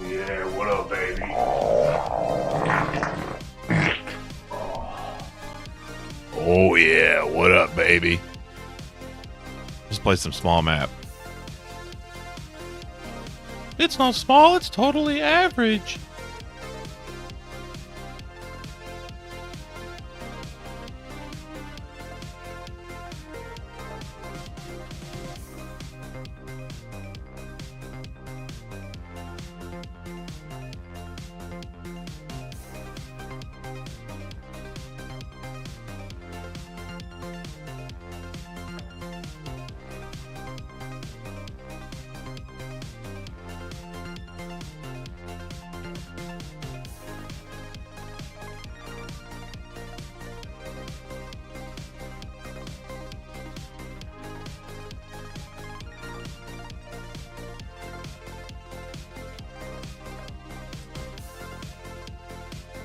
Yeah, what up, baby? Oh yeah, what up, baby? Let's play some small map. It's not small, it's totally average.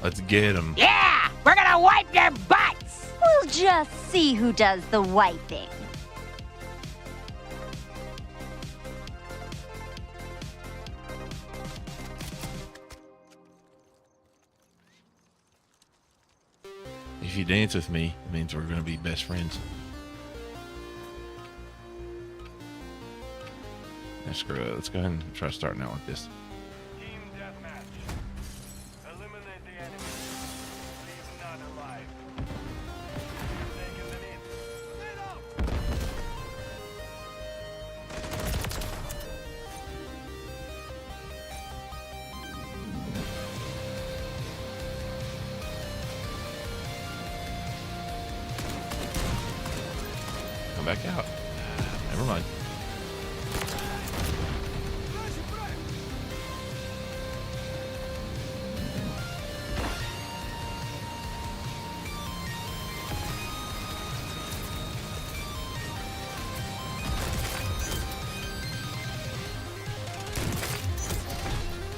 Let's get him. Yeah! We're gonna wipe their butts! We'll just see who does the wiping. If you dance with me, it means we're gonna be best friends. Now screw it. Let's go ahead and try starting out like this. Team deathmatch. Eliminate the enemy. Leave none alive. Taking the lead. Stand up! Come back out. Never mind.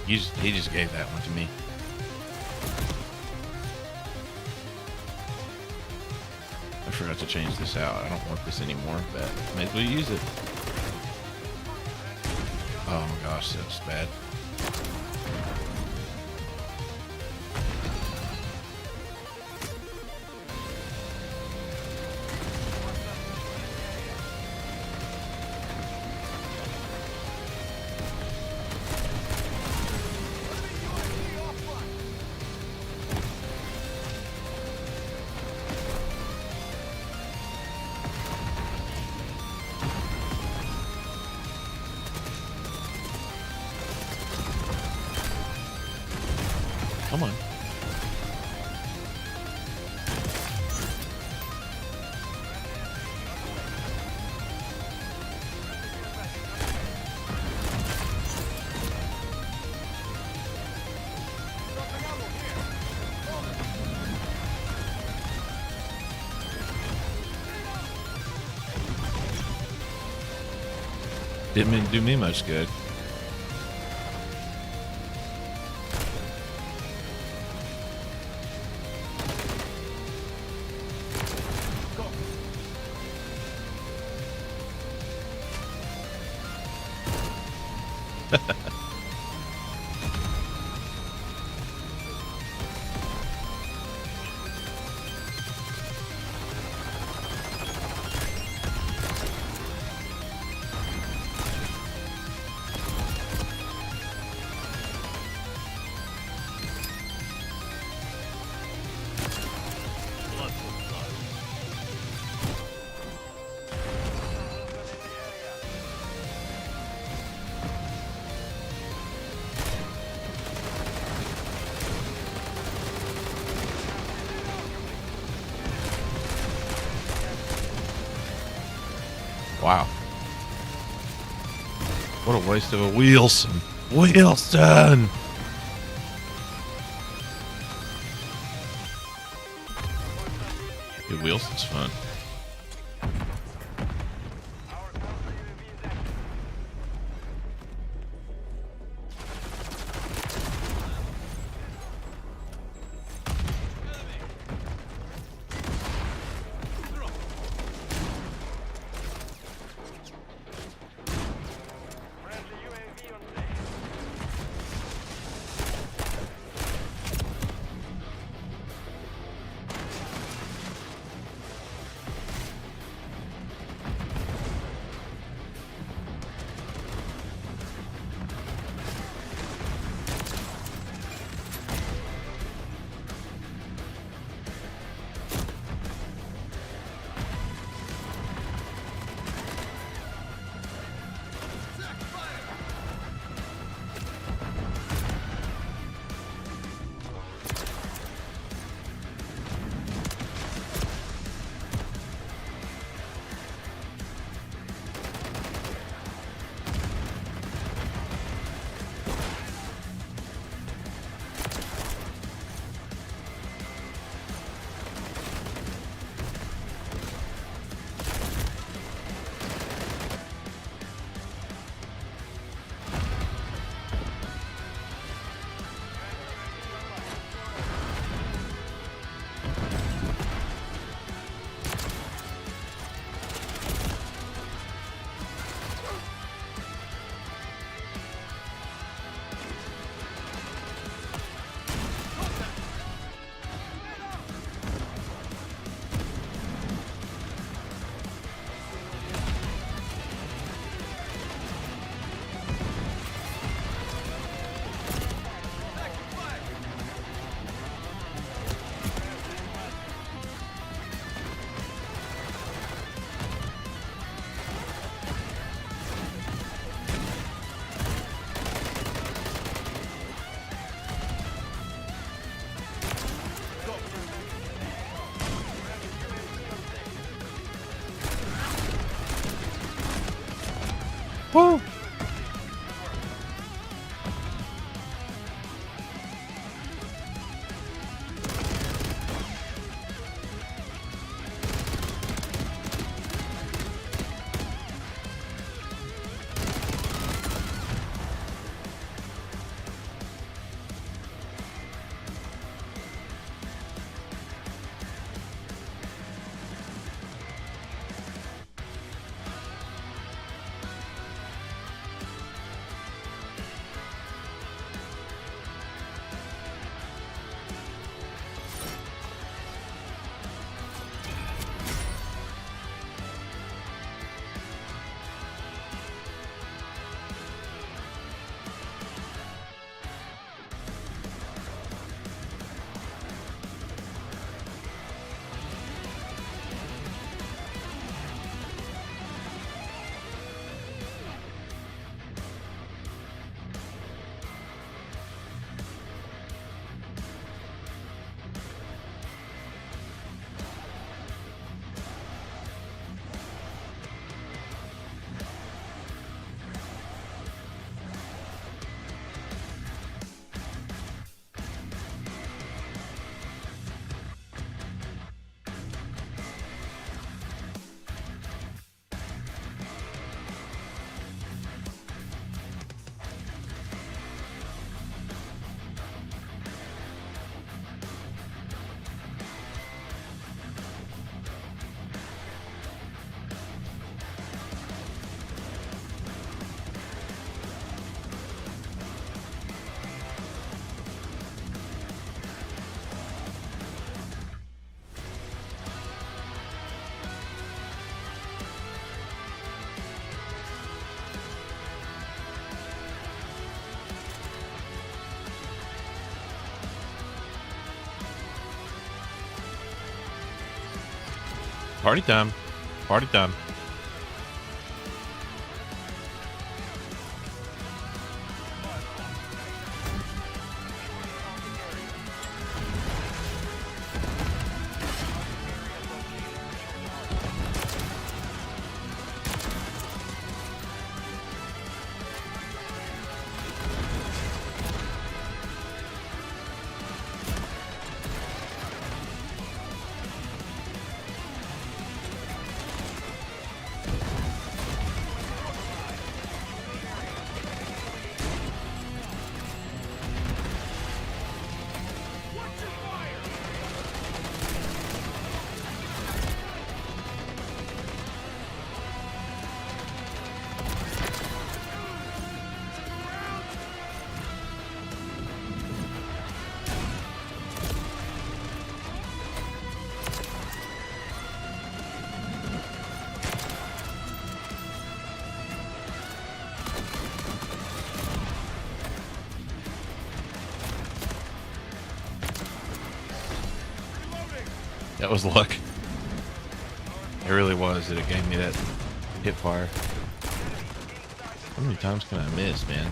He just gave that one to me. I forgot to change this out. I don't want this anymore, but may as well use it. Oh my gosh, that's bad. Come on. Didn't do me much good. Wow. What a waste of a Wheelson. Wheelson! Dude, Wheelson's fun. Woo! Party time. Party time. That was luck. It really was that it gave me that hip fire. How many times can I miss, man?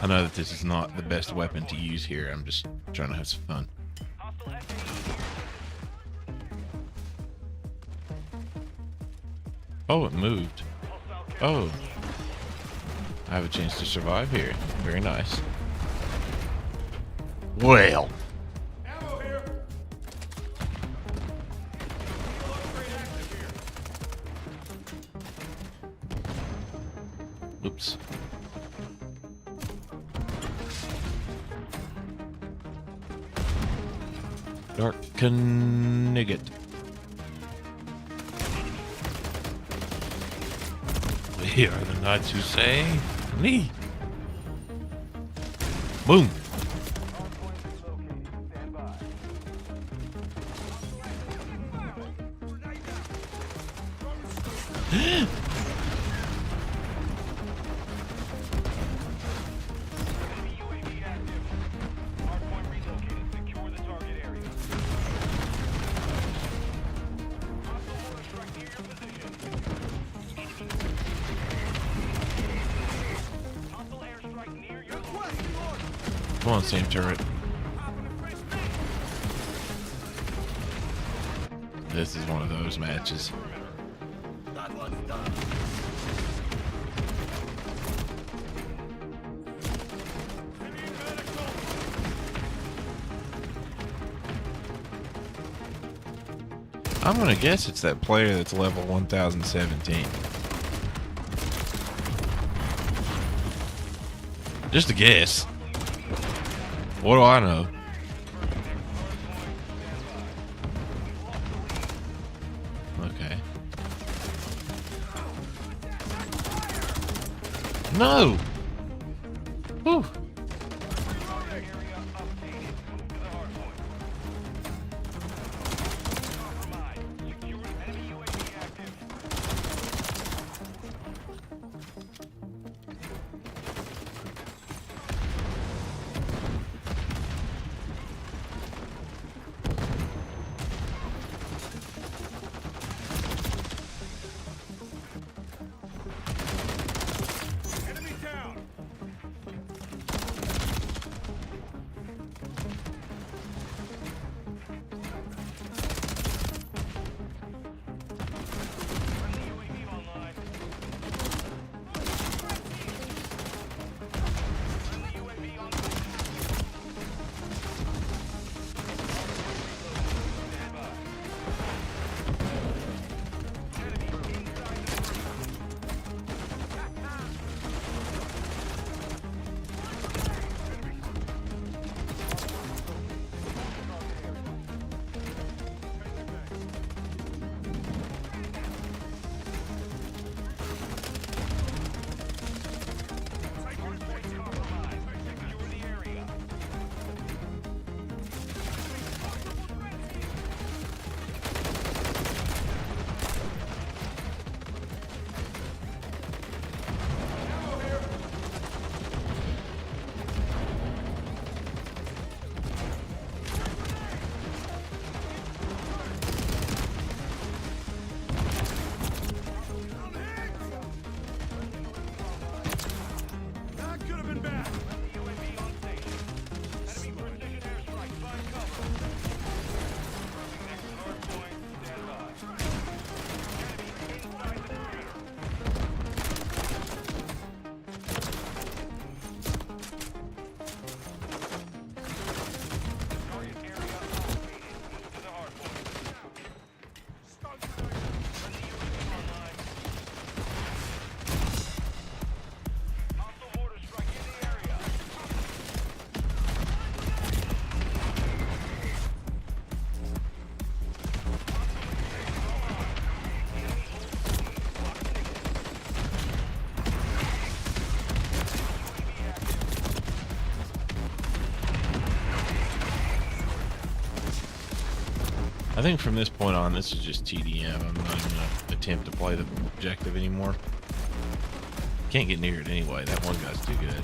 I know that this is not the best weapon to use here. I'm just trying to have some fun. Oh, it moved. Oh. I have a chance to survive here. Very nice. Well. Oops. Dark Knigget. We are the knights who say me. Boom. Come on, same turret. This is one of those matches. I'm gonna guess it's that player that's level 1017. Just a guess. What do I know? Okay. No! Whew. I think from this point on, this is just TDM. I'm not even going to attempt to play the objective anymore. Can't get near it anyway. That one guy's too good.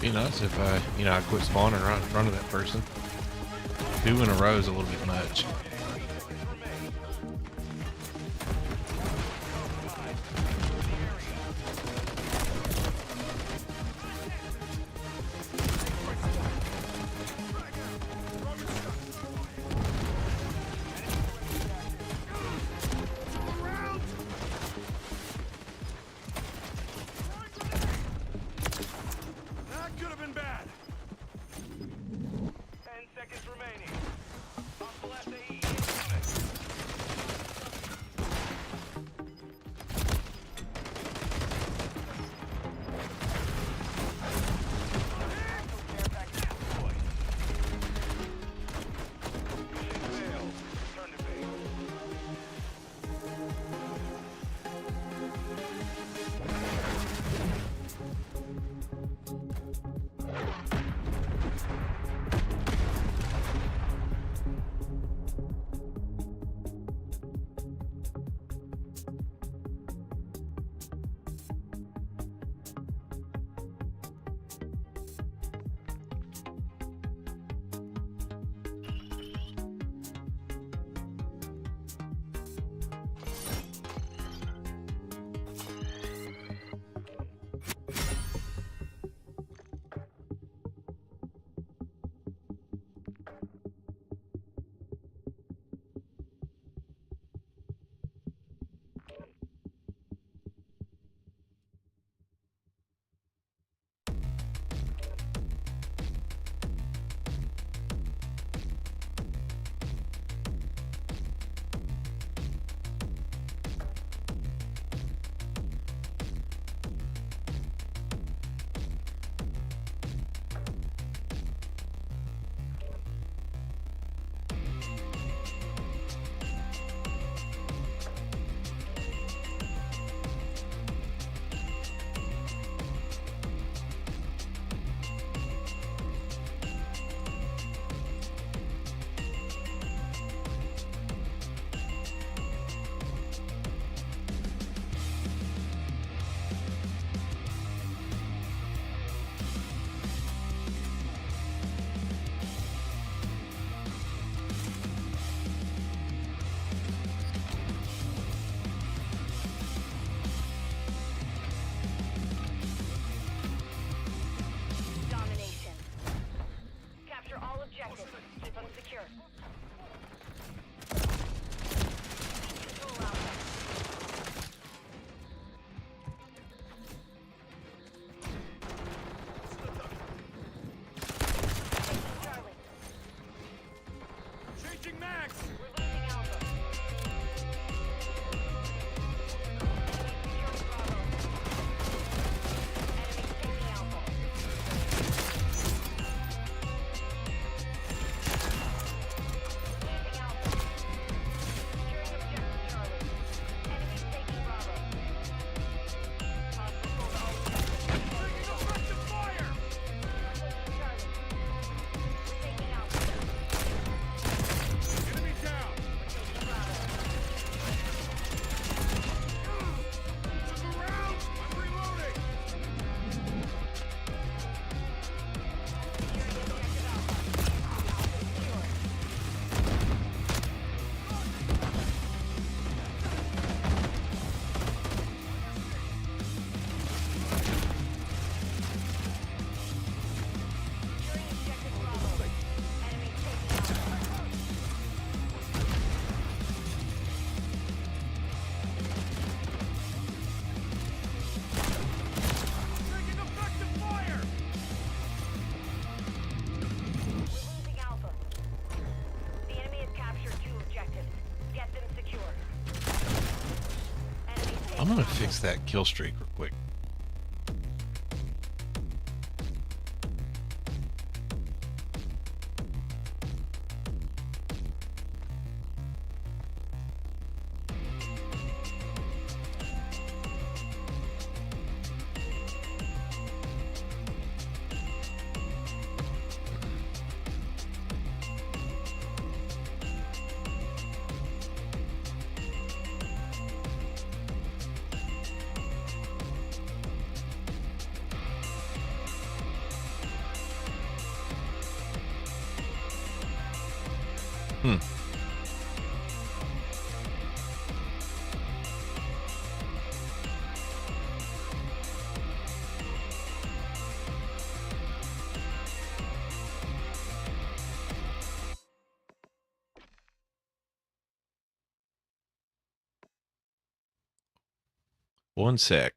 Be nice if I quit spawning right in front of that person. 2 in a row is a little bit much. That could have been bad. 10 seconds remaining. Hostile SAE incoming. Care package deployed. Mission failed. Return to base. Domination. Capture all objectives. Keep them secure. Control Alpha. Taking Charlie. Changing mags. We're losing Alpha. Enemy securing Bravo. Enemy taking Alpha. Losing Alpha. Securing objective Charlie. Enemy taking Bravo. Hostile hold all objectives. Taking effective fire. Holding Charlie. We're taking Alpha. Enemy down. Taking Bravo. Took a round. I'm reloading. Securing objective Alpha. Alpha secure. Securing objective Bravo. Enemy taking Alpha. Taking effective fire. We're losing Alpha. The enemy has captured 2 objectives. Get them secure. Enemy taking I'm gonna Alpha. fix that kill streak real quick. Hmm. One sec.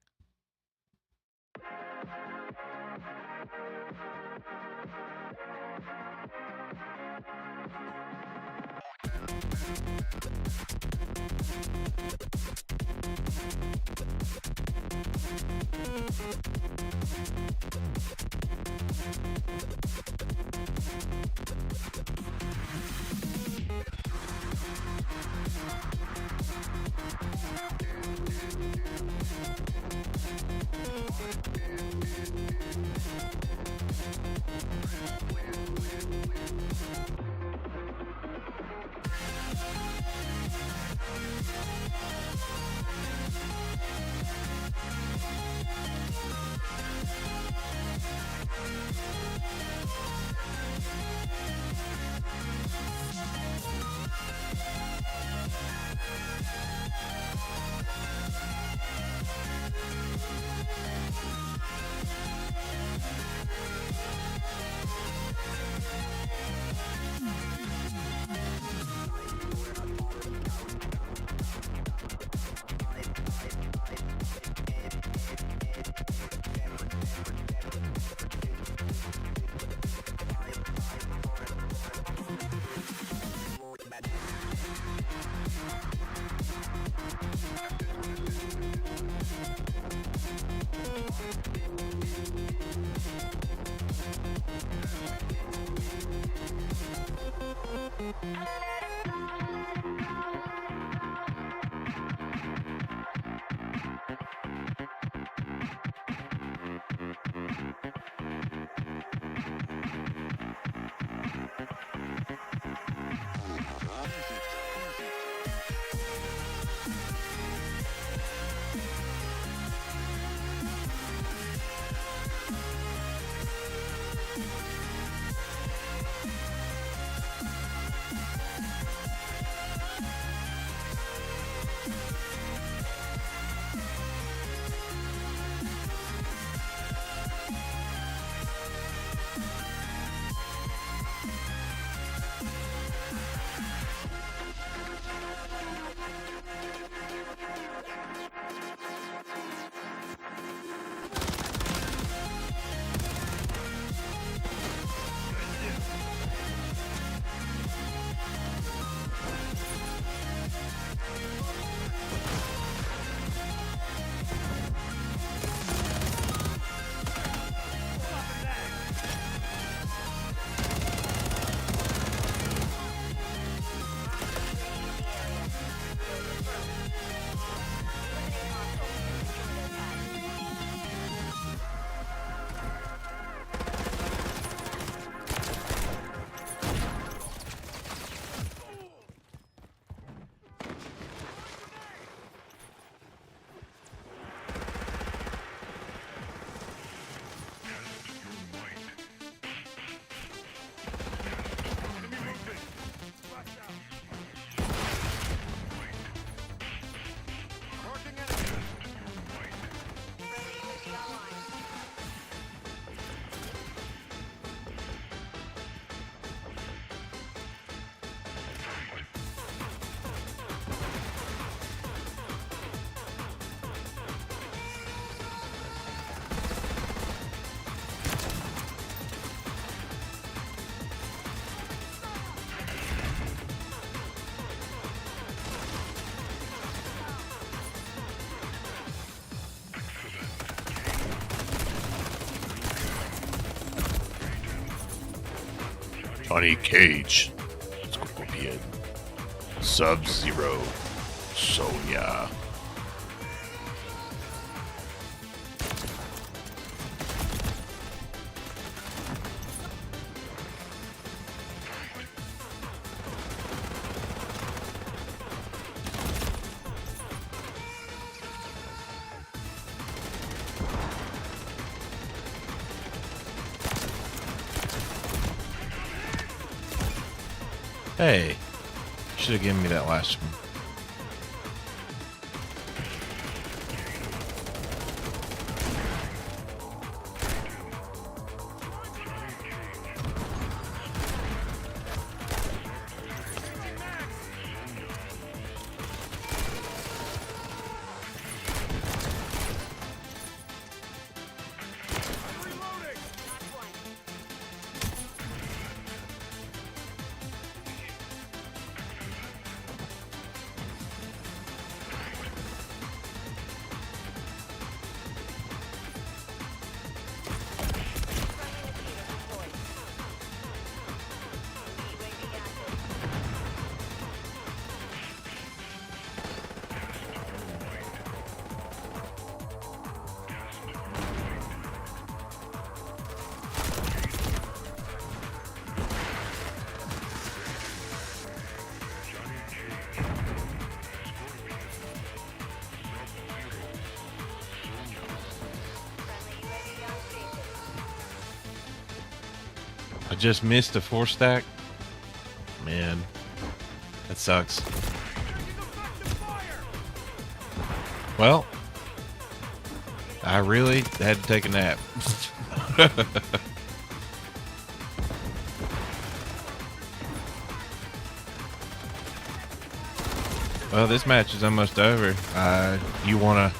Johnny Cage, Scorpion, Sub-Zero, Sonya. Hey, Should have given me that last one. I just missed a 4-stack. Man, that sucks. Well, I really had to take a nap. Well, this match is almost over. You wanna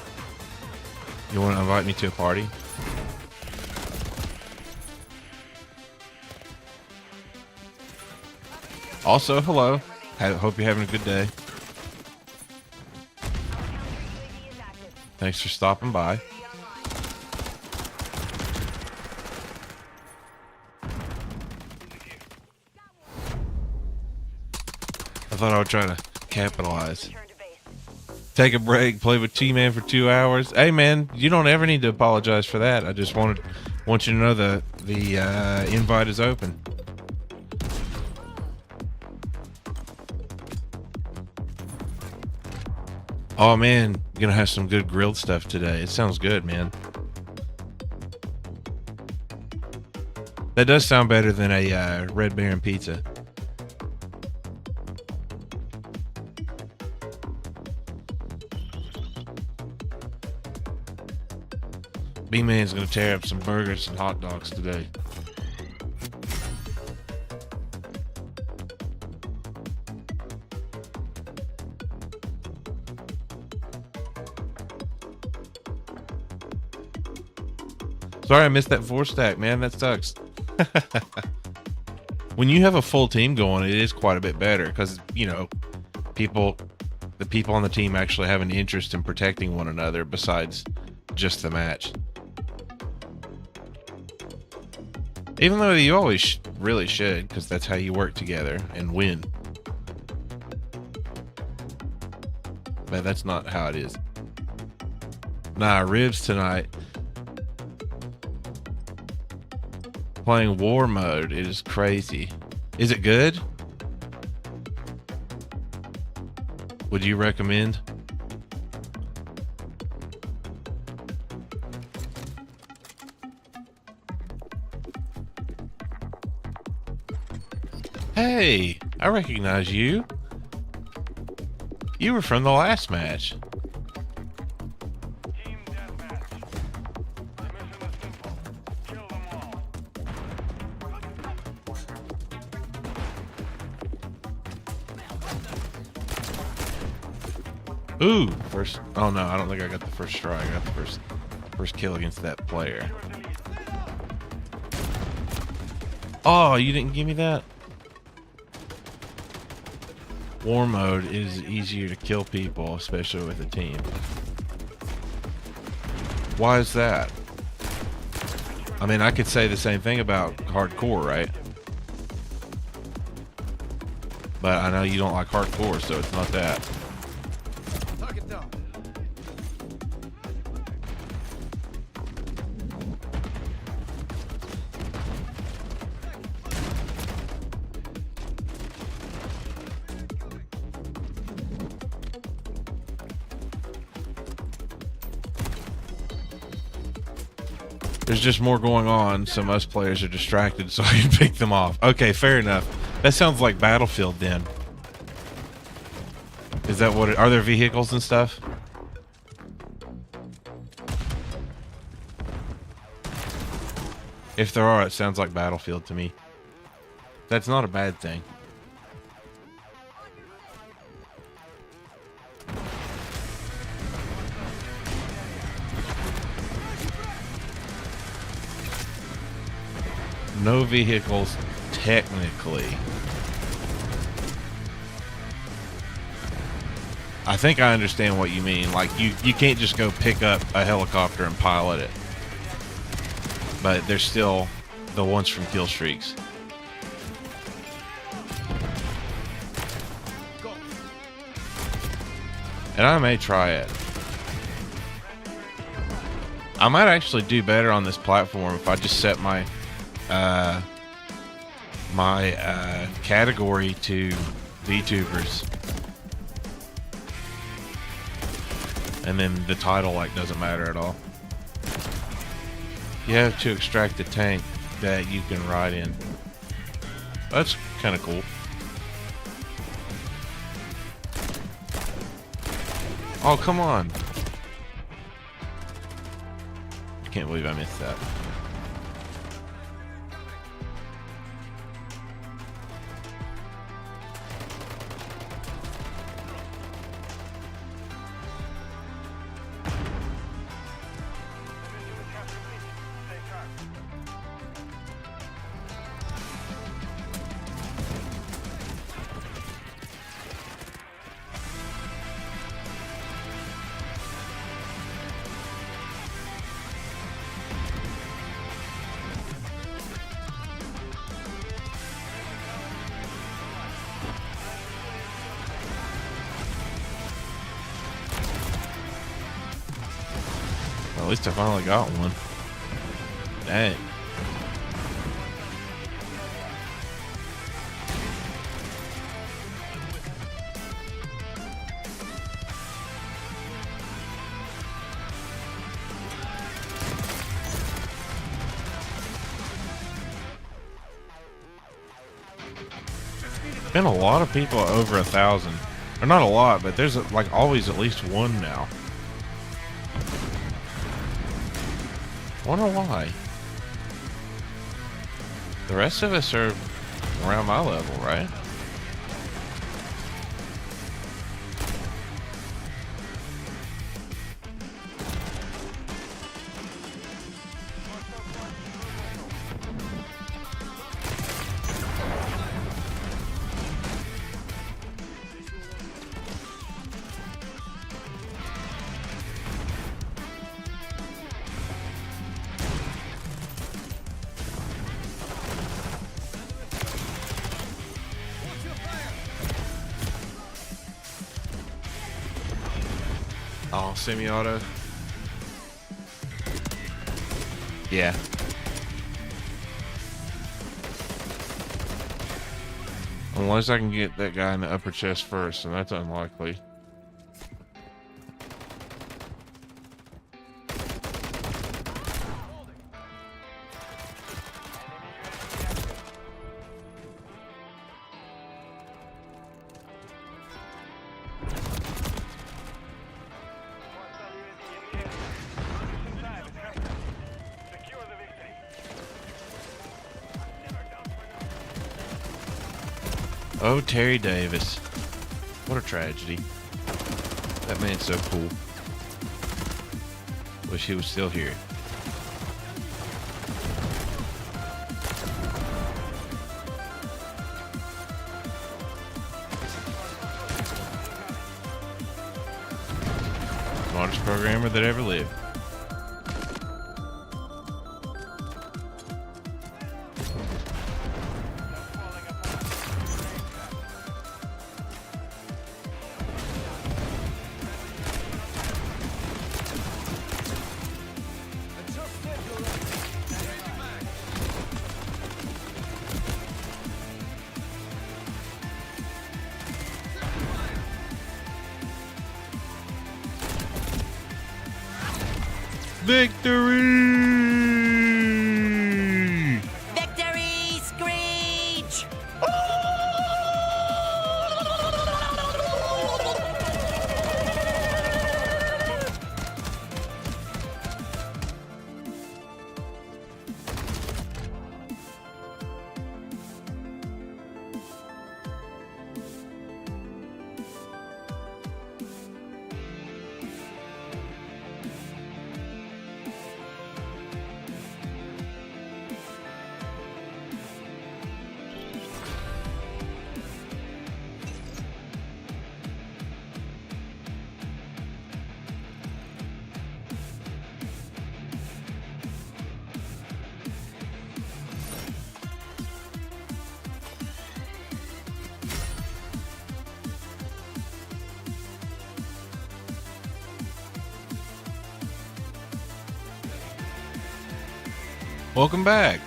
invite me to a party? Also, hello. Hope you're having a good day. Thanks for stopping by. I thought I would try to capitalize. Take a break, play with T-Man for 2 hours. Hey man, you don't ever need to apologize for that. I just want you to know the invite is open. Oh man, you're gonna have some good grilled stuff today. It sounds good, man. That does sound better than a Red Baron pizza. B-Man's gonna tear up some burgers and hot dogs today. Sorry I missed that 4-stack, man. That sucks. When you have a full team going, it is quite a bit better because, you know, the people on the team actually have an interest in protecting one another besides just the match. Even though you always really should, because that's how you work together and win. But that's not how it is. Nah, ribs tonight. Playing war mode, it is crazy. Is it good? Would you recommend? Hey, I recognize you. You were from the last match. Team deathmatch. The mission is simple. Kill them all. Ooh, first. Oh no, I don't think I got the first strike. I got the first kill against that player. Oh, you didn't give me that? War mode is easier to kill people, especially with a team. Why is that? I mean, I could say the same thing about hardcore, right? But I know you don't like hardcore, so it's not that. There's just more going on, so most players are distracted, so I can pick them off. Okay, fair enough. That sounds like Battlefield then. Is that what? Are there vehicles and stuff? If there are, it sounds like Battlefield to me. That's not a bad thing. No vehicles, technically. I think I understand what you mean. Like, you can't just go pick up a helicopter and pilot it. But there's still the ones from kill streaks. And I may try it. I might actually do better on this platform if I just set my category to VTubers. And then the title like doesn't matter at all. You have to extract the tank that you can ride in. That's kind of cool. Oh, come on. I can't believe I missed that. At least I finally got one. Dang. Been a lot of people over 1,000. Or not a lot, but there's like always at least one now. Wonder why. The rest of us are around my level, right? Oh, semi-auto. Yeah. Unless I can get that guy in the upper chest first, and that's unlikely. Oh, Terry Davis. What a tragedy. That man's so cool. Wish he was still here. Smartest programmer that ever lived. Victory! Victory Screech! Welcome back.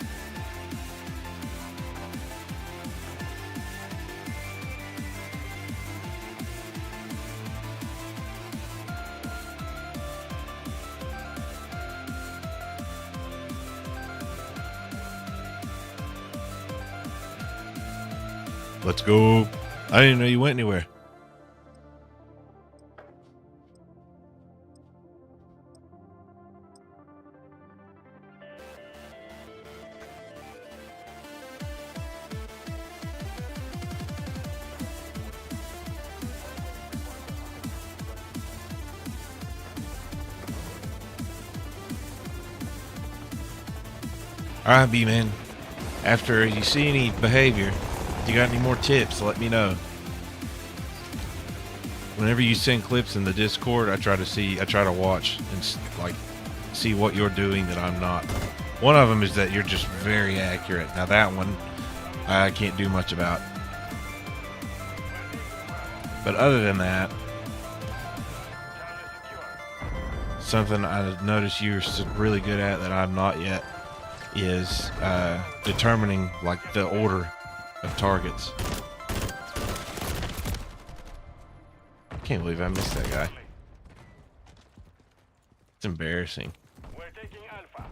Let's go. I didn't know you went anywhere. All right, B-Man. After you see any behavior, if you got any more tips, let me know. Whenever you send clips in the Discord, I try to watch and like see what you're doing that I'm not. One of them is that you're just very accurate. Now that one, I can't do much about. But other than that, something I noticed you're really good at that I'm not yet is determining like the order of targets. I can't believe I missed that guy. It's embarrassing. We're taking Alpha.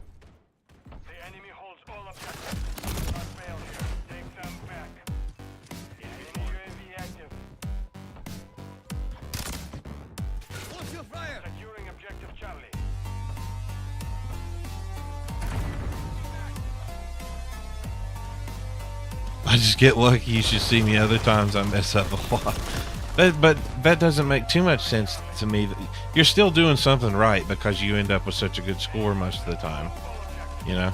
The enemy holds all objectives. Do not fail here. Take them back. Enemy UAV active. Securing objective Charlie. I just get lucky. You should see me other times I mess up a lot. But that doesn't make too much sense to me. You're still doing something right because you end up with such a good score most of the time. You know?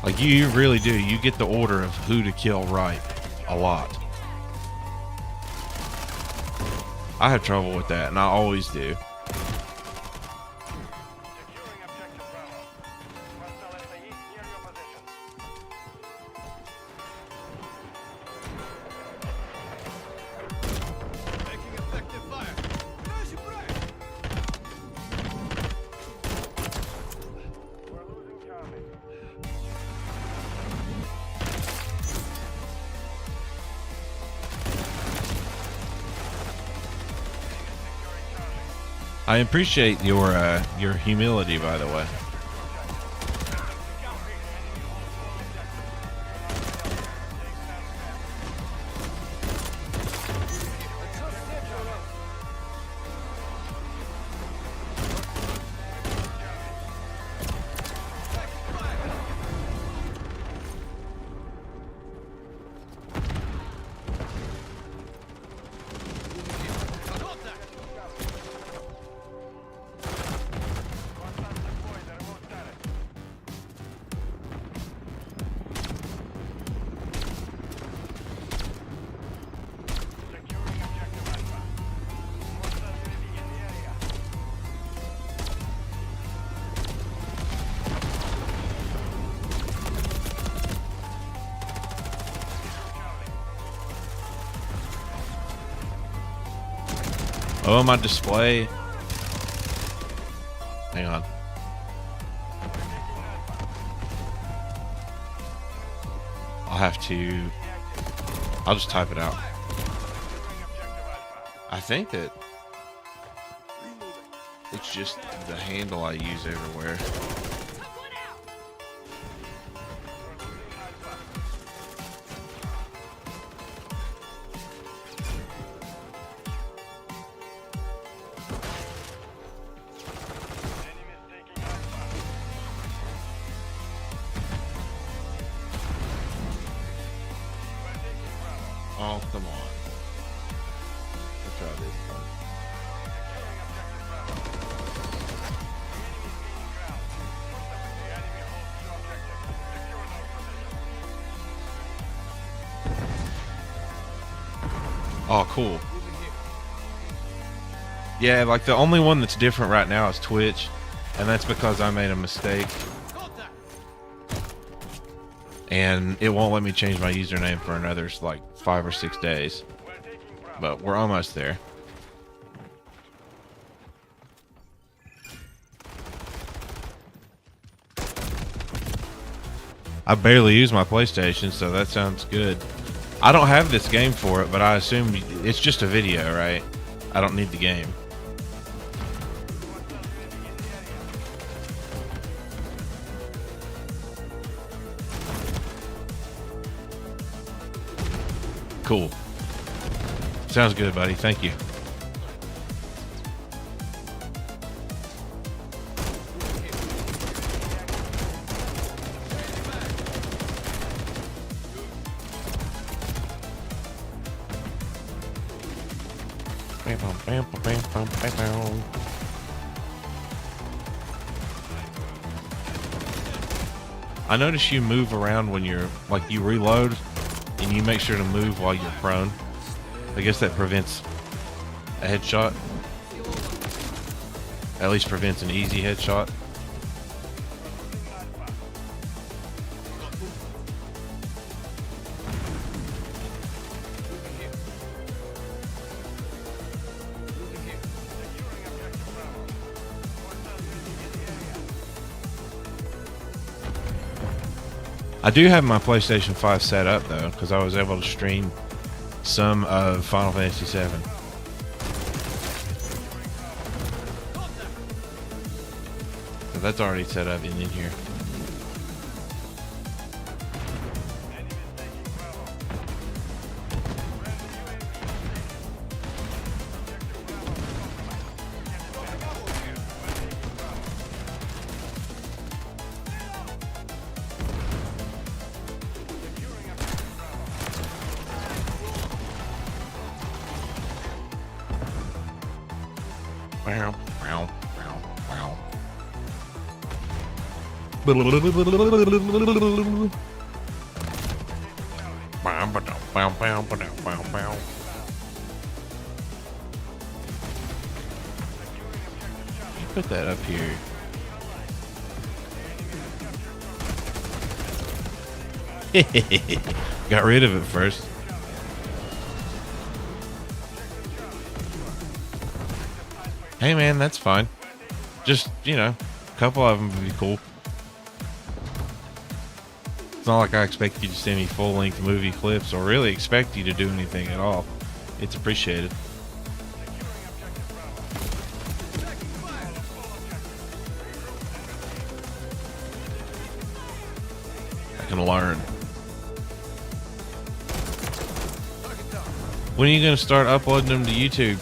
Like you really do. You get the order of who to kill right a lot. I have trouble with that, and I always do. Securing objective Bravo. Hostile SAE near your position. Making effective fire. We're losing Charlie. I appreciate your humility, by the way. Securing objective Alpha. Hostile UAV in the area. Oh, my display. Hang on. I'll just type it out. I think that it's just the handle I use everywhere. Enemy is taking Alpha. We're taking Bravo. Oh, come on. Let's try this one. Securing objective Bravo. The enemy is gaining ground. Push them with the enemy holds two objectives. Secure those positions. Oh, cool. Yeah, like the only one that's different right now is Twitch, and that's because I made a mistake. And it won't let me change my username for another like 5 or 6 days. We're taking Bravo. But we're almost there. I barely use my PlayStation, so that sounds good. I don't have this game for it, but I assume it's just a video, right? I don't need the game. Cool. Sounds good, buddy. Thank you. I notice you move around when you're, like, you reload, and you make sure to move while you're prone. I guess that prevents a headshot. At least prevents an easy headshot. I do have my PlayStation 5 set up though, because I was able to stream some of Final Fantasy 7. So that's already set up in here. Put that up here. Got rid of it first. Hey man, that's fine. Just, you know, a couple of them would be cool. It's not like I expect you to send me full-length movie clips or really expect you to do anything at all. It's appreciated. I can learn. When are you going to start uploading them to YouTube?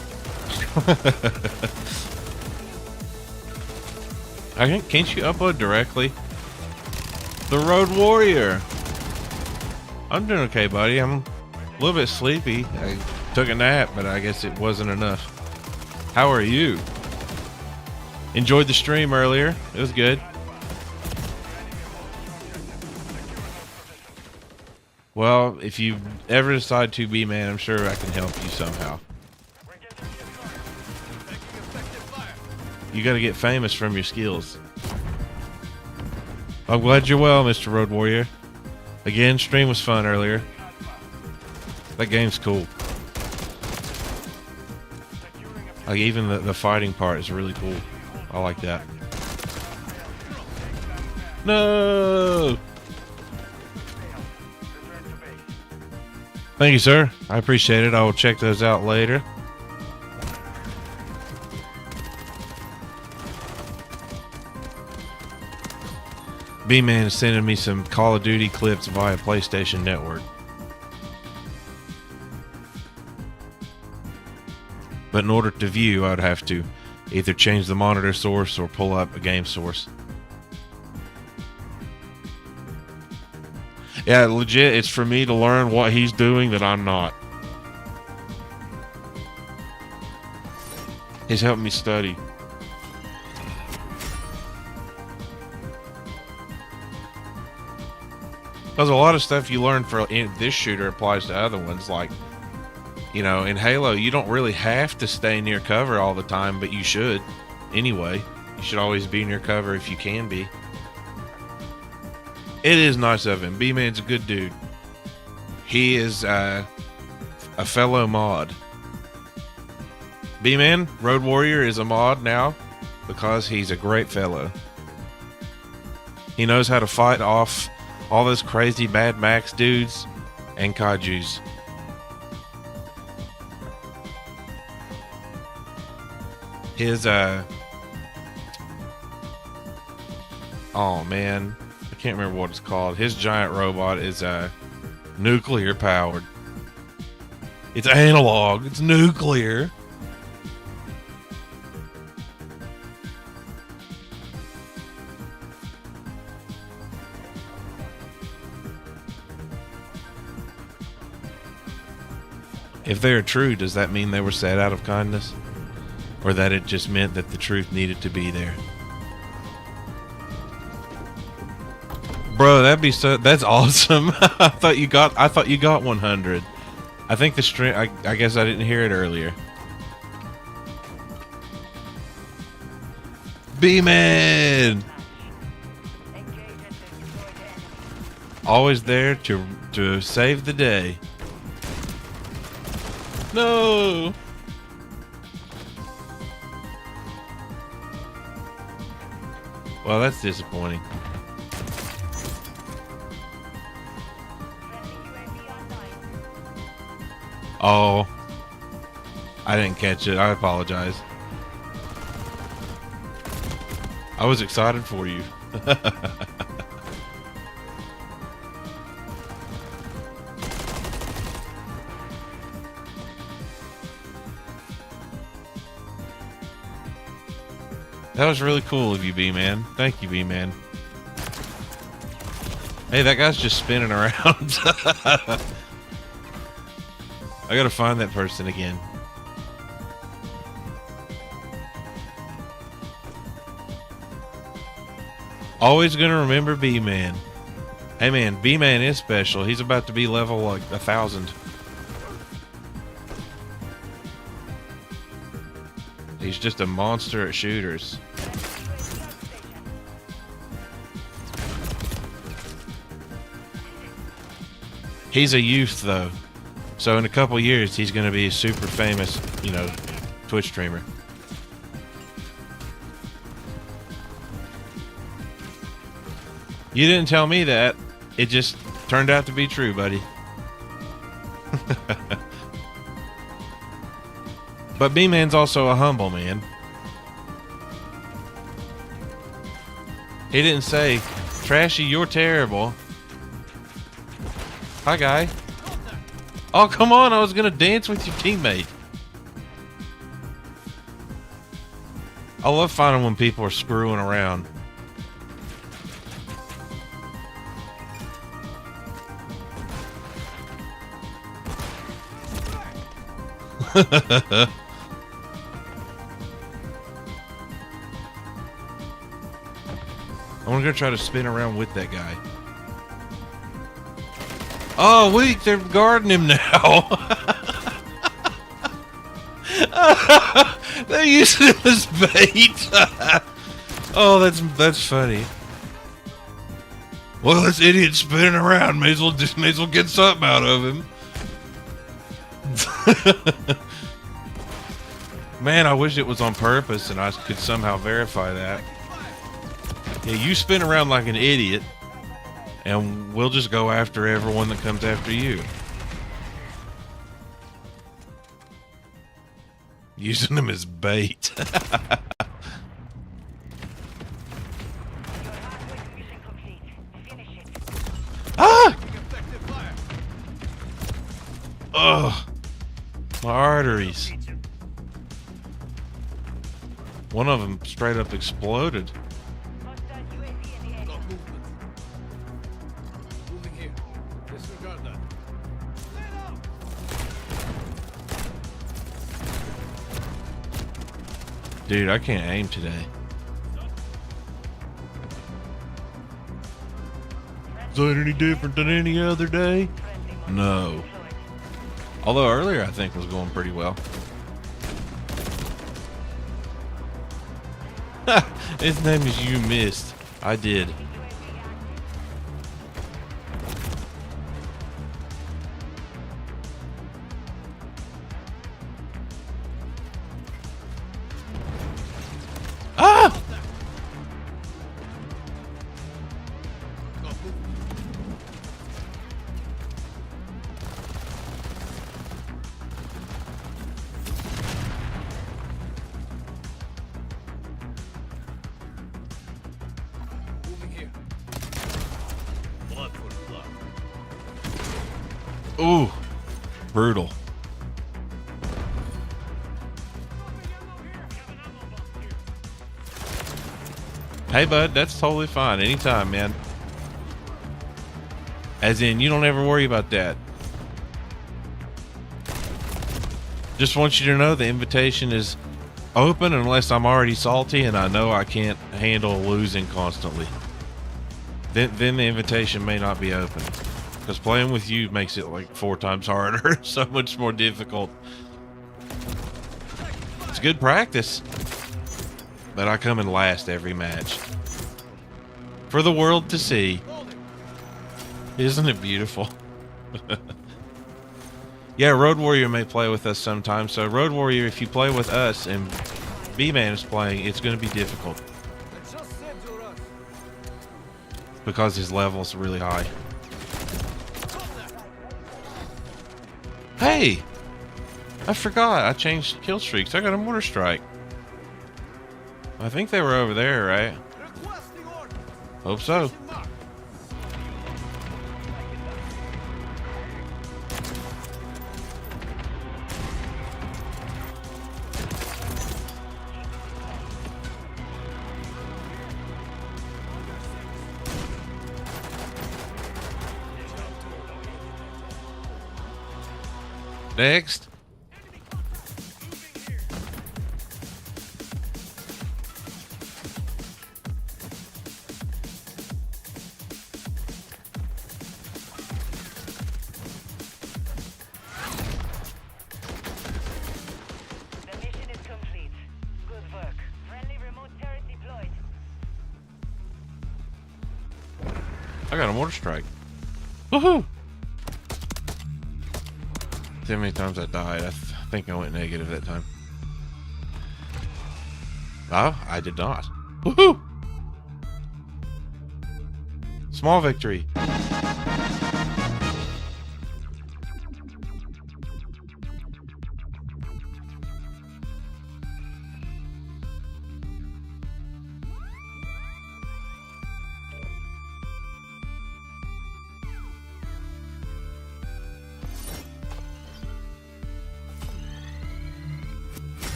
Can't you upload directly? The Road Warrior. I'm doing okay, buddy. I'm a little bit sleepy. I took a nap, but I guess it wasn't enough. How are you? Enjoyed the stream earlier. It was good. Well, if you ever decide to be, man, I'm sure I can help you somehow. You got to get famous from your skills. I'm glad you're well, Mr. Road Warrior. Again, stream was fun earlier. That game's cool. Like, even the fighting part is really cool. I like that. No! Thank you, sir. I appreciate it. I will check those out later. B-Man is sending me some Call of Duty clips via PlayStation Network. But in order to view, I would have to either change the monitor source or pull up a game source. Yeah, legit, it's for me to learn what he's doing that I'm not. He's helping me study. Because a lot of stuff you learn for in this shooter applies to other ones. Like, you know, in Halo, you don't really have to stay near cover all the time, but you should. Anyway, you should always be near cover if you can be. It is nice of him. B-Man's a good dude. He is a fellow mod. B-Man, Road Warrior, is a mod now because he's a great fellow. He knows how to fight off all those crazy Mad Max dudes and Kajus. His oh man, I can't remember what it's called. His giant robot is nuclear powered. It's analog. It's nuclear. If they're true, does that mean they were said out of kindness? Or that it just meant that the truth needed to be there? Bro, that'd be so. That's awesome. I thought you got 100. I think the string. I guess I didn't hear it earlier. B-Man, always there to save the day. No. Well, that's disappointing. Oh, I didn't catch it. I apologize. I was excited for you. That was really cool of you, B-Man. Thank you, B-Man. Hey, that guy's just spinning around. I gotta find that person again. Always gonna remember B-Man. Hey man, B-Man is special. He's about to be level like 1,000. He's just a monster at shooters. He's a youth though. So in a couple years, he's going to be a super famous, you know, Twitch streamer. You didn't tell me that. It just turned out to be true, buddy. But B-Man's also a humble man. He didn't say, Trashy, you're terrible. Hi, guy. Oh, come on. I was going to dance with your teammate. I love finding when people are screwing around. I'm gonna try to spin around with that guy. Oh, wait, they're guarding him now. They're using him as bait. Oh, that's funny. Well, this idiot's spinning around. May as well get something out of him. Man, I wish it was on purpose and I could somehow verify that. Yeah, you spin around like an idiot, and we'll just go after everyone that comes after you. Using them as bait. Ah! Ugh. My arteries. One of them straight up exploded. Dude, I can't aim today. Is that any different than any other day? No. Although earlier I think was going pretty well. His name is You Missed. I did. Ah! Ooh, brutal. Hey, bud, that's totally fine. Anytime, man. As in, you don't ever worry about that. Just want you to know the invitation is open unless I'm already salty and I know I can't handle losing constantly. Then the invitation may not be open. Because playing with you makes it like 4 times harder. So much more difficult. It's good practice. But I come in last every match. For the world to see. Isn't it beautiful? Yeah, Road Warrior may play with us sometime. So Road Warrior, if you play with us and B-Man is playing, it's going to be difficult. Because his level's really high. Hey! I forgot. I changed kill streaks. I got a mortar strike. I think they were over there, right? Hope so. Next. The mission is complete. Good work. Friendly remote turret deployed. I got a mortar strike. Woohoo! See how many times I died. I think I went negative that time. Oh, I did not. Woohoo! Small victory.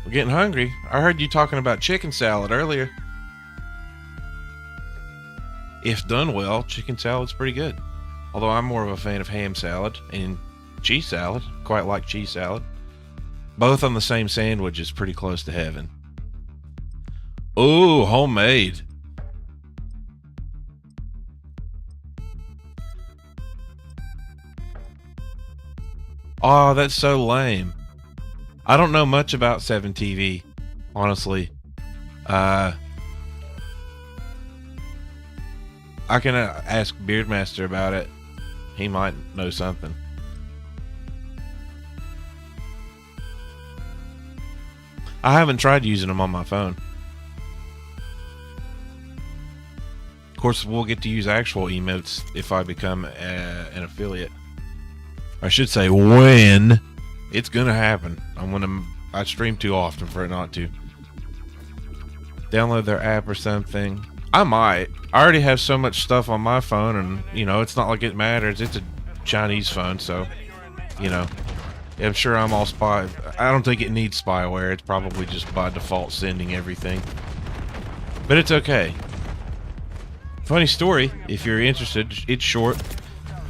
I'm getting hungry. I heard you talking about chicken salad earlier. If done well, chicken salad's pretty good. Although I'm more of a fan of ham salad and cheese salad. Quite like cheese salad. Both on the same sandwich is pretty close to heaven. Ooh, homemade. Oh, that's so lame. I don't know much about 7TV, honestly. I can ask Beardmaster about it. He might know something. I haven't tried using them on my phone. Of course, we'll get to use actual emotes if I become an affiliate. I should say when. It's gonna happen. I stream too often for it not to. Download their app or something. I might. I already have so much stuff on my phone, and you know, it's not like it matters. It's a Chinese phone, so you know, I'm sure I'm all spy. I don't think it needs spyware. It's probably just by default sending everything. But it's okay. Funny story, if you're interested, it's short.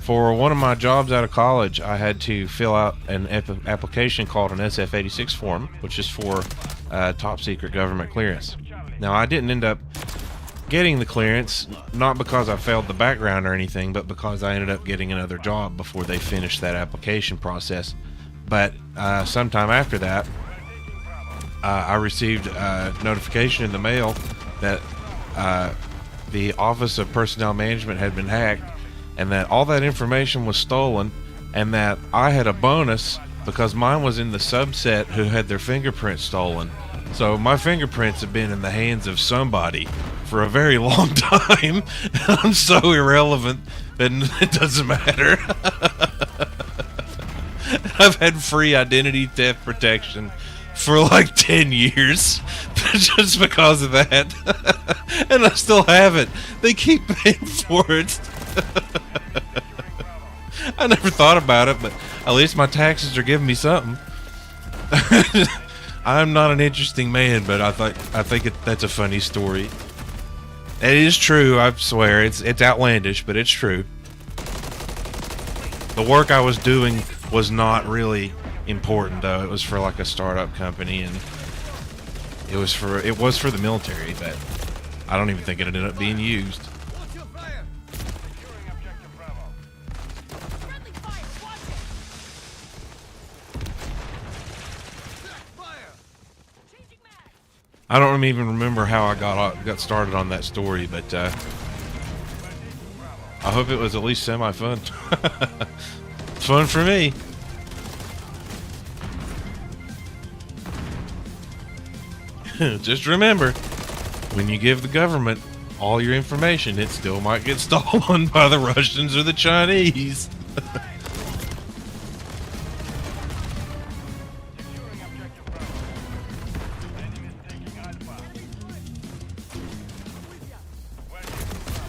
For one of my jobs out of college, I had to fill out an application called an SF-86 form, which is for top secret government clearance. Now, I didn't end up getting the clearance, not because I failed the background or anything, but because I ended up getting another job before they finished that application process. But sometime after that, I received a notification in the mail that the Office of Personnel Management had been hacked, and that all that information was stolen, and that I had a bonus because mine was in the subset who had their fingerprints stolen. So my fingerprints have been in the hands of somebody for a very long time. I'm so irrelevant that it doesn't matter. I've had free identity theft protection for like 10 years just because of that. And I still have it. They keep paying for it. I never thought about it, but at least my taxes are giving me something. I'm not an interesting man, but I think that's a funny story. It is true, I swear. It's outlandish, but it's true. The work I was doing was not really important, though. It was for like a startup company, and it was for the military, but I don't even think it ended up being used. Securing objective Bravo. Friendly fire! Watch it! Changing mag! I don't even remember how I got started on that story, but I hope it was at least semi-fun. It's fun for me. Just remember, when you give the government all your information, it still might get stolen by the Russians or the Chinese. Securing objective Bravo. Enemy is taking Alpha. We're taking Bravo.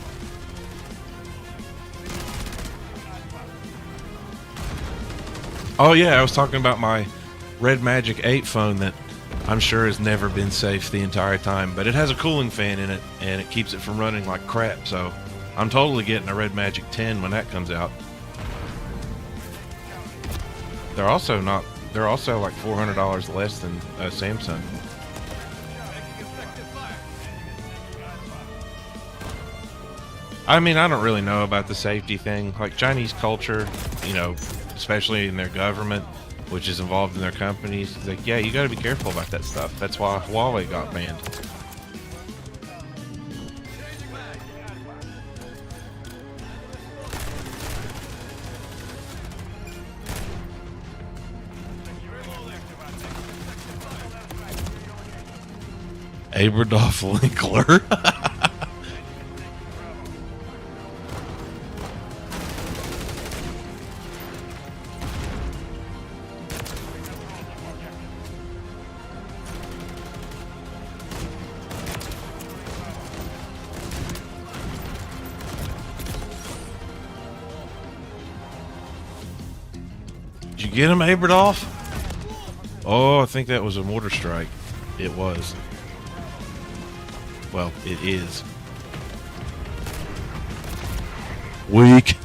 Oh yeah, I was talking about my Red Magic 8 phone that I'm sure has never been safe the entire time, but it has a cooling fan in it and it keeps it from running like crap, so I'm totally getting a Red Magic 10 when that comes out. They're also like $400 less than Samsung. I mean, I don't really know about the safety thing. Like Chinese culture, you know, especially in their government, which is involved in their companies, it's like, yeah, you got to be careful about that stuff. That's why Huawei got banned. Aberdolf Linkler. Did you get him, Aberdolf? Oh, I think that was a mortar strike. It was. Well, it is. Weak.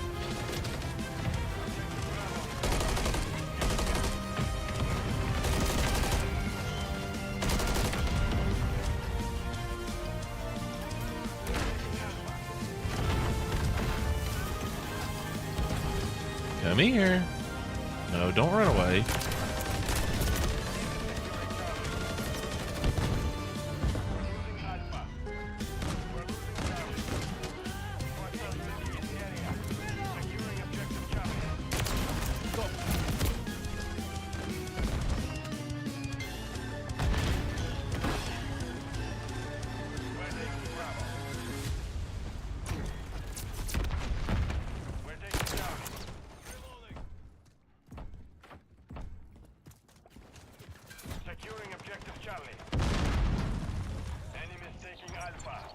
Come here. No, don't run away. Securing objective Charlie. Enemy is taking Alpha.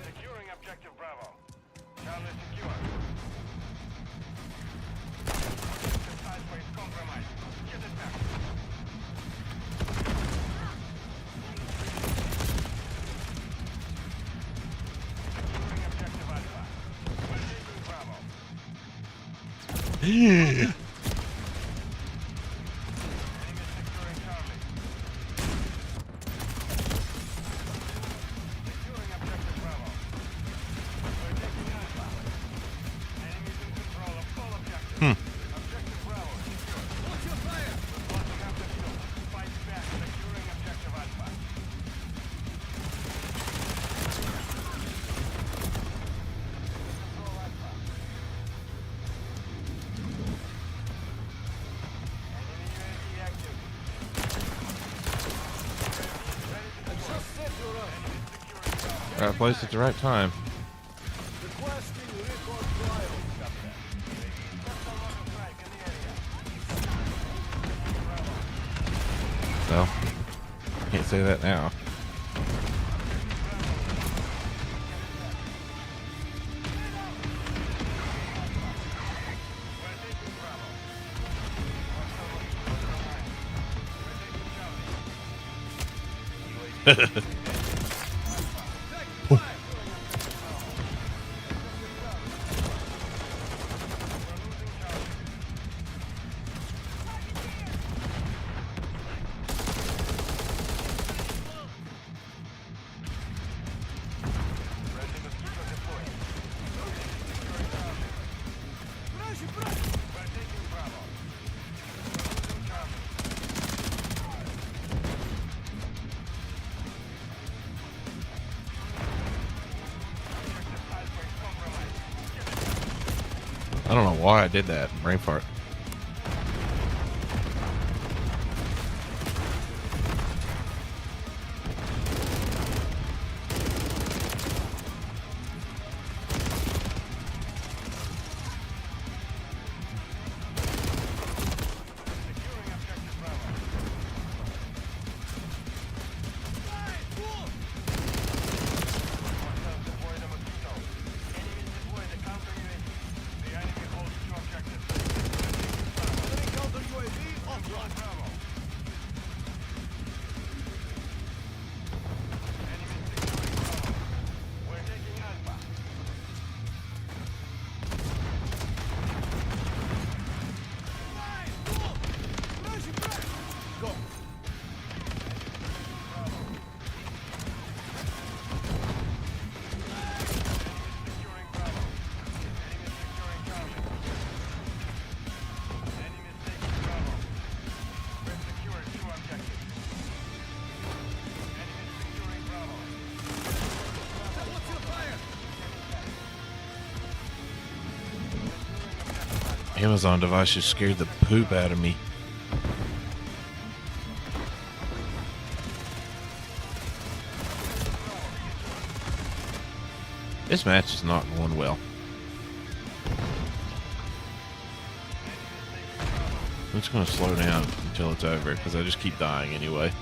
Securing objective Bravo. Charlie secure. Objective Alpha is compromised. Get it back. Securing objective Alpha. We're taking Bravo. Enemy is securing Charlie. Securing objective Bravo. We're taking Alpha. Enemies in control of all objectives. Objective Bravo secured. Watch your fire! We're blocking up the field. Fight back. Securing objective Alpha. Control Alpha. Right place at the right time. Well, can't say that now. I don't know why I did that. Brain fart. Amazon device just scared the poop out of me. This match is not going well. I'm just going to slow down until it's over because I just keep dying anyway.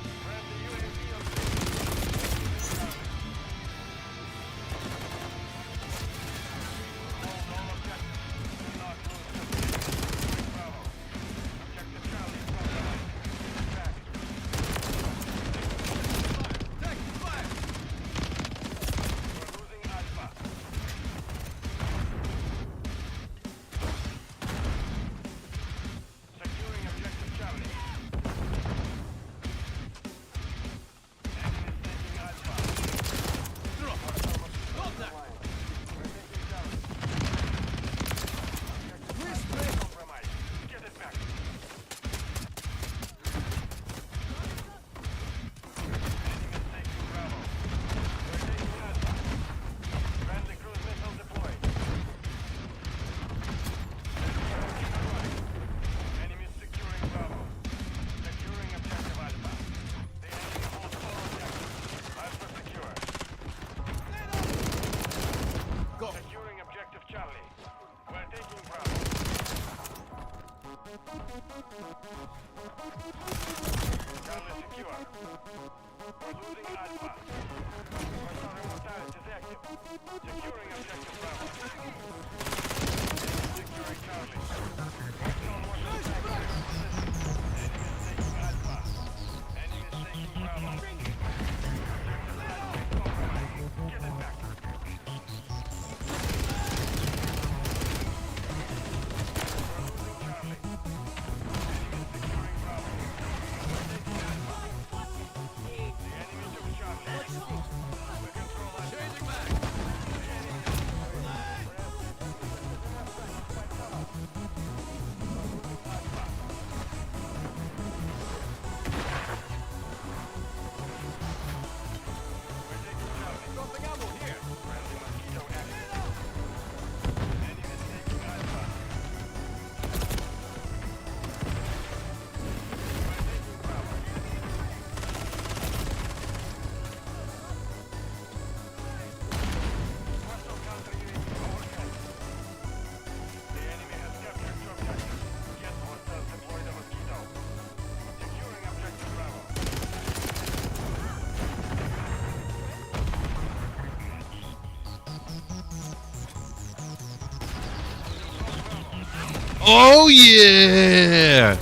Oh yeah!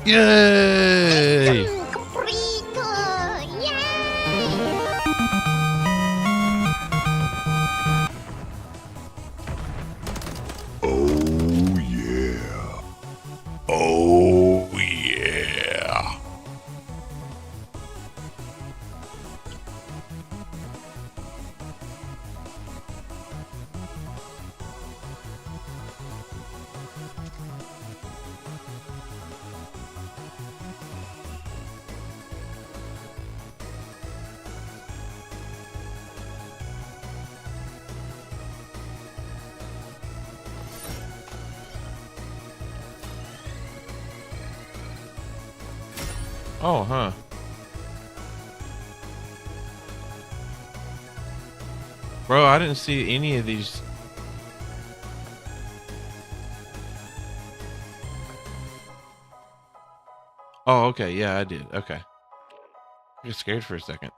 Yay! Oh yeah. Oh yeah. Oh, huh. Bro, I didn't see any of these. Oh, okay. Yeah, I did. Okay. I got scared for a second.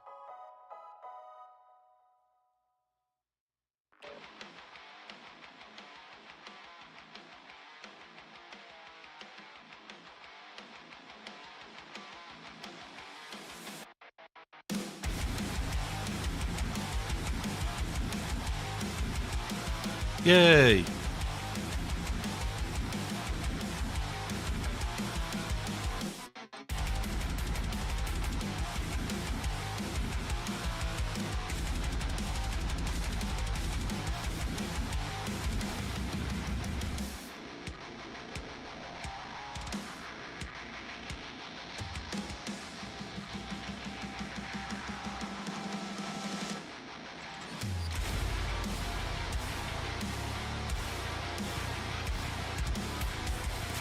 Yay!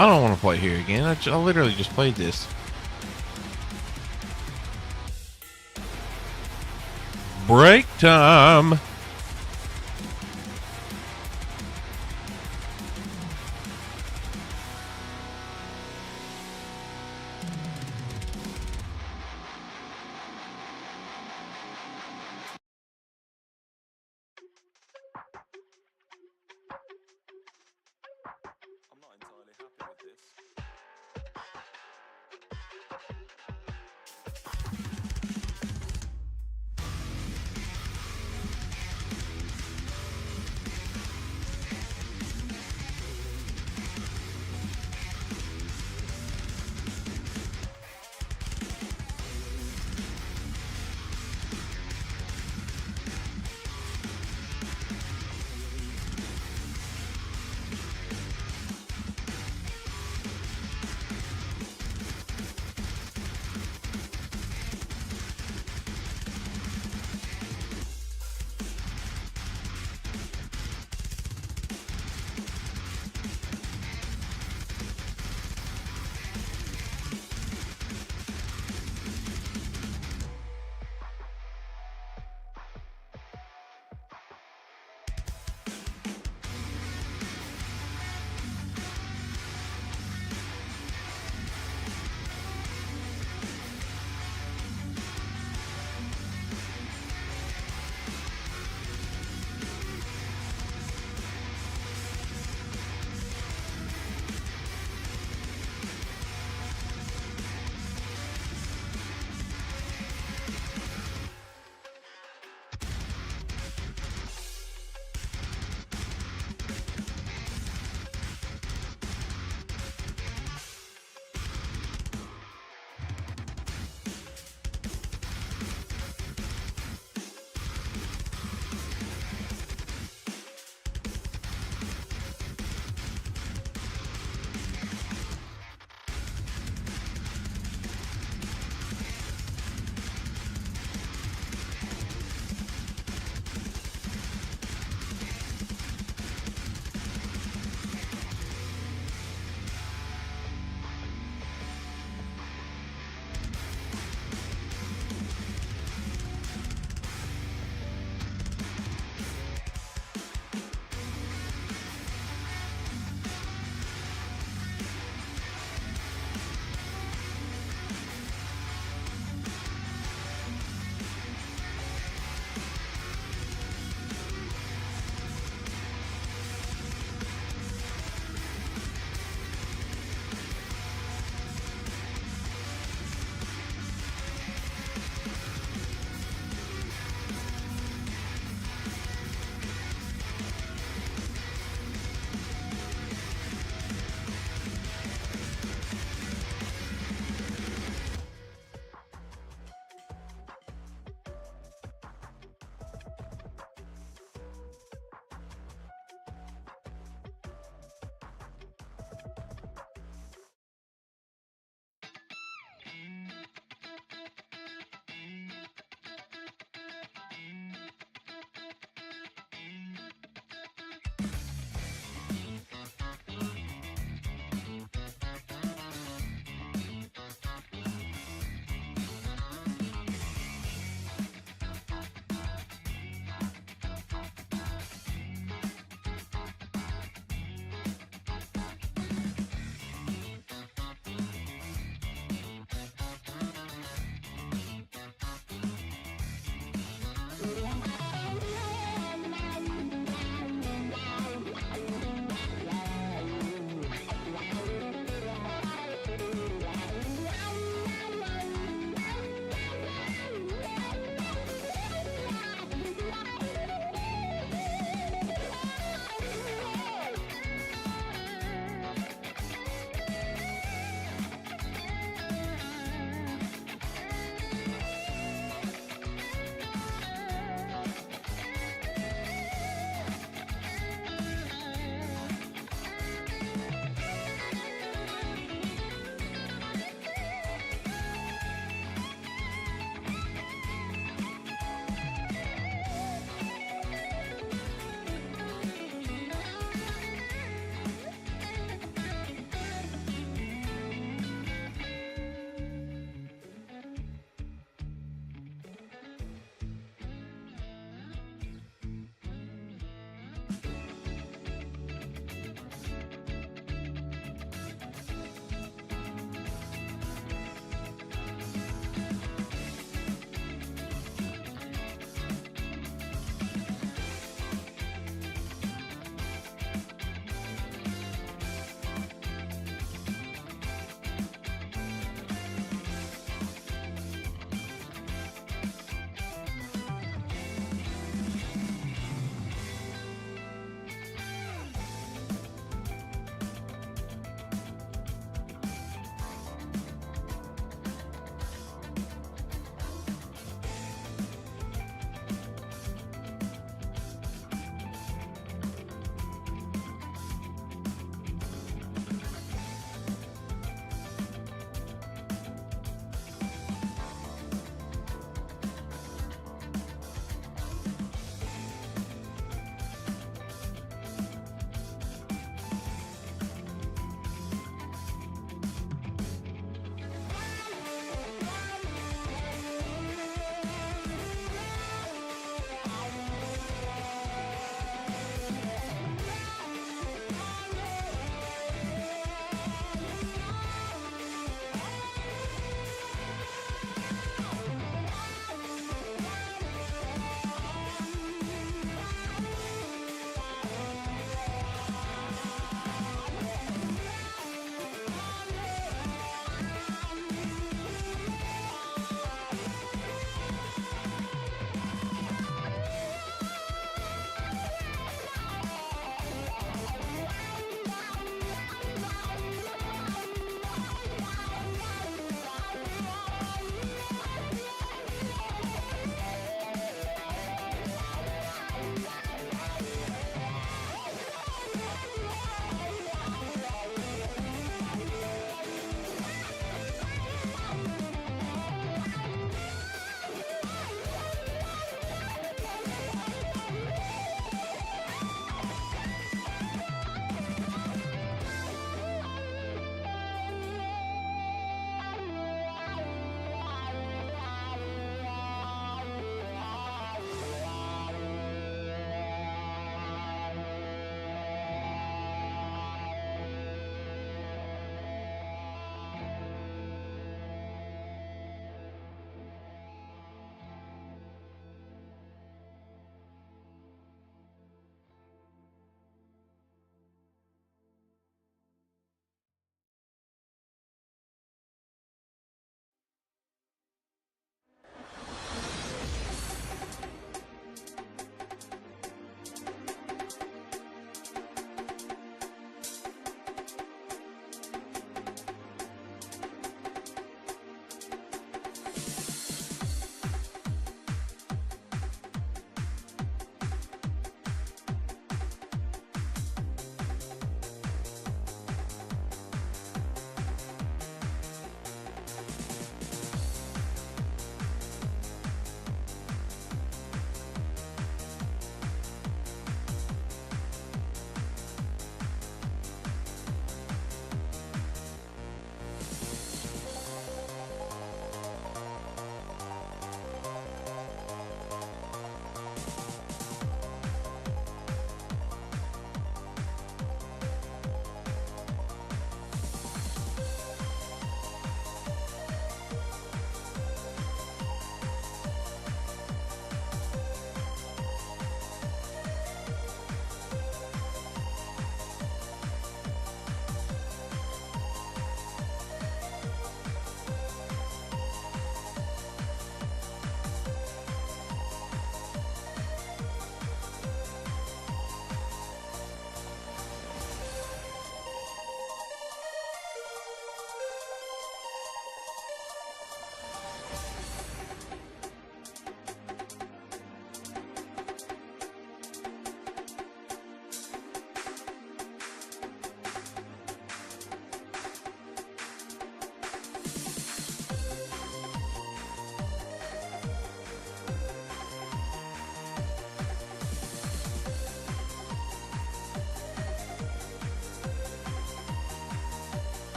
I don't want to play here again. I literally just played this. Break time! I'm not entirely happy with this.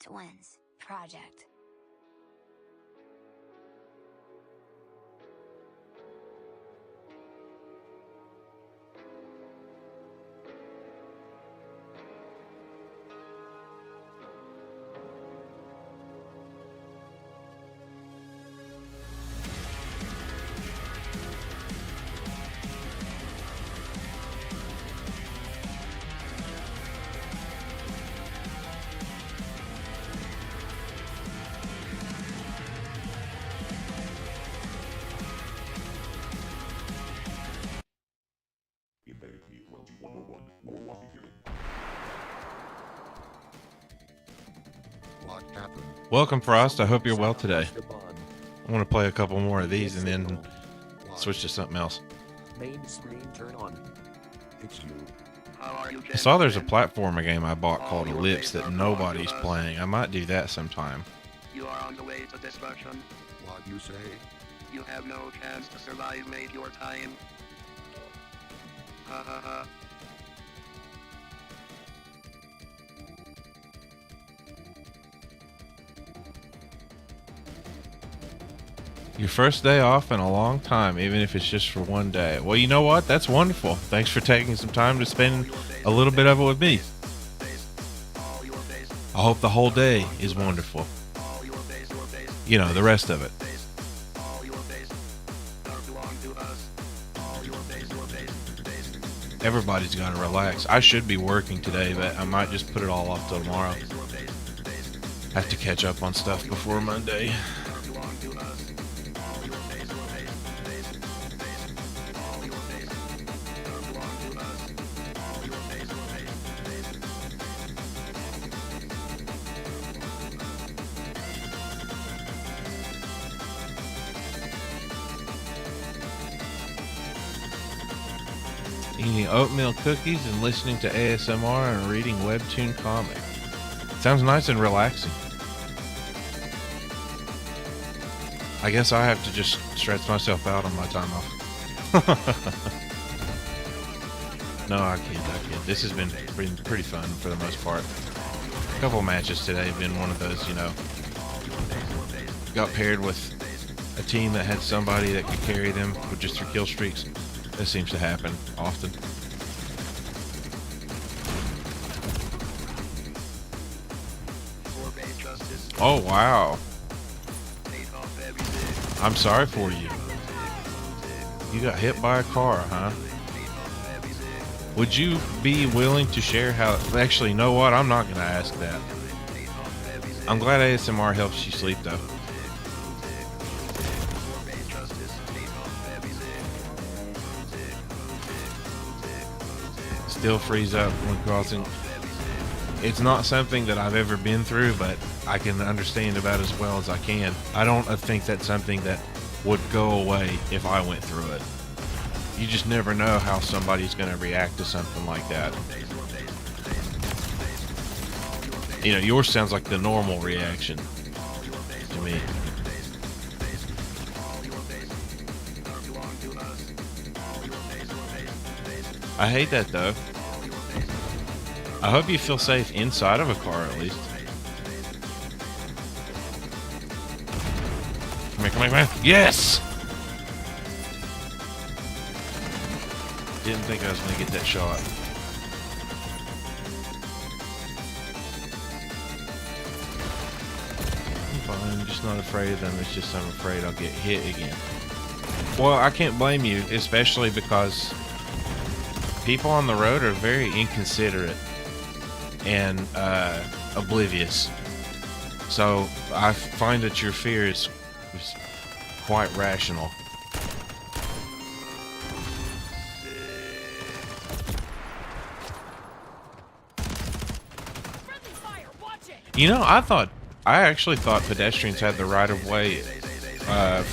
Twins Project. What happened? Welcome, Frost. I hope you're well today. I want to play a couple more of these and then switch to something else. Main screen turn on. It's you. I saw there's a platformer game I bought called Ellipse that nobody's playing. I might do that sometime. You are on the way to destruction. What you say? You have no chance to survive, mate. Your time. Ha ha ha. Your first day off in a long time, even if it's just for one day. Well, you know what? That's wonderful. Thanks for taking some time to spend a little bit of it with me. I hope the whole day is wonderful. You know, the rest of it. Everybody's got to relax. I should be working today, but I might just put it all off till tomorrow. Have to catch up on stuff before Monday. Eating oatmeal cookies and listening to ASMR and reading webtoon comic. Sounds nice and relaxing. I guess I have to just stretch myself out on my time off. No, I kid. This has been pretty fun for the most part. A couple matches today have been one of those, you know. Got paired with a team that had somebody that could carry them with just their kill streaks. This seems to happen often. Oh, wow. I'm sorry for you. You got hit by a car, huh? Would you be willing to share how... Actually, you know what? I'm not going to ask that. I'm glad ASMR helps you sleep, though. Still freeze up when crossing. It's not something that I've ever been through, but I can understand about as well as I can. I don't think that's something that would go away if I went through it. You just never know how somebody's going to react to something like that. You know, yours sounds like the normal reaction to me. I hate that though. I hope you feel safe inside of a car at least. Come here. Yes! Didn't think I was going to get that shot. I'm fine, I'm just not afraid of them. It's just I'm afraid I'll get hit again. Well, I can't blame you, especially because people on the road are very inconsiderate and oblivious. So I find that your fear is quite rational. You know, I actually thought pedestrians had the right of way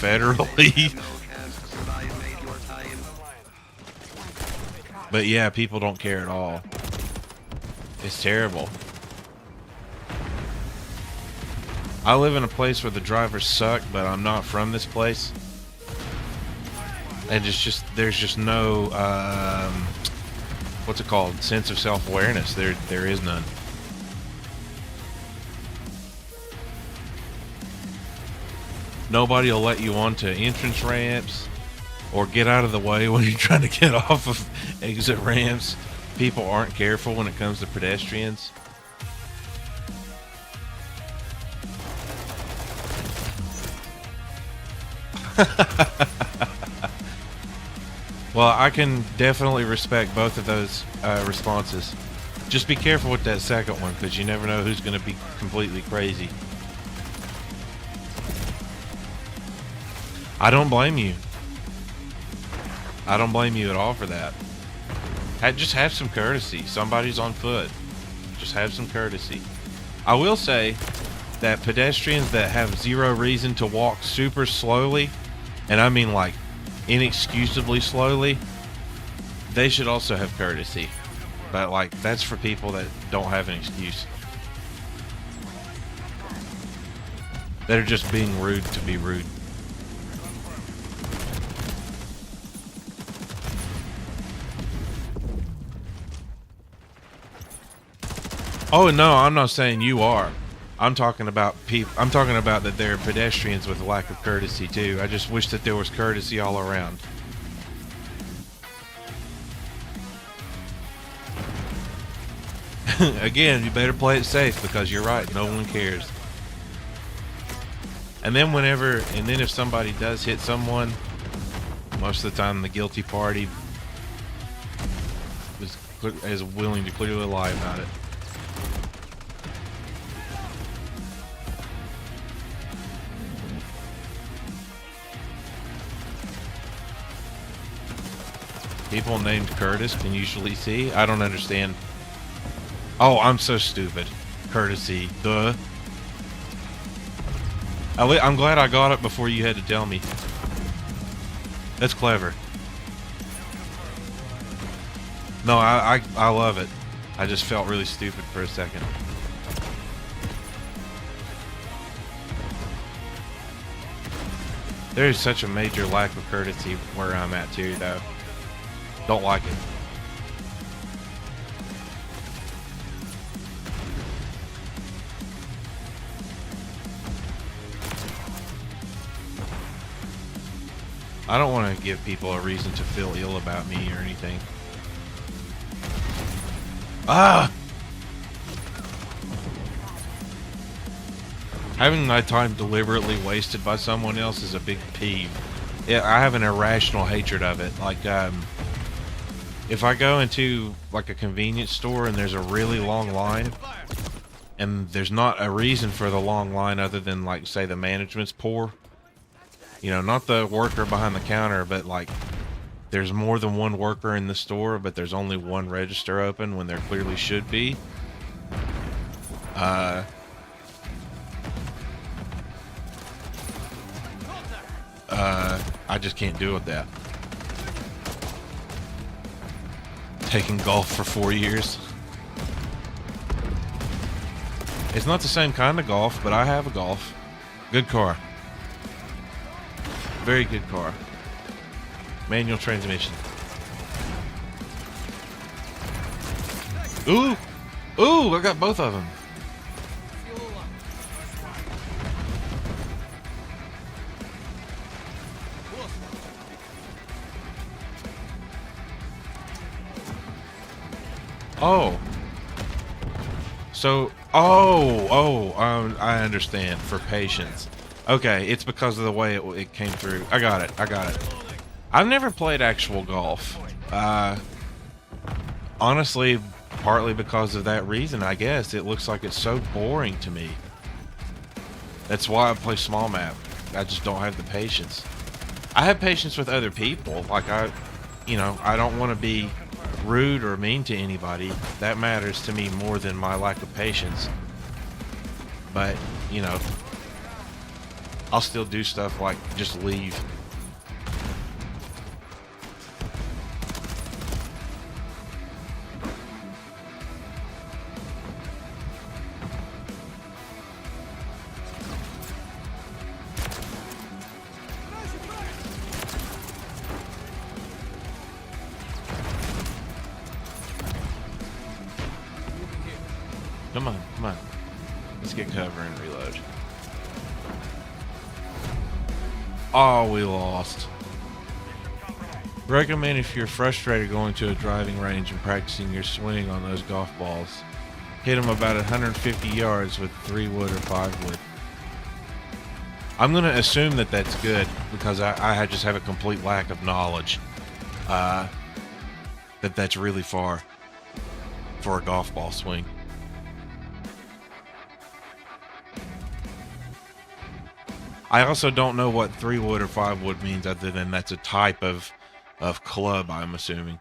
federally. But yeah, people don't care at all. It's terrible. I live in a place where the drivers suck, but I'm not from this place. And there's just no, what's it called? Sense of self-awareness. There is none. Nobody will let you onto entrance ramps or get out of the way when you're trying to get off of exit ramps. People aren't careful when it comes to pedestrians. Well, I can definitely respect both of those responses. Just be careful with that second one, because you never know who's going to be completely crazy. I don't blame you. I don't blame you at all for that. Just have some courtesy. Somebody's on foot. Just have some courtesy. I will say that pedestrians that have zero reason to walk super slowly, and I mean like inexcusably slowly, they should also have courtesy. But like, that's for people that don't have an excuse. They're just being rude to be rude. Oh no, I'm not saying you are. I'm talking about people. I'm talking about that there are pedestrians with a lack of courtesy too. I just wish that there was courtesy all around. Again, you better play it safe, because you're right. No one cares. And then if somebody does hit someone, most of the time the guilty party is willing to clearly lie about it. People named Curtis can usually see. I don't understand. Oh, I'm so stupid. Courtesy. Duh. I'm glad I got it before you had to tell me. That's clever. No, I love it. I just felt really stupid for a second. There is such a major lack of courtesy where I'm at too, though. Don't like it. I don't want to give people a reason to feel ill about me or anything. Ah! Having my time deliberately wasted by someone else is a big peeve. Yeah, I have an irrational hatred of it. Like, if I go into like a convenience store and there's a really long line, and there's not a reason for the long line other than, like, say the management's poor, you know, not the worker behind the counter, but like there's more than one worker in the store, but there's only one register open when there clearly should be. I just can't deal with that. Taking golf for 4 years. It's not the same kind of golf, but I have a golf. Good car. Very good car. Manual transmission. Ooh! Ooh, I got both of them. Oh. So, I understand. For patience. Okay, it's because of the way it came through. I got it. I've never played actual golf. Honestly, partly because of that reason, I guess. It looks like it's so boring to me. That's why I play small map. I just don't have the patience. I have patience with other people. Like, I don't want to be rude or mean to anybody. That matters to me more than my lack of patience. But, you know, I'll still do stuff like just leave. Come on. Let's get cover and reload. Oh, we lost. Recommend if you're frustrated going to a driving range and practicing your swing on those golf balls. Hit them about 150 yards with 3 wood or 5 wood. I'm going to assume that that's good because I just have a complete lack of knowledge that that's really far for a golf ball swing. I also don't know what 3 wood or 5 wood means other than that's a type of club, I'm assuming.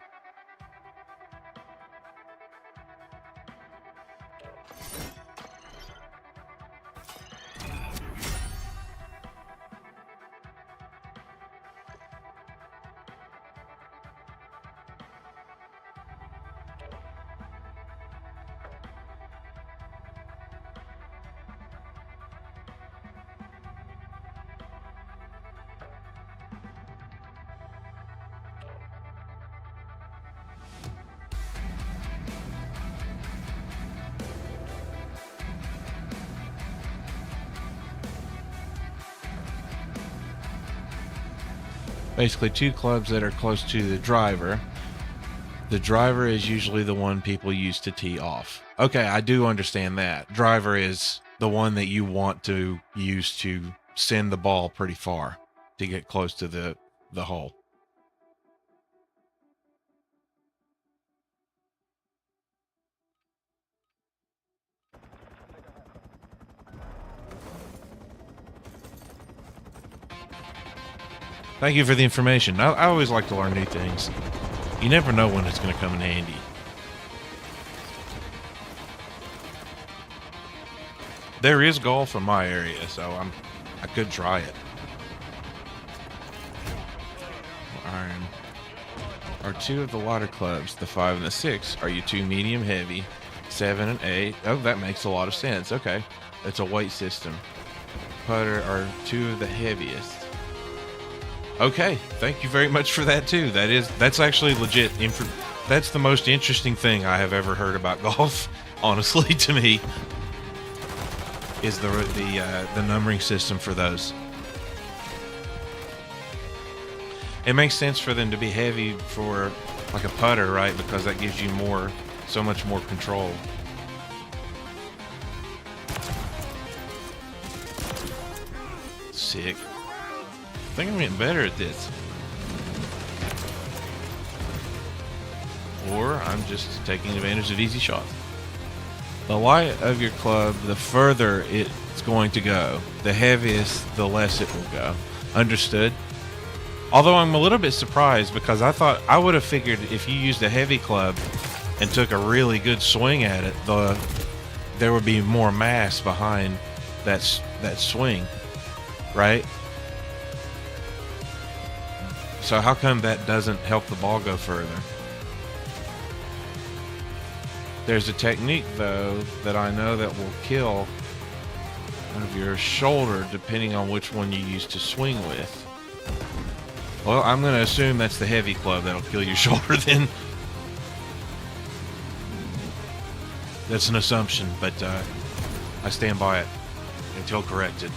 Basically 2 clubs that are close to the driver. The driver is usually the one people use to tee off. Okay, I do understand that. Driver is the one that you want to use to send the ball pretty far to get close to the hole. Thank you for the information. I always like to learn new things. You never know when it's going to come in handy. There is golf in my area, so I could try it. Iron. Are 2 of the water clubs, the 5 and the 6, are you 2 medium heavy, 7 and 8? Oh, that makes a lot of sense. Okay. It's a weight system. Putter are 2 of the heaviest. Okay, thank you very much for that too. That's actually legit that's the most interesting thing I have ever heard about golf, honestly, to me, is the numbering system for those. It makes sense for them to be heavy for like a putter, right? Because that gives you so much more control. Sick. I think I'm getting better at this. Or I'm just taking advantage of easy shots. The light of your club, the further it's going to go. The heaviest, the less it will go. Understood? Although I'm a little bit surprised because I thought I would have figured if you used a heavy club and took a really good swing at it, there would be more mass behind that swing, right? So how come that doesn't help the ball go further? There's a technique, though, that I know that will kill one of your shoulder depending on which one you use to swing with. Well, I'm going to assume that's the heavy club that'll kill your shoulder then. That's an assumption, but I stand by it until corrected.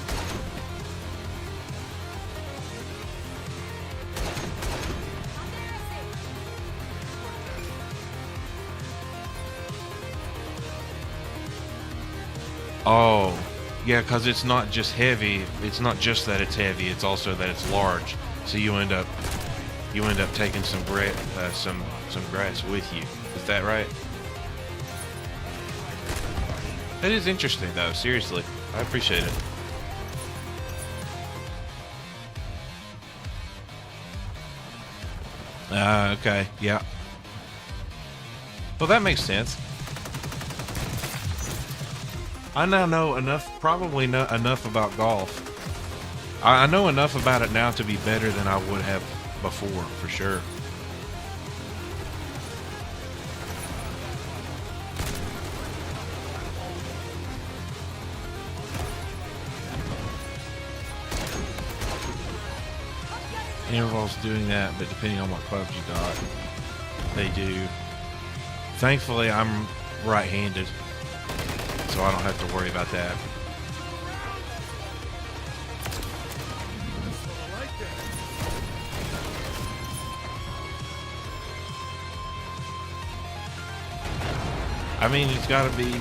Oh, yeah, because it's not just heavy. It's not just that it's heavy. It's also that it's large. So you end up taking some grass with you. Is that right? That is interesting, though. Seriously, I appreciate it. Okay, yeah. Well, that makes sense. I now know enough, probably know enough about golf. I know enough about it now to be better than I would have before, for sure. Intervals doing that, but depending on what clubs you got, they do. Thankfully, I'm right-handed, so I don't have to worry about that. I mean, it's got to be.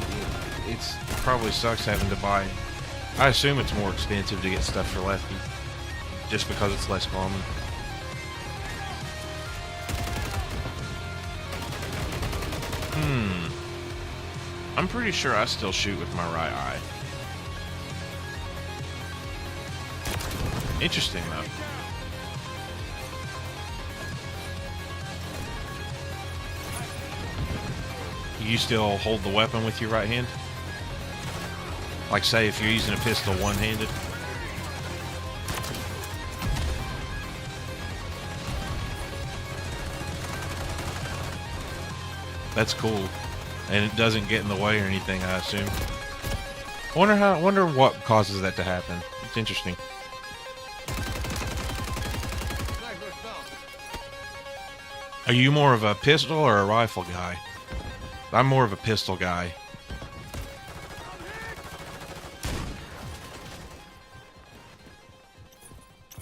It's probably sucks having to buy. I assume it's more expensive to get stuff for lefty, just because it's less common. I'm pretty sure I still shoot with my right eye. Interesting though. You still hold the weapon with your right hand? Like say if you're using a pistol one-handed? That's cool. And it doesn't get in the way or anything, I assume. Wonder what causes that to happen. It's interesting. Are you more of a pistol or a rifle guy? I'm more of a pistol guy.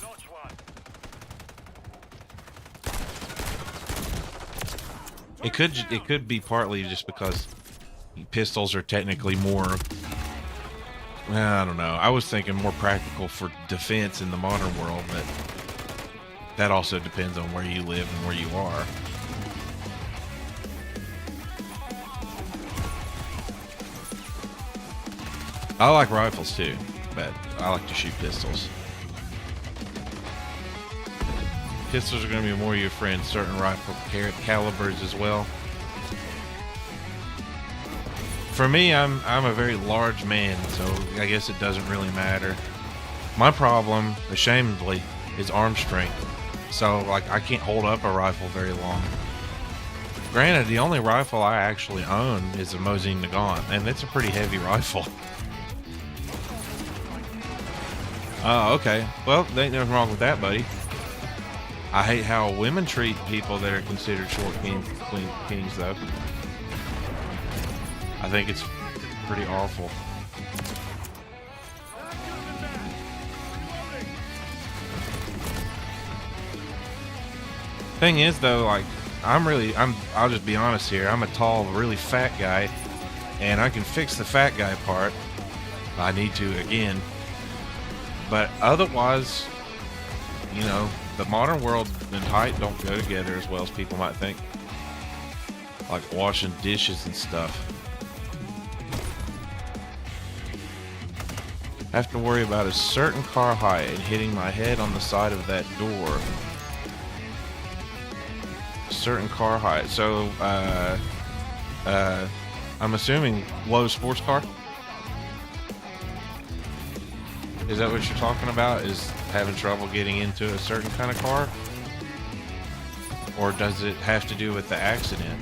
Notch one. It could be partly just because pistols are technically more. I don't know. I was thinking more practical for defense in the modern world, but that also depends on where you live and where you are. I like rifles too, but I like to shoot pistols. Pistols are going to be more your friend, certain rifle calibers as well. For me, I'm a very large man, so I guess it doesn't really matter. My problem, ashamedly, is arm strength. So, like, I can't hold up a rifle very long. Granted, the only rifle I actually own is a Mosin Nagant, and it's a pretty heavy rifle. Oh, okay. Well, there ain't nothing wrong with that, buddy. I hate how women treat people that are considered short kings, though. I think it's pretty awful. Thing is, though, like, I'll just be honest here. I'm a tall, really fat guy, and I can fix the fat guy part if I need to again. But otherwise, you know, the modern world and height don't go together as well as people might think. Like washing dishes and stuff. I have to worry about a certain car height and hitting my head on the side of that door. Certain car height. So, I'm assuming low sports car? Is that what you're talking about? Is having trouble getting into a certain kind of car? Or does it have to do with the accident?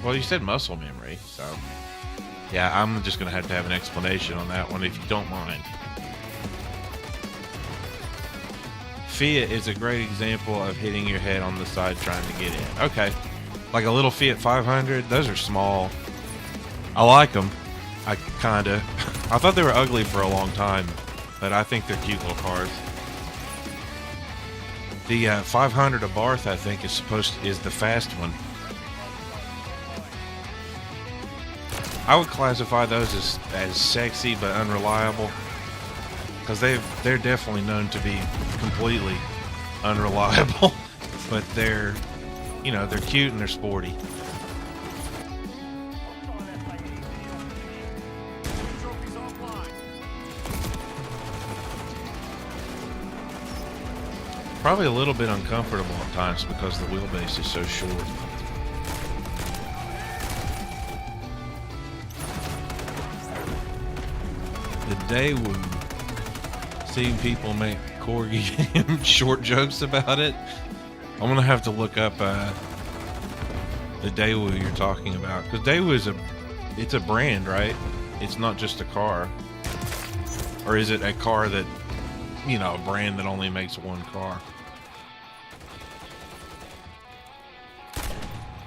Well, you said muscle memory, so yeah, I'm just gonna have to have an explanation on that one if you don't mind. Fiat is a great example of hitting your head on the side trying to get in. Okay, like a little Fiat 500, those are small. I like them. I thought they were ugly for a long time, but I think they're cute little cars. The 500 Abarth, I think, is the fast one. I would classify those as sexy but unreliable, because they're definitely known to be completely unreliable. But they're cute and they're sporty. Probably a little bit uncomfortable at times because the wheelbase is so short. The Daewoo. Seeing people make corgi short jokes about it. I'm gonna have to look up the Daewoo you're talking about, because Daewoo it's a brand, right? It's not just a car. Or is it a car that, a brand that only makes one car?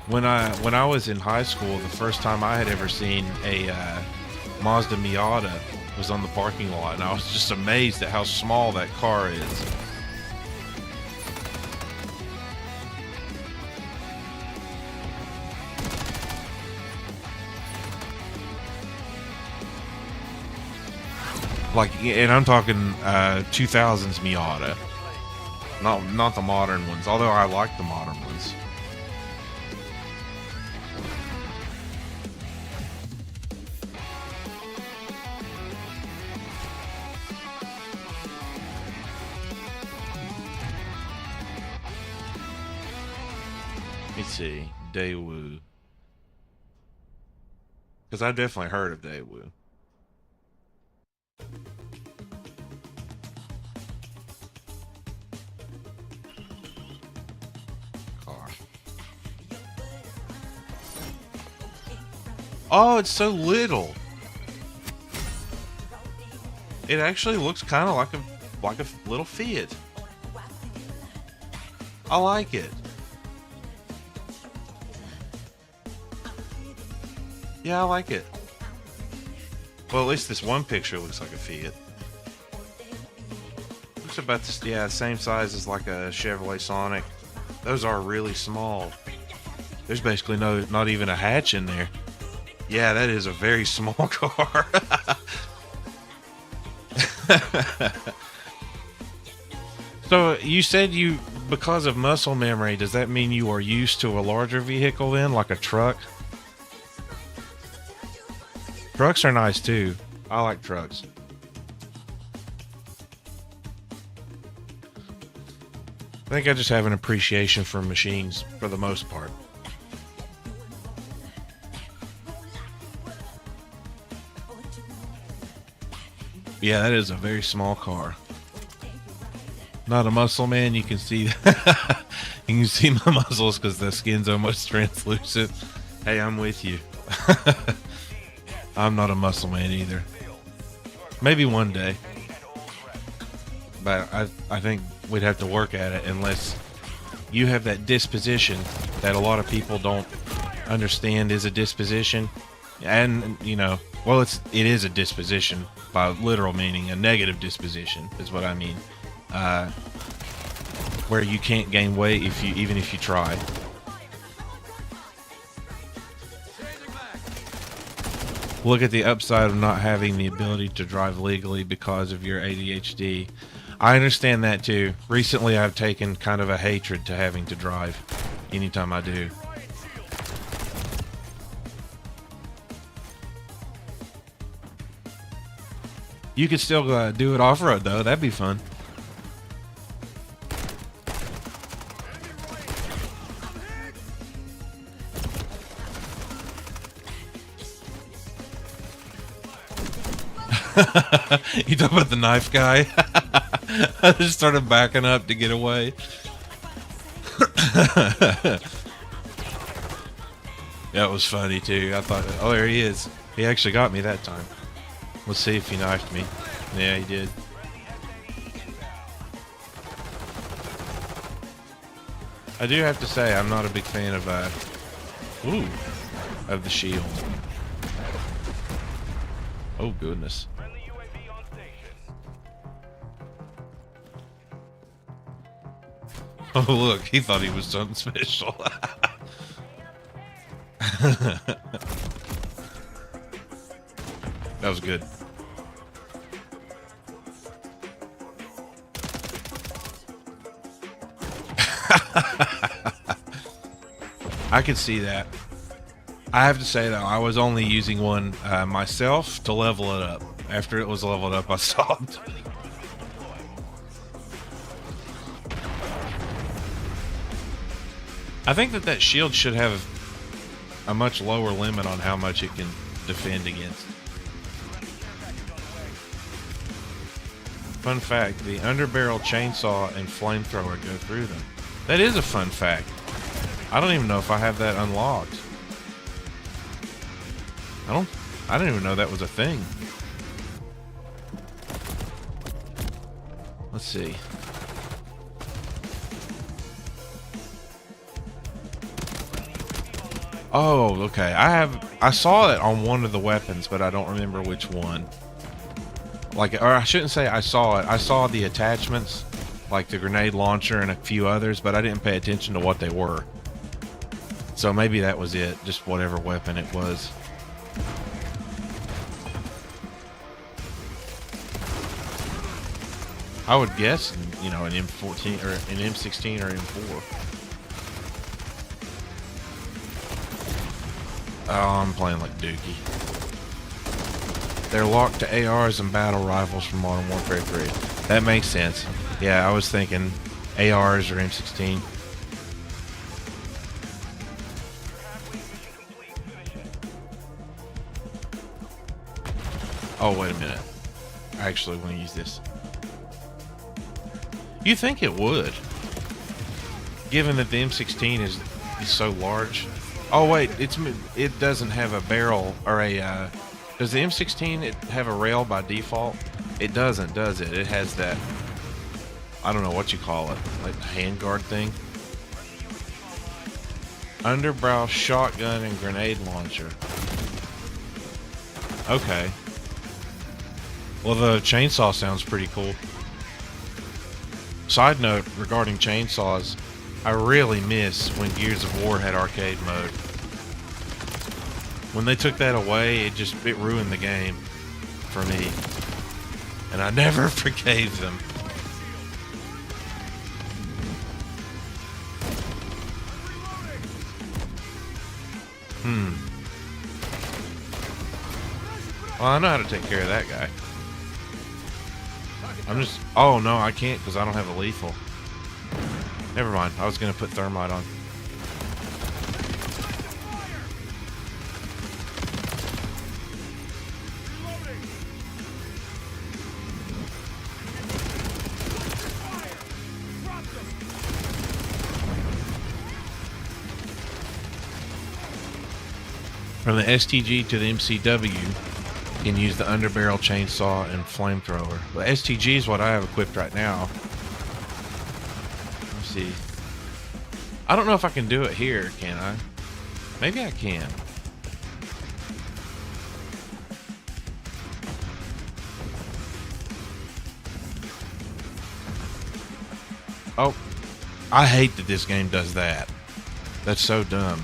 When I was in high school, the first time I had ever seen a Mazda Miata was on the parking lot, and I was just amazed at how small that car is. Like, and I'm talking 2000s Miata. Not the modern ones, although I like the modern ones. Let me see. Daewoo. Because I definitely heard of Daewoo. Car. Oh, it's so little. It actually looks kind of like a little Fiat. I like it. Yeah, I like it. Well, at least this one picture looks like a Fiat. Looks about this, yeah, same size as like a Chevrolet Sonic. Those are really small. There's basically not even a hatch in there. Yeah, that is a very small car. So you said because of muscle memory, does that mean you are used to a larger vehicle then, like a truck? Trucks are nice too. I like trucks. I think I just have an appreciation for machines for the most part. Yeah, that is a very small car. Not a muscle man, you can see you can see my muscles because the skin's almost translucent. Hey, I'm with you. I'm not a muscle man either. Maybe one day. But I think we'd have to work at it unless you have that disposition that a lot of people don't understand is a disposition. And, you know, well, it is a disposition by literal meaning. A negative disposition is what I mean. Where you can't gain weight even if you try. Look at the upside of not having the ability to drive legally because of your ADHD. I understand that too. Recently, I've taken kind of a hatred to having to drive anytime I do. You could still do it off-road though. That'd be fun. You talk about the knife guy? I just started backing up to get away. That was funny too. I thought, oh, there he is. He actually got me that time. Let's see if he knifed me. Yeah, he did. I do have to say, I'm not a big fan of the shield. Oh goodness. Oh look, he thought he was something special. That was good. I can see that. I have to say though, I was only using one myself to level it up. After it was leveled up, I stopped. I think that shield should have a much lower limit on how much it can defend against. Fun fact, the underbarrel chainsaw and flamethrower go through them. That is a fun fact. I don't even know if I have that unlocked. I didn't even know that was a thing. Let's see. Oh, okay. I saw it on one of the weapons, but I don't remember which one. Like, or I shouldn't say I saw it. I saw the attachments, like the grenade launcher and a few others, but I didn't pay attention to what they were. So maybe that was it, just whatever weapon it was. I would guess, you know, an M14 or an M16 or M4. Oh, I'm playing like Dookie. They're locked to ARs and battle rifles from Modern Warfare 3. That makes sense. Yeah, I was thinking ARs or M16. Oh, wait a minute. I actually want to use this. You think it would, given that the M16 is so large. Oh wait, it doesn't have a barrel or a. Does the M16 have a rail by default? It doesn't, does it? It has that. I don't know what you call it, like the handguard thing. Underbarrel shotgun and grenade launcher. Okay. Well, the chainsaw sounds pretty cool. Side note regarding chainsaws, I really miss when Gears of War had arcade mode. When they took that away, it ruined the game for me. And I never forgave them. Well, I know how to take care of that guy. Oh no, I can't because I don't have a lethal. Never mind, I was going to put thermite on. From the STG to the MCW, you can use the underbarrel chainsaw and flamethrower. The STG is what I have equipped right now. Let's see. I don't know if I can do it here, can I? Maybe I can. Oh, I hate that this game does that. That's so dumb.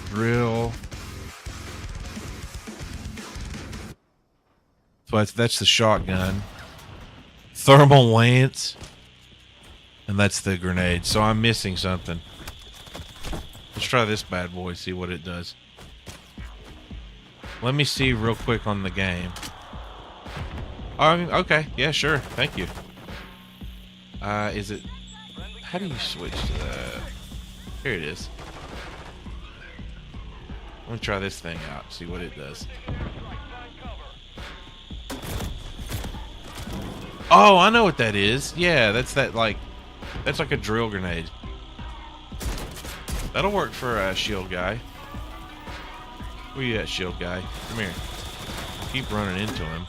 Drill. But that's the shotgun. Thermal lance. And that's the grenade. So I'm missing something. Let's try this bad boy, see what it does. Let me see real quick on the game. Okay. Yeah, sure. Thank you. Is it... How do you switch to that? Here it is. Let me try this thing out, see what it does. Oh, I know what that is. Yeah, that's like a drill grenade. That'll work for a shield guy. Where you at, shield guy? Come here. Keep running into him.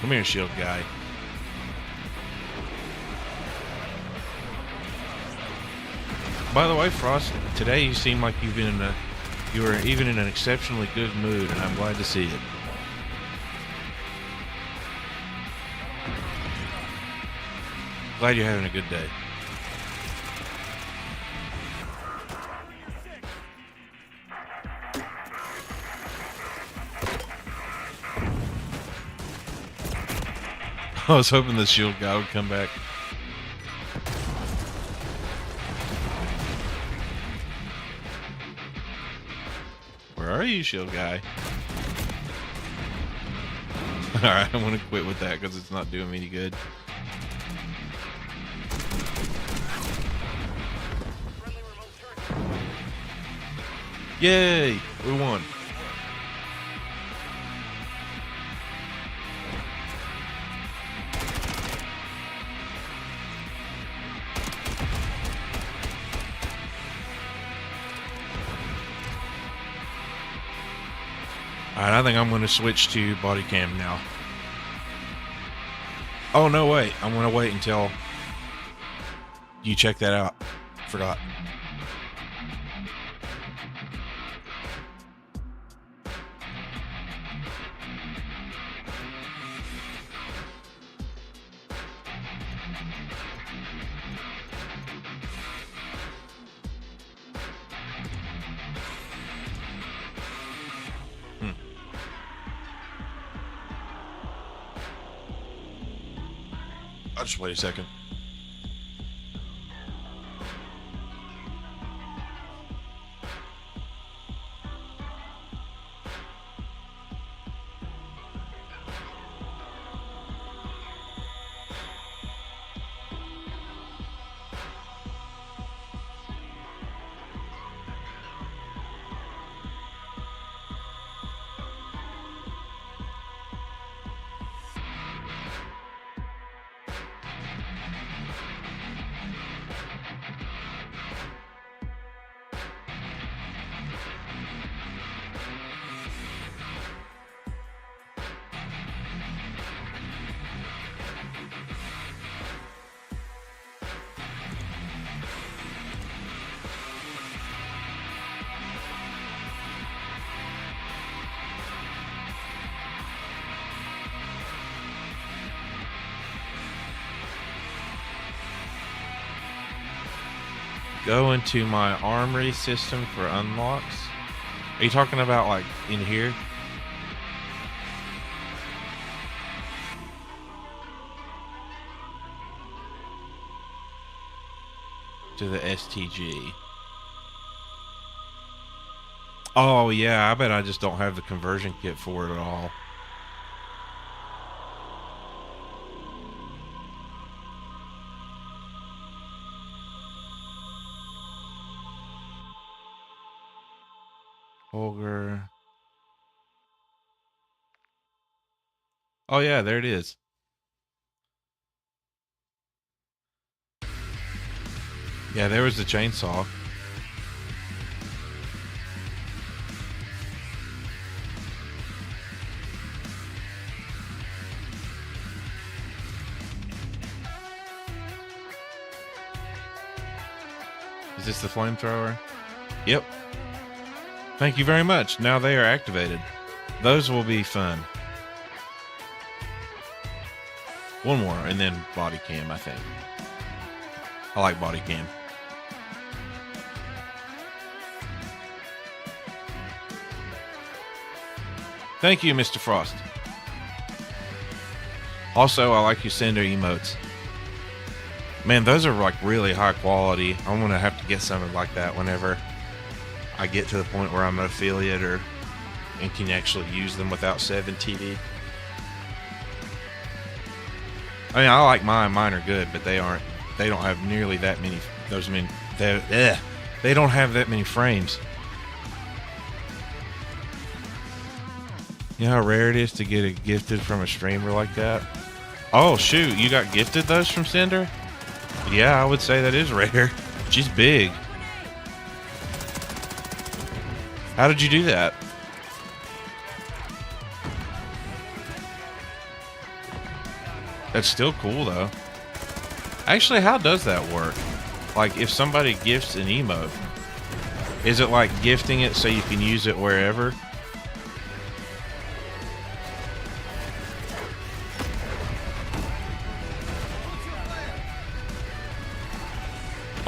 Come here, shield guy. By the way, Frost, today you seem like you were even in an exceptionally good mood, and I'm glad to see it. Glad you're having a good day. I was hoping the shield guy would come back. Where are you, shield guy? Alright, I'm gonna quit with that because it's not doing me any good. Yay! We won. Alright, I think I'm going to switch to Bodycam now. Oh, no, wait. I'm going to wait until you check that out. Forgot. I'll just wait a second. Go into my armory system for unlocks. Are you talking about like in here? To the STG. Oh yeah, I bet I just don't have the conversion kit for it at all. Ogre. Oh yeah, there it is. Yeah, there was the chainsaw. Is this the flamethrower? Yep. Thank you very much. Now they are activated. Those will be fun. One more, and then Bodycam, I think. I like Bodycam. Thank you, Mr. Frost. Also, I like your sender emotes. Man, those are like really high quality. I'm gonna have to get something like that whenever I get to the point where I'm an affiliate and can actually use them without 7 TV. I mean, I like mine. Mine are good, but they aren't. They don't have nearly that many. They don't have that many frames. You know how rare it is to get it gifted from a streamer like that? Oh shoot, you got gifted those from Cinder? Yeah, I would say that is rare. She's big. How did you do that? That's still cool though. Actually, how does that work? Like if somebody gifts an emote, is it like gifting it so you can use it wherever?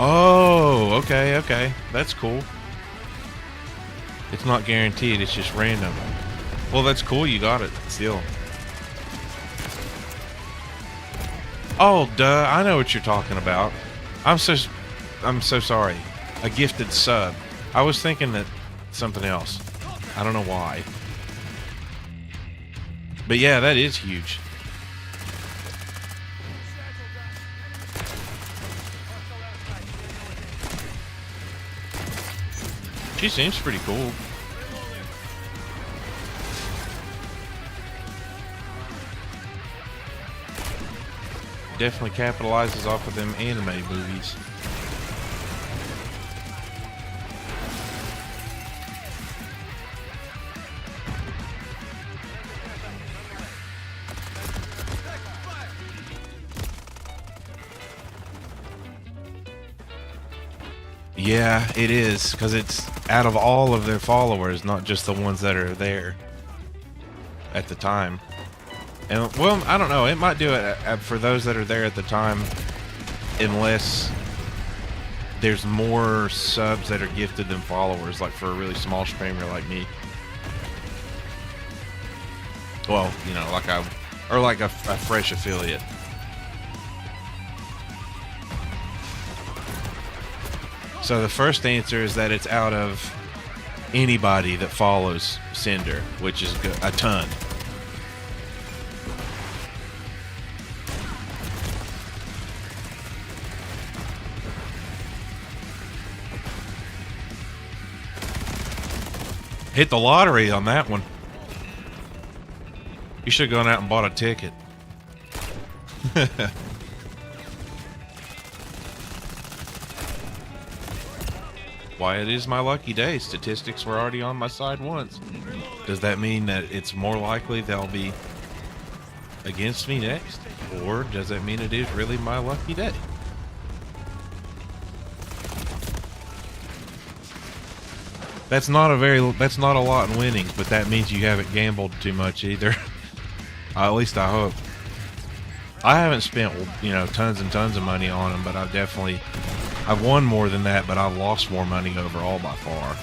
Oh, okay. That's cool. It's not guaranteed, it's just random. Well, that's cool, you got it still. Oh, duh, I know what you're talking about. I'm so sorry. A gifted sub. I was thinking that something else. I don't know why. But yeah, that is huge. She seems pretty cool. Definitely capitalizes off of them anime movies. Yeah, it is, because it's out of all of their followers, not just the ones that are there at the time. And, well, I don't know, it might do it for those that are there at the time, unless there's more subs that are gifted than followers, like for a really small streamer like me. Well, you know, like a fresh affiliate. So the first answer is that it's out of anybody that follows Cinder, which is a ton. Hit the lottery on that one. You should have gone out and bought a ticket. Why, it is my lucky day. Statistics were already on my side once. Does that mean that it's more likely they'll be against me next? Or does that mean it is really my lucky day? That's not a lot in winnings, but that means you haven't gambled too much either. At least I hope. I haven't spent, tons and tons of money on them, but I've won more than that, but I've lost more money overall by far.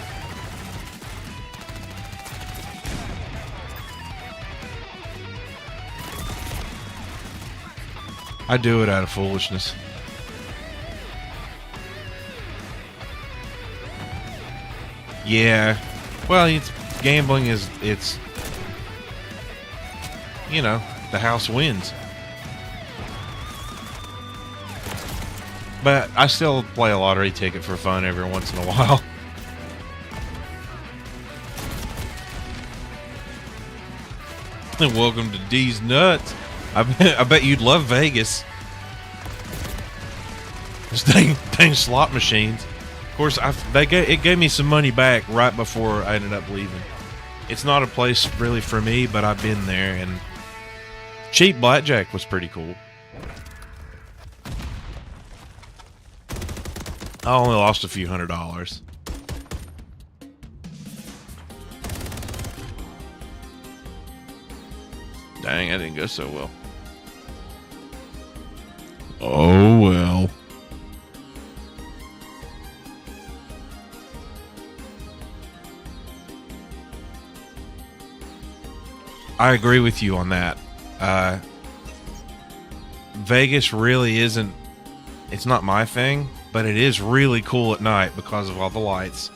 I do it out of foolishness. Yeah, well, gambling is, the house wins. But I still play a lottery ticket for fun every once in a while. And welcome to D's Nuts. I bet you'd love Vegas. This dang slot machines. Of course, it gave me some money back right before I ended up leaving. It's not a place really for me, but I've been there, and cheap blackjack was pretty cool. I only lost a few $100s. Dang, that didn't go so well. Oh well. I agree with you on that. Vegas really isn't, it's not my thing, but it is really cool at night because of all the lights.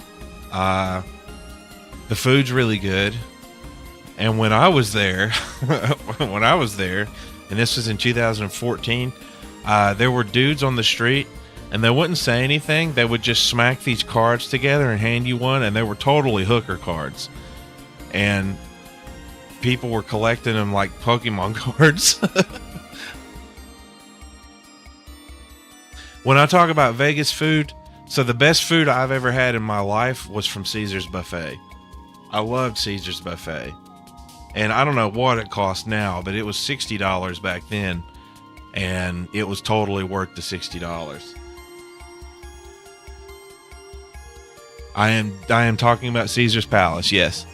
The food's really good. And when I was there, and this was in 2014, there were dudes on the street, and they wouldn't say anything. They would just smack these cards together and hand you one, and they were totally hooker cards. And people were collecting them like Pokemon cards. When I talk about Vegas food, so the best food I've ever had in my life was from Caesar's Buffet. I loved Caesar's Buffet. And I don't know what it costs now, but it was $60 back then. And it was totally worth the $60. I am talking about Caesar's Palace, yes.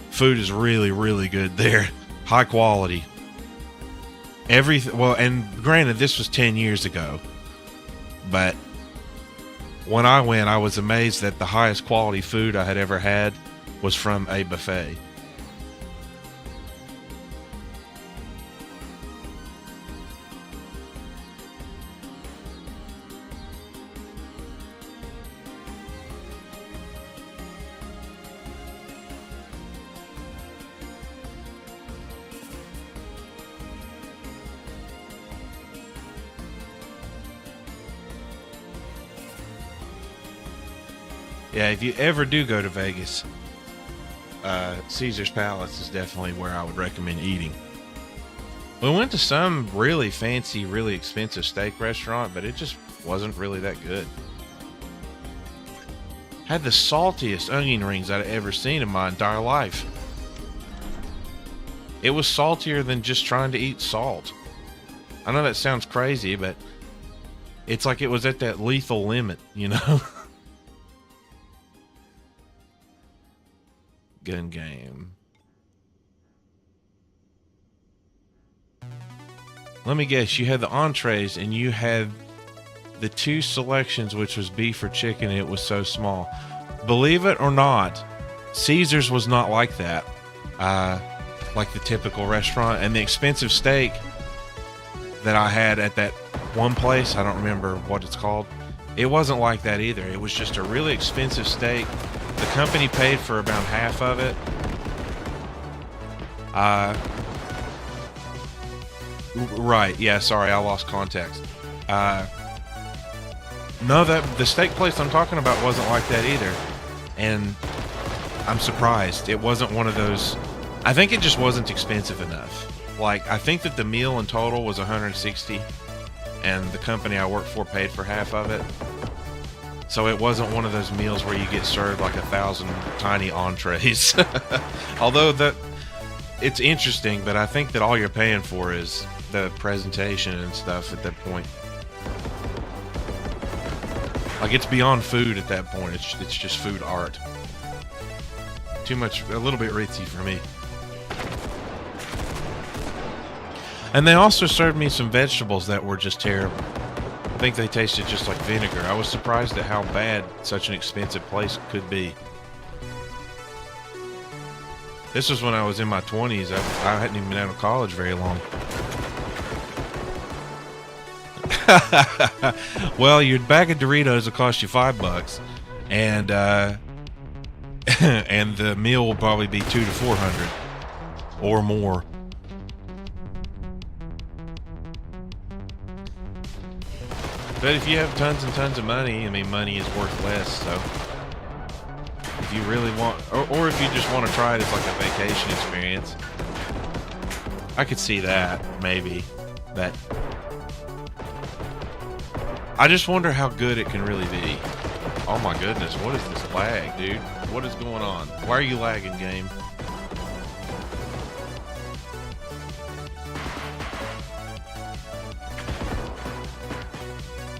Food is really, really good there. High quality. Everything. Well, and granted, this was 10 years ago. But when I went, I was amazed that the highest quality food I had ever had was from a buffet. Yeah, if you ever do go to Vegas, Caesar's Palace is definitely where I would recommend eating. We went to some really fancy, really expensive steak restaurant, but it just wasn't really that good. Had the saltiest onion rings I'd ever seen in my entire life. It was saltier than just trying to eat salt. I know that sounds crazy, but it's like it was at that lethal limit, you know? Gun game. Let me guess, you had the entrees and you had the two selections, which was beef or chicken. It was so small. Believe it or not, Caesar's was not like that. Like the typical restaurant. And the expensive steak that I had at that one place, I don't remember what it's called, It wasn't like that either. It was just a really expensive steak. The company paid for about half of it. Right. Yeah, sorry, I lost context. No, the steak place I'm talking about wasn't like that either. And I'm surprised. It wasn't one of those. I think it just wasn't expensive enough. Like, I think that the meal in total was $160, and the company I worked for paid for half of it. So it wasn't one of those meals where you get served like 1,000 tiny entrees. Although it's interesting, but I think that all you're paying for is the presentation and stuff at that point. Like, it's beyond food at that point. It's just food art. Too much, a little bit ritzy for me. And they also served me some vegetables that were just terrible. I think they tasted just like vinegar. I was surprised at how bad such an expensive place could be. This was when I was in my 20s. I hadn't even been out of college very long. Well, your bag of Doritos will cost you $5, and and the meal will probably be $200 to $400 or more. But if you have tons and tons of money, I mean, money is worth less. So if you really want, or if you just want to try it as like a vacation experience, I could see that maybe. That. I just wonder how good it can really be. Oh my goodness, what is this lag, dude? What is going on? Why are you lagging, game?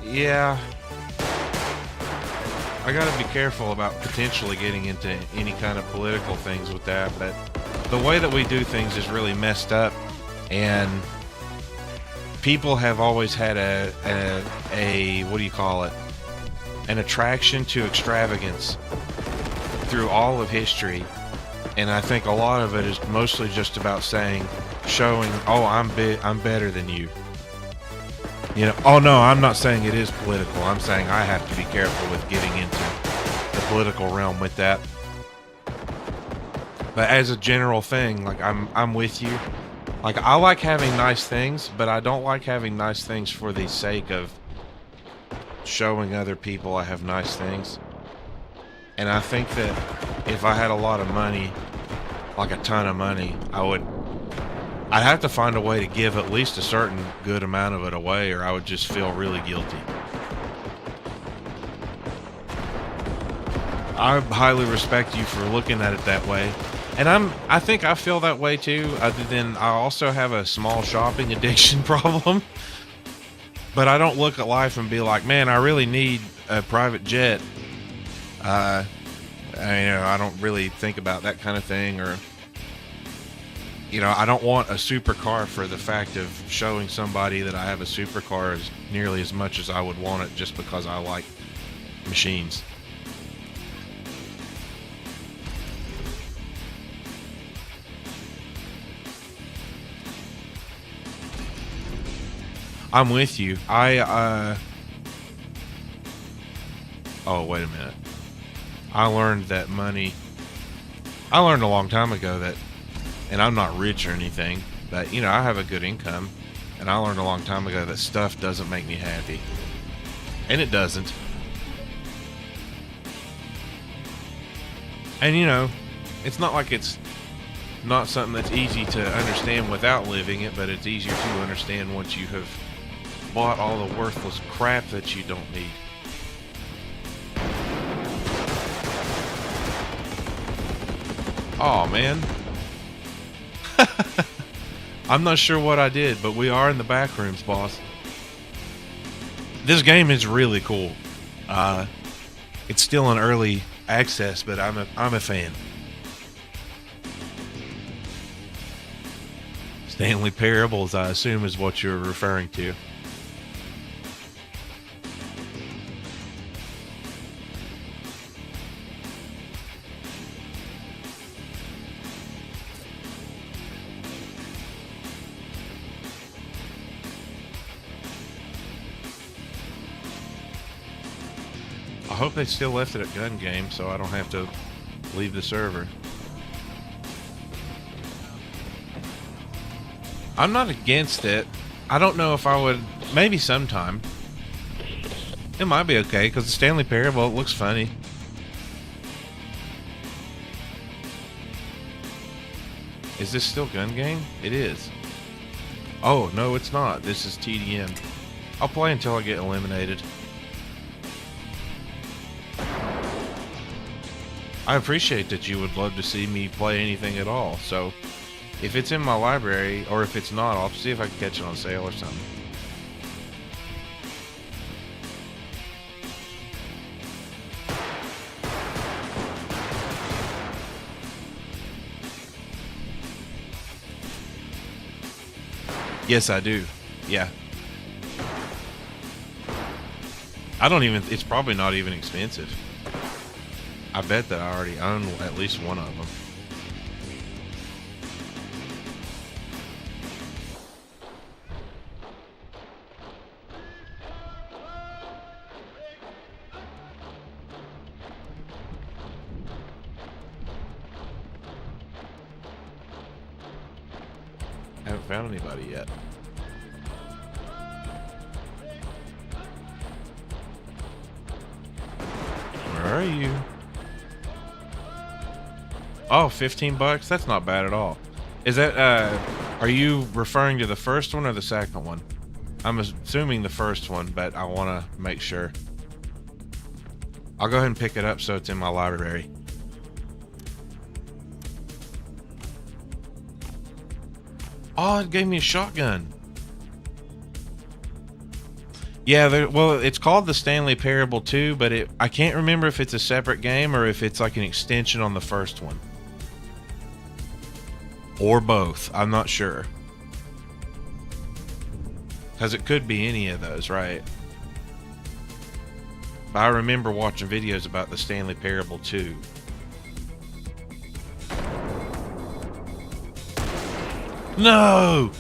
Yeah. I gotta be careful about potentially getting into any kind of political things with that, but the way that we do things is really messed up, and people have always had a what do you call it? An attraction to extravagance through all of history, and I think a lot of it is mostly just about showing, oh, I'm better than you. You know, oh no, I'm not saying it is political. I'm saying I have to be careful with getting into the political realm with that. But as a general thing, like I'm with you. Like, I like having nice things, but I don't like having nice things for the sake of showing other people I have nice things. And I think that if I had a lot of money, like a ton of money, I'd have to find a way to give at least a certain good amount of it away, or I would just feel really guilty. I highly respect you for looking at it that way. And I think I feel that way too, other than I also have a small shopping addiction problem. But I don't look at life and be like, man, I really need a private jet. I don't really think about that kind of thing, or I don't want a supercar for the fact of showing somebody that I have a supercar as nearly as much as I would want it just because I like machines. I'm with you. Oh, wait a minute. I learned a long time ago that, and I'm not rich or anything, but, I have a good income, and I learned a long time ago that stuff doesn't make me happy. And it doesn't. And, it's not like it's not something that's easy to understand without living it, but it's easier to understand once you have bought all the worthless crap that you don't need. Oh man. I'm not sure what I did, but we are in the back rooms, boss. This game is really cool. It's still in early access, but I'm a fan. Stanley Parables, I assume, is what you're referring to. hope they still left it at gun game so I don't have to leave the server. I'm not against it. I don't know if I would. Maybe sometime. It might be okay because the Stanley Parable, it looks funny. Is this still gun game? It is. Oh, no, it's not. This is TDM. I'll play until I get eliminated. I appreciate that you would love to see me play anything at all. So, if it's in my library, or if it's not, I'll see if I can catch it on sale or something. Yes, I do. Yeah. I don't even, it's probably not even expensive. I bet that I already own at least one of them. Haven't found anybody yet. Where are you? Oh, 15 bucks? That's not bad at all. Is that, are you referring to the first one or the second one? I'm assuming the first one, but I want to make sure. I'll go ahead and pick it up so it's in my library. Oh, it gave me a shotgun. Yeah, well, it's called the Stanley Parable 2, but I can't remember if it's a separate game or if it's like an extension on the first one. Or both. I'm not sure. Because it could be any of those, right? But I remember watching videos about the Stanley Parable 2. No!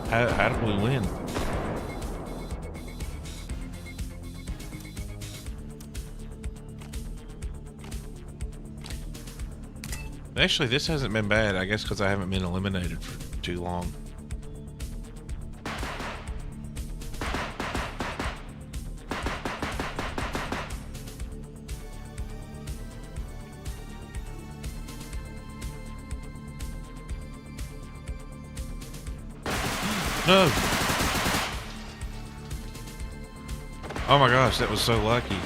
How did we win? Actually, this hasn't been bad. I guess because I haven't been eliminated for too long. No! Oh my gosh, that was so lucky.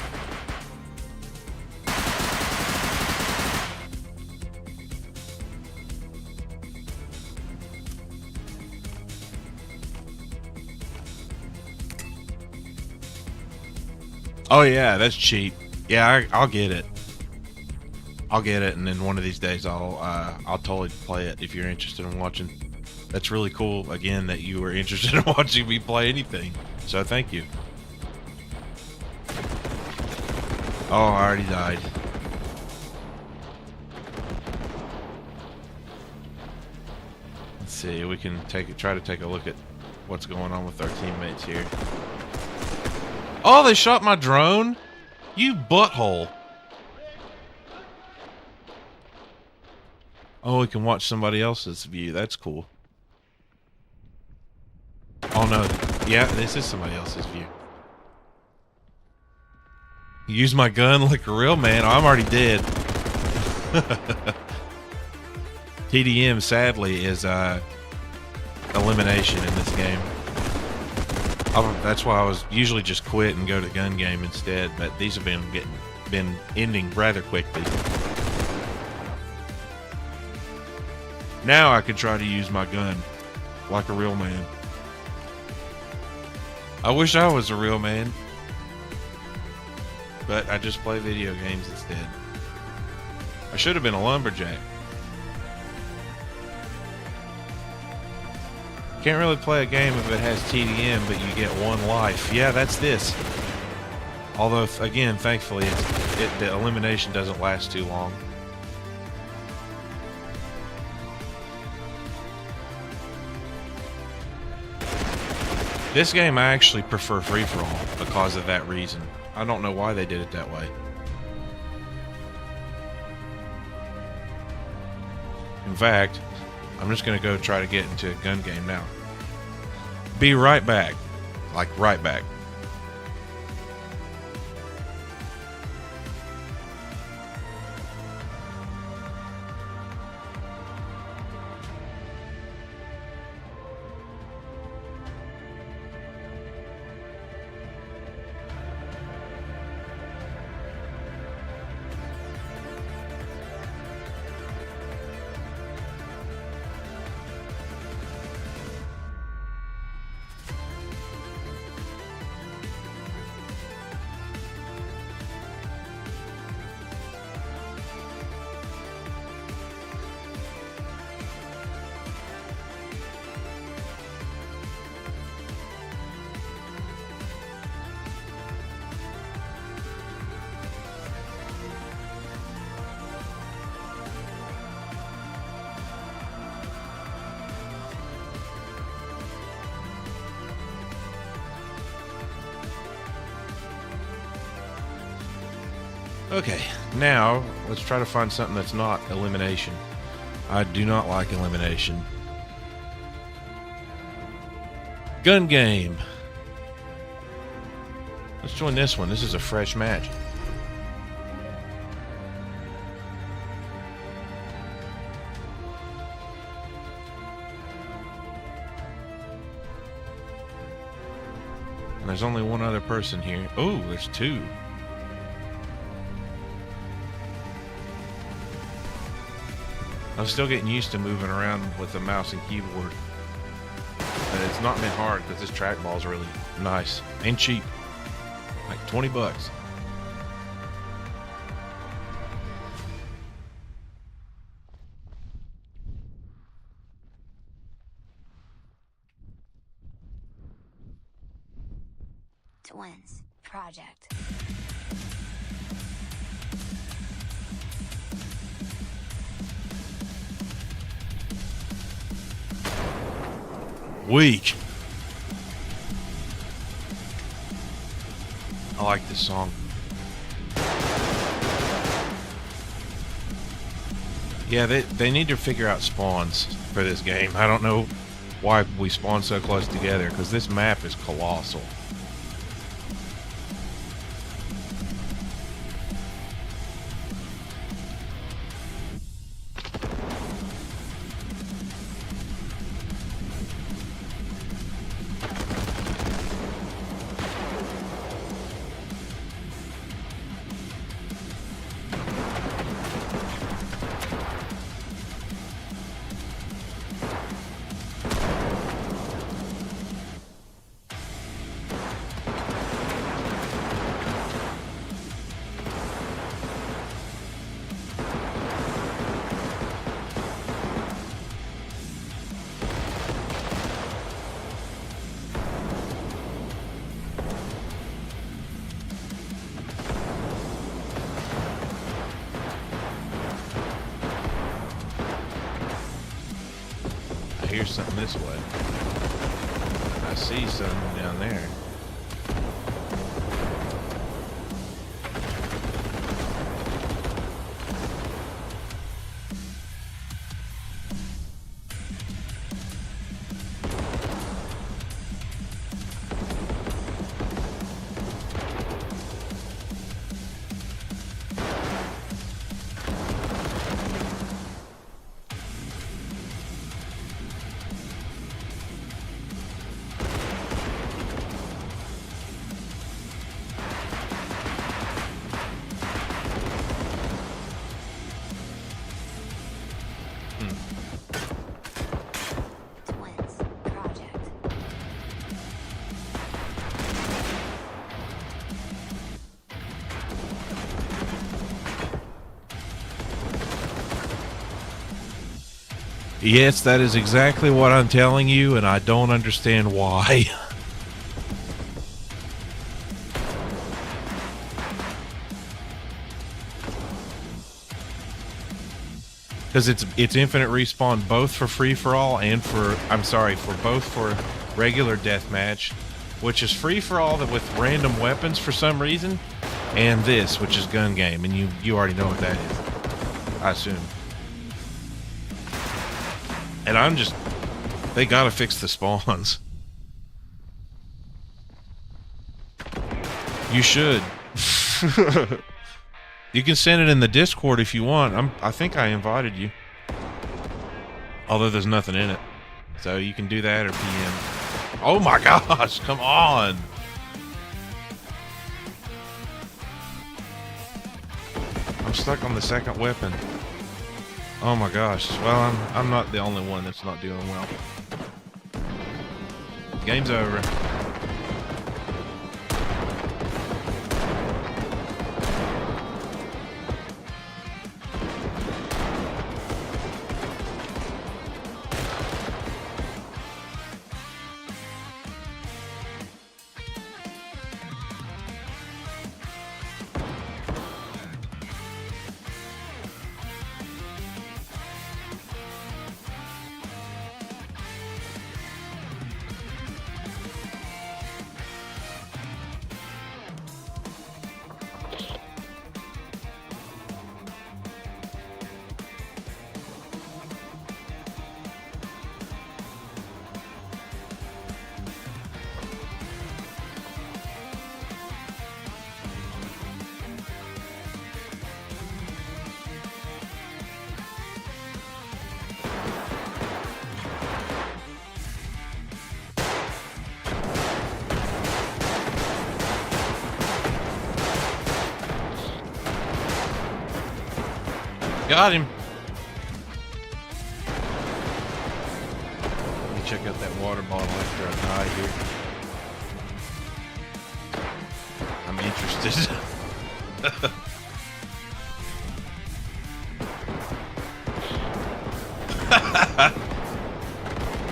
Oh yeah, that's cheap. Yeah, I'll get it. I'll get it, and then one of these days I'll totally play it if you're interested in watching. That's really cool, again, that you were interested in watching me play anything. So thank you. Oh, I already died. Let's see, we can try to take a look at what's going on with our teammates here. Oh, they shot my drone? You butthole. Oh, we can watch somebody else's view. That's cool. Oh no, yeah, this is somebody else's view. Use my gun like a real man. Oh, I'm already dead. TDM, sadly, is elimination in this game. That's why I was usually just quit and go to gun game instead, but these have been ending rather quickly. Now I could try to use my gun like a real man. I wish I was a real man, but I just play video games instead. I should have been a lumberjack. Can't really play a game if it has TDM, but you get one life. Yeah, that's this. Although, again, thankfully, the elimination doesn't last too long. This game I actually prefer free-for-all because of that reason. I don't know why they did it that way. In fact, I'm just going to go try to get into a gun game now. Be right back. Like, right back. Okay, now let's try to find something that's not elimination. I do not like elimination. Gun game. Let's join this one. This is a fresh match. And there's only one other person here. Oh, there's two. I'm still getting used to moving around with the mouse and keyboard. And it's not been hard because this trackball is really nice and cheap. Like 20 bucks. Twins Project. Weak. I like this song. Yeah, they need to figure out spawns for this game. I don't know why we spawn so close together, because this map is colossal. I hear something this way. I see something down there. Twins Project. Yes, that is exactly what I'm telling you, and I don't understand why. Because it's infinite respawn both for free for all and for, I'm sorry, for both for regular deathmatch which is free for all with random weapons for some reason, and this, which is gun game, and you already know what that is, I assume. And they gotta fix the spawns. You should. You can send it in the Discord if you want. I think I invited you. Although there's nothing in it. So you can do that or PM. Oh my gosh, come on. I'm stuck on the second weapon. Oh my gosh. Well, I'm not the only one that's not doing well. Game's over. Got him. Let me check out that water bottle after I die here. I'm interested.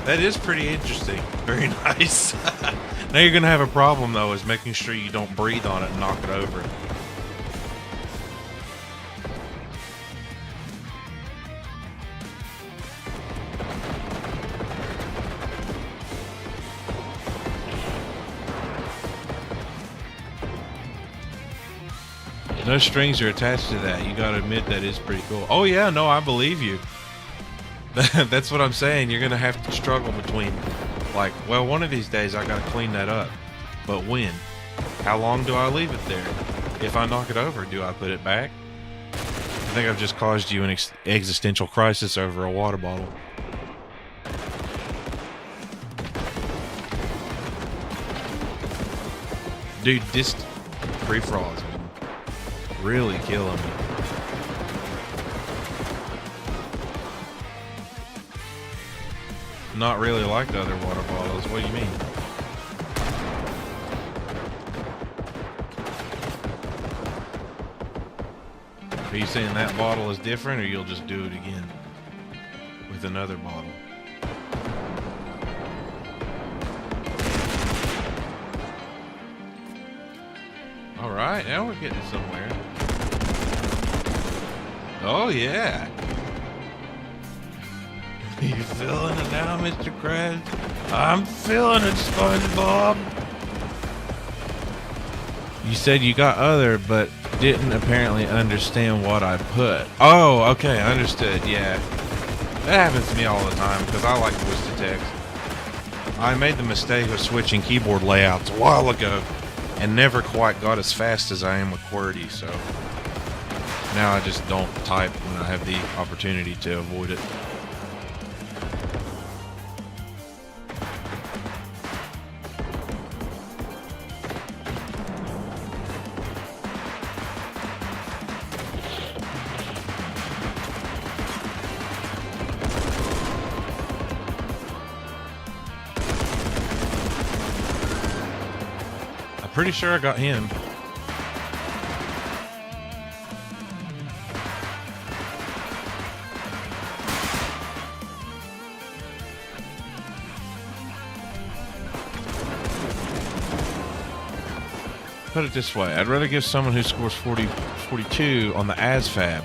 That is pretty interesting. Very nice. Now you're gonna have a problem though, is making sure you don't breathe on it and knock it over. No strings are attached to that. You gotta admit that is pretty cool. Oh yeah, no, I believe you. That's what I'm saying. You're gonna have to struggle between, like, well, one of these days I gotta clean that up. But when? How long do I leave it there? If I knock it over, do I put it back? I think I've just caused you an existential crisis over a water bottle. Dude, this free-for-all is really killing me. Not really like the other water bottles. What do you mean? Are you saying that bottle is different, or you'll just do it again with another bottle? All right, now we're getting somewhere. Oh yeah. You feeling it now, Mr. Krabs? I'm feeling it, SpongeBob. You said you got other, but didn't apparently understand what I put. Oh, okay, understood, yeah. That happens to me all the time, because I like voice to text. I made the mistake of switching keyboard layouts a while ago, and never quite got as fast as I am with QWERTY, so now I just don't type when I have the opportunity to avoid it. Pretty sure I got him. Put it this way, I'd rather give someone who scores 42 on the ASFAB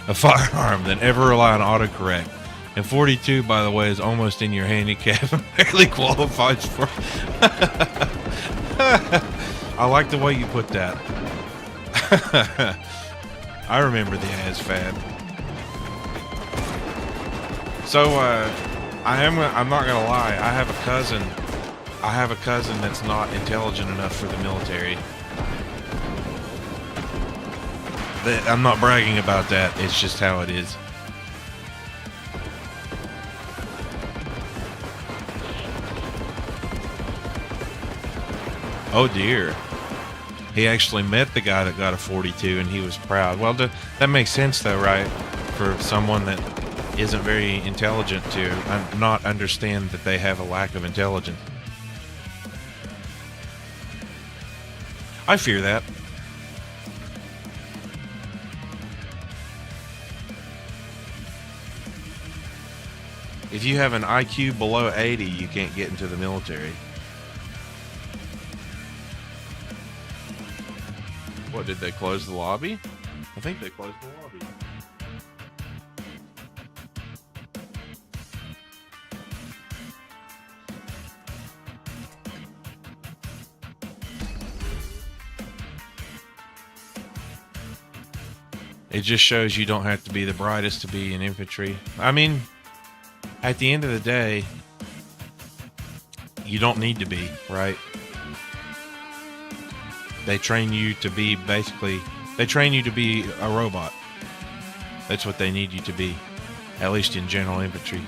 a firearm than ever rely on autocorrect. And 42, by the way, is almost in your handicap and barely qualifies for I like the way you put that. I remember the ASFAB. So, I'm not gonna lie. I have a cousin that's not intelligent enough for the military. I'm not bragging about that. It's just how it is. Oh dear. He actually met the guy that got a 42 and he was proud. Well, that makes sense though, right? For someone that isn't very intelligent to not understand that they have a lack of intelligence. I fear that. If you have an IQ below 80, you can't get into the military. What, did they close the lobby? I think they closed the lobby. It just shows you don't have to be the brightest to be in infantry. I mean, at the end of the day, you don't need to be, right? They train you to be they train you to be a robot. That's what they need you to be, at least in general infantry.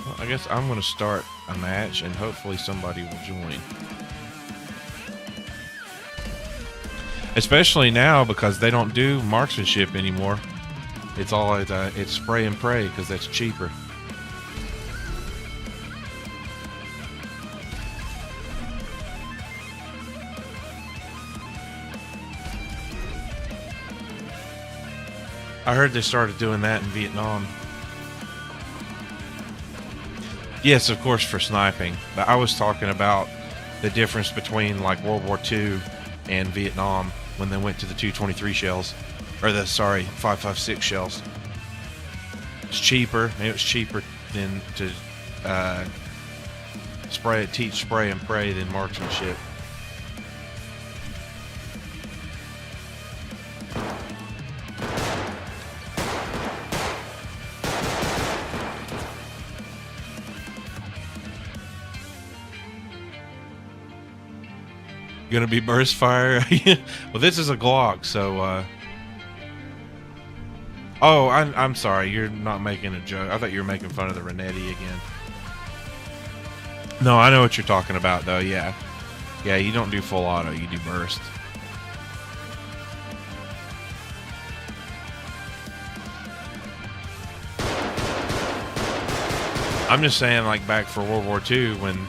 Well, I guess I'm going to start a match and hopefully somebody will join. Especially now because they don't do marksmanship anymore. It's all it's spray and pray because that's cheaper. I heard they started doing that in Vietnam. Yes, of course, for sniping. But I was talking about the difference between like World War II and Vietnam when they went to the 223 shells. Or the, sorry, 5.56 shells. It's cheaper. It was cheaper than to teach spray and pray than marksmanship. Gonna be burst fire. Well, this is a Glock, so oh, I'm sorry, you're not making a joke. I thought you were making fun of the Renetti again. No, I know what you're talking about though. Yeah, you don't do full auto, you do burst. I'm just saying, like back for World War II when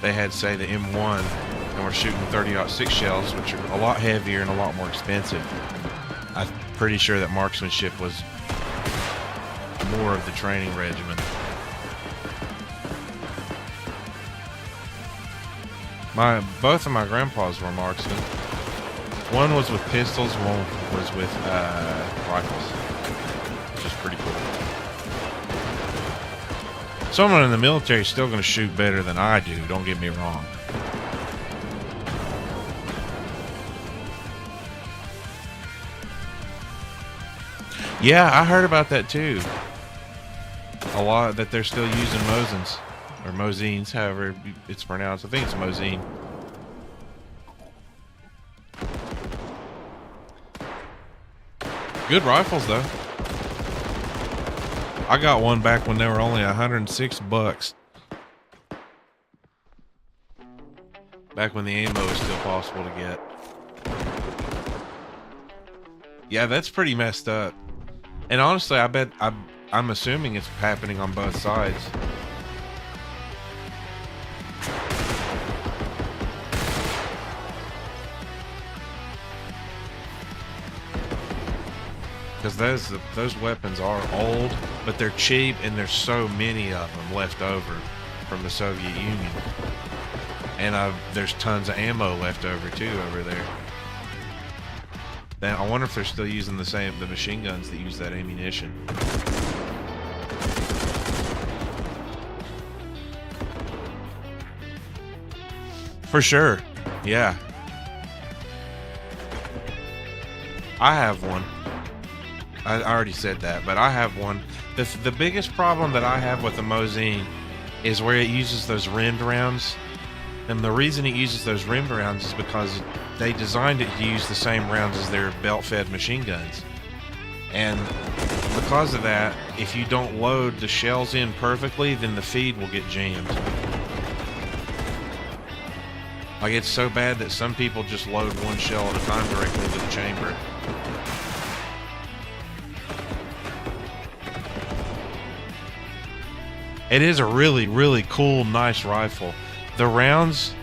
they had, say, the M1 and we're shooting 30-06 shells, which are a lot heavier and a lot more expensive. I'm pretty sure that marksmanship was more of the training regimen. Both of my grandpas were marksmen. One was with pistols, one was with rifles, which is pretty cool. Someone in the military is still going to shoot better than I do, don't get me wrong. Yeah, I heard about that too. A lot that they're still using Mosins, or Mosines, however it's pronounced. I think it's Mosin. Good rifles though. I got one back when they were only $106. Back when the ammo was still possible to get. Yeah, that's pretty messed up. And honestly, I bet I'm assuming it's happening on both sides. Because those weapons are old, but they're cheap, and there's so many of them left over from the Soviet Union. And there's tons of ammo left over too over there. Now, I wonder if they're still using the machine guns that use that ammunition. For sure. Yeah. I have one. I already said that, but I have one. The biggest problem that I have with the Mosin is where it uses those rimmed rounds. And the reason it uses those rimmed rounds is because they designed it to use the same rounds as their belt-fed machine guns. And because of that, if you don't load the shells in perfectly, then the feed will get jammed. Like, it's so bad that some people just load one shell at a time directly into the chamber. It is a really, really cool, nice rifle. The rounds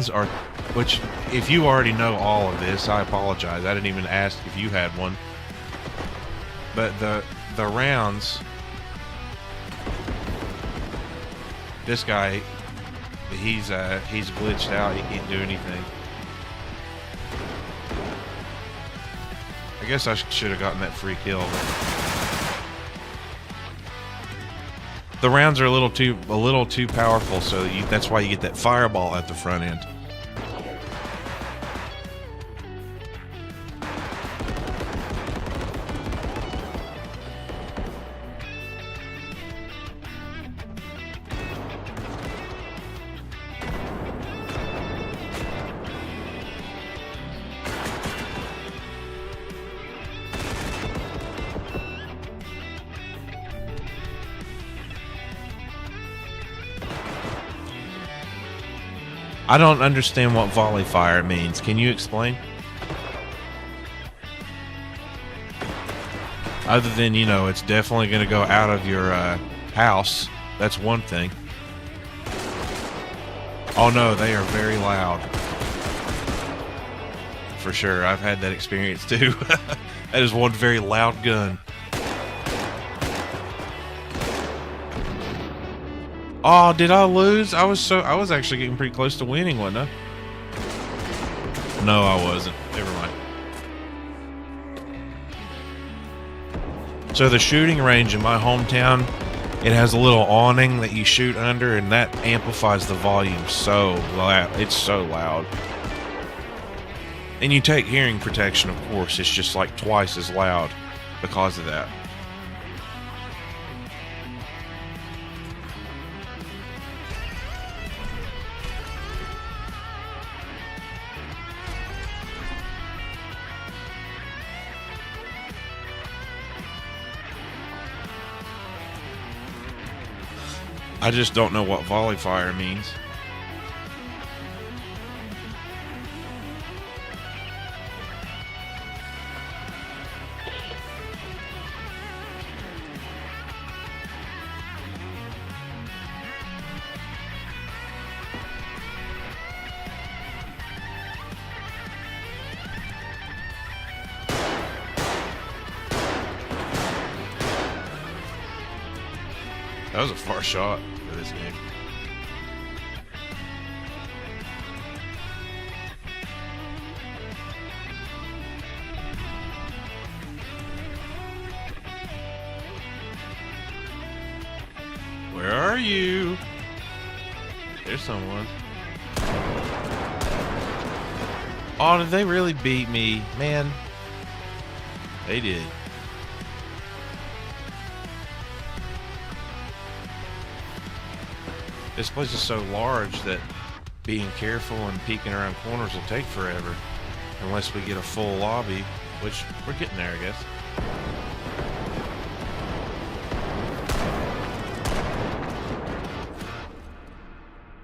are, which, if you already know all of this, I apologize. I didn't even ask if you had one. But the rounds, this guy, he's glitched out. He can't do anything. I guess I should have gotten that free kill. The rounds are a little too powerful, so that's why you get that fireball at the front end. I don't understand what volley fire means. Can you explain? Other than, you know, it's definitely going to go out of your house. That's one thing. Oh no, they are very loud. For sure, I've had that experience too. That is one very loud gun. Oh, did I lose? I was actually getting pretty close to winning, wasn't I? No, I wasn't. Never mind. So the shooting range in my hometown, it has a little awning that you shoot under, and that amplifies the volume so loud. It's so loud. And you take hearing protection, of course. It's just like twice as loud because of that. I just don't know what volley fire means. That was a far shot for this game. Where are you? There's someone. Oh, did they really beat me? Man, they did. This place is so large that being careful and peeking around corners will take forever. Unless we get a full lobby, which we're getting there, I guess.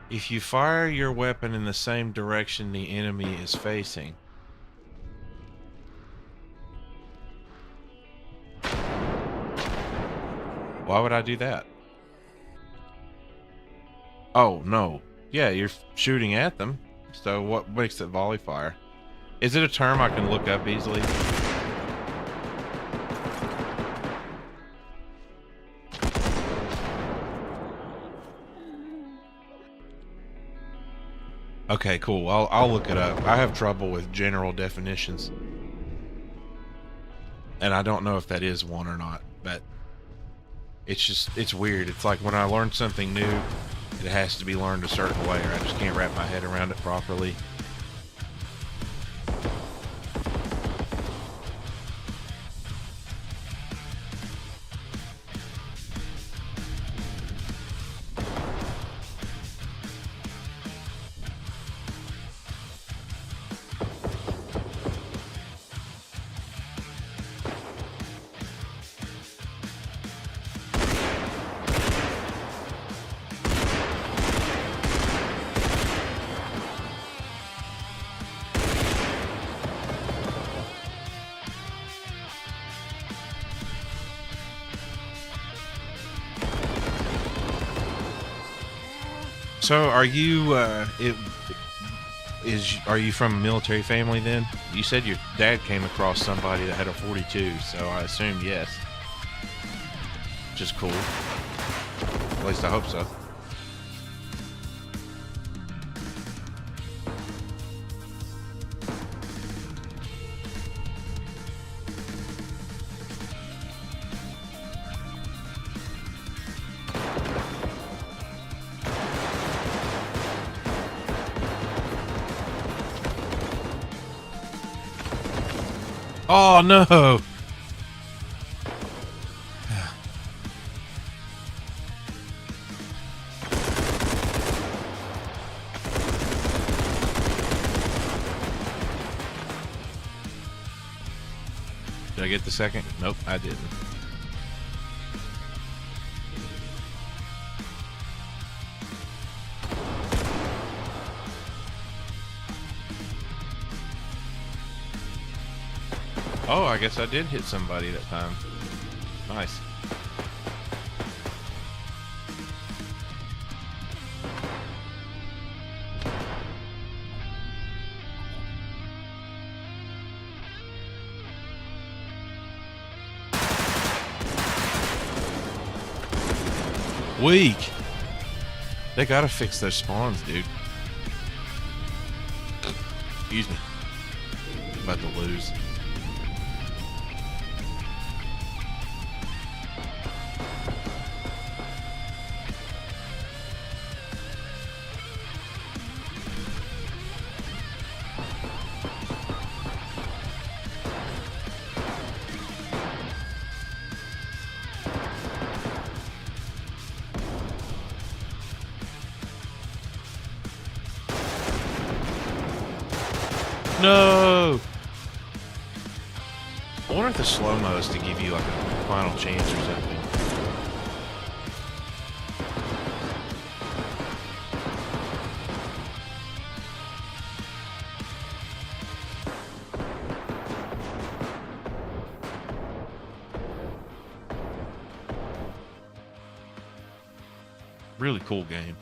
If you fire your weapon in the same direction the enemy is facing. Why would I do that? Oh, no. Yeah, you're shooting at them. So what makes it volley fire? Is it a term I can look up easily? Okay, cool. I'll look it up. I have trouble with general definitions. And I don't know if that is one or not, but it's weird. It's like when I learn something new it has to be learned a certain way, or I just can't wrap my head around it properly. So, are you are you from a military family then? You said your dad came across somebody that had a 42, so I assume yes. Which is cool. At least I hope so. Oh no! Did I get the second? Nope, I didn't. Oh, I guess I did hit somebody that time. Nice. Weak. They gotta fix those spawns, dude. Excuse me. About to lose. No! I wonder if the slow-mo is to give you like a final chance or something. Really cool game.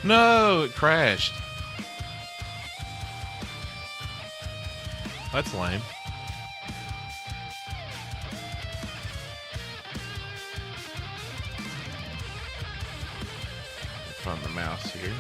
No, it crashed. That's lame. Find the mouse here.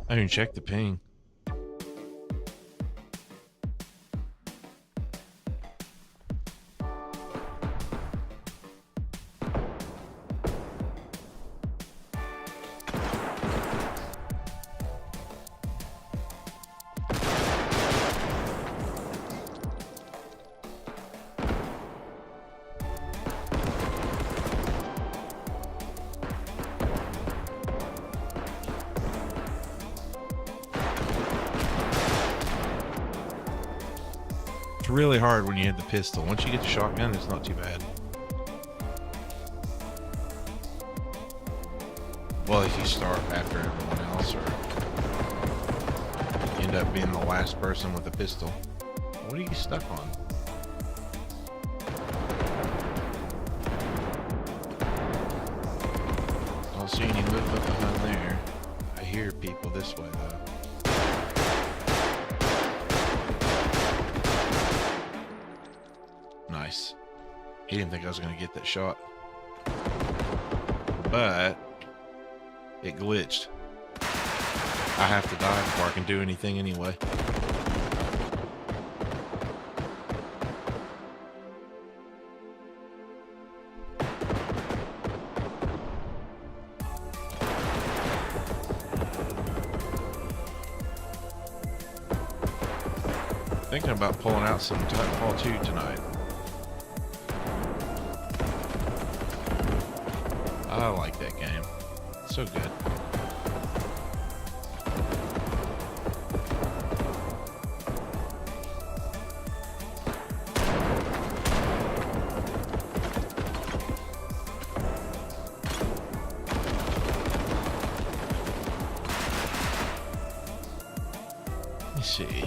I didn't check the ping. really hard when you hit the pistol. Once you get the shotgun, it's not too bad. Well, if you start after everyone else, or you end up being the last person with a pistol. What are you stuck on? Don't see any movement behind there. I hear people this way, though. Nice. He didn't think I was going to get that shot. But it glitched. I have to die before I can do anything anyway. Thinking about pulling out some Titanfall2 tonight. I like that game. It's so good. Let me see.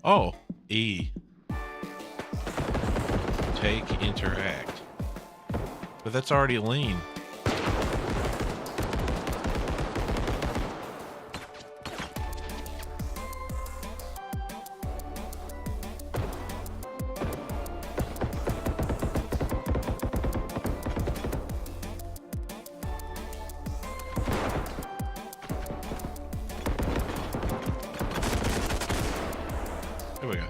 Oh, E. Take, interact. But that's already lean. Here we go.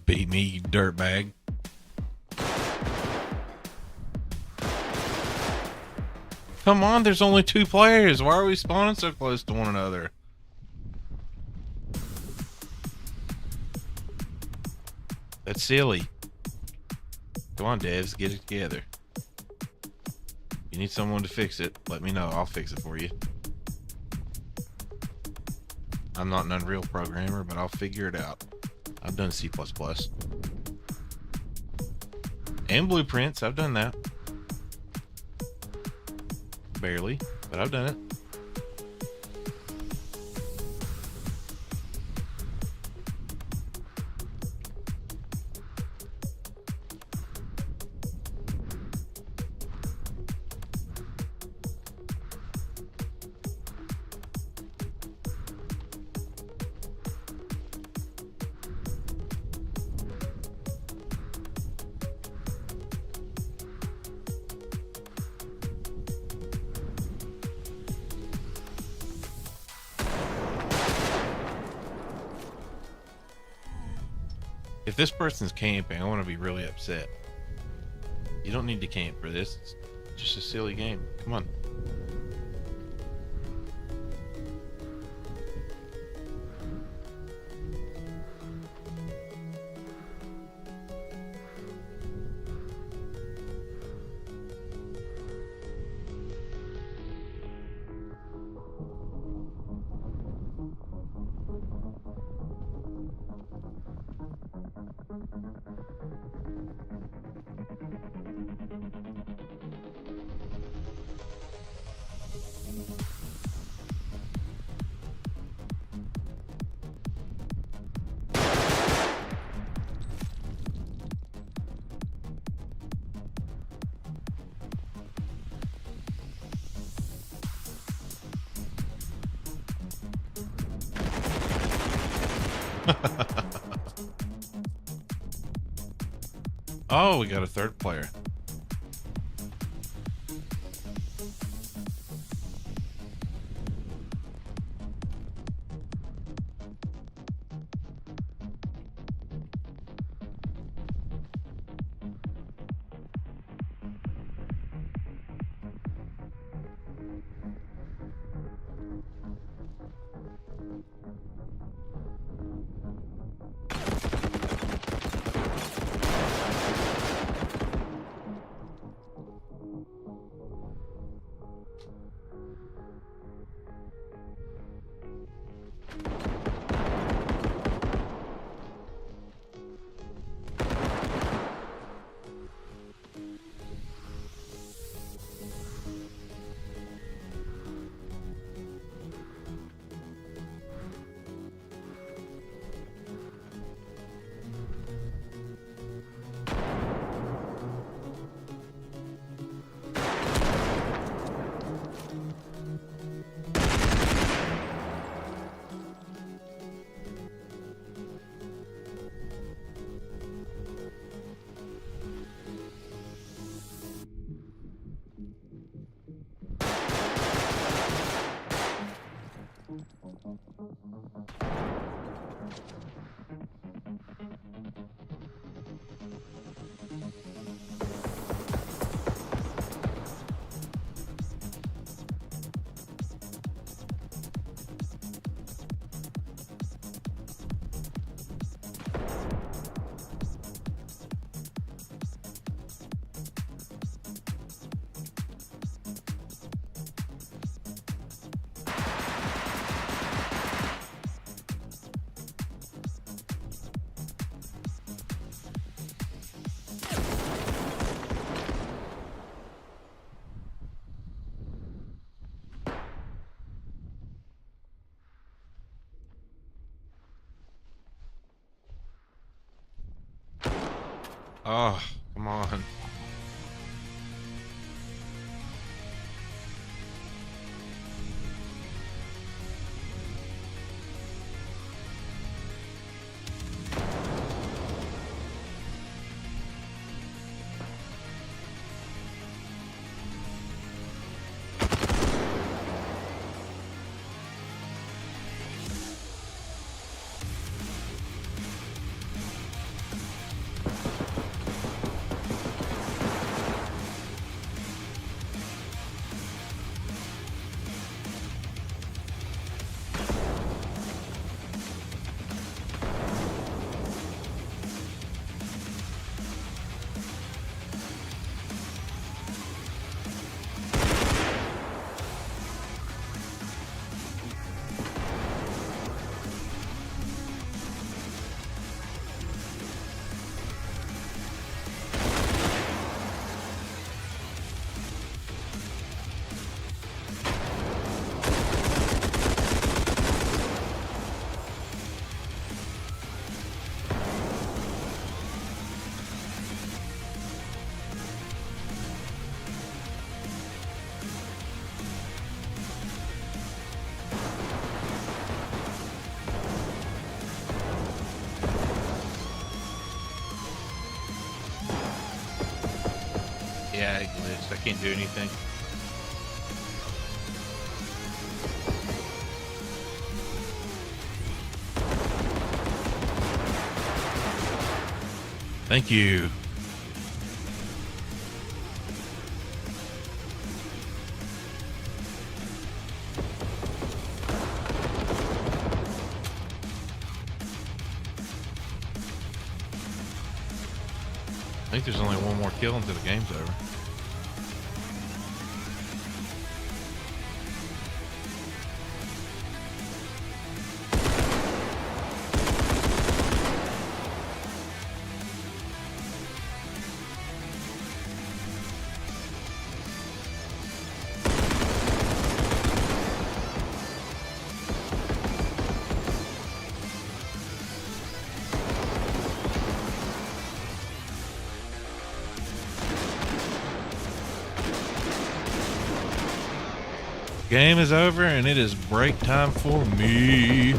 Beat me, you dirtbag. Come on, there's only 2 players. Why are we spawning so close to one another? That's silly. Come on, devs, get it together. You need someone to fix it, let me know. I'll fix it for you. I'm not an Unreal programmer, but I'll figure it out. I've done C++. And Blueprints, I've done that. Barely, but I've done it. If this person's camping, I want to be really upset. You don't need to camp for this. It's just a silly game. Come on. Oh, we got a third player. Oh, come on. Yeah, I glitched. I can't do anything. Thank you. I think there's only one more kill until the game's over. Game is over and it is break time for me.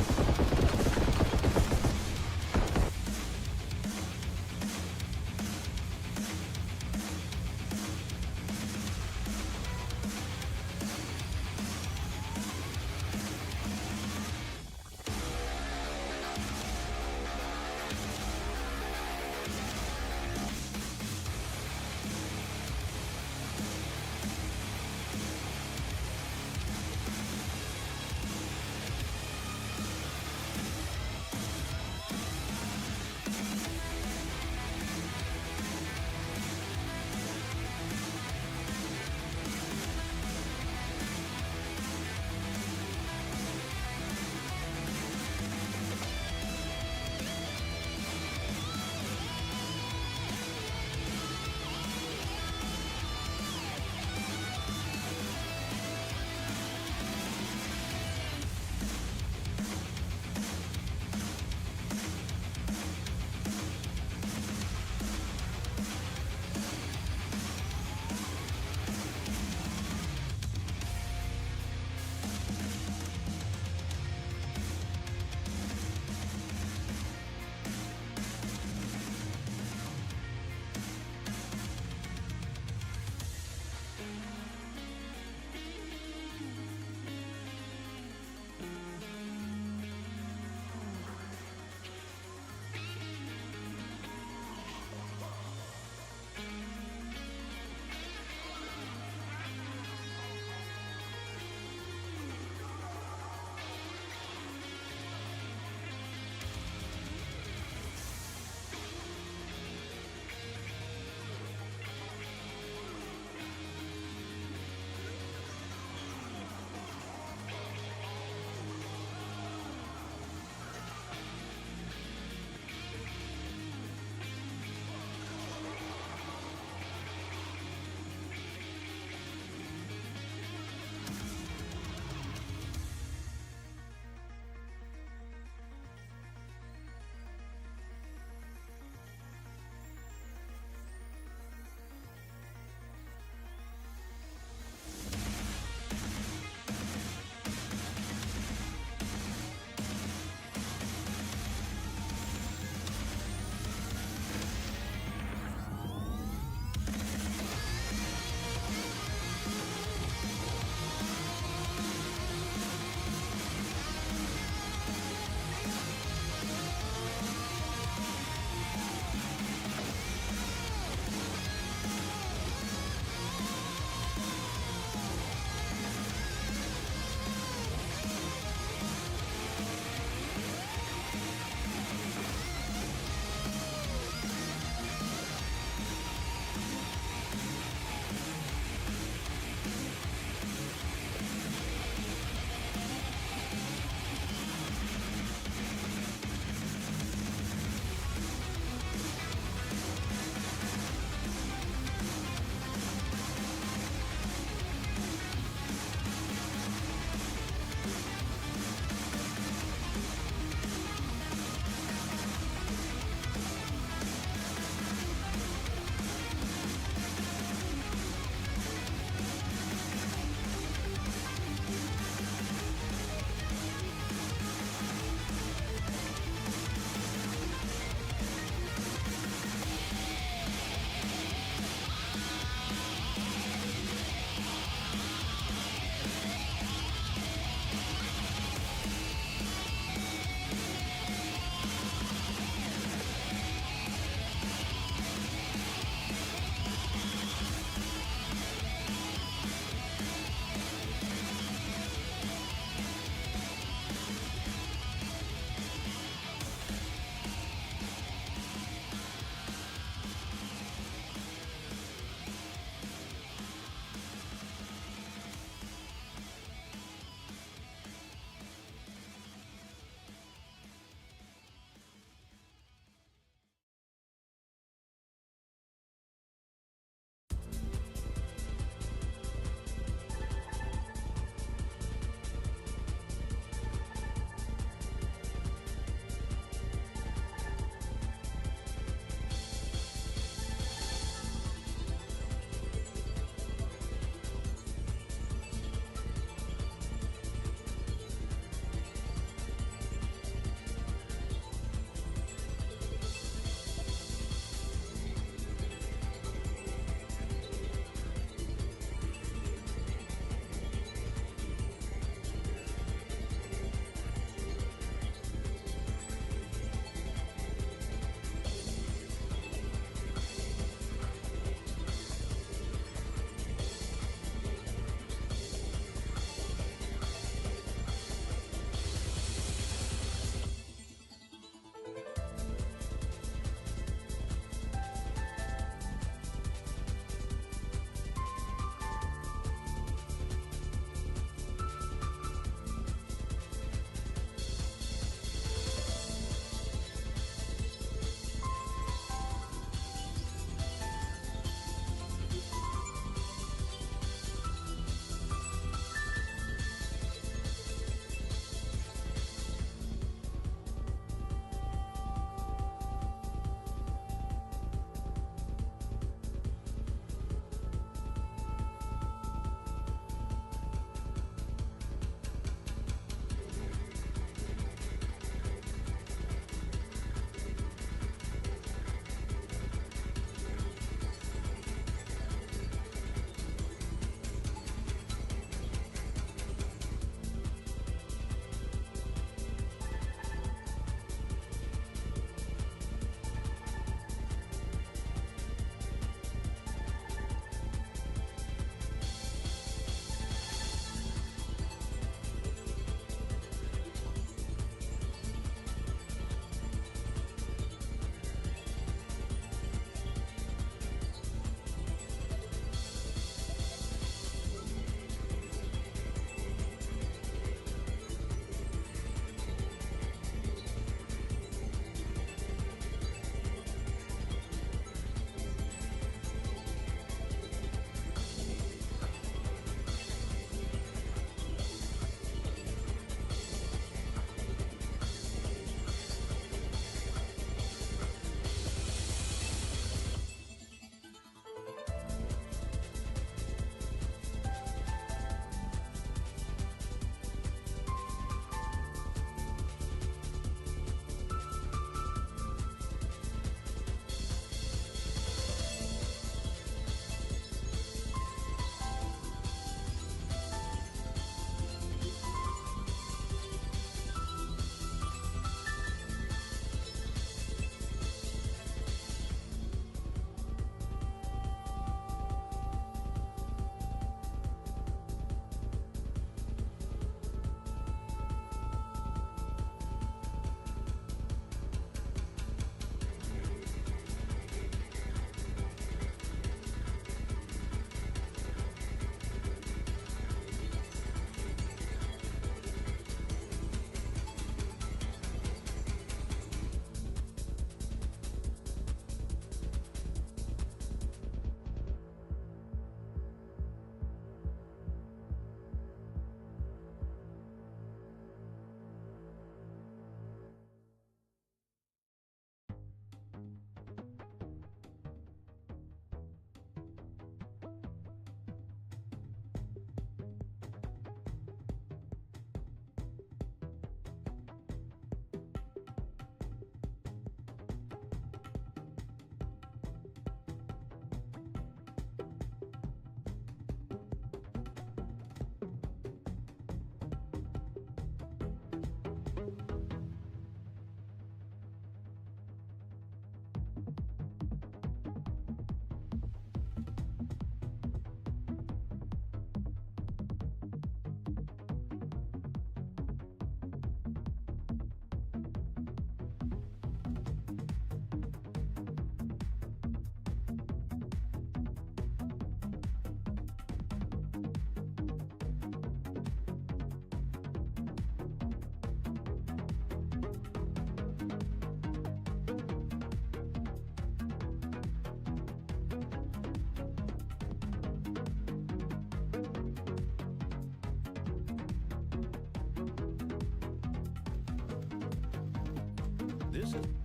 This is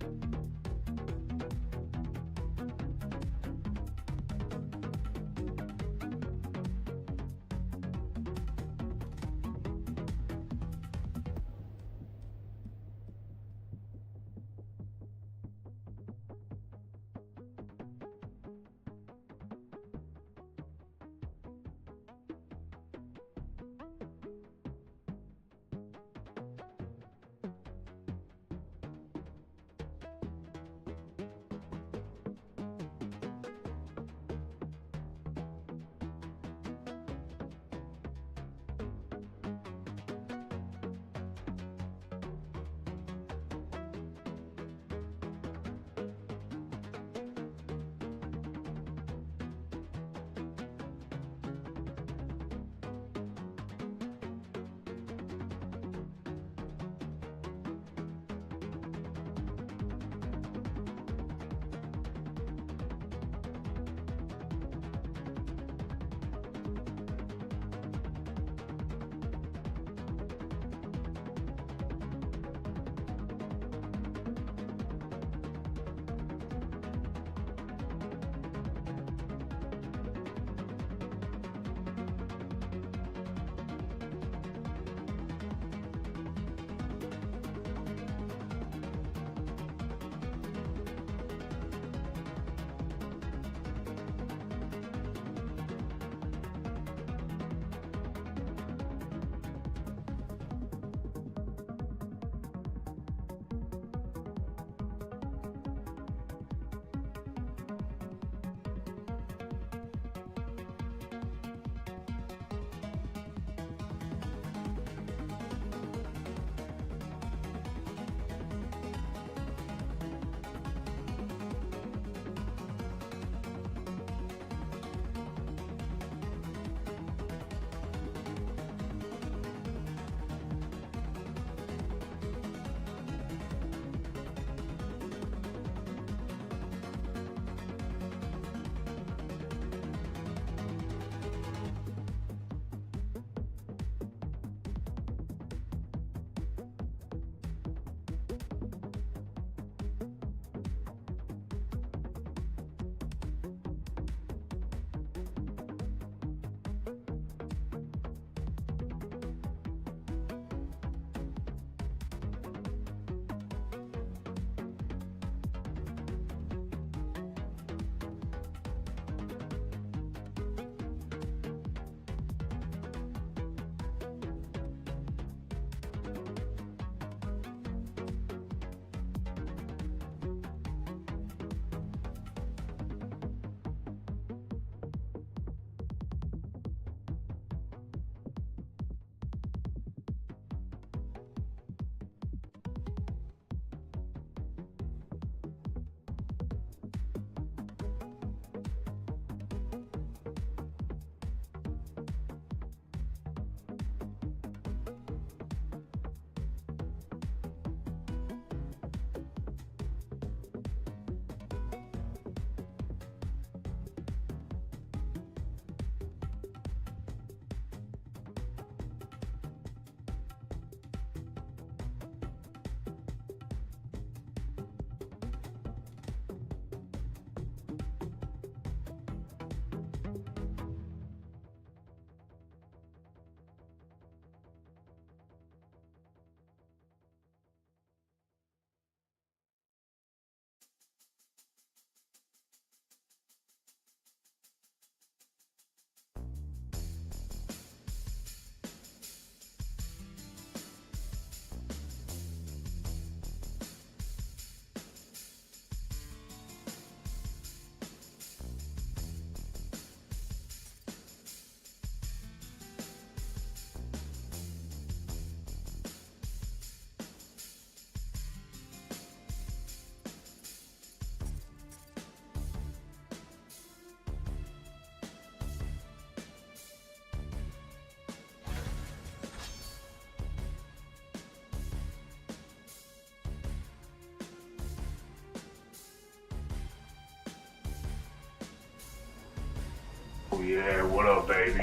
Yeah, what up, baby?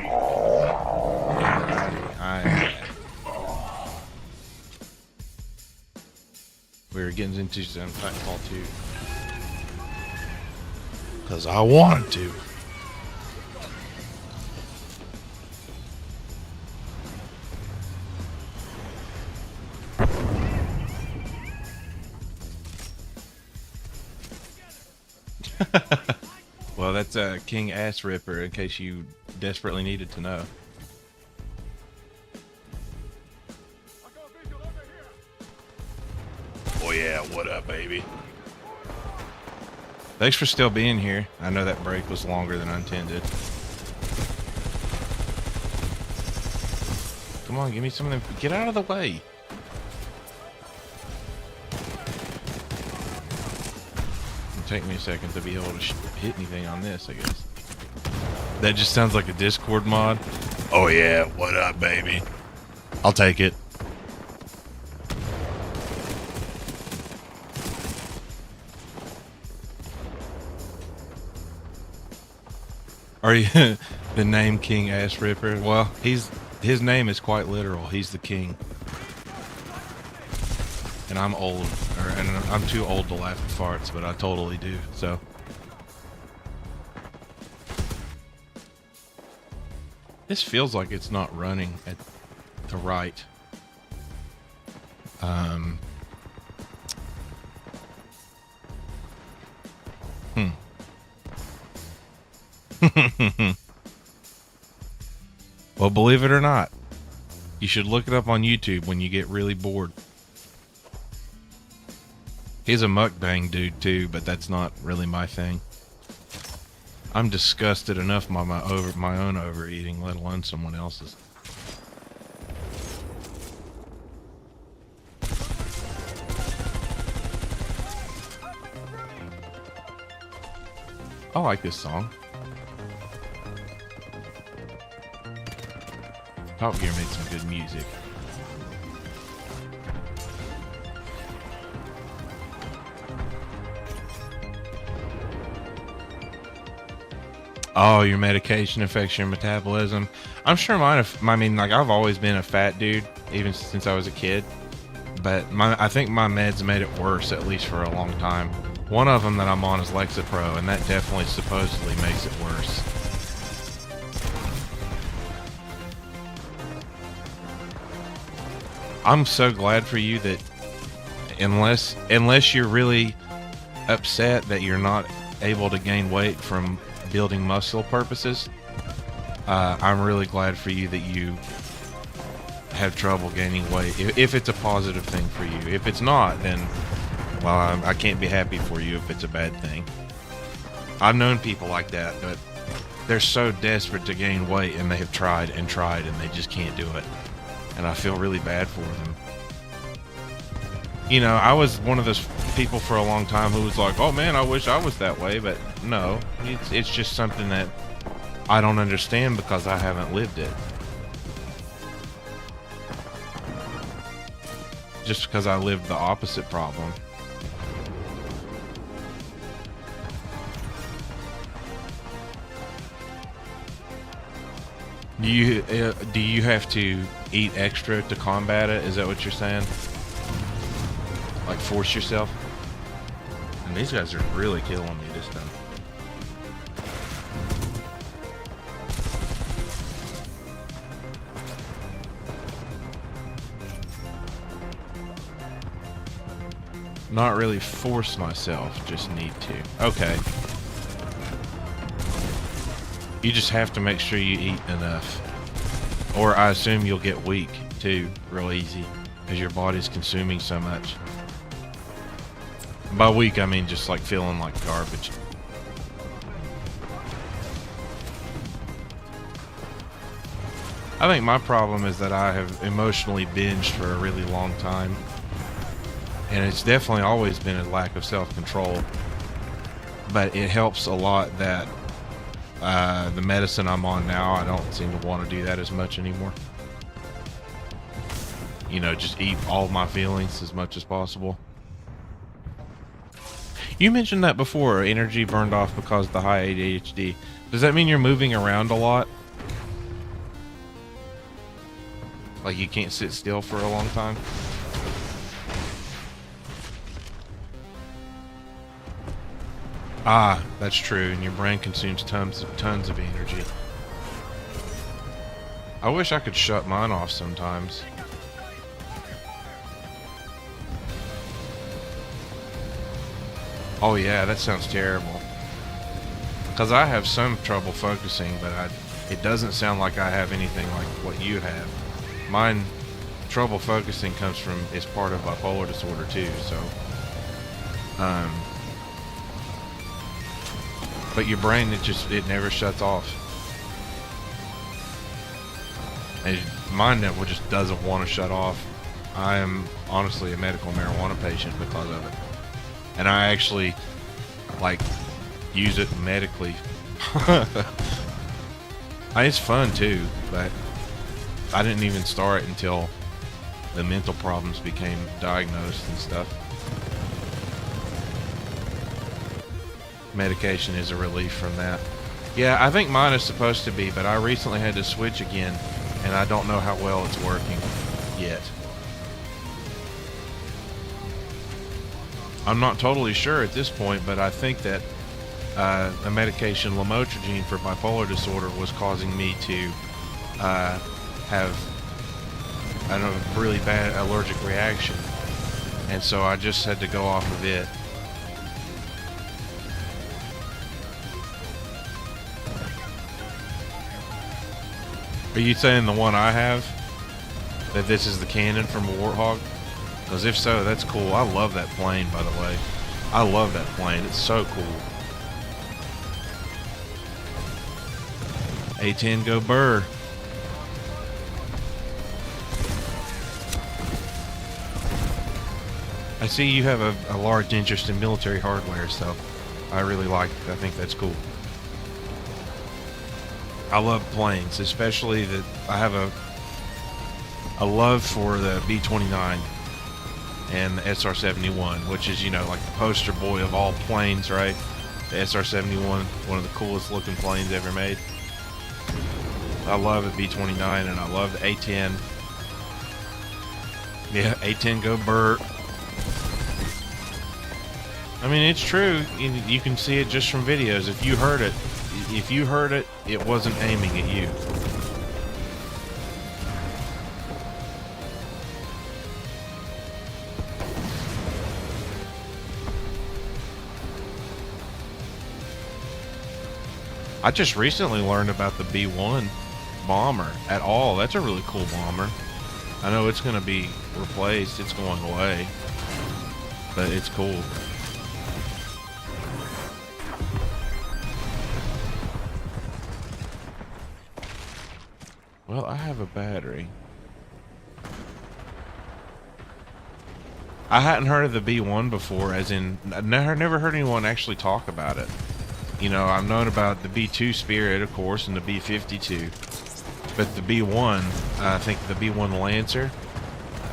Alrighty, we were getting into some Titanfall 2. Because I wanted to. Well, that's a King Ass Ripper, in case you desperately needed to know. Oh yeah, what up, baby? Thanks for still being here. I know that break was longer than I intended. Come on, give me some of them. Get out of the way. It'll take me a second to be able to hit anything on this, I guess. That just sounds like a Discord mod. Oh yeah, what up, baby? I'll take it. Are you the name King Ass Ripper? Well, his name is quite literal. He's the king. And I'm old, and I'm too old to laugh at farts, but I totally do. So this feels like it's not running at the right. Well, believe it or not, you should look it up on YouTube when you get really bored. He's a mukbang dude too, but that's not really my thing. I'm disgusted enough by my own overeating, let alone someone else's. I like this song. Top Gear made some good music. Oh, your medication affects your metabolism. I'm sure mine. I mean, like, I've always been a fat dude, even since I was a kid. But I think my meds made it worse, at least for a long time. One of them that I'm on is Lexapro, and that definitely supposedly makes it worse. I'm so glad for you that unless you're really upset that you're not able to gain weight from building muscle purposes, I'm really glad for you that you have trouble gaining weight. If it's a positive thing for you. If it's not, then, well, I can't be happy for you if it's a bad thing. I've known people like that, but they're so desperate to gain weight, and they have tried and tried, and they just can't do it. And I feel really bad for them. You know, I was one of those people for a long time who was like, oh man, I wish I was that way. But no, it's just something that I don't understand because I haven't lived it. Just because I lived the opposite problem. Do you have to eat extra to combat it? Is that what you're saying? Like force yourself? And these guys are really killing me this time. Not really force myself, just need to. Okay. You just have to make sure you eat enough. Or I assume you'll get weak too, real easy, because your body's consuming so much. By weak, I mean just like feeling like garbage. I think my problem is that I have emotionally binged for a really long time. And it's definitely always been a lack of self-control. But it helps a lot that the medicine I'm on now, I don't seem to want to do that as much anymore. You know, just eat all my feelings as much as possible. You mentioned that before, energy burned off because of the high ADHD. Does that mean you're moving around a lot? Like you can't sit still for a long time? Ah, that's true, and your brain consumes tons of energy. I wish I could shut mine off sometimes. Oh yeah, that sounds terrible. Because I have some trouble focusing, but it doesn't sound like I have anything like what you have. Mine, trouble focusing comes from, is part of bipolar disorder too, so. But your brain, it never shuts off. And mine just doesn't want to shut off. I am honestly a medical marijuana patient because of it. And I actually, like, use it medically. It's fun too, but I didn't even start until the mental problems became diagnosed and stuff. Medication is a relief from that. Yeah, I think mine is supposed to be, but I recently had to switch again, and I don't know how well it's working yet. I'm not totally sure at this point, but I think that the medication lamotrigine for bipolar disorder was causing me to have a really bad allergic reaction, and so I just had to go off of it. Are you saying the one I have, that this is the cannon from a Warthog? Because if so, that's cool. I love that plane, by the way. I love that plane. It's so cool. A10 go Burr. I see you have a large interest in military hardware, so I really like it. I think that's cool. I love planes, especially that I have a love for the B-29 and the SR-71, which is, you know, like the poster boy of all planes, right? The SR-71, one of the coolest looking planes ever made. I love the B-29 and I love the A-10. Yeah, A-10 go Burt. I mean, it's true. You can see it just from videos. If you heard it, it wasn't aiming at you. I just recently learned about the B-1 bomber at all. That's a really cool bomber. I know it's going to be replaced. It's going away. But it's cool. Well, I have a battery. I hadn't heard of the B1 before, as in, I never heard anyone actually talk about it. You know, I've known about the B2 Spirit, of course, and the B52. But the B1, I think the B1 Lancer,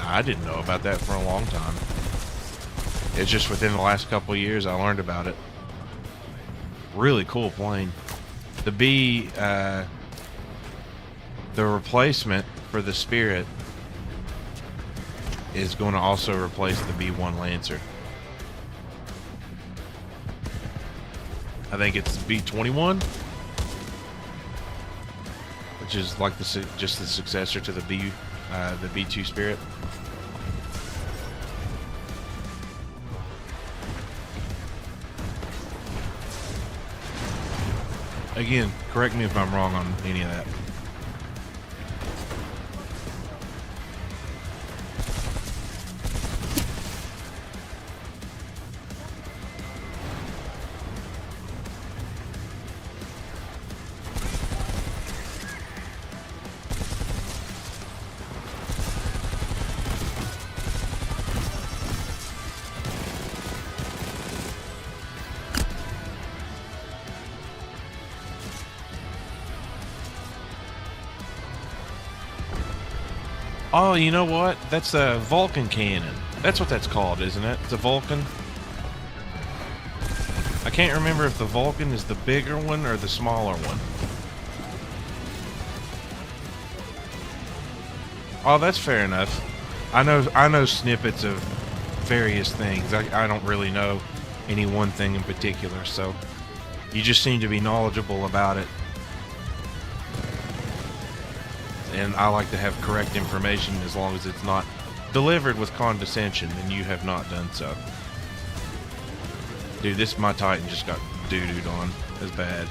I didn't know about that for a long time. It's just within the last couple of years I learned about it. Really cool plane. The replacement for the Spirit is going to also replace the B1 Lancer. I think it's B21, which is like just the successor to the B2 Spirit. Again, correct me if I'm wrong on any of that. Oh, you know what? That's a Vulcan cannon. That's what that's called, isn't it? It's a Vulcan. I can't remember if the Vulcan is the bigger one or the smaller one. Oh, that's fair enough. I know snippets of various things. I don't really know any one thing in particular. So you just seem to be knowledgeable about it. And I like to have correct information as long as it's not delivered with condescension, and you have not done so. Dude, my Titan just got doo-dooed on as bad.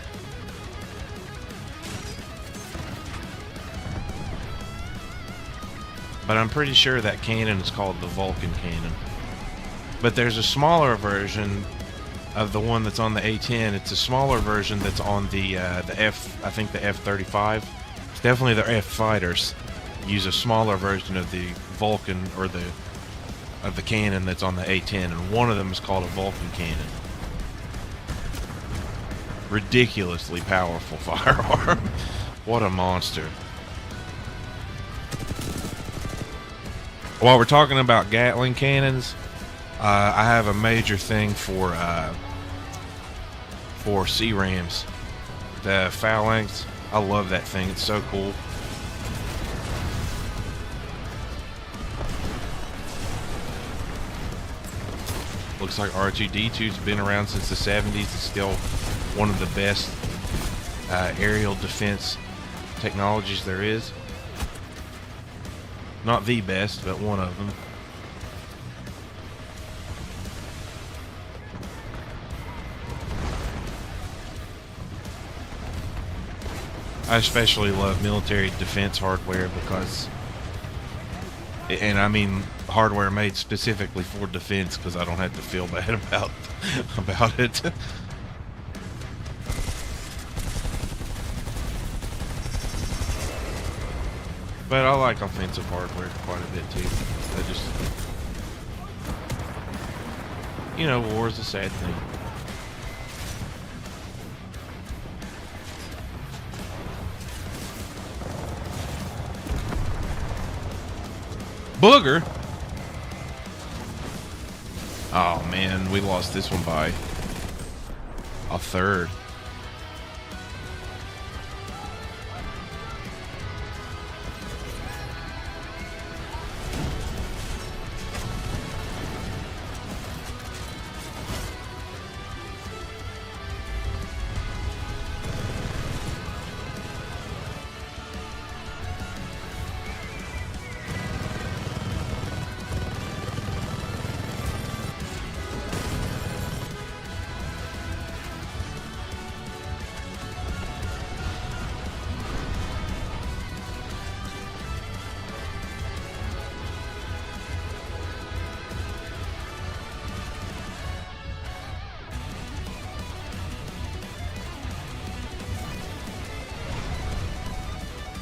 But I'm pretty sure that cannon is called the Vulcan cannon. But there's a smaller version of the one that's on the A10. It's a smaller version that's on the I think the F-35. It's definitely the F fighters use a smaller version of the Vulcan, or of the cannon that's on the A10, and one of them is called a Vulcan cannon. Ridiculously powerful firearm. What a monster. While we're talking about Gatling cannons, I have a major thing for C-Rams. The Phalanx. I love that thing. It's so cool. Looks like R2-D2's been around since the 70s. It's still one of the best aerial defense technologies there is. Not the best, but one of them. I especially love military defense hardware because, and I mean hardware made specifically for defense, because I don't have to feel bad about it. But I like offensive hardware quite a bit too. I just, you know, war is a sad thing. Booger! Oh man, we lost this one by a third.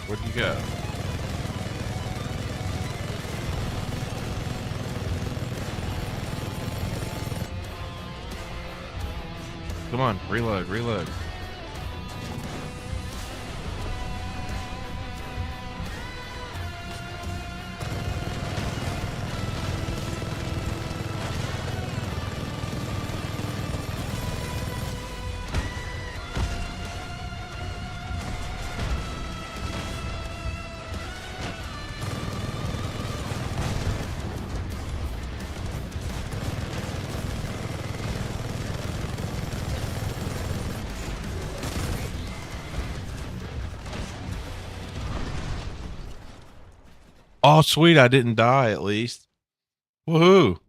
Where'd you go? Come on, reload, reload. Oh, sweet, I didn't die at least. Woohoo.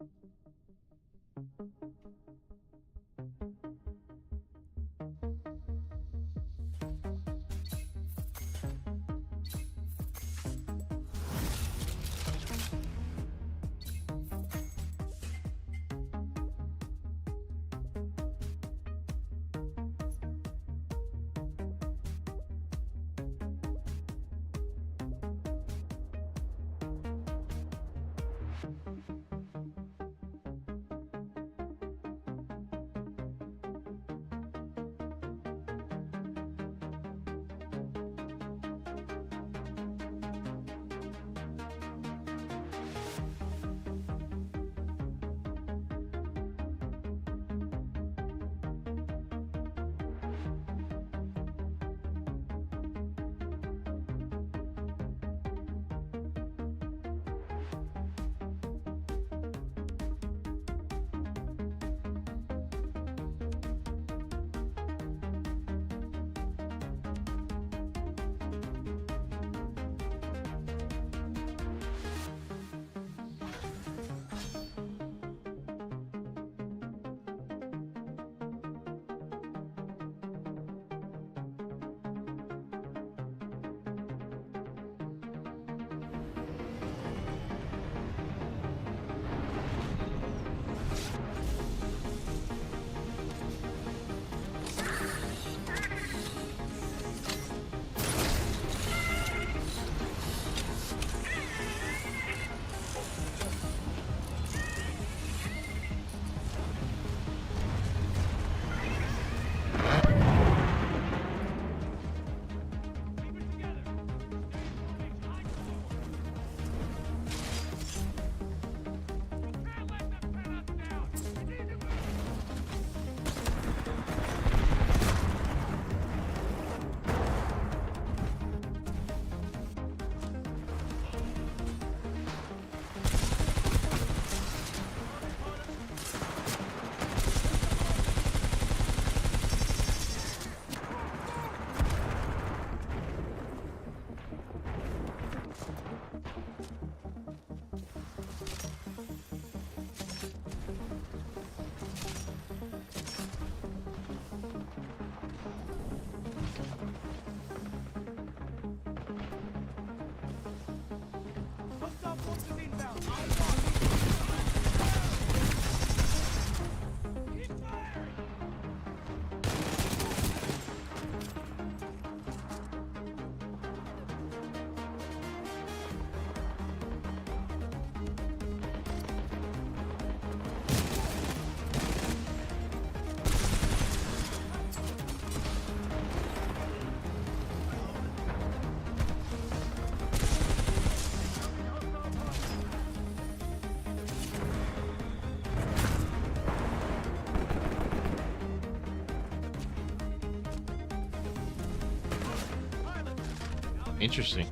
Interesting.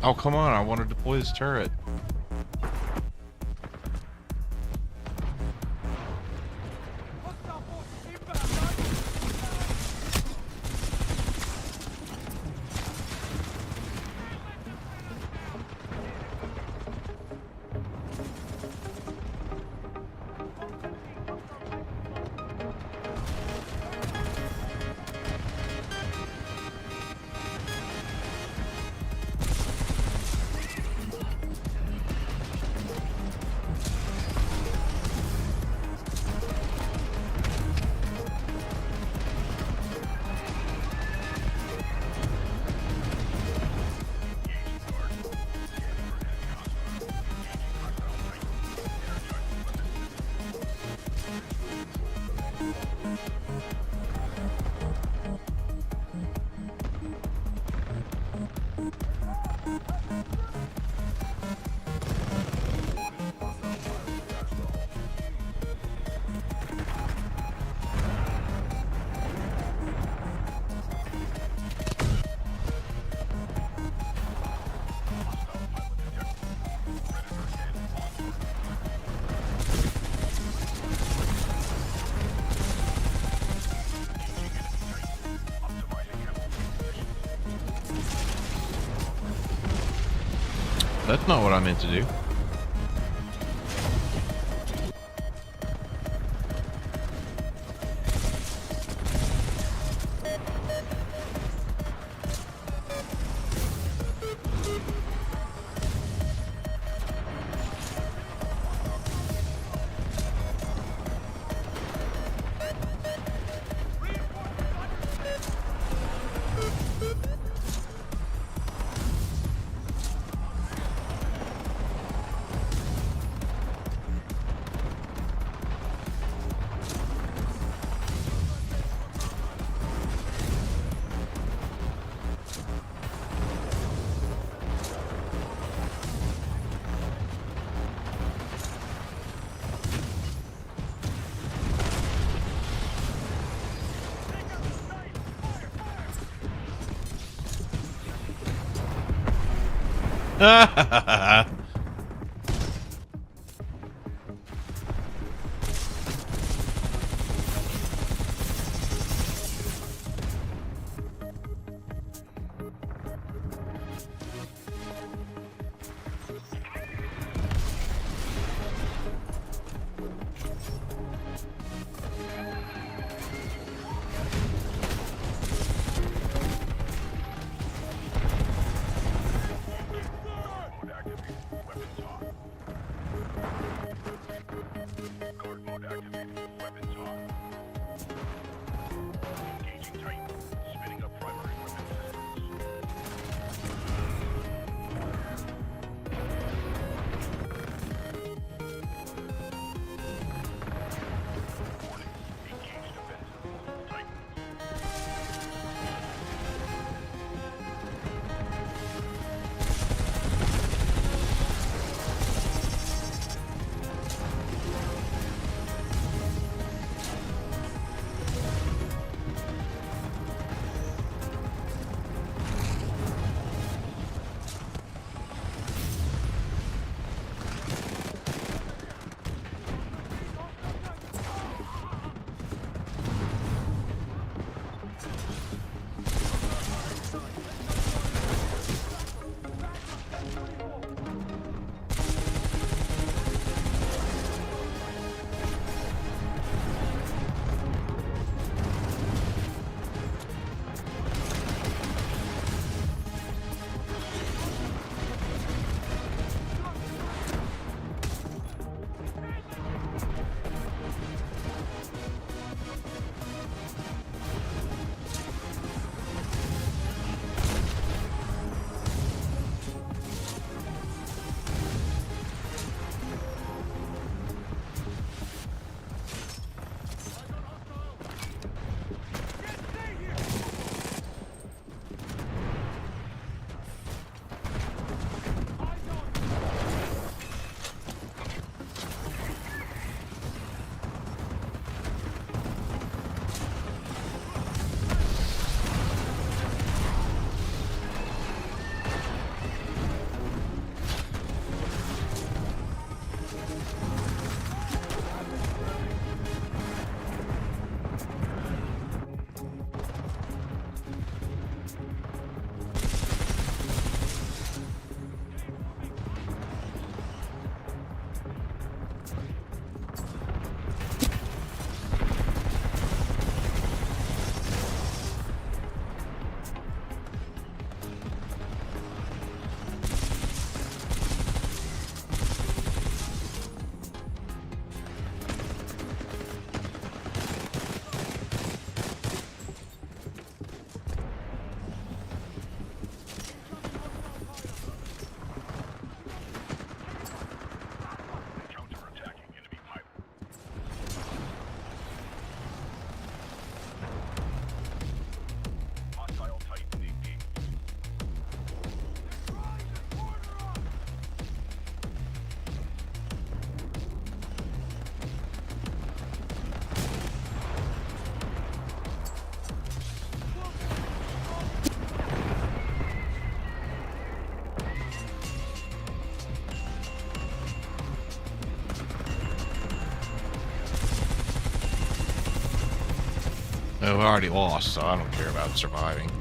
Oh, come on. I want to deploy this turret. That's not what I meant to do. Well, we already lost, so I don't care about surviving.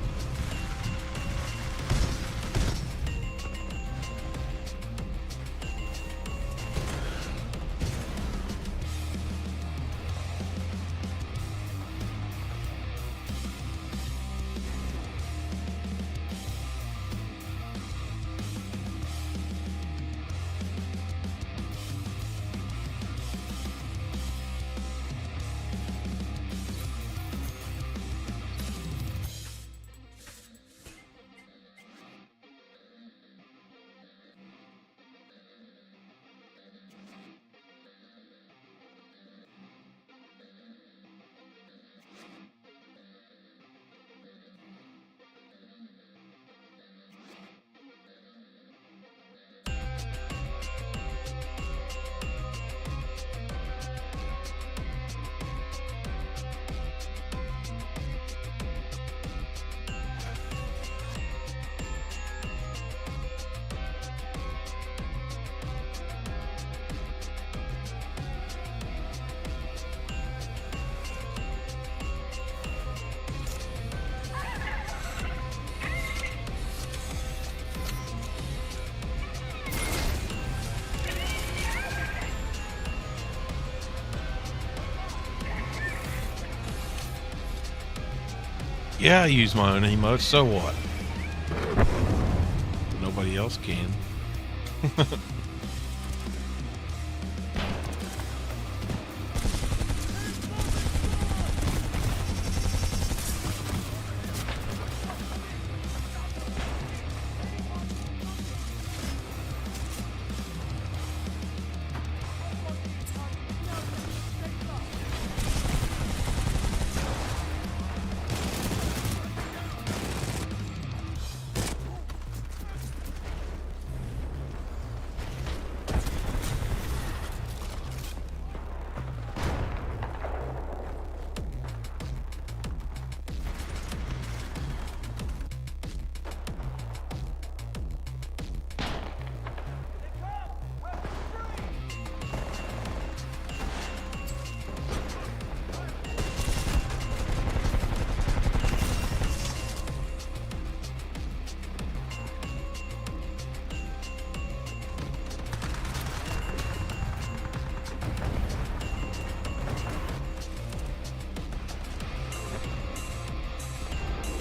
Yeah, I use my own emotes, so what? Nobody else can.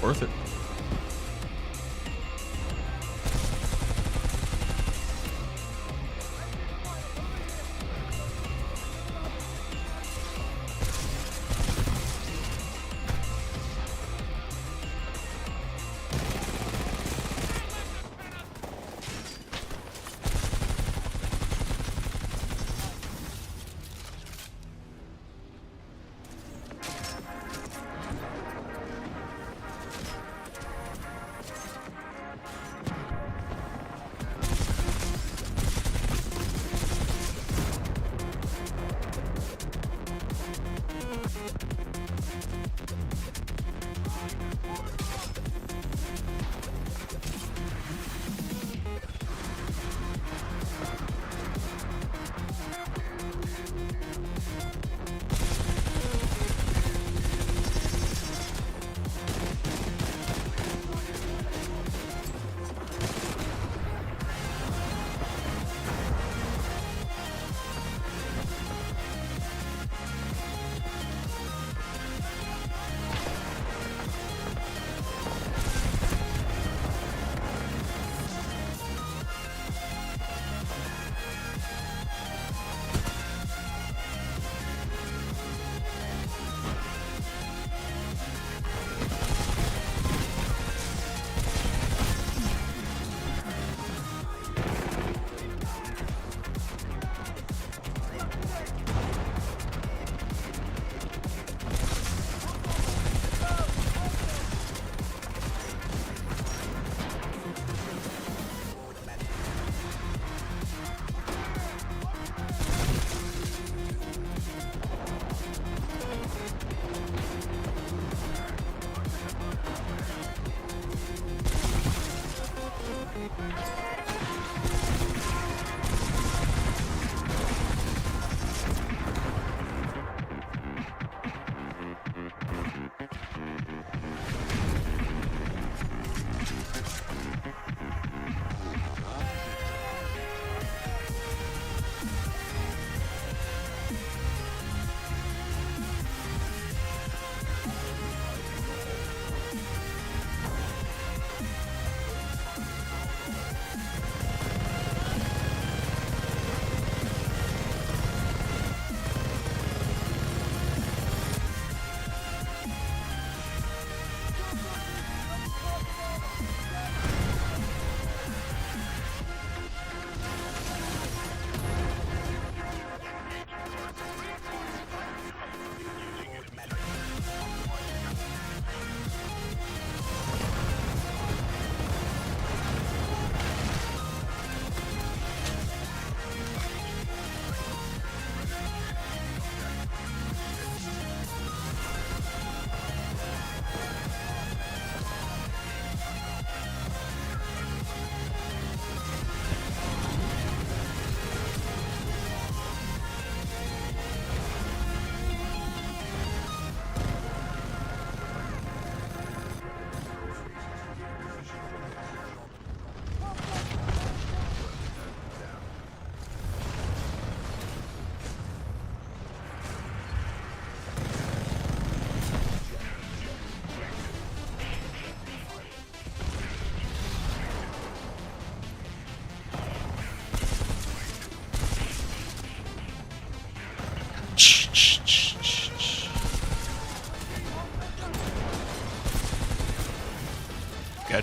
Worth it.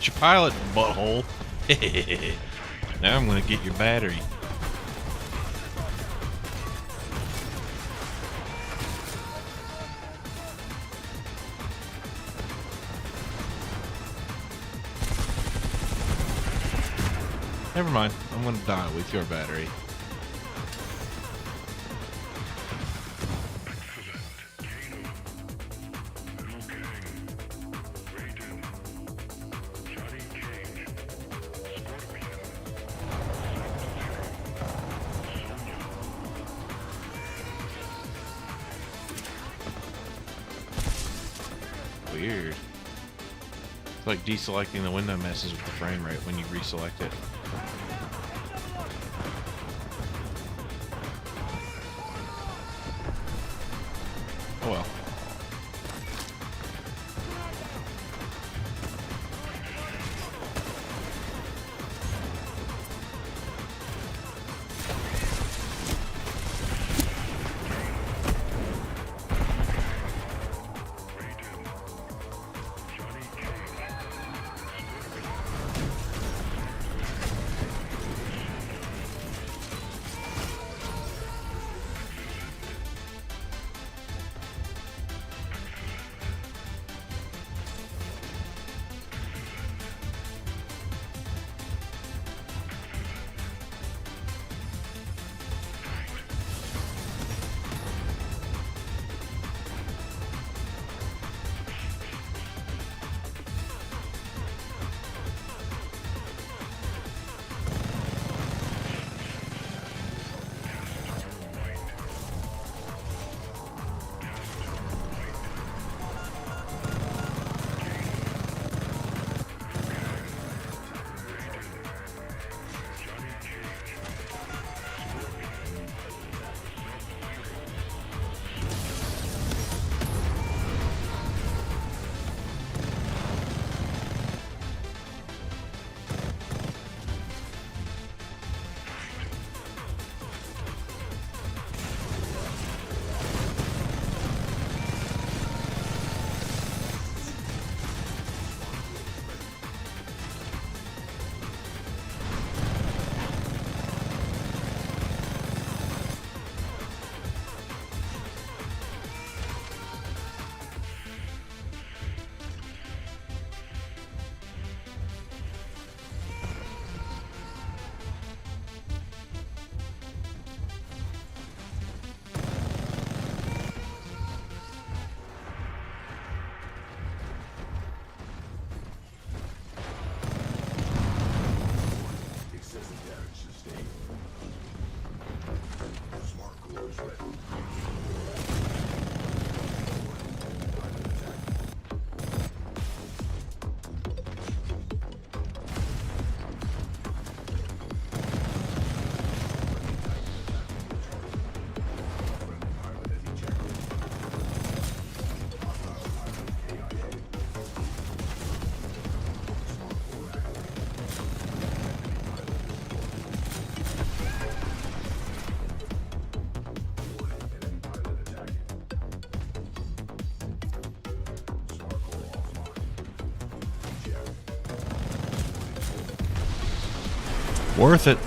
got your pilot, butthole. Now I'm gonna get your battery. Never mind. I'm gonna die with your battery. Weird. It's like deselecting the window messes with the frame rate when you reselect it. Oh well. Worth it.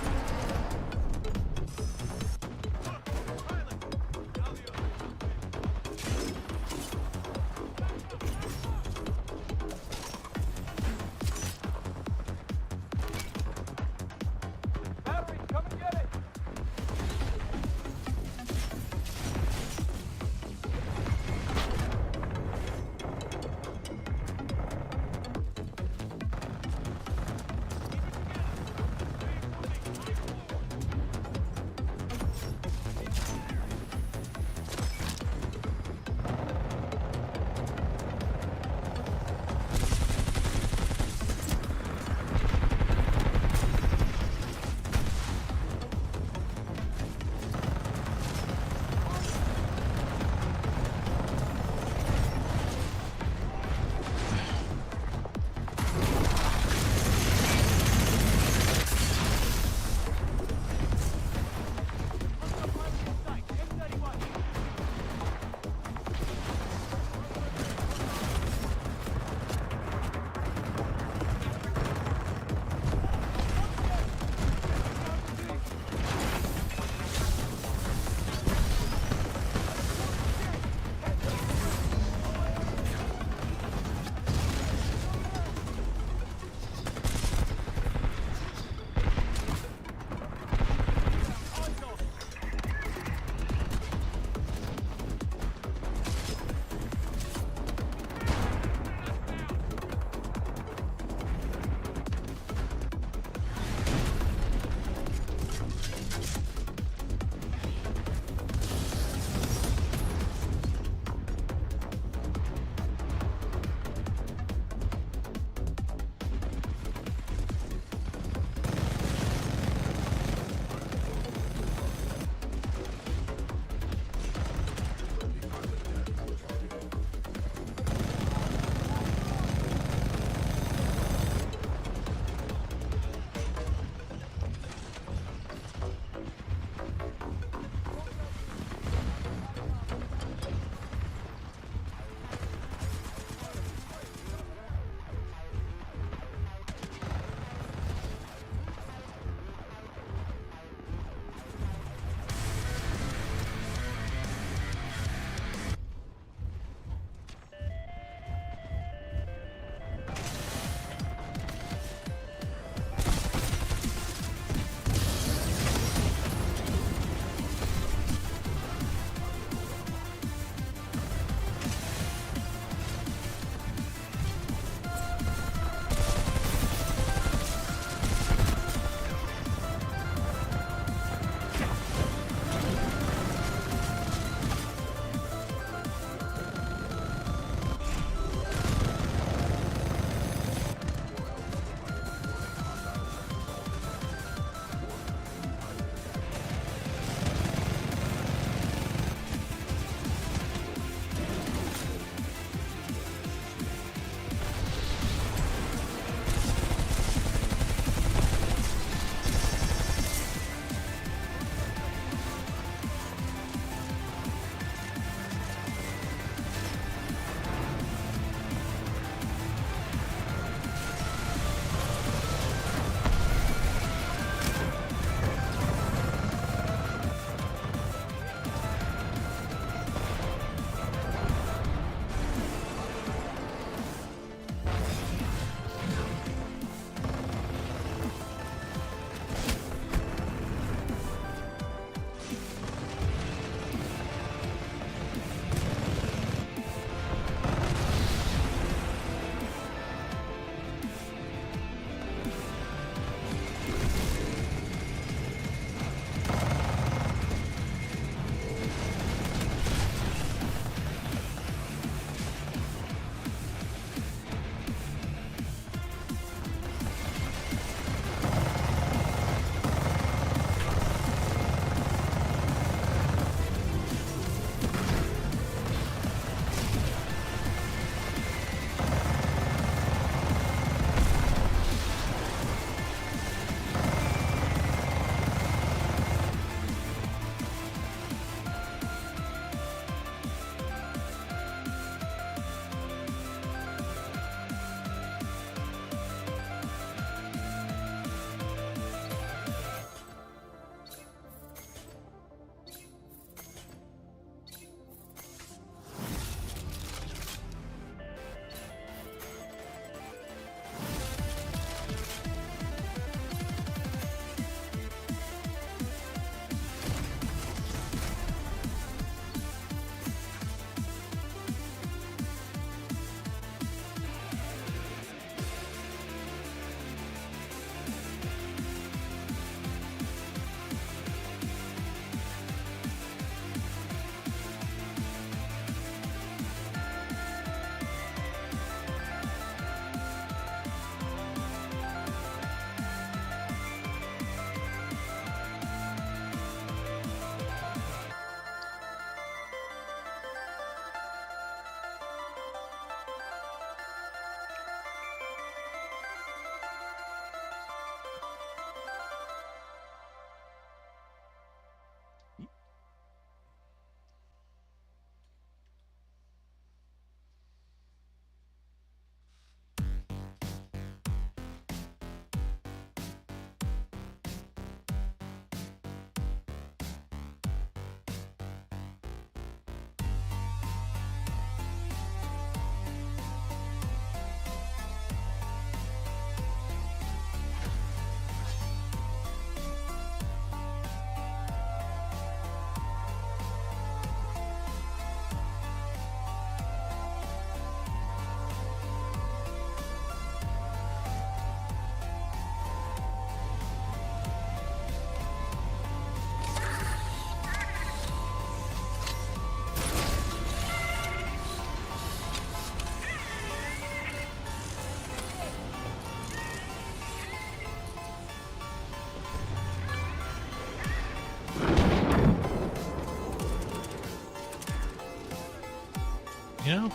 You know,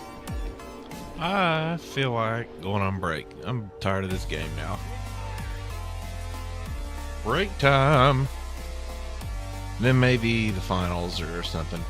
I feel like going on break. I'm tired of this game now. Break time. Then maybe the finals or something.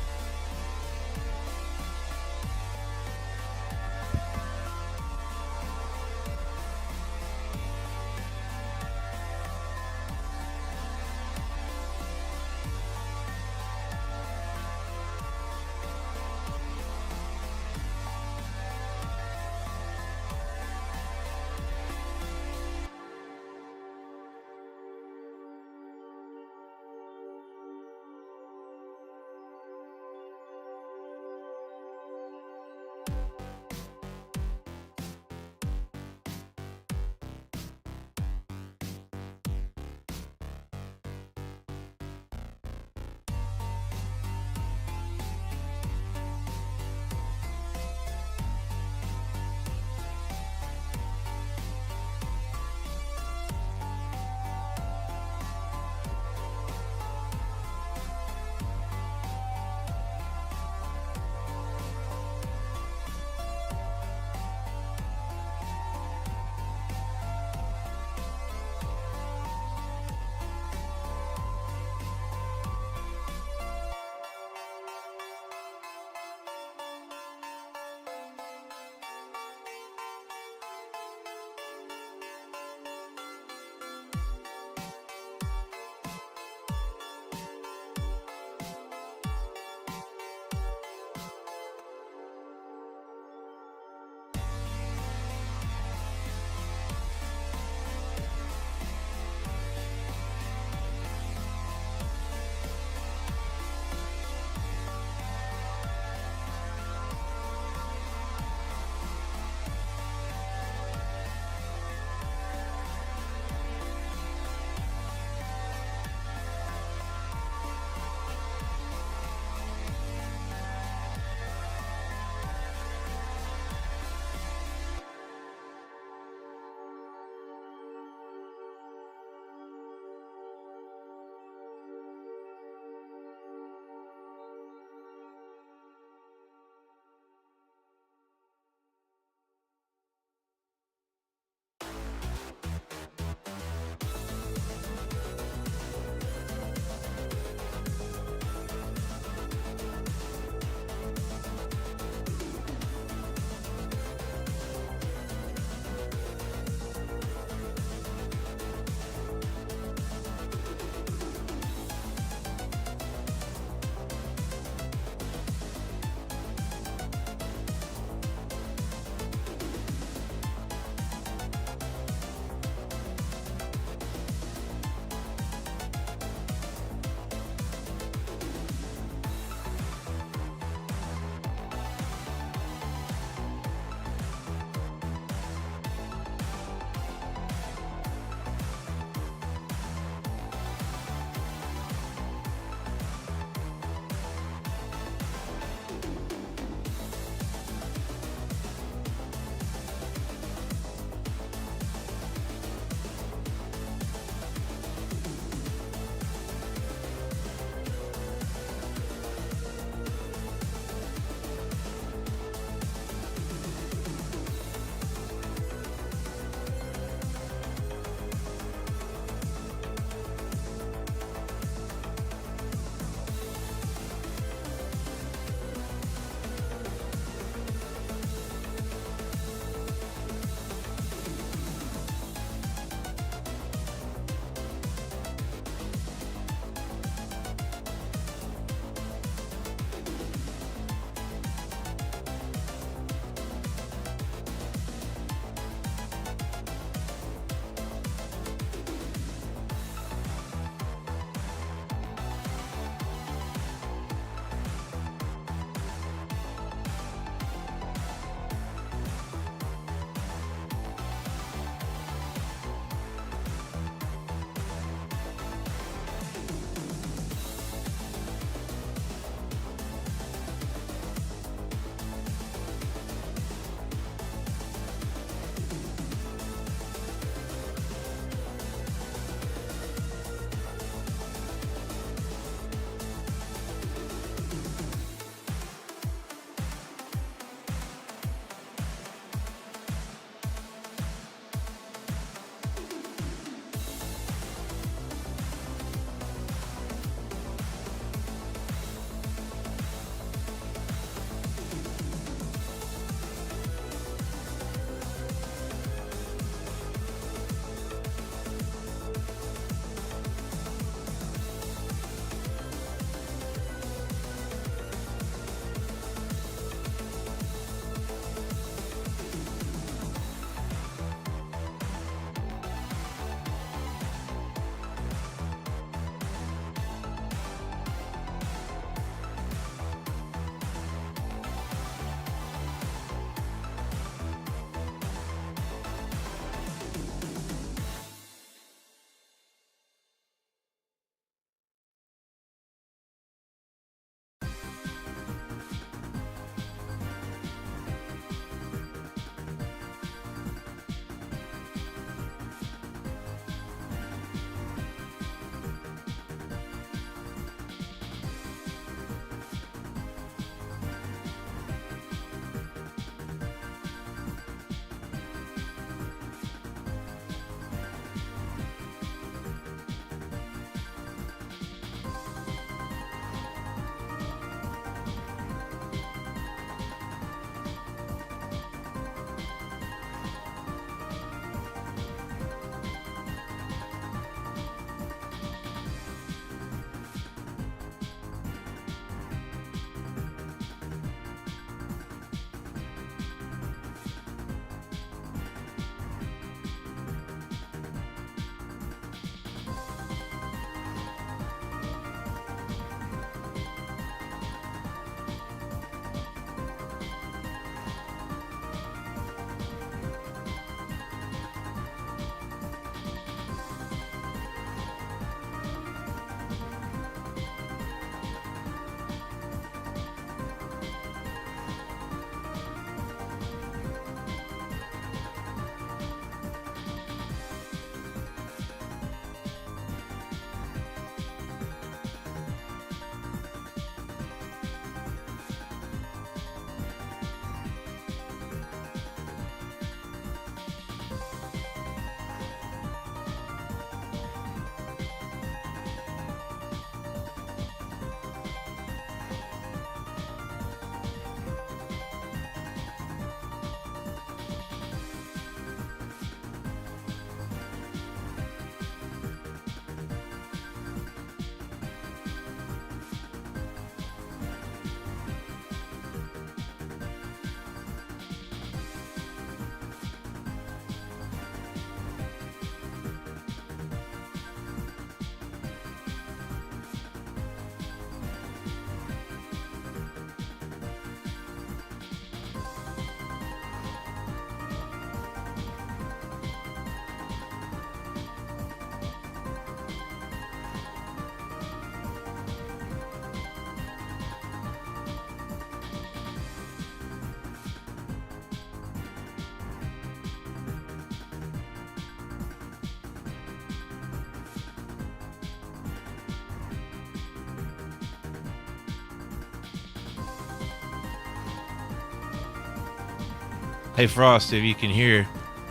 Hey Frost, if you can hear,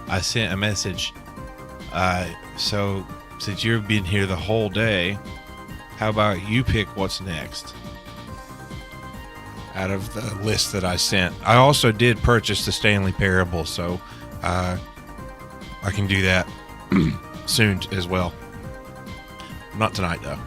I sent a message. So since you've been here the whole day, how about you pick what's next out of the list that I sent? I also did purchase the Stanley Parable, so I can do that soon as well. Not tonight though.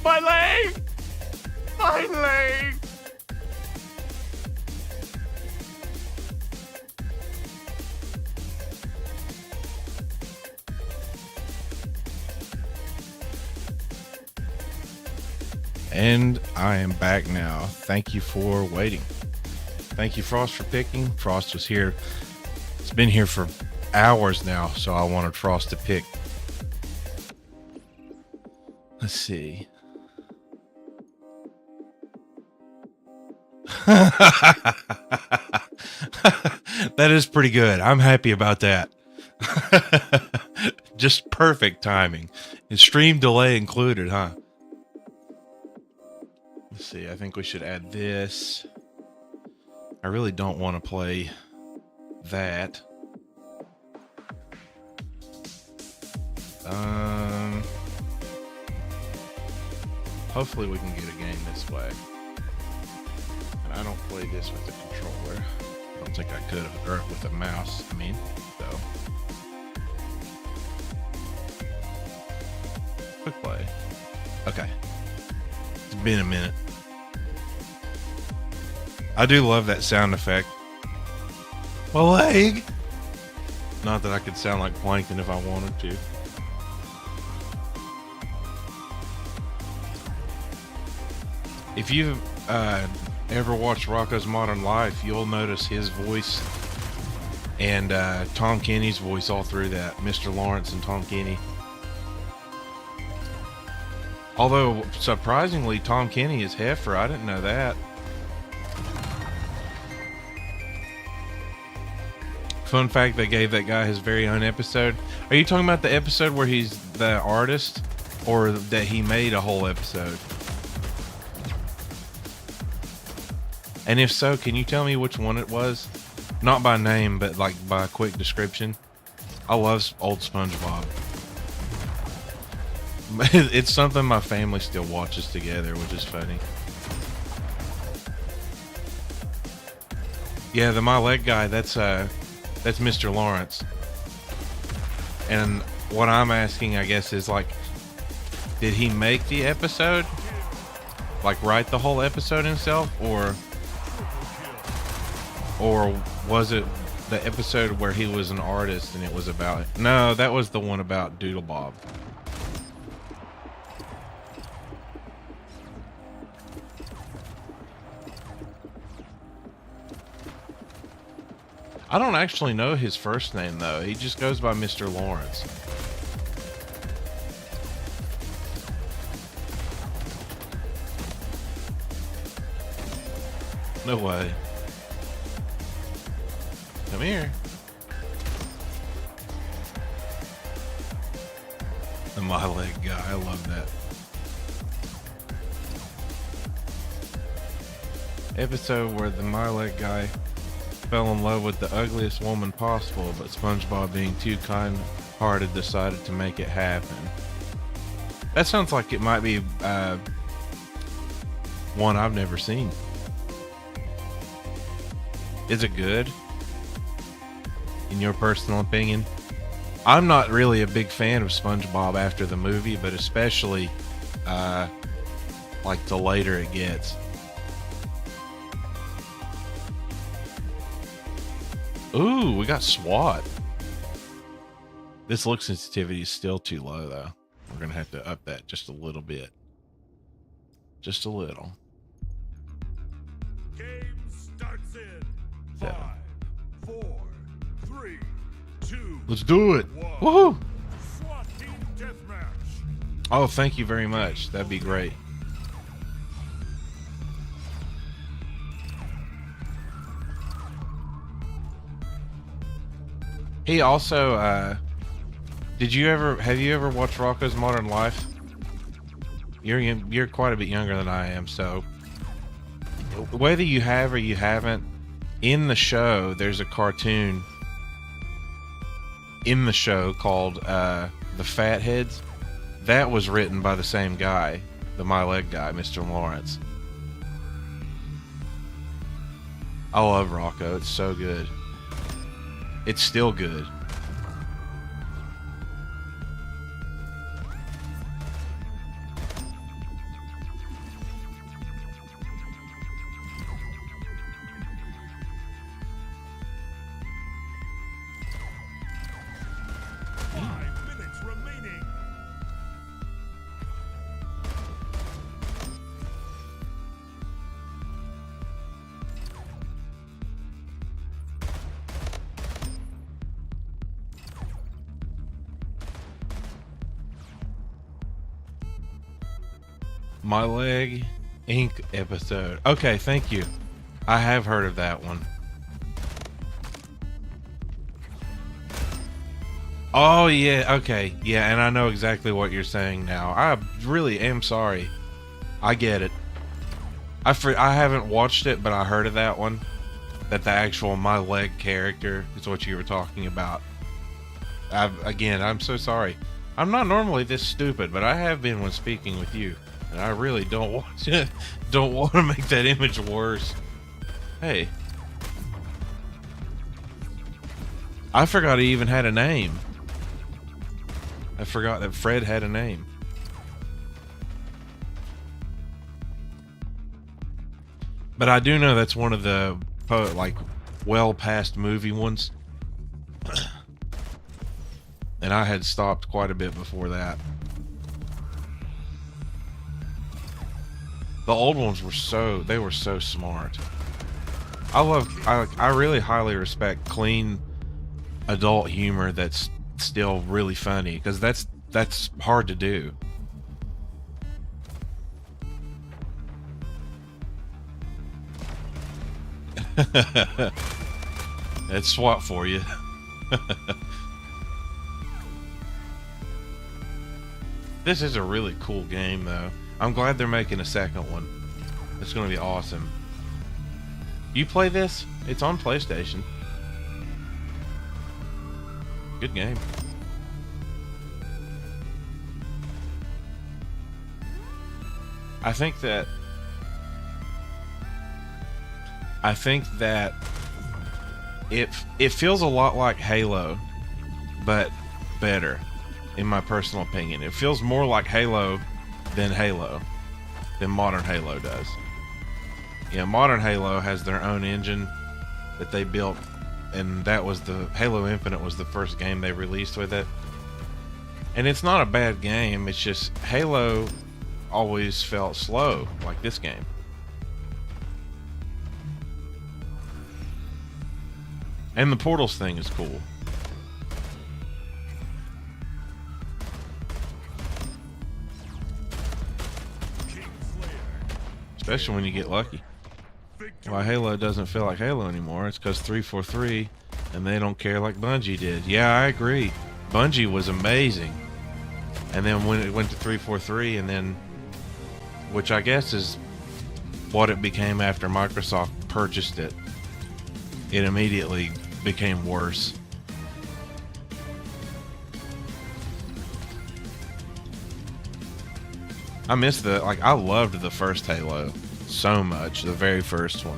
My leg! My leg! And I am back now. Thank you for waiting. Thank you, Frost, for picking. Frost was here. It's been here for hours now, so I wanted Frost to pick. Let's see. That is pretty good. I'm happy about that. Just perfect timing. And stream delay included, huh? Let's see. I think we should add this. I really don't want to play that. Hopefully we can get a game this way. And I don't play this with the controller. I don't think I could, or with a mouse, I mean, so. Quick play. Okay. It's been a minute. I do love that sound effect. My leg! Not that I could sound like Plankton if I wanted to. If you've ever watched Rocco's Modern Life, you'll notice his voice and Tom Kenny's voice all through that. Mr. Lawrence and Tom Kenny. Although, surprisingly, Tom Kenny is heifer. I didn't know that. Fun fact, they gave that guy his very own episode. Are you talking about the episode where he's the artist? Or that he made a whole episode? And if so, can you tell me which one it was? Not by name, but like by a quick description. I love old SpongeBob. It's something my family still watches together, which is funny. Yeah, the My Leg guy, that's Mr. Lawrence. And what I'm asking, I guess, is like, did he make the episode? Like write the whole episode himself, or was it the episode where he was an artist and it was about... No, that was the one about Doodle Bob. I don't actually know his first name, though. He just goes by Mr. Lawrence. No way. Come here. The My Leg guy. I love that. Episode where the My Leg guy fell in love with the ugliest woman possible, but SpongeBob, being too kind-hearted, decided to make it happen. That sounds like it might be one I've never seen. Is it good? In your personal opinion? I'm not really a big fan of SpongeBob after the movie, but especially like the later it gets. Ooh, we got SWAT. This look sensitivity is still too low, though. We're going to have to up that just a little bit. Just a little. Game starts in 5, 7. 4, 3, 2, Let's do it. 1. Woohoo! SWAT team deathmatch. Oh, thank you very much. That'd be great. He also, have you ever watched Rocco's Modern Life? You're quite a bit younger than I am, so whether you have or you haven't, in the show, there's a cartoon in the show called The Fatheads. That was written by the same guy, the My Leg guy, Mr. Lawrence. I love Rocco. It's so good. It's still good. My Leg Inc. episode. Okay, thank you. I have heard of that one. Oh, yeah, okay. Yeah, and I know exactly what you're saying now. I really am sorry. I get it. I haven't watched it, but I heard of that one. That the actual My Leg character is what you were talking about. Again, I'm so sorry. I'm not normally this stupid, but I have been when speaking with you. And I really don't want to make that image worse. Hey. I forgot he even had a name. I forgot that Fred had a name. But I do know that's one of the like well past movie ones. And I had stopped quite a bit before that. The old ones were so smart. I really highly respect clean adult humor that's still really funny, because that's hard to do. That's SWAT for you. This is a really cool game, though. I'm glad they're making a second one. It's going to be awesome. You play this? It's on PlayStation. Good game. I think that it feels a lot like Halo, but better, in my personal opinion. It feels more like Halo than modern Halo does. Yeah, modern Halo has their own engine that they built, and that was the Halo Infinite was the first game they released with it. And it's not a bad game, it's just Halo always felt slow, like this game. And the portals thing is cool. Especially when you get lucky. Why Halo doesn't feel like Halo anymore, it's because 343 and they don't care like Bungie did. Yeah, I agree. Bungie was amazing. And then when it went to 343, and then, which I guess is what it became after Microsoft purchased it, it immediately became worse. I miss I loved the first Halo so much, the very first one.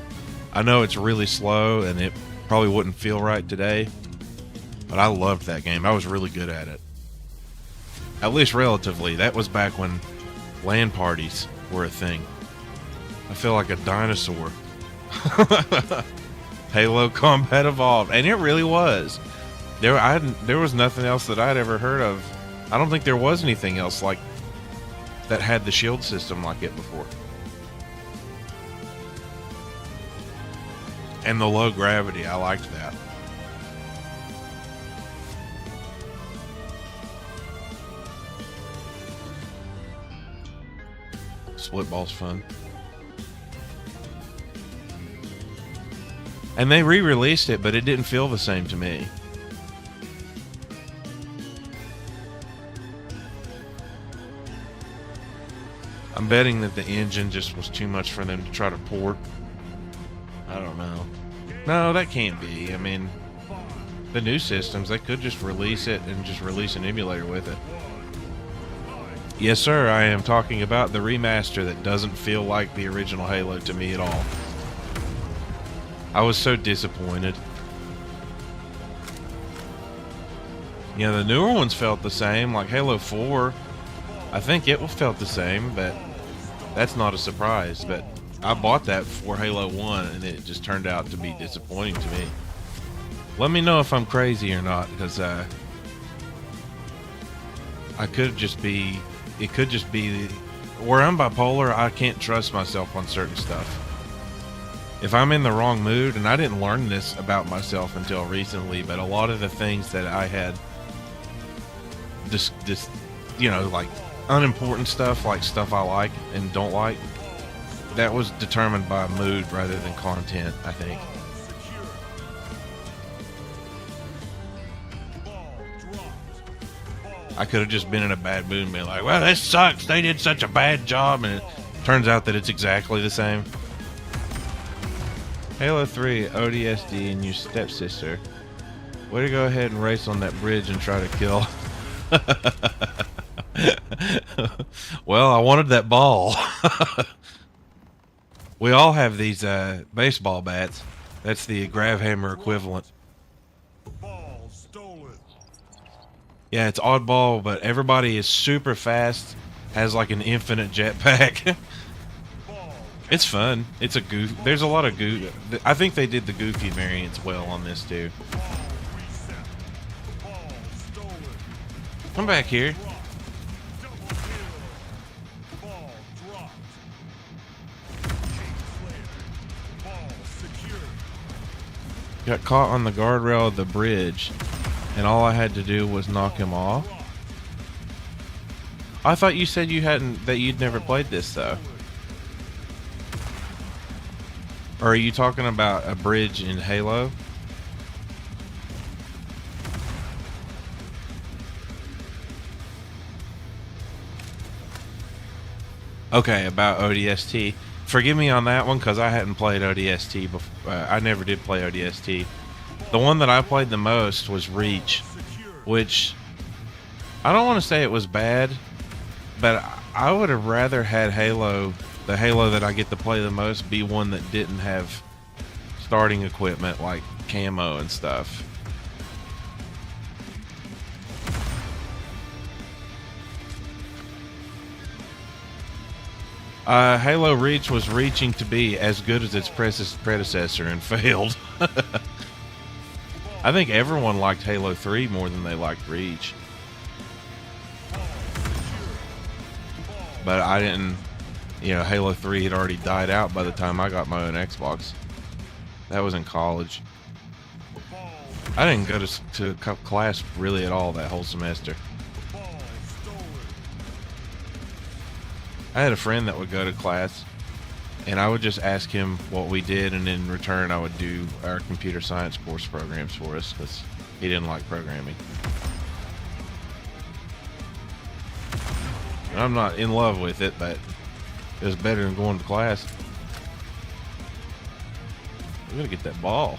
I know it's really slow and it probably wouldn't feel right today, but I loved that game. I was really good at it. At least relatively. That was back when LAN parties were a thing. I feel like a dinosaur. Halo Combat Evolved, and it really was. There was nothing else that I'd ever heard of. I don't think there was anything else like that had the shield system like it before. And the low gravity, I liked that. Split ball's fun. And they re-released it, but it didn't feel the same to me. I'm betting that the engine just was too much for them to try to port. I don't know. No, that can't be. I mean, the new systems, they could just release it and just release an emulator with it. Yes, sir, I am talking about the remaster that doesn't feel like the original Halo to me at all. I was so disappointed. You know, the newer ones felt the same, like Halo 4. I think it felt the same, but that's not a surprise. But I bought that for Halo 1, and it just turned out to be disappointing to me. Let me know if I'm crazy or not, because I could just be... It could just be... Where I'm bipolar, I can't trust myself on certain stuff. If I'm in the wrong mood, and I didn't learn this about myself until recently, but a lot of the things that I had you know, like unimportant stuff, like stuff I like and don't like, that was determined by mood rather than content, I think. I could have just been in a bad mood and been like, well, this sucks. They did such a bad job. And it turns out that it's exactly the same. Halo 3, ODSD, and your stepsister. Way to go ahead and race on that bridge and try to kill. Well, I wanted that ball. We all have these baseball bats. That's the grab hammer equivalent. Ball stolen. Yeah, it's oddball, but everybody is super fast, has like an infinite jetpack. It's fun. It's a goof. There's a lot of goof. I think they did the goofy variants well on this too. Ball reset. Ball stolen. Come back here. Double kill. Ball dropped. Chain flared. Ball secured. Got caught on the guardrail of the bridge, and all I had to do was knock him off. I thought you said you'd never played this though. Or are you talking about a bridge in Halo? Okay, about ODST. Forgive me on that one because I hadn't played ODST before. I never did play ODST. The one that I played the most was Reach, which I don't want to say it was bad, but I would have rather had Halo, the Halo that I get to play the most, be one that didn't have starting equipment like camo and stuff. Halo Reach was reaching to be as good as its predecessor and failed. I think everyone liked Halo 3 more than they liked Reach. But I didn't, you know, Halo 3 had already died out by the time I got my own Xbox. That was in college. I didn't go to class really at all that whole semester. I had a friend that would go to class, and I would just ask him what we did, and in return I would do our computer science course programs for us because he didn't like programming. And I'm not in love with it, but it was better than going to class. We gotta get that ball.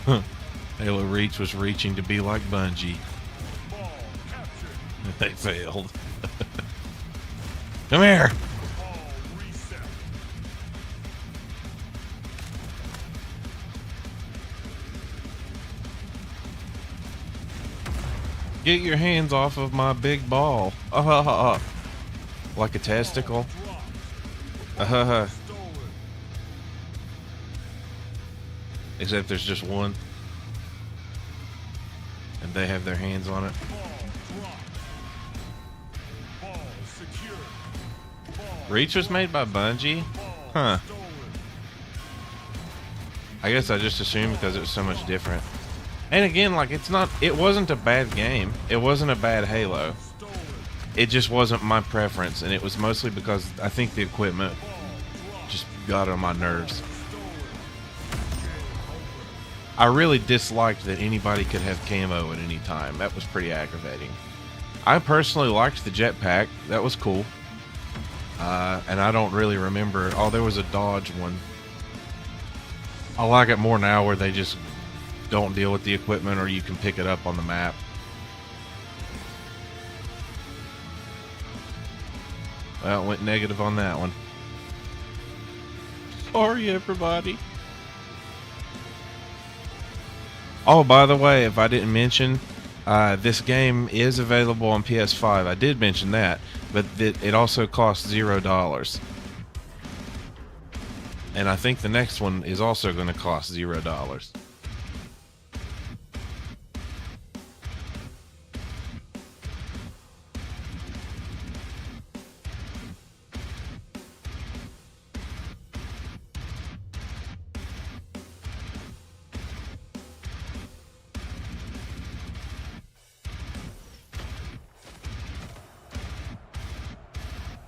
Huh. Halo Reach was reaching to be like Bungie. Ball captured. They failed. Come here. Ball reset. Get your hands off of my big ball. Like a testicle. Stolen. Except there's just one. And they have their hands on it. Ball dropped. Ball secured. Ball Reach was made by Bungie? Huh. stolen. I guess I just assumed because it was so much different. And again, like it wasn't a bad game. It wasn't a bad Halo. Stolen. It just wasn't my preference, and it was mostly because I think the equipment just got on my nerves. I really disliked that anybody could have camo at any time. That was pretty aggravating. I personally liked the jetpack. That was cool. And I don't really remember. Oh, there was a dodge one. I like it more now where they just don't deal with the equipment, or you can pick it up on the map. Well, it went negative on that one. Sorry, everybody. Oh, by the way, if I didn't mention, this game is available on PS5. I did mention that, but it also costs $0. And I think the next one is also going to cost $0.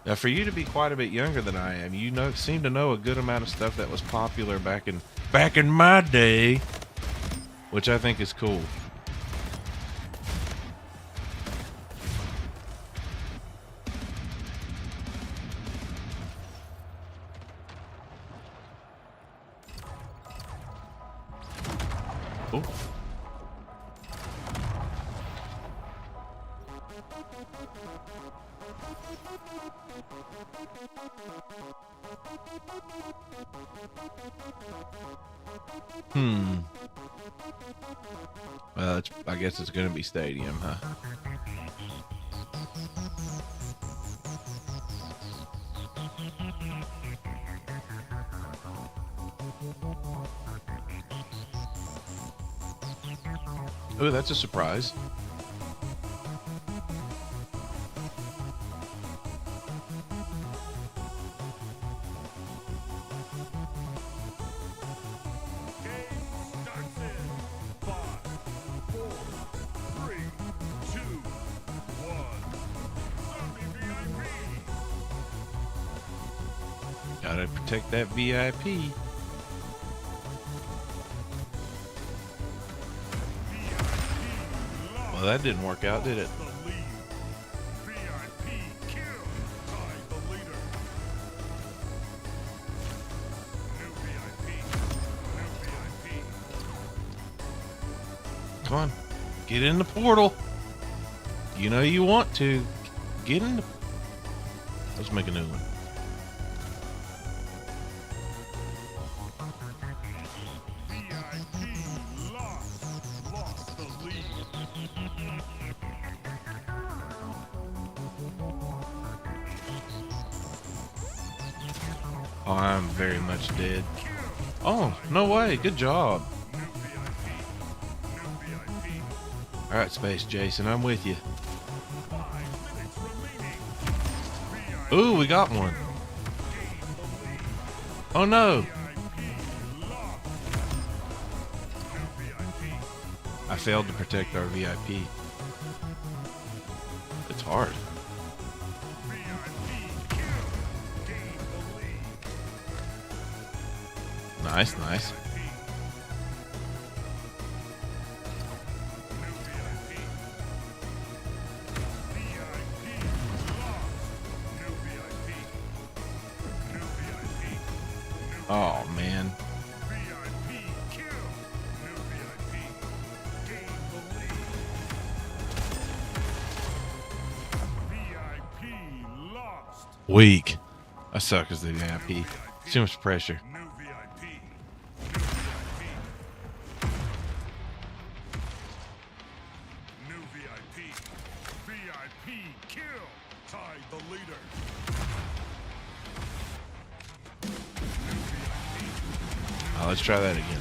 Now, for you to be quite a bit younger than I am, you seem to know a good amount of stuff that was popular back in my day, which I think is cool. Oh. Well, I guess it's going to be stadium, huh? Oh, that's a surprise. Gotta protect that VIP. Well, that didn't work out, did it? Come on, get in the portal. You know you want to. Get in the... Let's make a new one. Oh, I'm very much dead. Oh, no way. Good job. Alright, Space Jason, I'm with you. Ooh, we got one. Oh no. I failed to protect our VIP. It's hard. Nice, nice. Oh, man. Weak. I suck as the VIP. Too much pressure. Oh, let's try that again.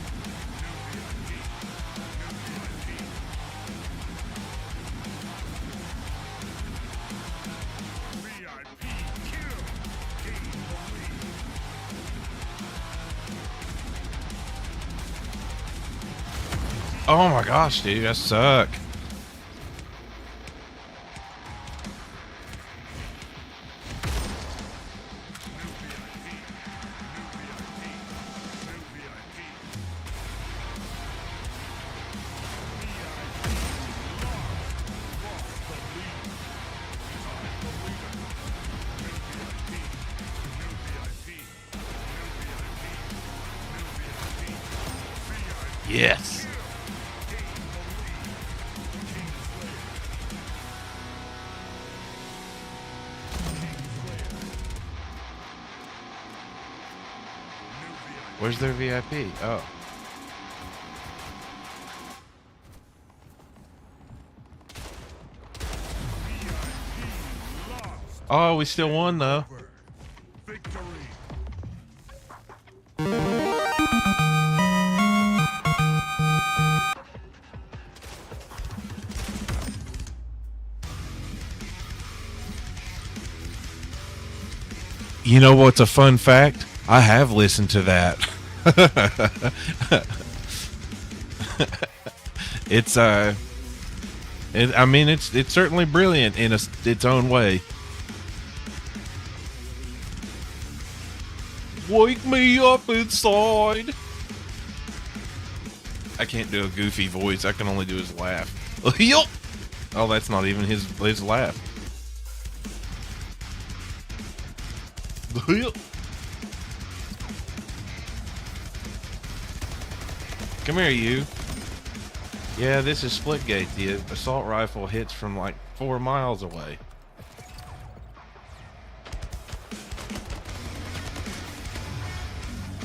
Oh my gosh, dude, I suck. Yes. Where's their VIP? Oh. Oh, we still won though. You know what's a fun fact? I have listened to that. It's I mean it's certainly brilliant in its own way. Wake me up inside. I can't do a goofy voice. I can only do his laugh. Oh, that's not even his laugh. Come here, you. Yeah, this is Splitgate. The assault rifle hits from like 4 miles away.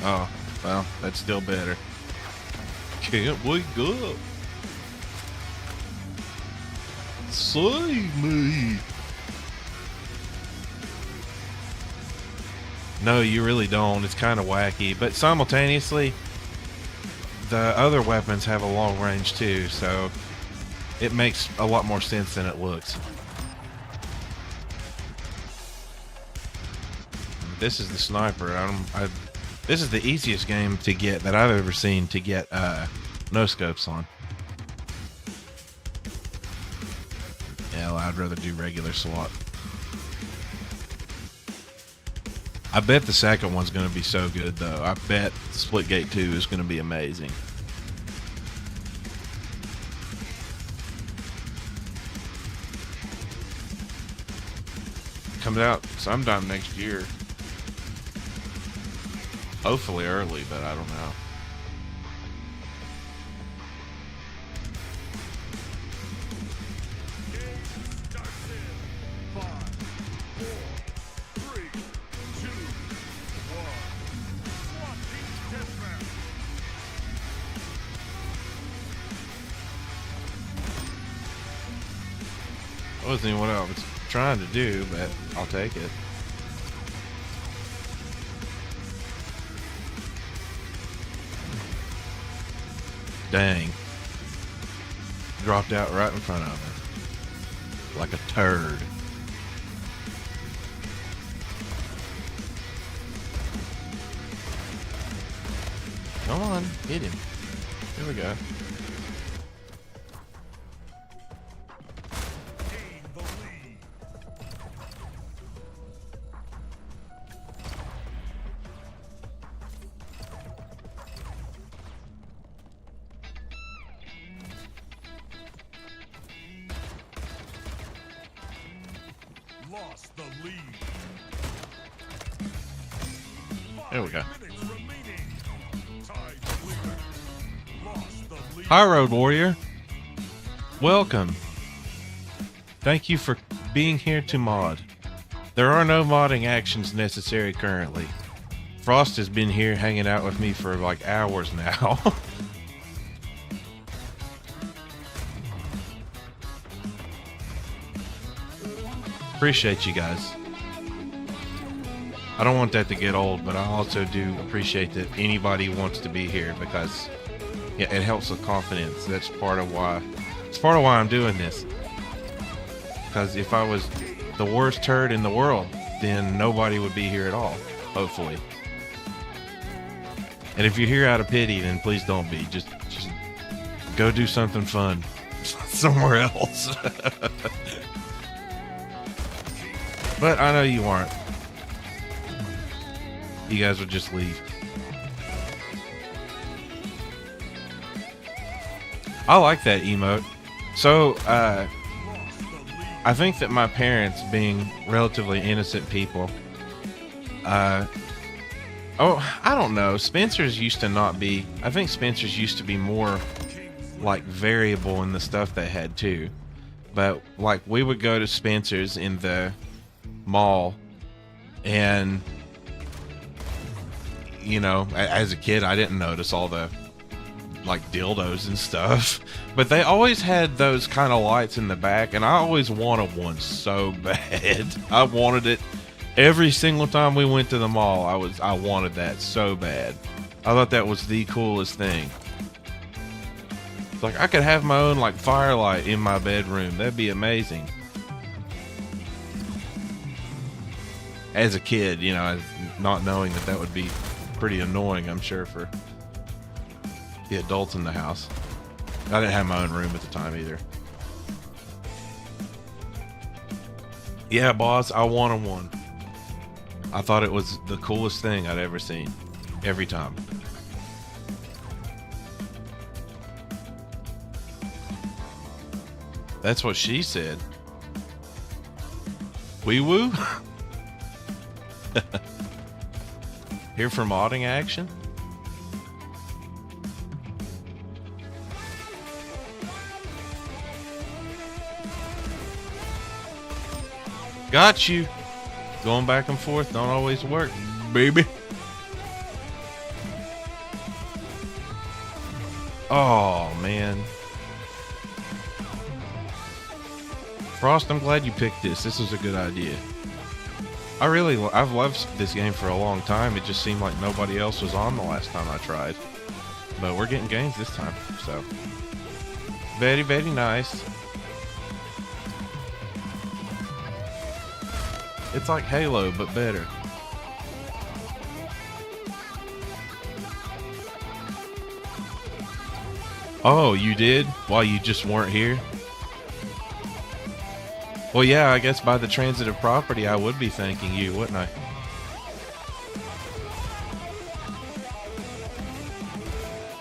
Oh, well, that's still better. Can't wake up. Save me. No, you really don't. It's kind of wacky, but simultaneously, the other weapons have a long range too, so it makes a lot more sense than it looks. This is the sniper. This is the easiest game to get that I've ever seen to get no scopes on. Yeah, well, I'd rather do regular SWAT. I bet the second one's going to be so good, though. I bet Splitgate 2 is going to be amazing. Comes out sometime next year. Hopefully early, but I don't know. Wasn't even what I was trying to do, but I'll take it. Dang. Dropped out right in front of me. Like a turd. Come on, hit him. Here we go. Lost the lead. There we go. 5 minutes remaining. Tied clear. Lost the lead. Hi, Road Warrior. Welcome. Thank you for being here to mod. There are no modding actions necessary currently. Frost has been here hanging out with me for like hours now. Appreciate you guys. I don't want that to get old, but I also do appreciate that anybody wants to be here because yeah, it helps with confidence. That's part of why. It's part of why I'm doing this. Because if I was the worst turd in the world, then nobody would be here at all. Hopefully. And if you're here out of pity, then please don't be. Just go do something fun somewhere else. But I know you aren't. You guys would just leave. I like that emote. So, I think that my parents, being relatively innocent people, I don't know. Spencer's used to not be. I think Spencer's used to be more like variable in the stuff they had too. But like we would go to Spencer's in the mall, and you know, as a kid, I didn't notice all the like dildos and stuff, but they always had those kind of lights in the back, and I always wanted one so bad. I wanted it every single time we went to the mall. I wanted that so bad. I thought that was the coolest thing. It's like I could have my own like firelight in my bedroom. That'd be amazing. As a kid, you know, not knowing that would be pretty annoying, I'm sure, for the adults in the house. I didn't have my own room at the time either. Yeah, boss, I wanted one. I thought it was the coolest thing I'd ever seen. Every time. That's what she said. Wee woo? Here for modding action? Got you. Going back and forth don't always work, baby. Oh, man. Frost, I'm glad you picked this. This was a good idea. I've loved this game for a long time. It just seemed like nobody else was on the last time I tried. But we're getting games this time, so. Very, very nice. It's like Halo, but better. Oh, you did? While you just weren't here? Well, yeah, I guess by the transitive property, I would be thanking you, wouldn't I?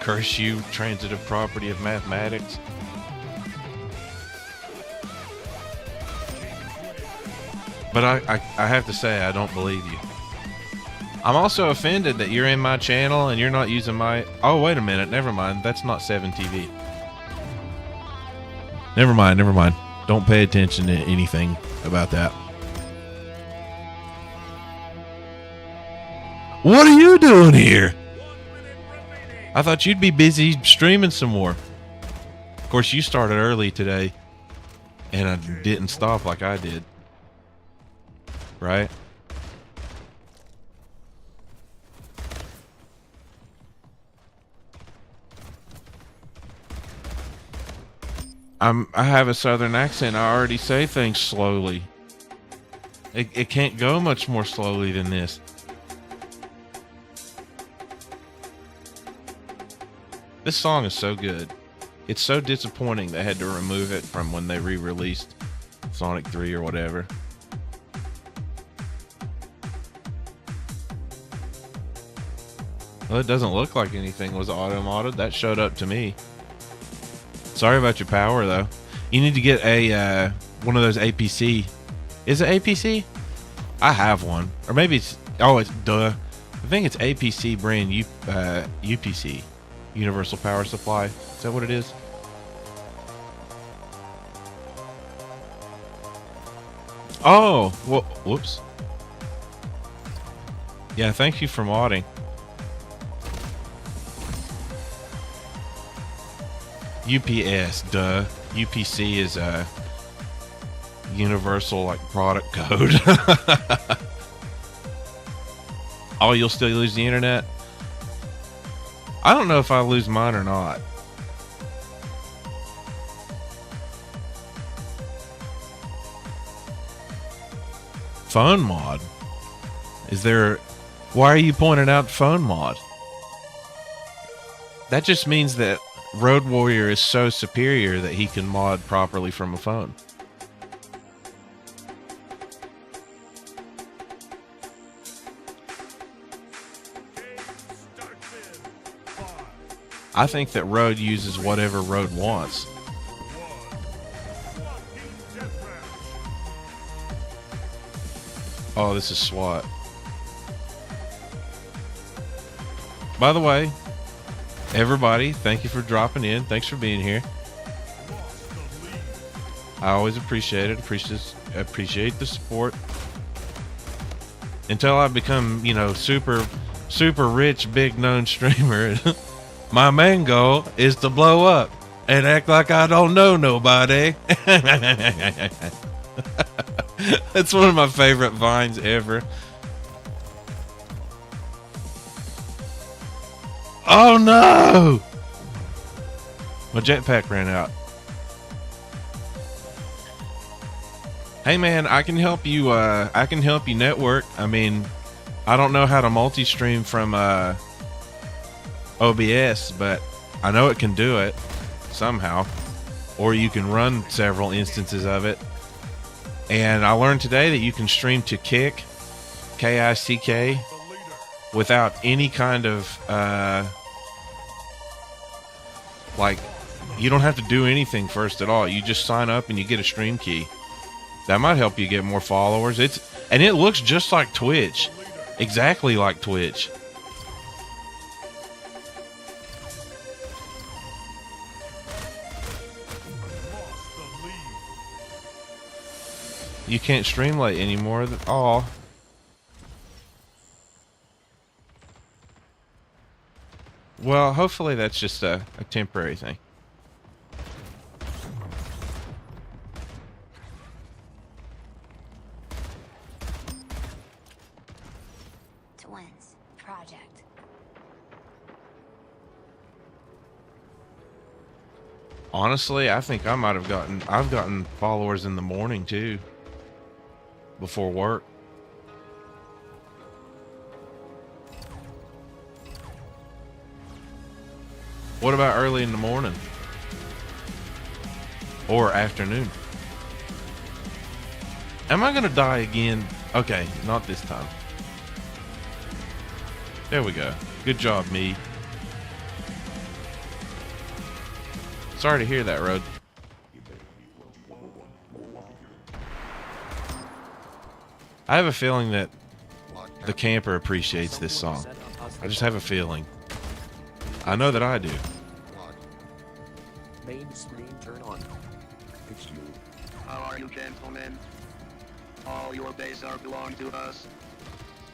Curse you, transitive property of mathematics. But I have to say, I don't believe you. I'm also offended that you're in my channel and you're not using my... Oh, wait a minute. Never mind. That's not 7TV. Never mind. Never mind. Don't pay attention to anything about that. What are you doing here? I thought you'd be busy streaming some more. Of course, you started early today, and I didn't stop like I did. Right? I have a southern accent. I already say things slowly. It can't go much more slowly than this. This song is so good. It's so disappointing they had to remove it from when they re-released Sonic 3 or whatever. Well, it doesn't look like anything was auto-modded. That showed up to me. Sorry about your power, though. You need to get a one of those APC. Is it APC? I have one. Or maybe it's... Oh, it's... Duh. I think it's APC brand UPC. Universal Power Supply. Is that what it is? Oh! Well, whoops. Yeah, thank you for modding. UPS, duh. UPC is a universal like product code. Oh, you'll still lose the internet? I don't know if I lose mine or not. Phone mod? Is there... Why are you pointing out phone mod? That just means that Road Warrior is so superior that he can mod properly from a phone. I think that Road uses whatever Road wants. Oh, this is SWAT. By the way, everybody, thank you for dropping in. Thanks for being here. I always appreciate it. Appreciate the support. Until I become, you know, super rich, big known streamer. My main goal is to blow up and act like I don't know nobody. That's one of my favorite vines ever. Oh no! My jetpack ran out. Hey man, I can help you. I can help you network. I mean, I don't know how to multi-stream from OBS, but I know it can do it somehow. Or you can run several instances of it. And I learned today that you can stream to Kick KICK without any kind of like, you don't have to do anything first at all. You just sign up and you get a stream key. That might help you get more followers. And it looks just like Twitch. Exactly like Twitch. You can't stream late anymore. Oh. Well, hopefully that's just a temporary thing. Twins Project. Honestly, I think I might have I've gotten followers in the morning too. Before work. What about early in the morning? Or afternoon? Am I gonna die again? Okay, not this time. There we go. Good job, me. Sorry to hear that, Road. I have a feeling that the camper appreciates this song. I just have a feeling. I know that I do. Main screen turn on. It's you. How are you, gentlemen? All your base are belong to us.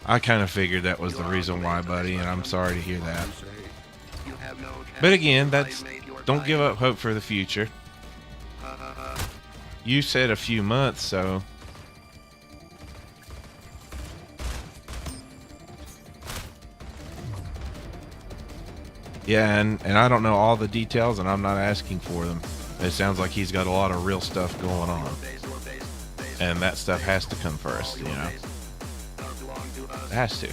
I kind of figured that was the reason why, buddy, and I'm sorry to hear that. You say. You have no chance But to again, survive your don't time. give up hope for the future. You said a few months, so yeah, and I don't know all the details, and I'm not asking for them. It sounds like he's got a lot of real stuff going on, and that stuff has to come first, you know. It has to.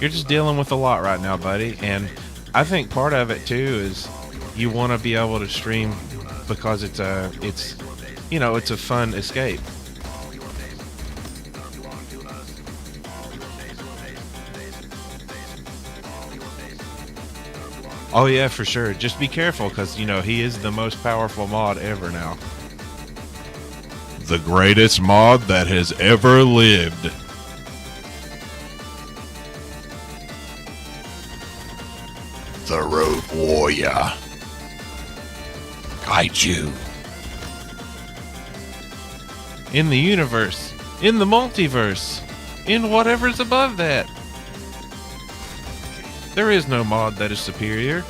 You're just dealing with a lot right now, buddy, and I think part of it too is you want to be able to stream because it's you know, it's a fun escape. Oh yeah, for sure. Just be careful, because you know he is the most powerful mod ever now. The greatest mod that has ever lived. The Road Warrior. Kaiju. In the universe. In the multiverse. In whatever's above that. There is no mod that is superior.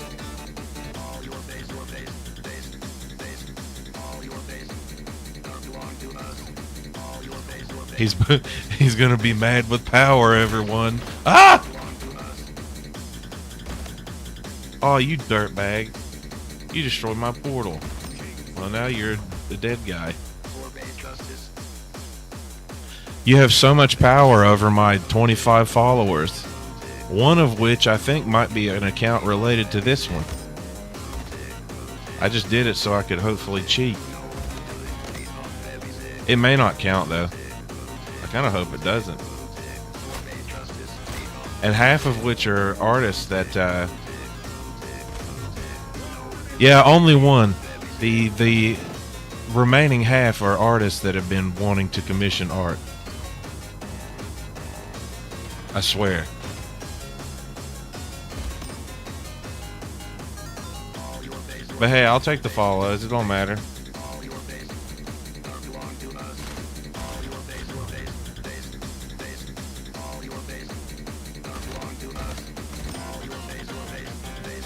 He's gonna be mad with power, everyone. Ah! Oh, you dirtbag. You destroyed my portal. Well, now you're the dead guy. You have so much power over my 25 followers. One of which I think might be an account related to this one. I just did it so I could hopefully cheat. It may not count though. I kind of hope it doesn't. And half of which are artists that yeah, only one. The remaining half are artists that have been wanting to commission art. I swear. But hey, I'll take the follows. It don't matter.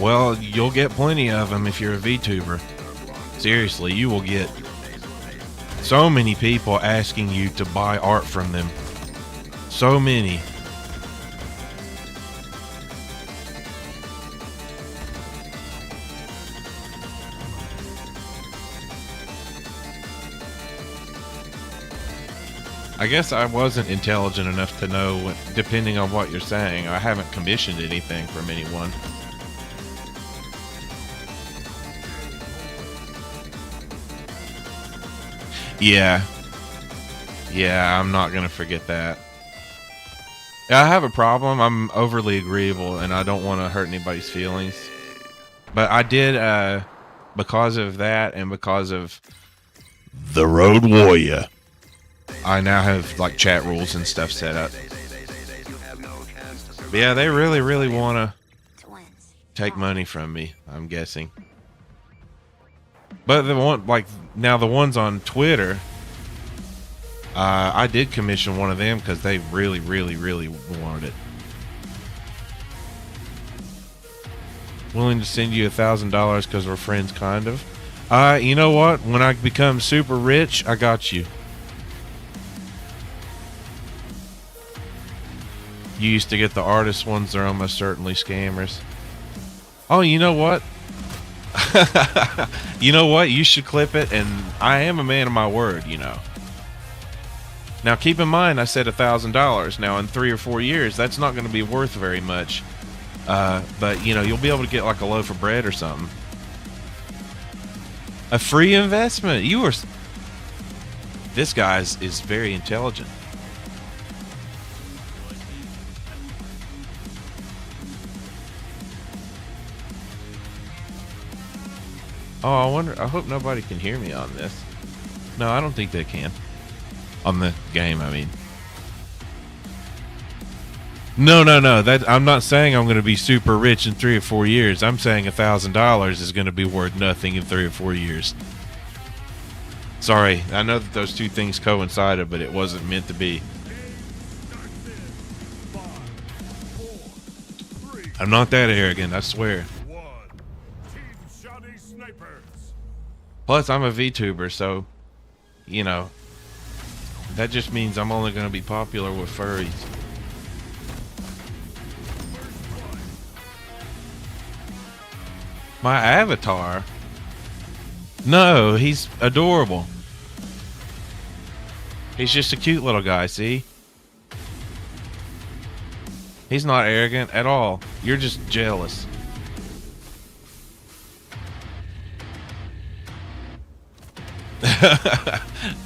Well, you'll get plenty of them if you're a VTuber. Seriously, you will get so many people asking you to buy art from them. So many. I guess I wasn't intelligent enough to know, depending on what you're saying. I haven't commissioned anything from anyone. Yeah. Yeah, I'm not gonna forget that. Yeah, I have a problem. I'm overly agreeable, and I don't want to hurt anybody's feelings. But I did, because of that, and because of the Road Warrior, I now have like chat rules and stuff set up. But yeah, they really, really want to take money from me, I'm guessing. But the one, like now, the ones on Twitter, I did commission one of them because they really, really, really wanted it. Willing to send you $1,000 because we're friends, kind of. You know what? When I become super rich, I got you. You used to get the artist ones. They're almost certainly scammers. Oh, you know what? You know what? You should clip it, and I am a man of my word, you know. Now, keep in mind, I said $1,000. Now, in 3 or 4 years, that's not going to be worth very much. But, you know, you'll be able to get like a loaf of bread or something. A free investment. You were... This guy is very intelligent. Oh, I wonder... I hope nobody can hear me on this. No, I don't think they can. On the game, I mean. No. That I'm not saying I'm going to be super rich in 3 or 4 years. I'm saying $1,000 is going to be worth nothing in 3 or 4 years. Sorry, I know that those two things coincided, but it wasn't meant to be. I'm not that arrogant, I swear. Plus, I'm a VTuber, so, you know, that just means I'm only going to be popular with furries. My avatar? No, he's adorable. He's just a cute little guy, see? He's not arrogant at all. You're just jealous.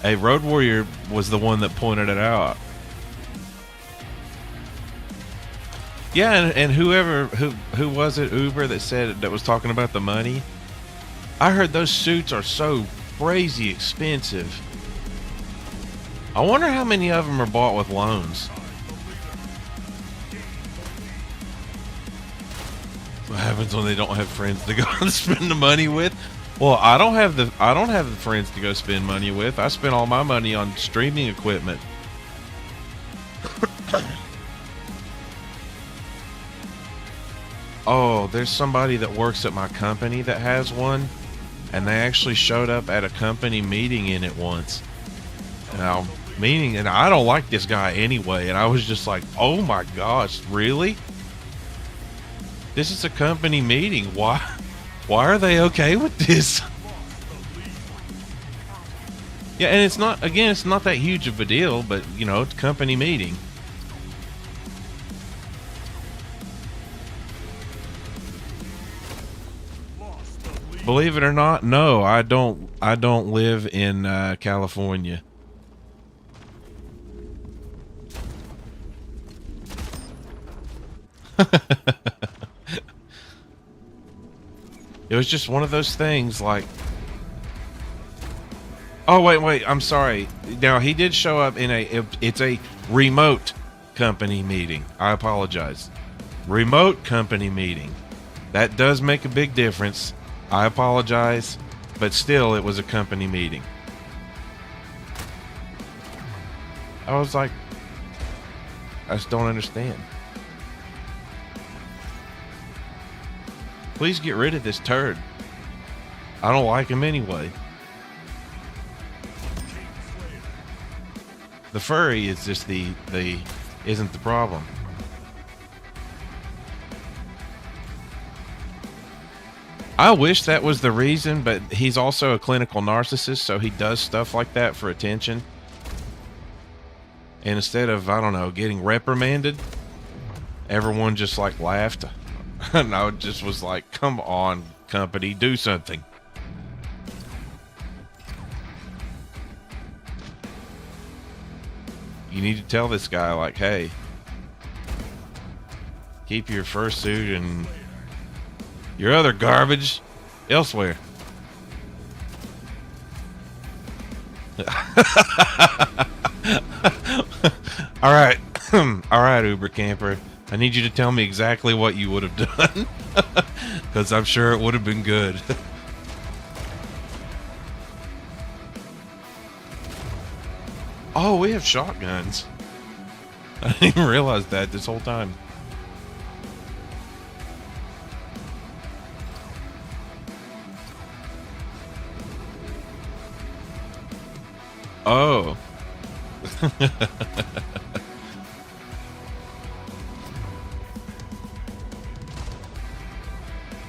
Hey, Road Warrior was the one that pointed it out. Yeah, and who was it, Uber, that said, that was talking about the money? I heard those suits are so crazy expensive. I wonder how many of them are bought with loans. What happens when they don't have friends to go and spend the money with? Well, I don't have the friends to go spend money with. I spend all my money on streaming equipment. Oh, there's somebody that works at my company that has one, and they actually showed up at a company meeting in it once. And I don't like this guy anyway, and I was just like, oh my gosh, really? This is a company meeting. Why are they okay with this? Yeah, and it's not that huge of a deal, but you know, it's a company meeting. Believe it or not, no, I don't live in California. It was just one of those things, like... Oh, wait, I'm sorry. Now, he did show up in it's a remote company meeting. I apologize. Remote company meeting. That does make a big difference. I apologize, but still, it was a company meeting. I was like, I just don't understand. Please get rid of this turd. I don't like him anyway. The furry is just isn't the problem. I wish that was the reason, but he's also a clinical narcissist, so he does stuff like that for attention. And instead of, I don't know, getting reprimanded, everyone just like laughed. And I just was like, come on, company, do something. You need to tell this guy, like, hey, keep your fursuit and your other garbage elsewhere. All right. All right, Uber camper. I need you to tell me exactly what you would have done. Because I'm sure it would have been good. Oh, we have shotguns. I didn't even realize that this whole time. Oh.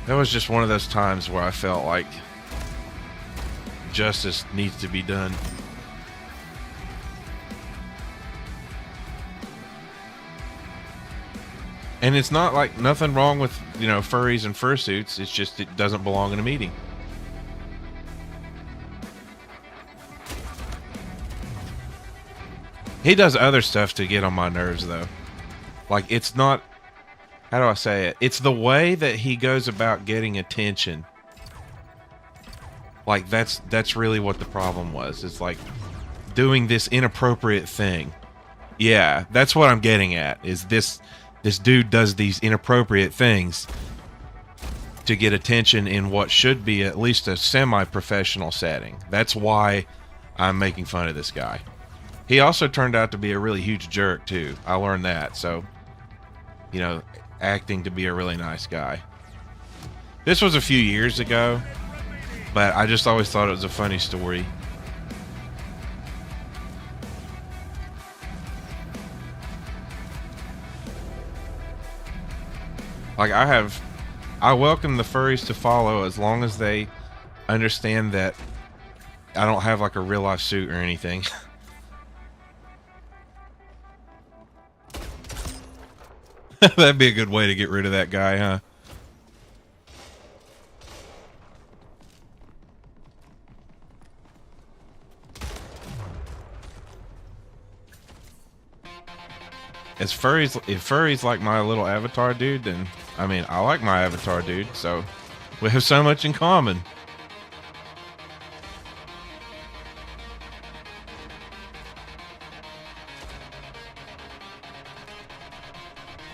That was just one of those times where I felt like justice needs to be done. And it's not like nothing wrong with, you know, furries and fursuits. It's just it doesn't belong in a meeting. He does other stuff to get on my nerves, though. Like, it's not... How do I say it? It's the way that he goes about getting attention. Like, that's really what the problem was. It's like doing this inappropriate thing. Yeah, that's what I'm getting at. Is this dude does these inappropriate things to get attention in what should be at least a semi-professional setting. That's why I'm making fun of this guy. He also turned out to be a really huge jerk, too. I learned that, so, you know, acting to be a really nice guy. This was a few years ago, but I just always thought it was a funny story. Like, I welcome the furries to follow as long as they understand that I don't have like a real life suit or anything. That'd be a good way to get rid of that guy, huh? If furries like my little avatar dude, then, I mean, I like my avatar dude, so we have so much in common.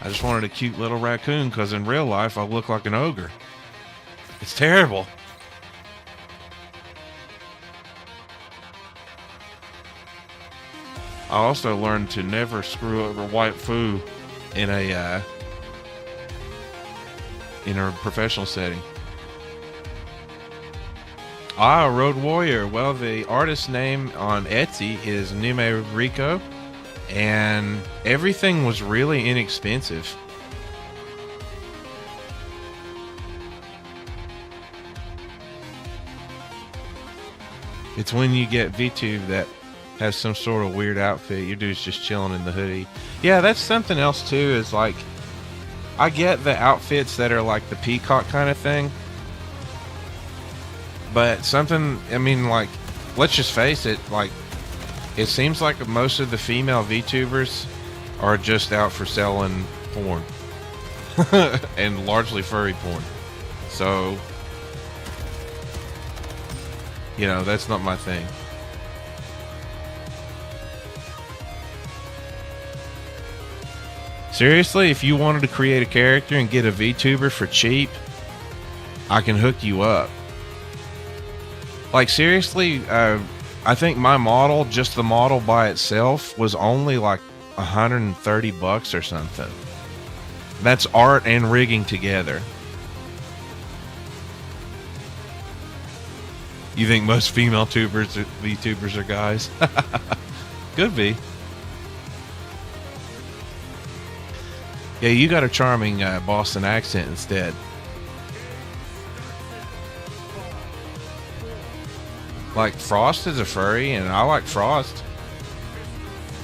I just wanted a cute little raccoon because in real life I look like an ogre. It's terrible. I also learned to never screw over white foo in a professional setting. Ah, Road Warrior. Well, the artist's name on Etsy is Nume Rico, and everything was really inexpensive. It's when you get VTube that has some sort of weird outfit. Your dude's just chilling in the hoodie. Yeah, that's something else too, is like, I get the outfits that are like the peacock kind of thing. But something, I mean, like, let's just face it, like, it seems like most of the female VTubers are just out for selling porn. And largely furry porn. So, you know, that's not my thing. Seriously, if you wanted to create a character and get a VTuber for cheap, I can hook you up. Like, seriously, I think my model, just the model by itself, was only like $130 or something. That's art and rigging together. You think most female VTubers are guys? Could be. Yeah, you got a charming Boston accent instead. Like, Frost is a furry, and I like Frost.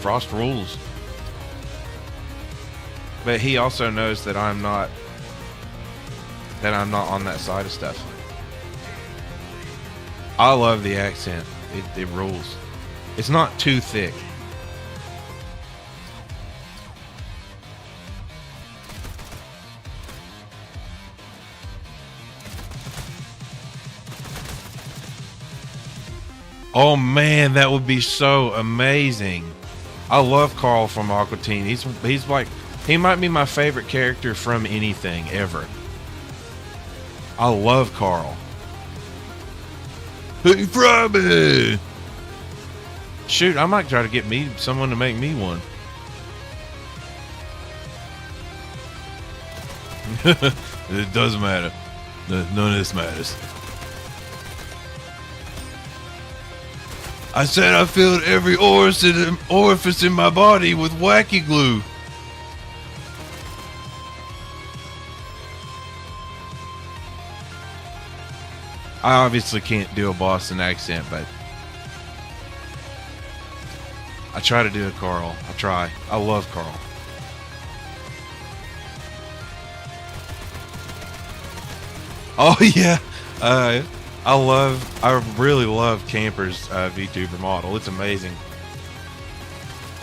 Frost rules. But he also knows that I'm not on that side of stuff. I love the accent. It rules. It's not too thick. Oh man, that would be so amazing. I love Carl from Aqua Teen. He's like, he might be my favorite character from anything ever. I love Carl. Hey, Frobby! Shoot, I might try to get someone to make me one. It doesn't matter. None of this matters. I said I filled every orifice in my body with wacky glue. I obviously can't do a Boston accent, but I try to do a Carl. I try. I love Carl. Oh yeah, I really love Camper's VTuber model. It's amazing.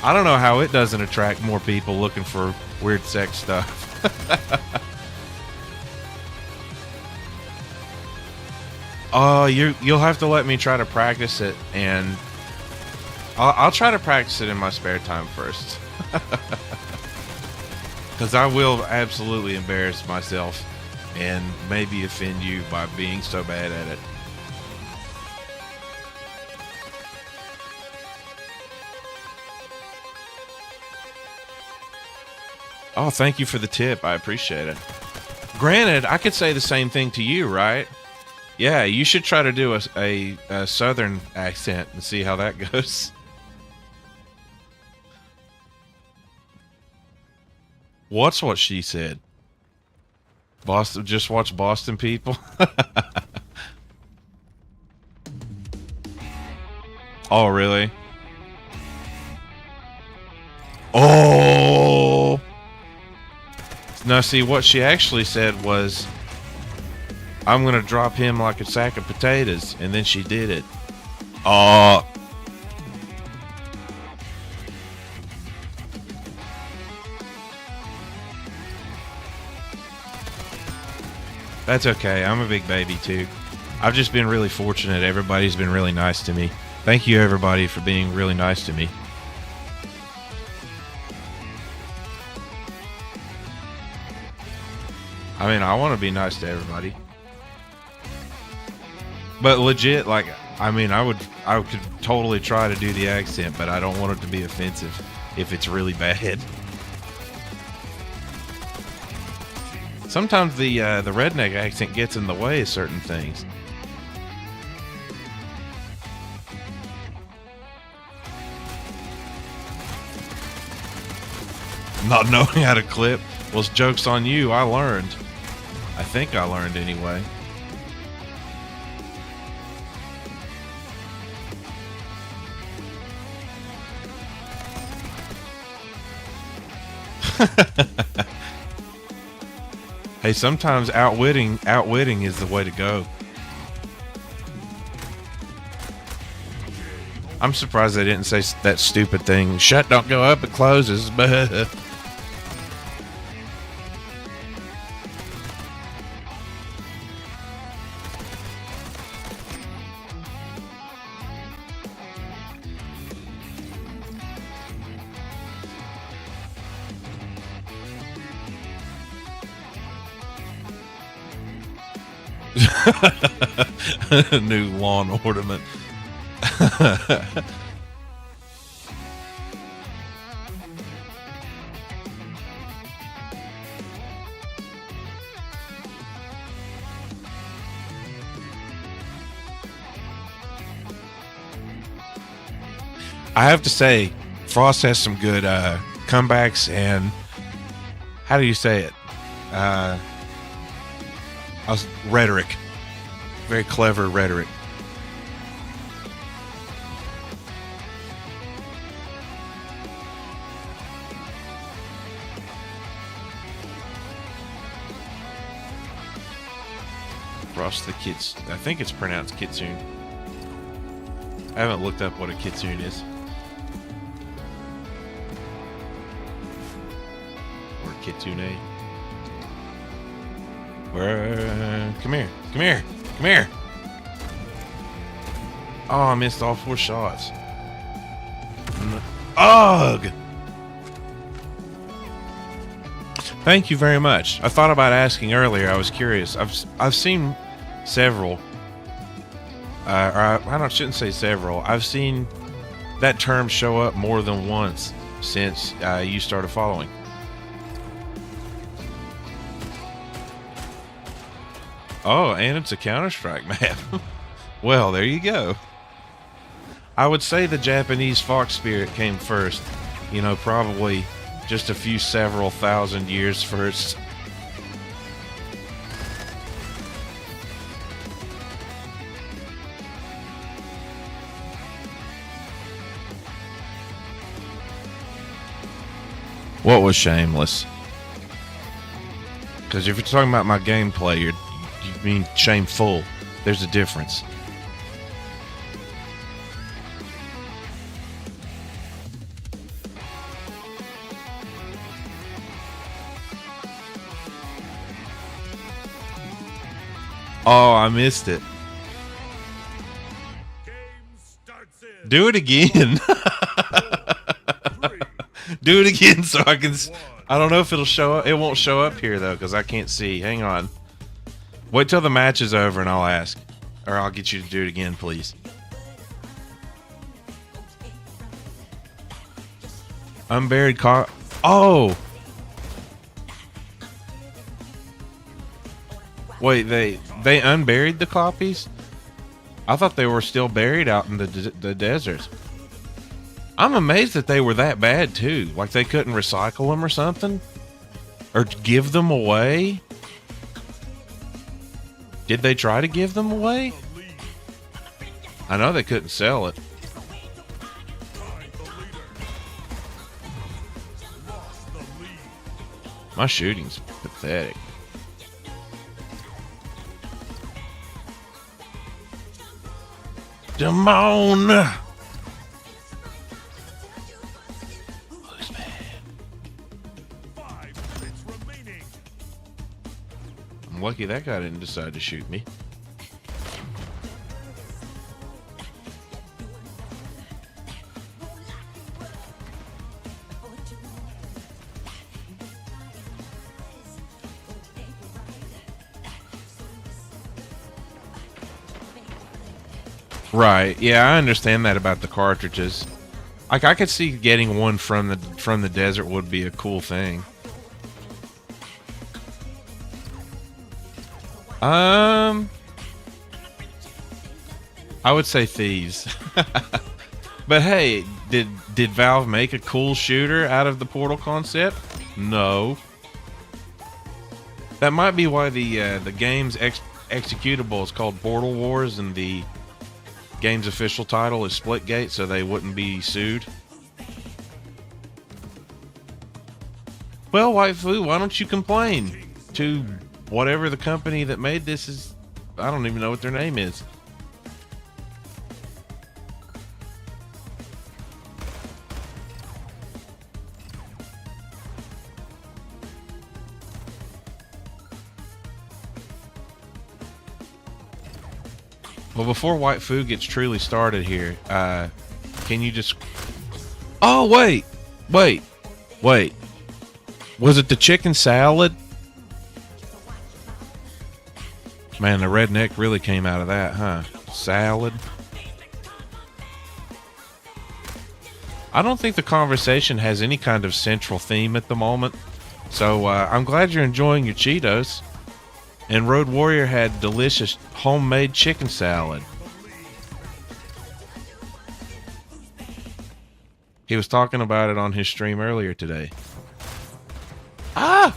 I don't know how it doesn't attract more people looking for weird sex stuff. Oh, you'll have to let me try to practice it, and I'll try to practice it in my spare time first. Because I will absolutely embarrass myself and maybe offend you by being so bad at it. Oh, thank you for the tip. I appreciate it. Granted, I could say the same thing to you, right? Yeah, you should try to do a southern accent and see how that goes. What's what she said? Boston, just watch Boston people. Oh, really? Oh! Now, see, what she actually said was, I'm gonna drop him like a sack of potatoes, and then she did it. Oh. That's okay. I'm a big baby too. I've just been really fortunate. Everybody's been really nice to me. Thank you, everybody, for being really nice to me. I mean, I want to be nice to everybody. But legit, like, I mean, I could totally try to do the accent, but I don't want it to be offensive if it's really bad. Sometimes the redneck accent gets in the way of certain things. Not knowing how to clip. Well, joke's on you. I learned. I think I learned anyway. Hey, sometimes outwitting is the way to go. I'm surprised they didn't say that stupid thing. Shut, don't go up, it closes. New lawn ornament. I have to say, Frost has some good comebacks and, how do you say it? Rhetoric. Very clever rhetoric. Frost the Kits. I think it's pronounced Kitsune. I haven't looked up what a Kitsune is. Or Kitsune. Where? Come here. Come here. Come here. Oh, I missed all 4 shots. Ugh! Thank you very much. I thought about asking earlier. I was curious. I've seen several. I shouldn't say several. I've seen that term show up more than once since you started following. Oh, and it's a Counter-Strike map. Well, there you go. I would say the Japanese Fox Spirit came first. You know, probably just a few several thousand years first. What was shameless? Because if you're talking about my gameplay, you mean shameful. There's a difference. Oh, I missed it. Do it again. Do it again so I can... I don't know if it'll show up. It won't show up here, though, because I can't see. Hang on. Wait till the match is over and I'll ask. Or I'll get you to do it again, please. Unburied car... Oh! Wait, they unburied the copies? I thought they were still buried out in the desert. I'm amazed that they were that bad too. Like they couldn't recycle them or something? Or give them away? Did they try to give them away? I know they couldn't sell it. My shooting's pathetic. Come on! Looks bad. 5 minutes remaining. I'm lucky that guy didn't decide to shoot me. Right. Yeah, I understand that about the cartridges. Like I could see getting one from the desert would be a cool thing. I would say thieves. But hey, did Valve make a cool shooter out of the Portal concept? No. That might be why the game's executable is called Portal Wars and the game's official title is Splitgate, so they wouldn't be sued. Well, waifu, why don't you complain to whatever the company that made this is? I don't even know what their name is. Well, before White Food gets truly started here, can you just... Oh, wait! Was it the chicken salad? Man, the redneck really came out of that, huh? Salad. I don't think the conversation has any kind of central theme at the moment. So, I'm glad you're enjoying your Cheetos. And Road Warrior had delicious homemade chicken salad. He was talking about it on his stream earlier today. Ah!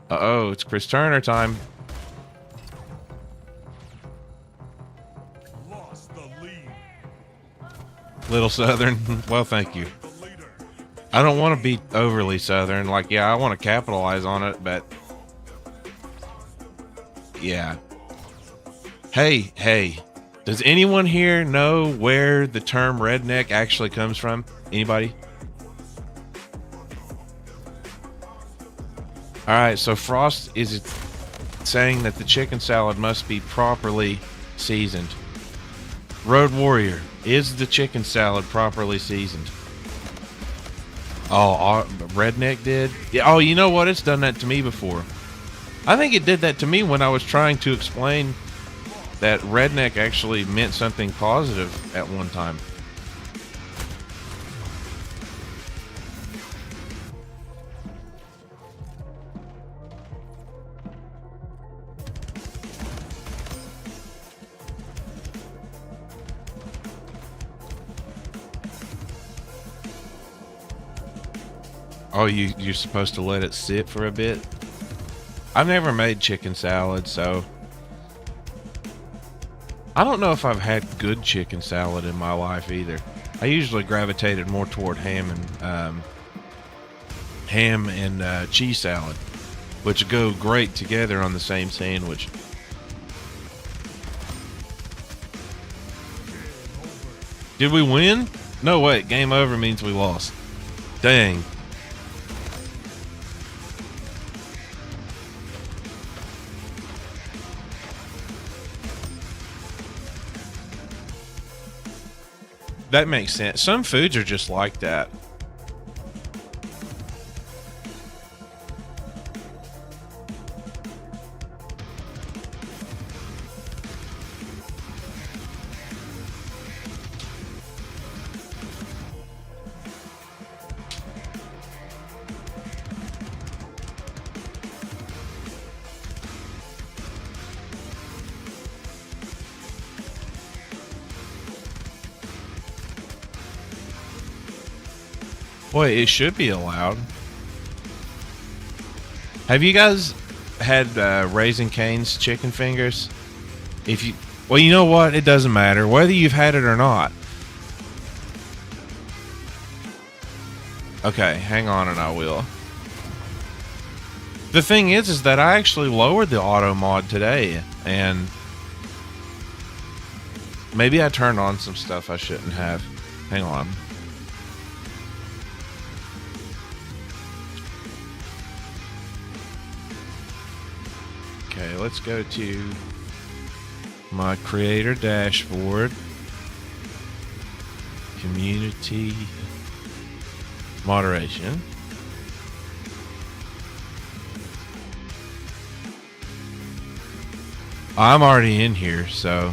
Uh-oh, it's Chris Turner time. Lost the lead. Little Southern. Well, thank you. I don't want to be overly Southern. Like, yeah, I want to capitalize on it, but... Yeah. Hey, does anyone here know where the term redneck actually comes from? Anybody? Alright, so Frost is saying that the chicken salad must be properly seasoned. Road Warrior, is the chicken salad properly seasoned? Oh, Redneck did? Yeah, oh, you know what? It's done that to me before. I think it did that to me when I was trying to explain that Redneck actually meant something positive at one time. Oh, you're supposed to let it sit for a bit? I've never made chicken salad, so I don't know if I've had good chicken salad in my life either. I usually gravitated more toward ham and cheese salad, which go great together on the same sandwich. Did we win? No, wait, game over means we lost. Dang. That makes sense. Some foods are just like that. Boy, it should be allowed. Have you guys had Raising Cane's chicken fingers? If you, well, you know what? It doesn't matter whether you've had it or not. Okay, hang on and I will. The thing is that I actually lowered the auto mod today, and maybe I turned on some stuff I shouldn't have. Hang on. Okay, let's go to my creator dashboard, community moderation. I'm already in here, so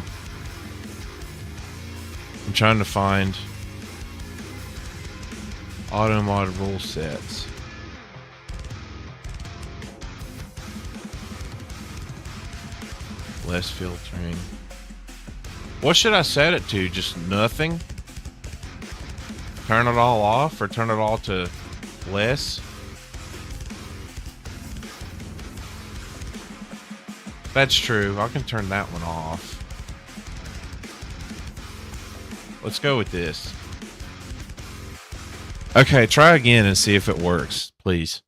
I'm trying to find auto mod rule sets. Less filtering. What should I set it to? Just nothing? Turn it all off or turn it all to less? That's true. I can turn that one off. Let's go with this. Okay, try again and see if it works, please.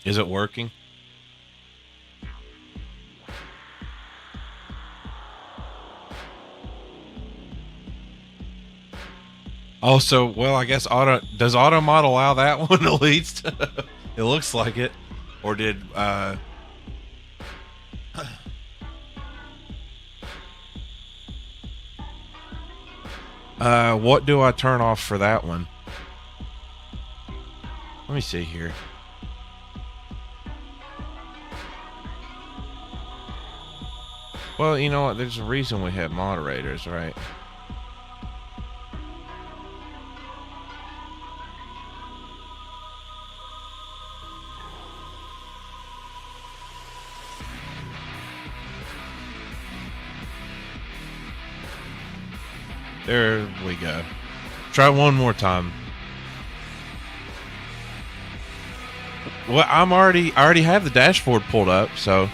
Is it working? Also, well, I guess does auto mod allow that one at least? It looks like it. Or did what do I turn off for that one? Let me see here. Well, you know what? There's a reason we have moderators, right? There we go. Try one more time. Well, I already have the dashboard pulled up, so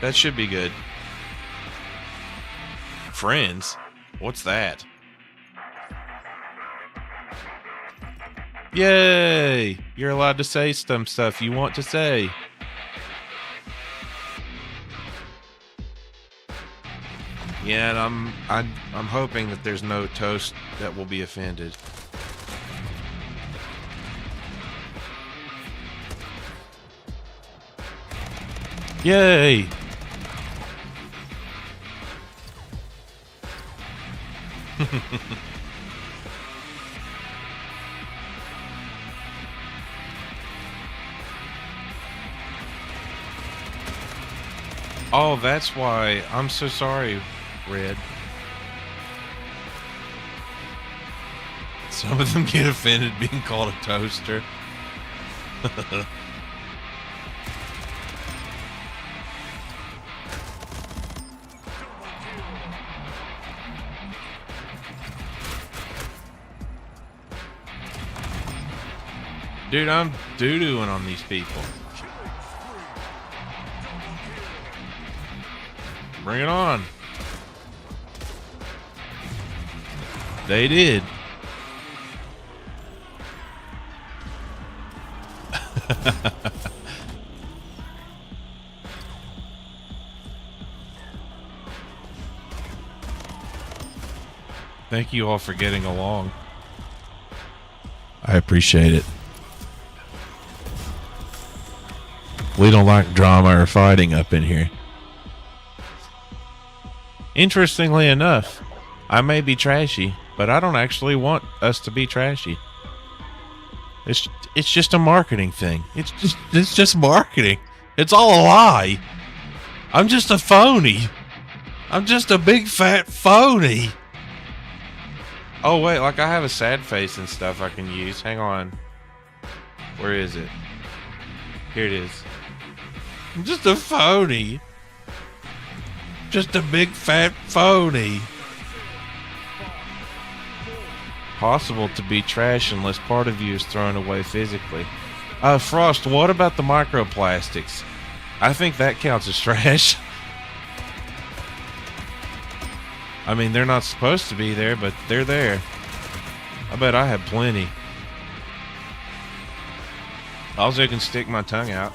that should be good. Friends? What's that? Yay! You're allowed to say some stuff you want to say. Yeah, and I'm hoping that there's no toast that will be offended. Yay! Oh, that's why. I'm so sorry, Red. Some of them get offended being called a toaster. Dude, I'm doo-dooing on these people. Bring it on. They did. Thank you all for getting along. I appreciate it. We don't like drama or fighting up in here. Interestingly enough, I may be trashy, but I don't actually want us to be trashy. It's just a marketing thing. It's just marketing. It's all a lie. I'm just a phony. I'm just a big fat phony. Oh wait, like I have a sad face and stuff I can use. Hang on. Where is it? Here it is. I'm just a phony. Just a big fat phony. Possible to be trash unless part of you is thrown away physically. Frost, what about the microplastics? I think that counts as trash. I mean, they're not supposed to be there, but they're there. I bet I have plenty. I also can stick my tongue out.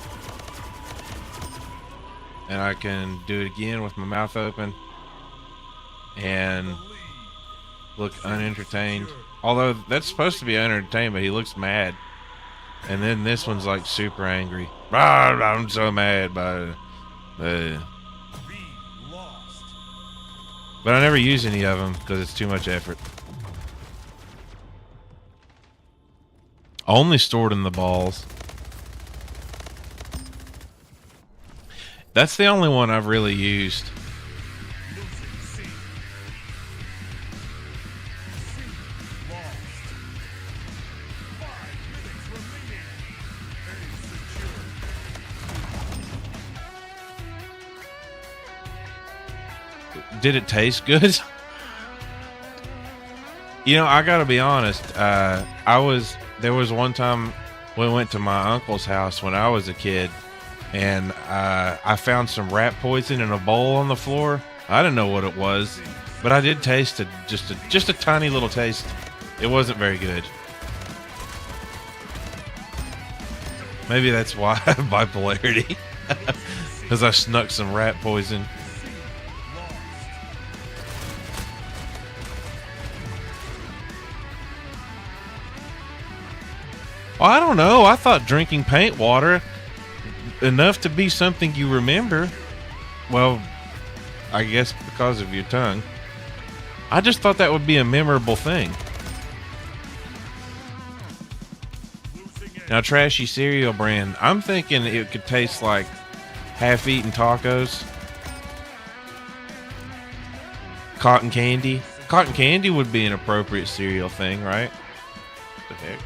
And I can do it again with my mouth open. And look unentertained. Although that's supposed to be unentertained, but he looks mad. And then this one's like super angry. I'm so mad by But I never use any of them because it's too much effort. Only stored in the balls. That's the only one I've really used. Did it taste good? You know, I gotta be honest. There was one time we went to my uncle's house when I was a kid, and I found some rat poison in a bowl on the floor. I didn't know what it was, but I did taste it, just a tiny little taste. It wasn't very good. Maybe that's why I have bipolarity, because I snuck some rat poison. Well, I don't know. I thought drinking paint water enough to be something you remember. Well, I guess because of your tongue. I just thought that would be a memorable thing. Now, trashy cereal brand. I'm thinking it could taste like half-eaten tacos. Cotton candy. Cotton candy would be an appropriate cereal thing, right? What the heck?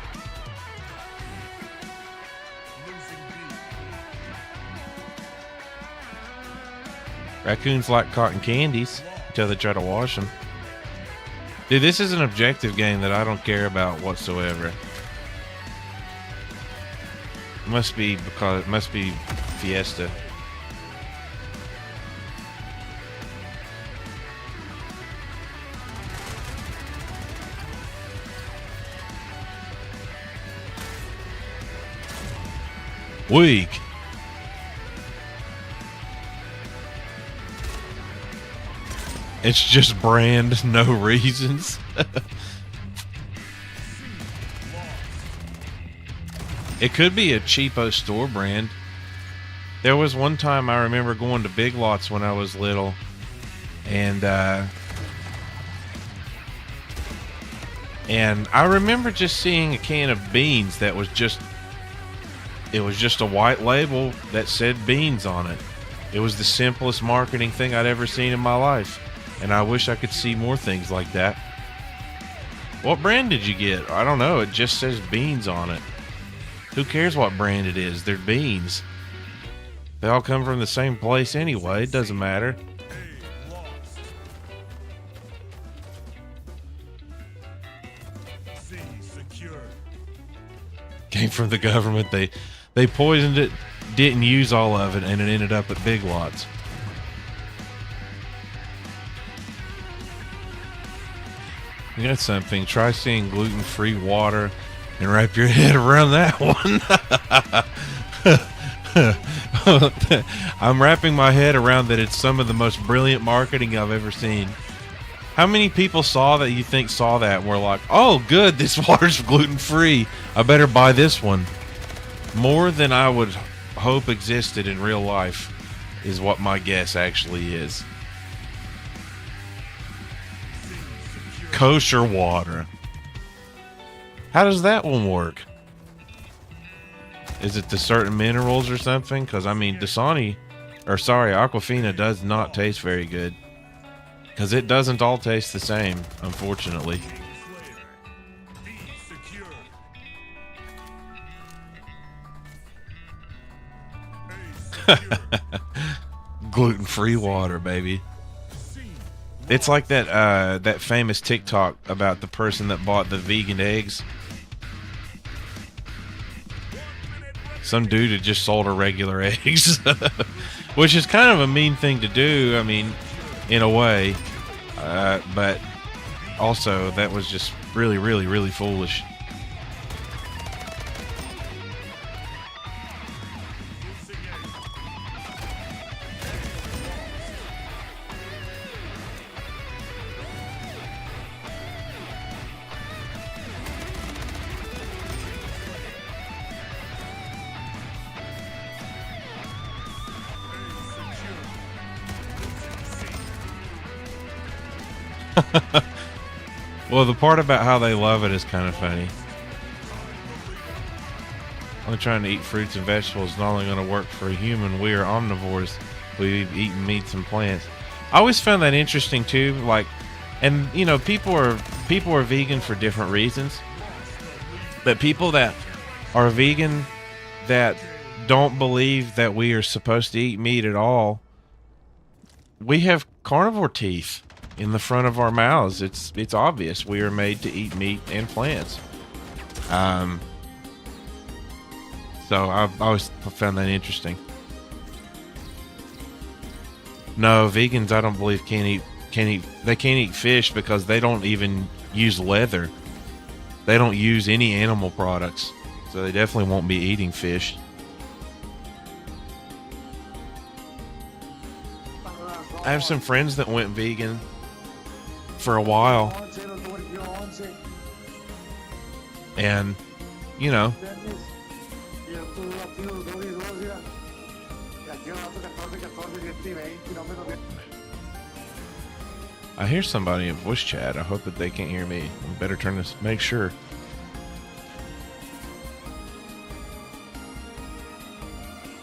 Raccoons like cotton candies until they try to wash them. Dude, this is an objective game that I don't care about whatsoever. It must be Fiesta. Weak. It's just brand, no reasons. It could be a cheapo store brand. There was one time I remember going to Big Lots when I was little, and I remember just seeing a can of beans that was just, it was just a white label that said beans on it. It was the simplest marketing thing I'd ever seen in my life, and I wish I could see more things like that. What brand did you get? I don't know. It just says beans on it. Who cares what brand it is? They're beans. They all come from the same place anyway. It doesn't matter. Came from the government. They poisoned it, didn't use all of it, and it ended up at Big Lots. You got something. Try seeing gluten-free water and wrap your head around that one. I'm wrapping my head around that. It's some of the most brilliant marketing I've ever seen. How many people saw that you think saw that and were like, oh, good, this water's gluten-free. I better buy this one. More than I would hope existed in real life is what my guess actually is. Kosher water. How does that one work? Is it the certain minerals or something? Because, I mean, Aquafina does not taste very good. Because it doesn't all taste the same, unfortunately. Gluten-free water, baby. It's like that famous TikTok about the person that bought the vegan eggs. Some dude had just sold her regular eggs, which is kind of a mean thing to do. I mean, in a way, but also that was just really, really, really foolish. Well, the part about how they love it is kind of funny. Only trying to eat fruits and vegetables is not only going to work for a human. We are omnivores. We've eaten meats and plants. I always found that interesting too. Like, and you know, people are vegan for different reasons. But people that are vegan that don't believe that we are supposed to eat meat at all, we have carnivore teeth in the front of our mouths. It's obvious we are made to eat meat and plants. So I've always found that interesting. No, vegans I don't believe can't eat fish because they don't even use leather. They don't use any animal products, so they definitely won't be eating fish. I have some friends that went vegan for a while, and you know, I hear somebody in voice chat. I hope that they can't hear me. I better turn this, make sure.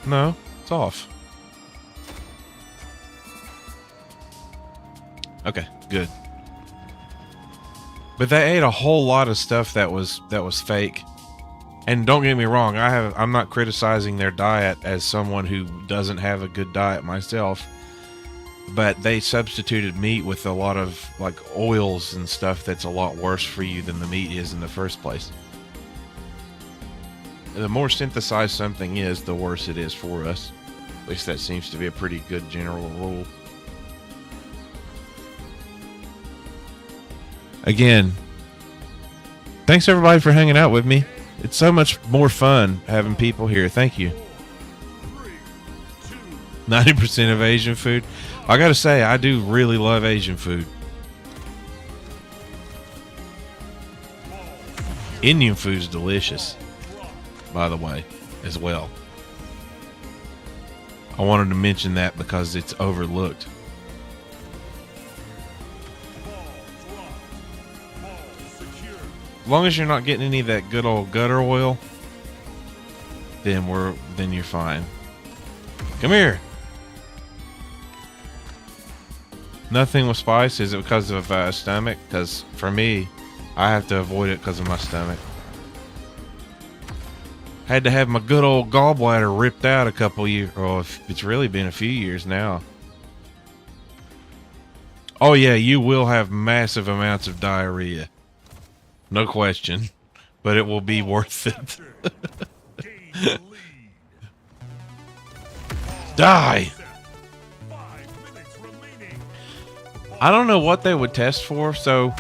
No, it's off. Okay, good. But they ate a whole lot of stuff that was fake. And don't get me wrong, I'm not criticizing their diet as someone who doesn't have a good diet myself. But they substituted meat with a lot of like oils and stuff that's a lot worse for you than the meat is in the first place. The more synthesized something is, the worse it is for us. At least that seems to be a pretty good general rule. Again, thanks everybody for hanging out with me. It's so much more fun having people here. Thank you. 3, 2, 90% of Asian food. I gotta say, I do really love Asian food. Indian food's delicious, by the way, as well. I wanted to mention that because it's overlooked. As long as you're not getting any of that good old gutter oil, then you're fine. Come here. Nothing with spice. Is it because of stomach? Because for me, I have to avoid it because of my stomach. Had to have my good old gallbladder ripped out a couple years. Oh, it's really been a few years now. Oh yeah, you will have massive amounts of diarrhea. No question. But it will be worth it. Die! I don't know what they would test for, so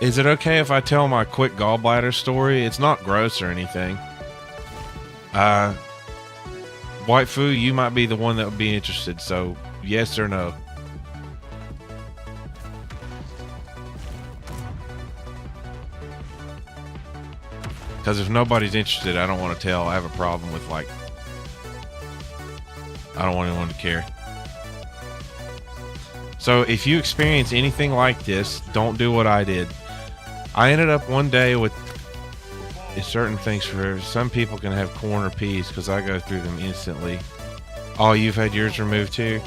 is it okay if I tell my quick gallbladder story? It's not gross or anything. White Foo, you might be the one that would be interested, so yes or no? Because if nobody's interested, I don't want to tell. I have a problem with, like, I don't want anyone to care. So if you experience anything like this, don't do what I did. I ended up one day with certain things. For some people can have corn or peas because I go through them instantly. Oh, you've had yours removed too?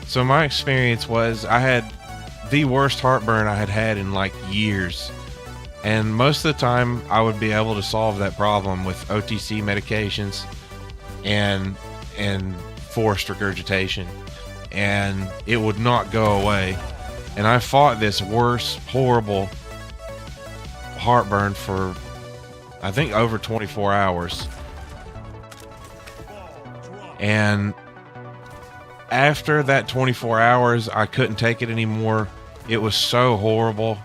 So my experience was I had the worst heartburn I had had in like years. And most of the time I would be able to solve that problem with OTC medications and forced regurgitation. And it would not go away. And I fought this worse, horrible heartburn for, I think, over 24 hours. And after that 24 hours, I couldn't take it anymore. It was so horrible.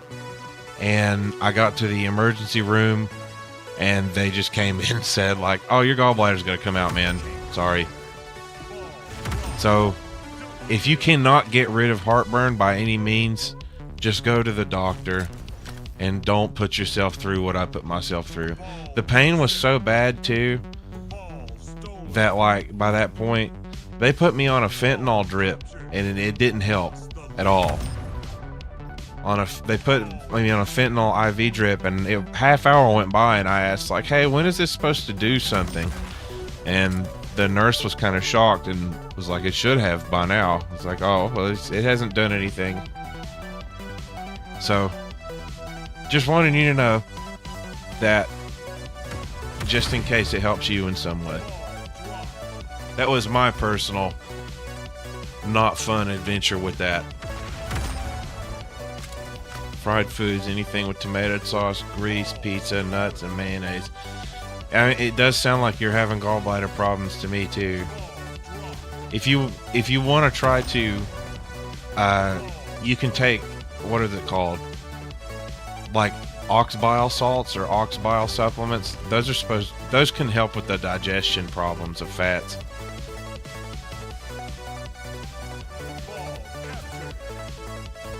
And I got to the emergency room, and they just came in and said, like, oh, your gallbladder's going to come out, man. Sorry. So if you cannot get rid of heartburn by any means, just go to the doctor and don't put yourself through what I put myself through. The pain was so bad too that, like, by that point they put me on a fentanyl drip and it didn't help at all. They put me on a fentanyl IV drip, and half hour went by and I asked, like, hey, when is this supposed to do something? And the nurse was kind of shocked and was like, it should have by now. It's like, oh, well, it hasn't done anything. So just wanted you to know that, just in case it helps you in some way. That was my personal not fun adventure with that. Fried foods, anything with tomato sauce, grease, pizza, nuts, and mayonnaise. I mean, it does sound like you're having gallbladder problems to me too. If you want to try to, you can take, what are they called? Like ox bile salts or ox bile supplements. Those can help with the digestion problems of fats.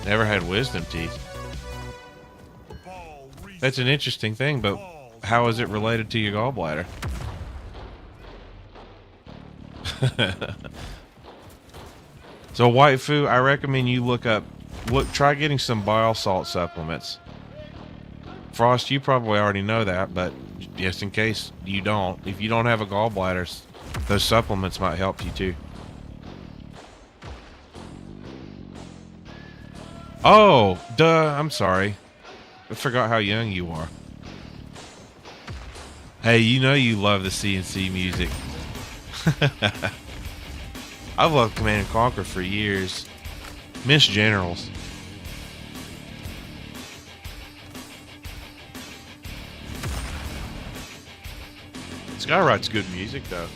Never had wisdom teeth. That's an interesting thing, but how is it related to your gallbladder? So White Foo, I recommend you try getting some bile salt supplements. Frost, you probably already know that, but just in case you don't, if you don't have a gallbladder, those supplements might help you too. Oh, duh, I'm sorry. I forgot how young you are. Hey, you know you love the CNC music. I've loved Command & Conquer for years. Miss Generals. This guy writes good music, though.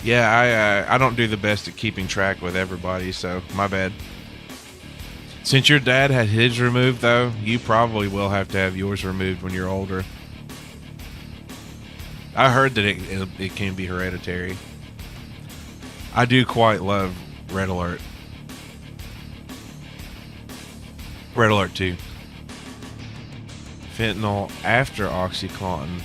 Yeah, I don't do the best at keeping track with everybody, so my bad. Since your dad had his removed, though, you probably will have to have yours removed when you're older. I heard that it can be hereditary. I do quite love Red Alert. Red Alert 2. Fentanyl after OxyContin.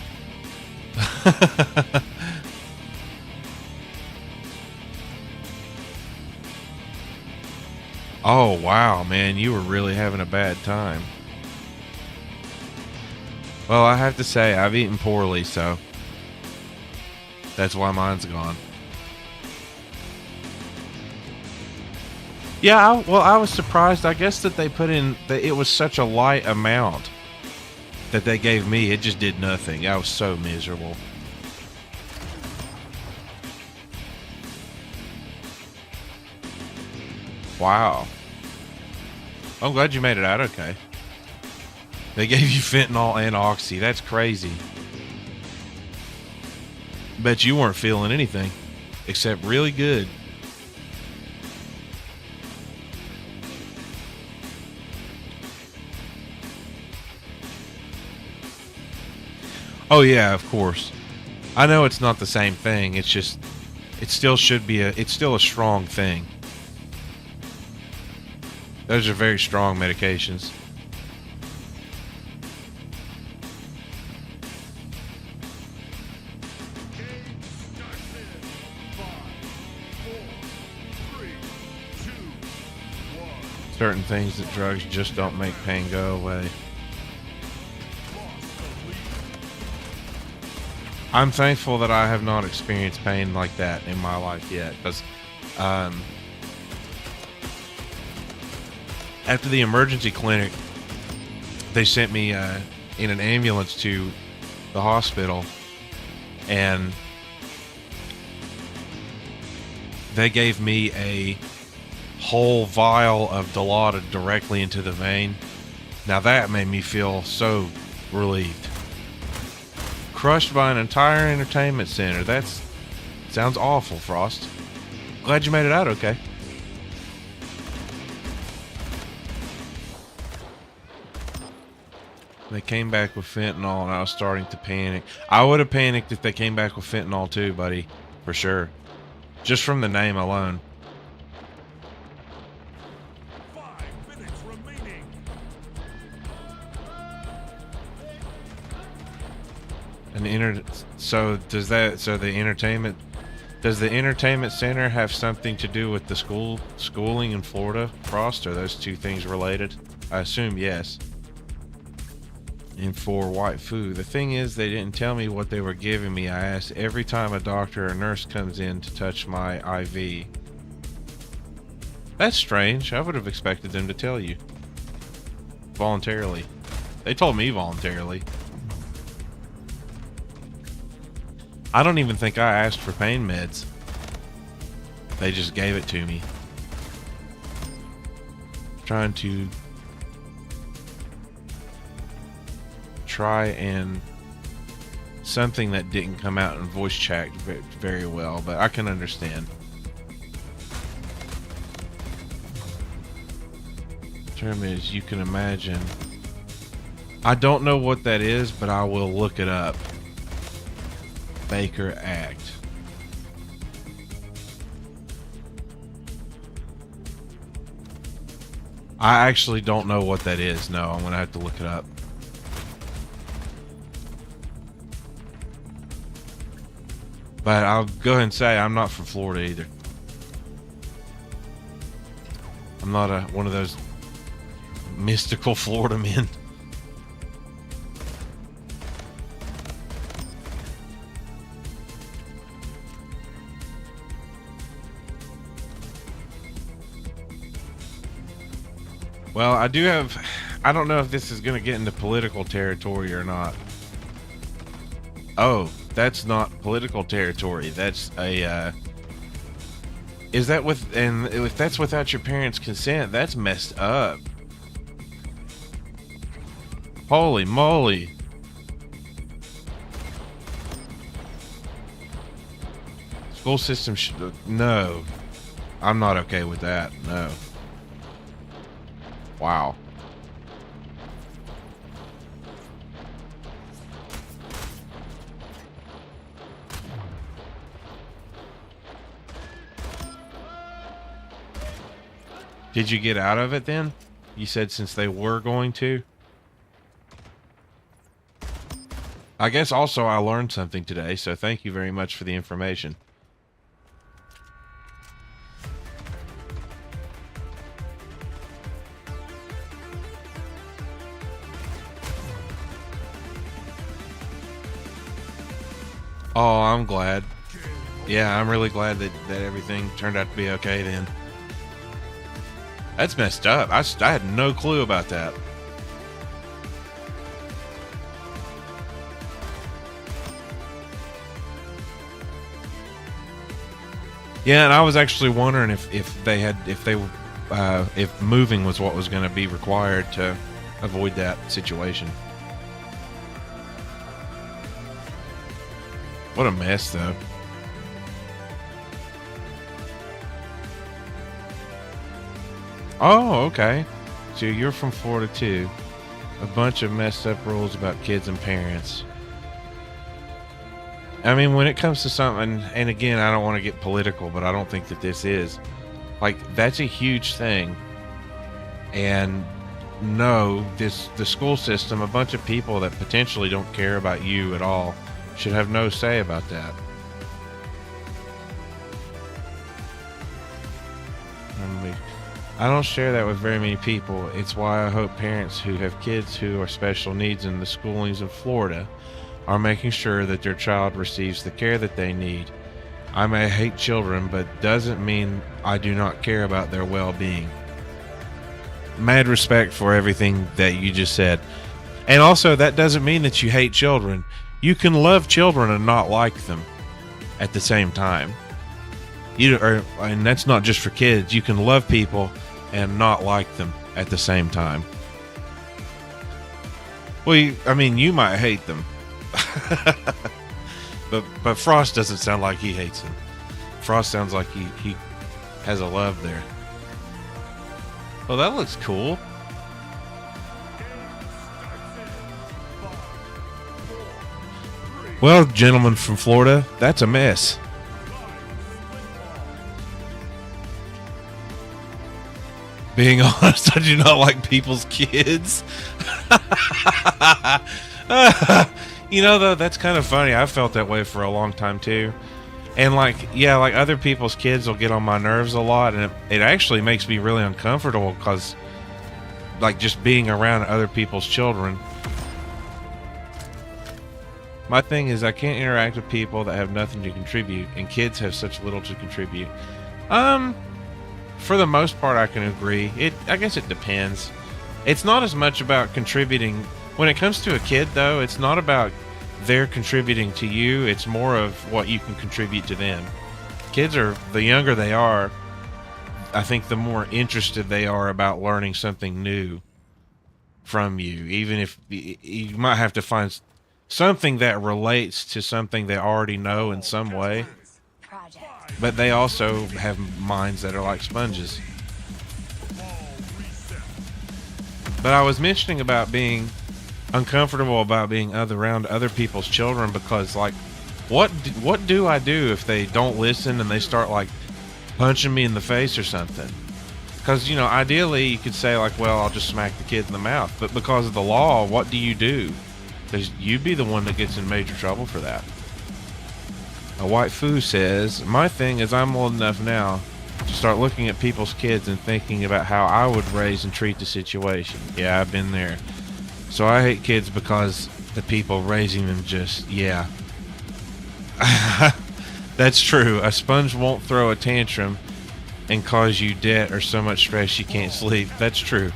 Oh, wow, man. You were really having a bad time. Well, I have to say, I've eaten poorly, so that's why mine's gone. Yeah, I was surprised. I guess that they put in that it was such a light amount that they gave me. It just did nothing. I was so miserable. Wow. I'm glad you made it out okay. They gave you fentanyl and oxy. That's crazy. Bet you weren't feeling anything except really good. Oh yeah, of course. I know it's not the same thing. It's just, it still should be it's still a strong thing. Those are very strong medications. Certain things that drugs just don't make pain go away. I'm thankful that I have not experienced pain like that in my life yet, because after the emergency clinic, they sent me in an ambulance to the hospital, and they gave me a whole vial of Dilaudid directly into the vein. Now that made me feel so relieved. Crushed by an entire entertainment center. That sounds awful, Frost. Glad you made it out okay. They came back with fentanyl and I was starting to panic. I would have panicked if they came back with fentanyl too, buddy. For sure. Just from the name alone. 5 minutes remaining. So does the entertainment center have something to do with the schooling in Florida, Frost? Are those two things related? I assume yes. And for white food, the thing is, they didn't tell me what they were giving me. I asked every time a doctor or nurse comes in to touch my IV. That's strange. I would have expected them to tell you. Voluntarily. They told me voluntarily. I don't even think I asked for pain meds. They just gave it to me. Trying to try and something that didn't come out in voice chat very well, but I can understand. Term is, you can imagine. I don't know what that is, but I will look it up. Baker Act. I actually don't know what that is. No, I'm gonna have to look it up. But I'll go ahead and say I'm not from Florida either. I'm not one of those mystical Florida men. Well, I do have, I don't know if this is going to get into political territory or not. Oh, that's not political territory. That's a, is that with, and if that's without your parents' consent, that's messed up. Holy moly. School system should, no. I'm not okay with that, no. Wow. Did you get out of it then? You said since they were going to? I guess also I learned something today, so thank you very much for the information. Oh, I'm glad. Yeah, I'm really glad that everything turned out to be okay then. That's messed up. I had no clue about that. Yeah, and I was actually wondering if moving was what was going to be required to avoid that situation. What a mess, though. Oh, okay. So you're from Florida too. A bunch of messed up rules about kids and parents. I mean, when it comes to something, and again, I don't want to get political, but I don't think that this is. Like, that's a huge thing. And no, the school system, a bunch of people that potentially don't care about you at all, should have no say about that. I don't share that with very many people. It's why I hope parents who have kids who are special needs in the schoolings in Florida are making sure that their child receives the care that they need. I may hate children, but doesn't mean I do not care about their well-being. Mad respect for everything that you just said. And also, that doesn't mean that you hate children. You can love children and not like them at the same time. And that's not just for kids. You can love people and not like them at the same time. Well, you might hate them. but Frost doesn't sound like he hates them. Frost sounds like he has a love there. Well, that looks cool. Well, gentlemen from Florida, that's a mess. Being honest, I do not like people's kids. You know, though, that's kind of funny. I felt that way for a long time, too. And, like other people's kids will get on my nerves a lot, and it actually makes me really uncomfortable because, like, just being around other people's children. My thing is I can't interact with people that have nothing to contribute, and kids have such little to contribute. For the most part, I can agree. I guess it depends. It's not as much about contributing. When it comes to a kid, though, it's not about they're contributing to you. It's more of what you can contribute to them. Kids the younger they are, I think the more interested they are about learning something new from you. Even if you might have to find something that relates to something they already know in some way. But they also have minds that are like sponges. But I was mentioning about being uncomfortable about being around other people's children because, like, what do I do if they don't listen and they start, like, punching me in the face or something? Because, you know, ideally you could say, like, well, I'll just smack the kid in the mouth. But because of the law, what do you do? Because you'd be the one that gets in major trouble for that. A white foo says, my thing is I'm old enough now to start looking at people's kids and thinking about how I would raise and treat the situation. Yeah, I've been there. So I hate kids because the people raising them just, yeah. That's true. A sponge won't throw a tantrum and cause you debt or so much stress you can't sleep. That's true.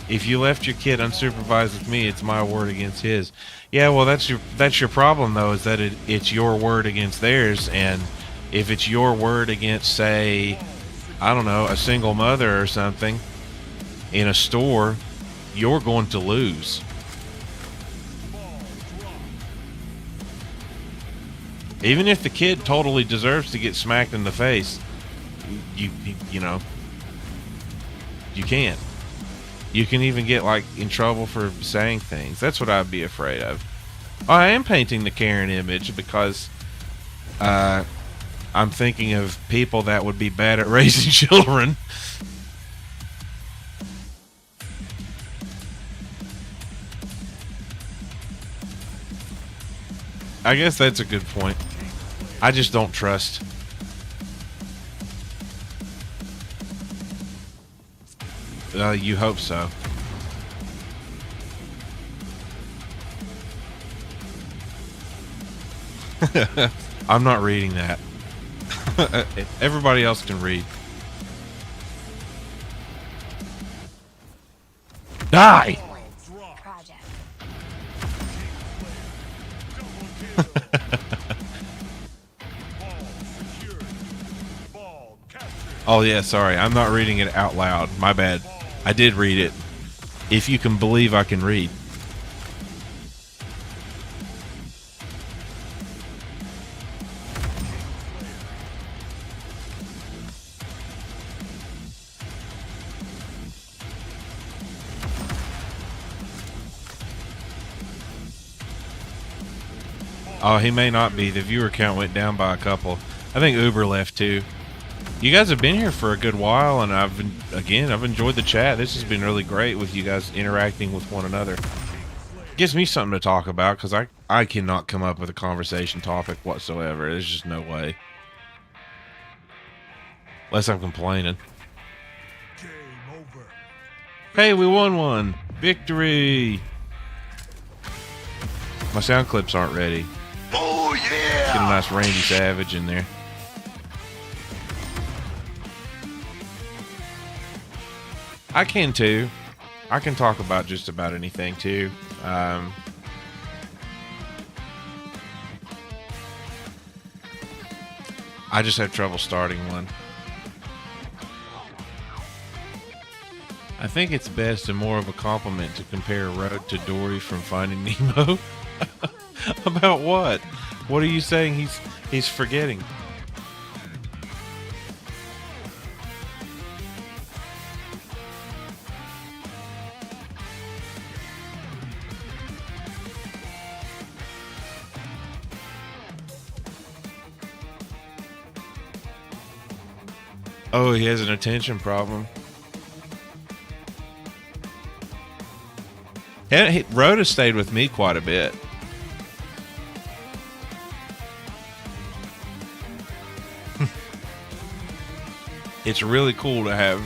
If you left your kid unsupervised with me, it's my word against his. Yeah, well, that's your problem, though, is that it's your word against theirs. And if it's your word against, say, I don't know, a single mother or something in a store, you're going to lose. Even if the kid totally deserves to get smacked in the face, you know, You can't. You can even get like in trouble for saying things. That's what I'd be afraid of. I am painting the Karen image because I'm thinking of people that would be bad at raising children. I guess that's a good point. I just don't trust. You hope so. I'm not reading that. Everybody else can read. Die! Twins. Project. Ball secured. Ball captured. Oh yeah, sorry. I'm not reading it out loud. My bad. I did read it. If you can believe I can read. Oh, he may not be. The viewer count went down by a couple. I think Uber left too. You guys have been here for a good while, and I've enjoyed the chat. This has been really great with you guys interacting with one another. Gives me something to talk about because I cannot come up with a conversation topic whatsoever. There's just no way. Unless I'm complaining. Game over. Hey, we won one! Victory! My sound clips aren't ready. Oh yeah! Get a nice Randy Savage in there. I can too. I can talk about just about anything too. I just have trouble starting one. I think it's best and more of a compliment to compare Road to Dory from Finding Nemo. About what? What are you saying he's forgetting? Oh, he has an attention problem. Rhoda stayed with me quite a bit. It's really cool to have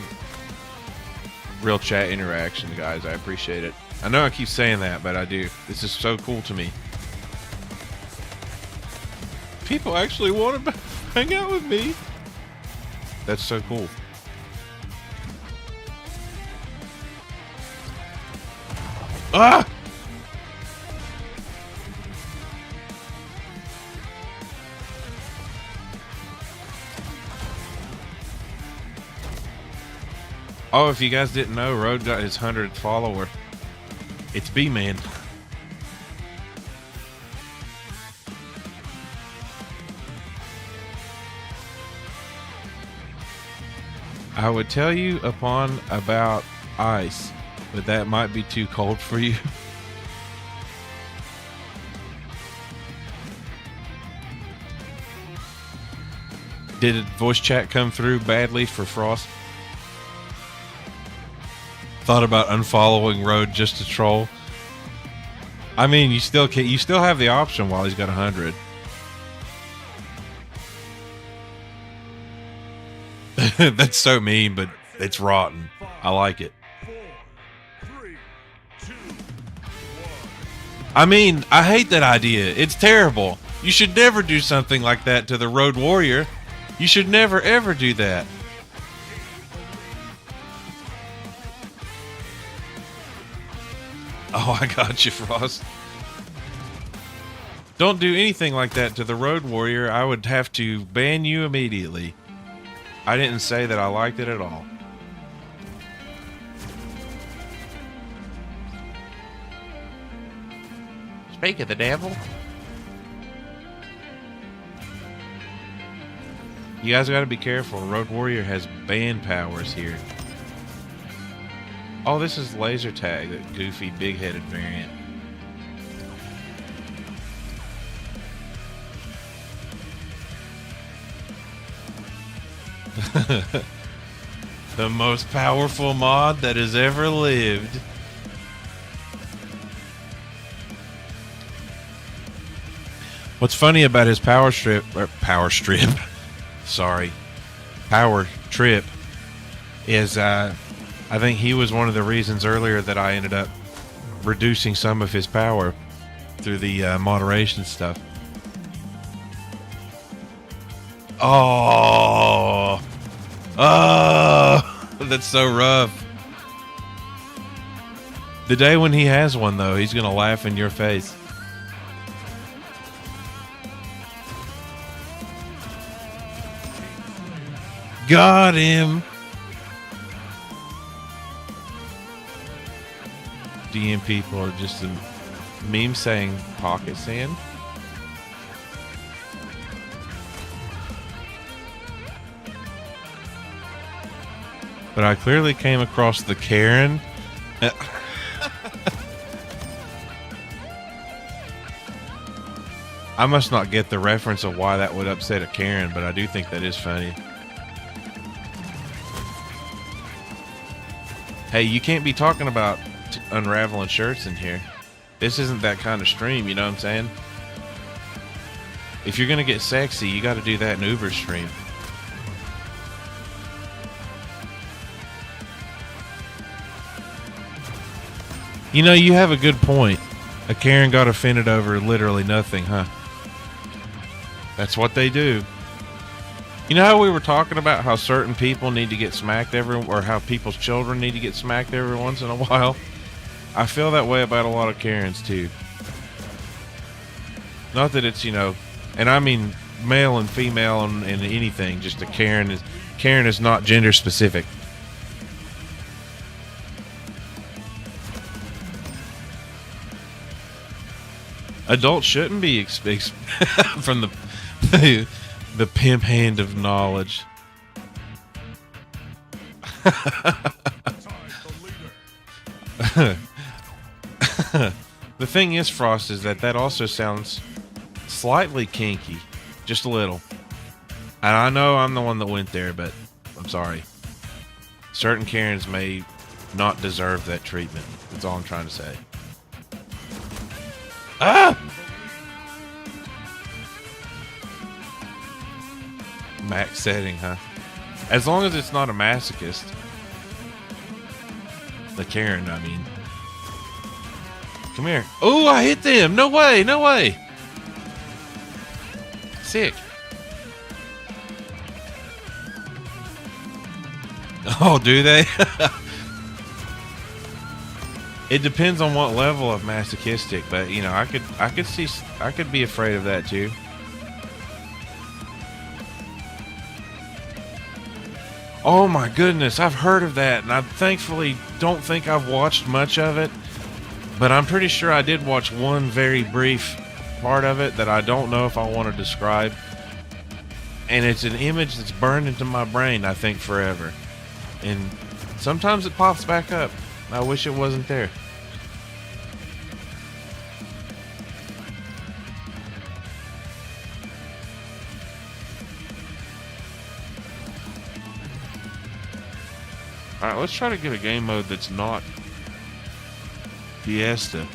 real chat interaction, guys. I appreciate it. I know I keep saying that, but I do. This is so cool to me. People actually want to hang out with me. That's so cool. Ah! Oh, if you guys didn't know, Road got his 100th follower. It's B-Man. I would tell you upon about ice, but that might be too cold for you. Did voice chat come through badly for Frost? Thought about unfollowing Road just to troll. I mean, you still have the option while he's got 100. That's so mean, but it's rotten. I like it. 4, 3, 2, 1. I mean, I hate that idea. It's terrible. You should never do something like that to the Road Warrior. You should never ever do that. Oh, I got you, Frost. Don't do anything like that to the Road Warrior. I would have to ban you immediately. I didn't say that I liked it at all. Speak of the devil. You guys got to be careful. Road Warrior has ban powers here. Oh, this is laser tag, that goofy, big-headed variant. The most powerful mod that has ever lived. What's funny about his power trip, is I think he was one of the reasons earlier that I ended up reducing some of his power through the moderation stuff. Oh, that's so rough. The day when he has one, though, he's gonna laugh in your face. Got him. DM people are just a meme saying pocket sand. But I clearly came across the Karen. I must not get the reference of why that would upset a Karen, but I do think that is funny. Hey, you can't be talking about unraveling shirts in here. This isn't that kind of stream, you know what I'm saying? If you're gonna get sexy, you gotta do that in Uber stream. You know, you have a good point. A Karen got offended over literally nothing, huh? That's what they do. You know how we were talking about how certain people need to get smacked or how people's children need to get smacked every once in a while? I feel that way about a lot of Karens too. Not that it's, you know, and I mean male and female and anything, just a Karen is not gender specific. Adults shouldn't be from the pimp hand of knowledge. The thing is, Frost, is that also sounds slightly kinky, just a little. And I know I'm the one that went there, but I'm sorry. Certain Karens may not deserve that treatment. That's all I'm trying to say. Ah! Max setting, huh? As long as it's not a masochist. The Karen, I mean. Come here. Oh, I hit them! No way, no way! Sick. Oh, do they? It depends on what level of masochistic, but you know, I could be afraid of that too. Oh my goodness, I've heard of that, and I thankfully don't think I've watched much of it, but I'm pretty sure I did watch one very brief part of it that I don't know if I want to describe. And it's an image that's burned into my brain, I think, forever. And sometimes it pops back up. I wish it wasn't there. Alright, let's try to get a game mode that's not Fiesta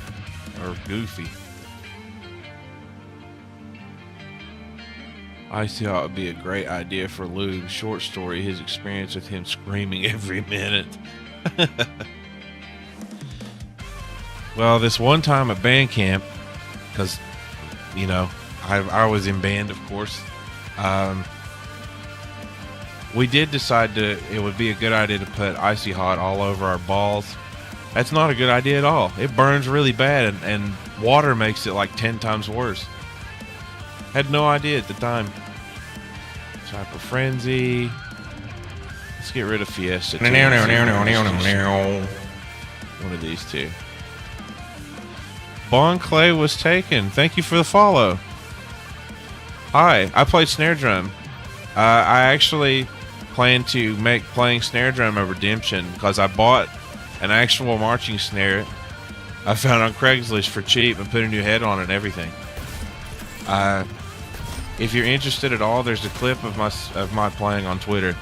or Goofy. I see how it would be a great idea for Lou. Short story, his experience with him screaming every minute. Well, this one time at band camp, because, you know, I was in band, of course. We did decide it would be a good idea to put Icy Hot all over our balls. That's not a good idea at all. It burns really bad, and water makes it like 10 times worse. Had no idea at the time. Hyper Frenzy. Let's get rid of Fiesta. One of these two. Bon Clay was taken. Thank you for the follow. Hi, I played snare drum. I actually plan to make playing snare drum a redemption because I bought an actual marching snare I found on Craigslist for cheap and put a new head on it and everything. If you're interested at all, there's a clip of my playing on Twitter.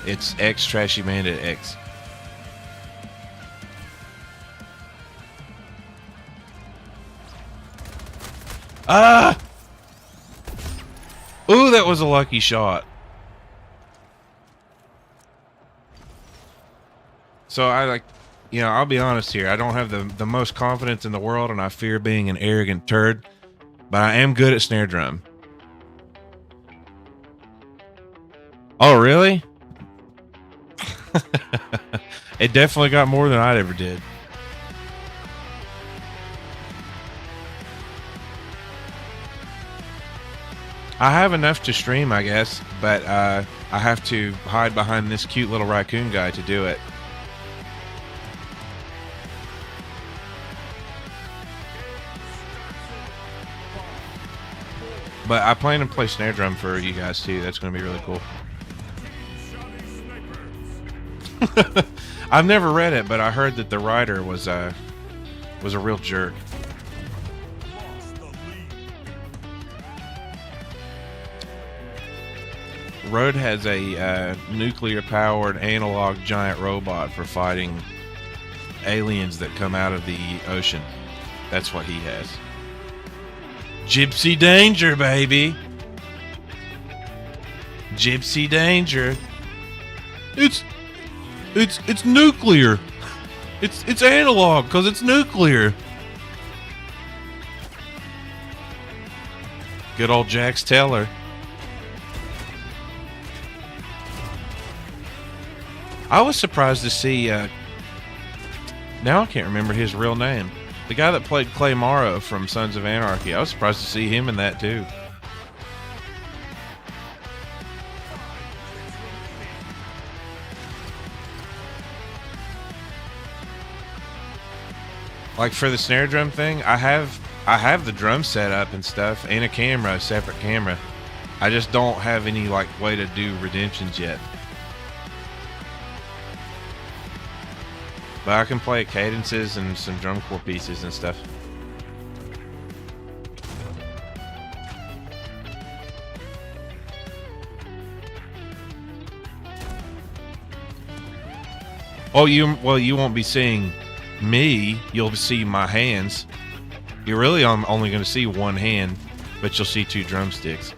It's xtrashybanditx. Ah! Ooh, that was a lucky shot. So I'll be honest here. I don't have the most confidence in the world, and I fear being an arrogant turd. But I am good at snare drum. Oh, really? It definitely got more than I ever did. I have enough to stream, I guess, but I have to hide behind this cute little raccoon guy to do it. But I plan to play snare drum for you guys too. That's going to be really cool. I've never read it, but I heard that the writer was a real jerk. Rode has a nuclear-powered analog giant robot for fighting aliens that come out of the ocean. That's what he has. Gypsy danger, baby. Gypsy danger. It's nuclear. It's analog because it's nuclear. Good old Jax Teller. I was surprised to see. Now I can't remember his real name. The guy that played Clay Morrow from Sons of Anarchy. I was surprised to see him in that too. Like for the snare drum thing, I have the drum set up and stuff and a camera, a separate camera. I just don't have any like way to do redemptions yet. But I can play cadences and some drum corps pieces and stuff. Oh, you won't be seeing me. You'll see my hands. You're really only going to see one hand, but you'll see two drumsticks.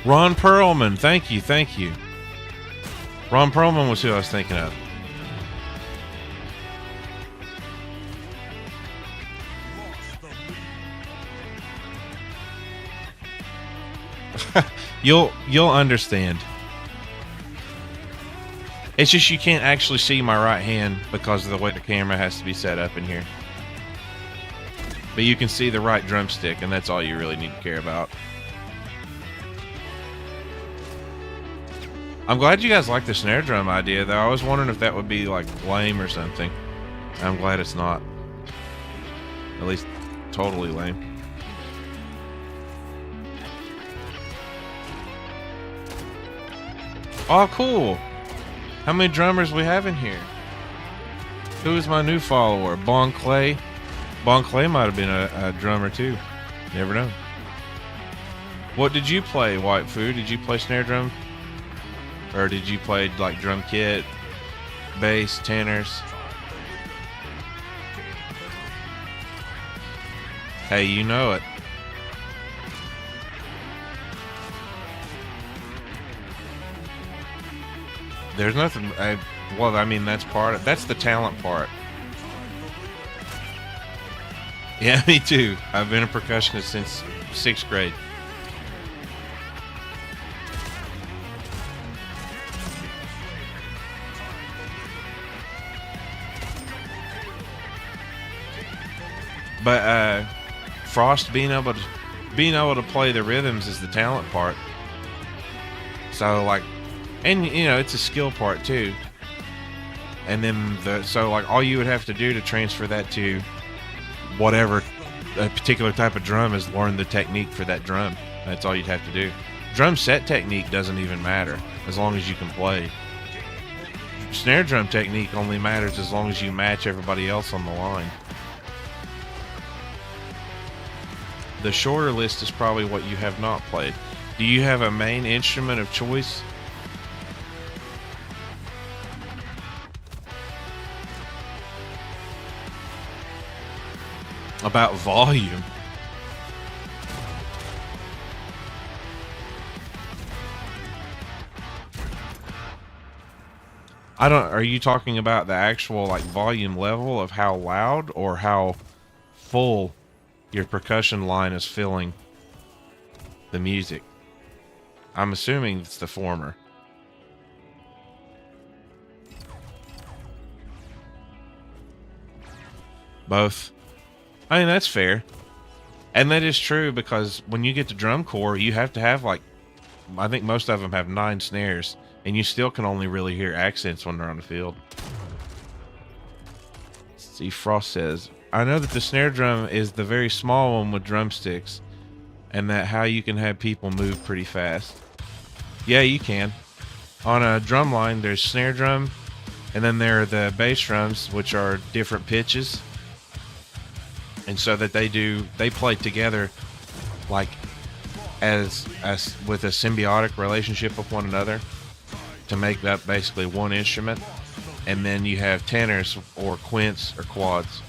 Ron Perlman, thank you. Ron Perlman was who I was thinking of. You'll understand. It's just you can't actually see my right hand because of the way the camera has to be set up in here. But you can see the right drumstick, and that's all you really need to care about. I'm glad you guys like the snare drum idea, though. I was wondering if that would be, like, lame or something. I'm glad it's not. At least, totally lame. Oh, cool. How many drummers we have in here? Who is my new follower? Bon Clay? Bon Clay might have been a drummer, too. Never know. What did you play, White Food? Did you play snare drum? Or did you play like drum kit, bass, tenors? Hey, you know it. There's nothing. Well, I mean, that's the talent part. Yeah, me too. I've been a percussionist since 6th grade. But Frost being able to play the rhythms is the talent part. So like, and you know, it's a skill part too. And then so like all you would have to do to transfer that to whatever a particular type of drum is learn the technique for that drum. That's all you'd have to do. Drum set technique doesn't even matter as long as you can play. Snare drum technique only matters as long as you match everybody else on the line. The shorter list is probably what you have not played. Do you have a main instrument of choice? About volume. Are you talking about the actual like volume level of how loud or how full your percussion line is filling the music? I'm assuming it's the former. Both. I mean, that's fair. And that is true because when you get to drum corps, you have to have like, I think most of them have 9 snares, and you still can only really hear accents when they're on the field. Let's see, Frost says, I know that the snare drum is the very small one with drumsticks, and that how you can have people move pretty fast. Yeah, you can. On a drum line, there's snare drum, and then there are the bass drums, which are different pitches. And so that they play together like as with a symbiotic relationship with one another to make that basically one instrument. And then you have tenors or quints or quads.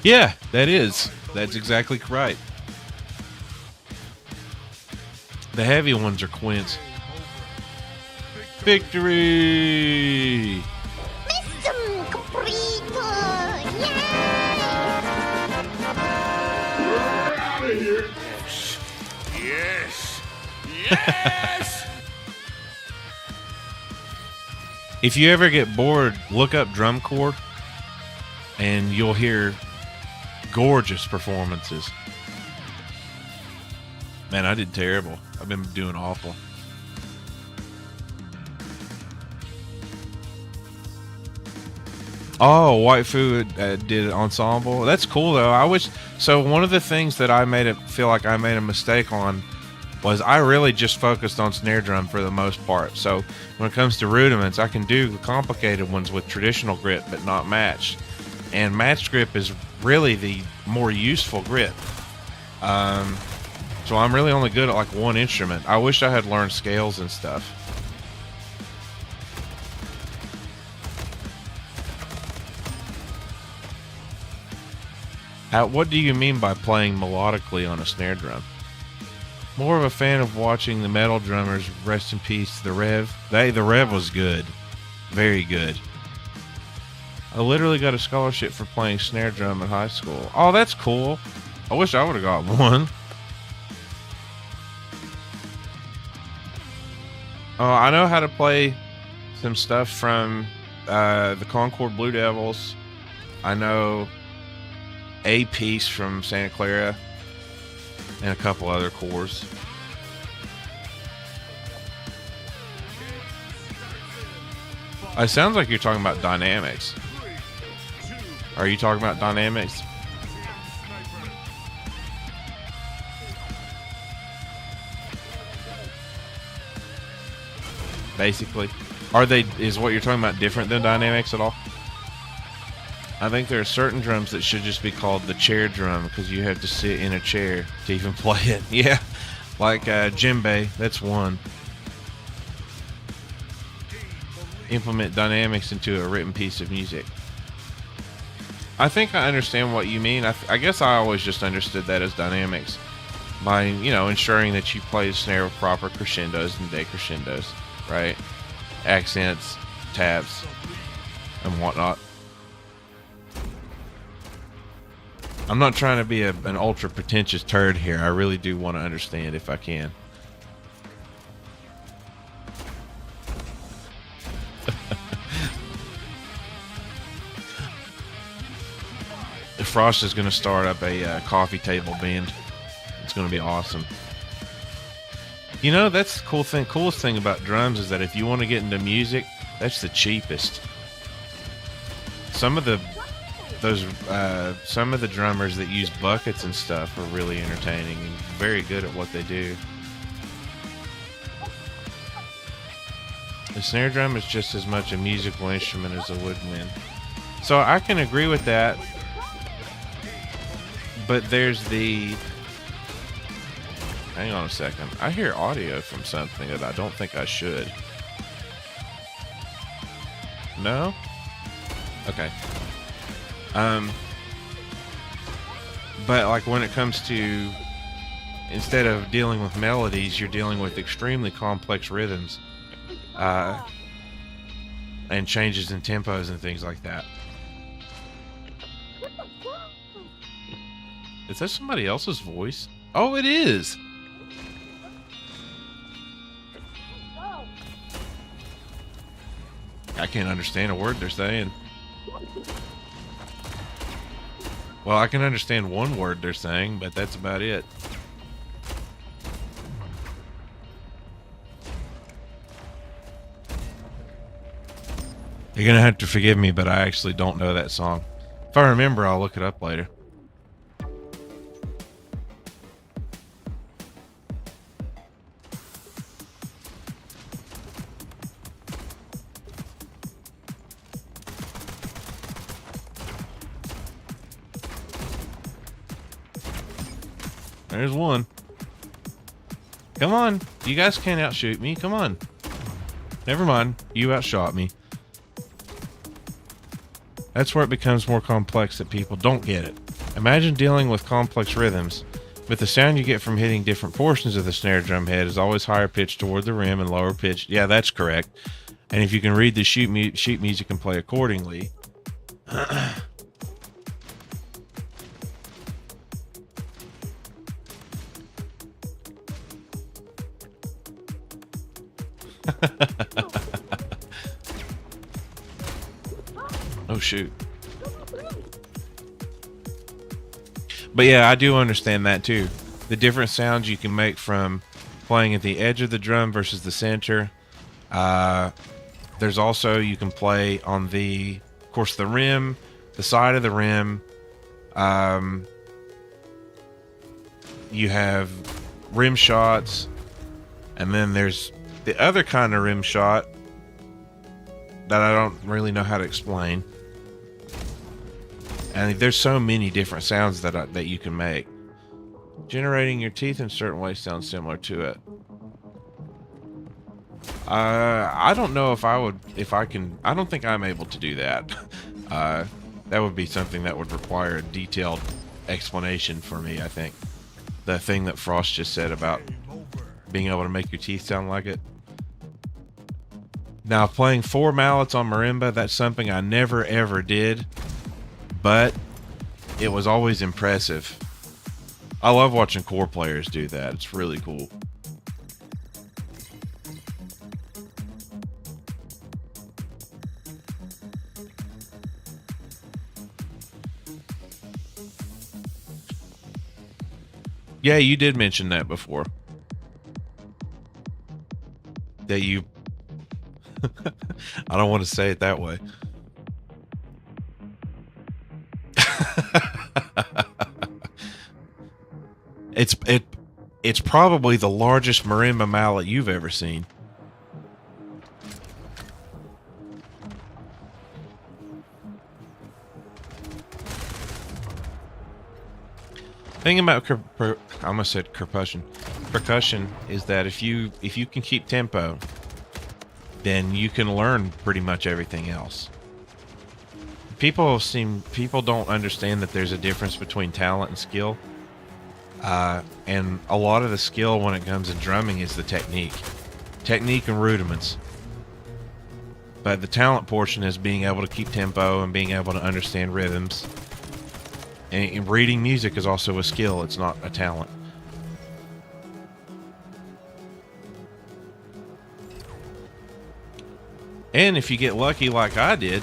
Yeah, that's exactly right. The heavy ones are quints. Victory! Mission complete! Yes! Yes! If you ever get bored, look up drum corps and you'll hear gorgeous performances. Man, I did terrible. I've been doing awful. Oh, White Food did ensemble. That's cool though. I wish. So one of the things that I made it feel like I made a mistake on was I really just focused on snare drum for the most part. So when it comes to rudiments, I can do the complicated ones with traditional grip, but not matched. And matched grip is really the more useful grip. So I'm really only good at like one instrument. I wish I had learned scales and stuff. What do you mean by playing melodically on a snare drum? More of a fan of watching the metal drummers. Rest in peace, the Rev. The Rev was good. Very good. I literally got a scholarship for playing snare drum in high school. Oh, that's cool. I wish I would have got one. I know how to play some stuff from the Concord Blue Devils. I know a piece from Santa Clara and a couple other cores. It sounds like you're talking about dynamics. Are you talking about dynamics? Basically. Is what you're talking about different than dynamics at all? I think there are certain drums that should just be called the chair drum because you have to sit in a chair to even play it. Yeah, like djembe, that's one. Implement dynamics into a written piece of music. I think I understand what you mean. I guess I always just understood that as dynamics by, ensuring that you play the snare with proper crescendos and decrescendos, right? Accents, tabs, and whatnot. I'm not trying to be an ultra pretentious turd here. I really do want to understand if I can. Frost is going to start up a coffee table band. It's going to be awesome. That's the cool thing. Coolest thing about drums is that if you want to get into music, that's the cheapest. Some of the those some of the drummers that use buckets and stuff are really entertaining and very good at what they do. The snare drum is just as much a musical instrument as a woodwind. So I can agree with that. But there's the... Hang on a second. I hear audio from something that I don't think I should. No? Okay. But like when it comes to... Instead of dealing with melodies, you're dealing with extremely complex rhythms. And changes in tempos and things like that. Is that somebody else's voice? Oh, it is! I can't understand a word they're saying. Well, I can understand one word they're saying, but that's about it. You're gonna have to forgive me, but I actually don't know that song. If I remember, I'll look it up later. There's one. Come on. You guys can't outshoot me. Come on. Never mind. You outshot me. That's where it becomes more complex that people don't get it. Imagine dealing with complex rhythms, but the sound you get from hitting different portions of the snare drum head is always higher pitched toward the rim and lower pitched. Yeah, that's correct. And if you can read the sheet music and play accordingly. Oh shoot. But yeah, I do understand that too. The different sounds you can make from playing at the edge of the drum versus the center. There's also, you can play on the, of course, the rim, the side of the rim. You have rim shots, and then there's the other kind of rim shot that I don't really know how to explain. And there's so many different sounds that you can make. Generating your teeth in certain ways sounds similar to it. I don't know if I can. I don't think I'm able to do that. That would be something that would require a detailed explanation for me, I think. The thing that Frost just said about being able to make your teeth sound like it. Now, playing 4 mallets on marimba, that's something I never ever did, but it was always impressive. I love watching core players do that. It's really cool. Yeah, you did mention that before. That you... I don't want to say it that way. It's probably the largest marimba mallet you've ever seen. Thing about I almost said percussion. Percussion is that if you can keep tempo, then you can learn pretty much everything else. People don't understand that there's a difference between talent and skill. And a lot of the skill when it comes to drumming is the technique and rudiments. But the talent portion is being able to keep tempo and being able to understand rhythms. And reading music is also a skill. It's not a talent. And if you get lucky like I did,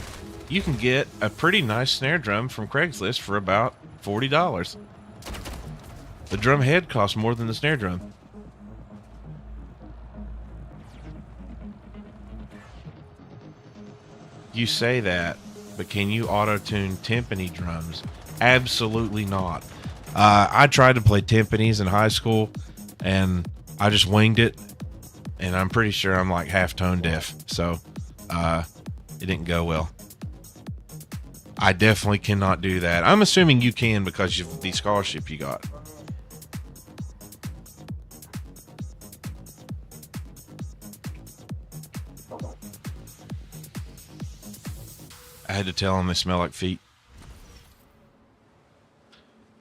you can get a pretty nice snare drum from Craigslist for about $40. The drum head costs more than the snare drum. You say that, but can you auto-tune timpani drums? Absolutely not. I tried to play timpanis in high school, and I just winged it, and I'm pretty sure I'm like half tone deaf, so it didn't go well. I definitely cannot do that. I'm assuming you can because of the scholarship you got. I had to tell them they smell like feet.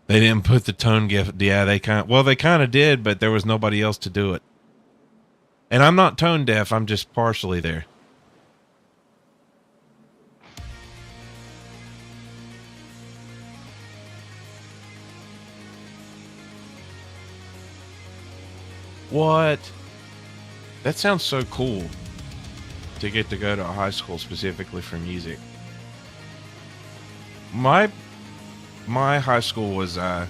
They didn't put the tone gift. Yeah, they kind of did, but there was nobody else to do it. And I'm not tone deaf. I'm just partially there. What? That sounds so cool to get to go to a high school specifically for music. My high school was I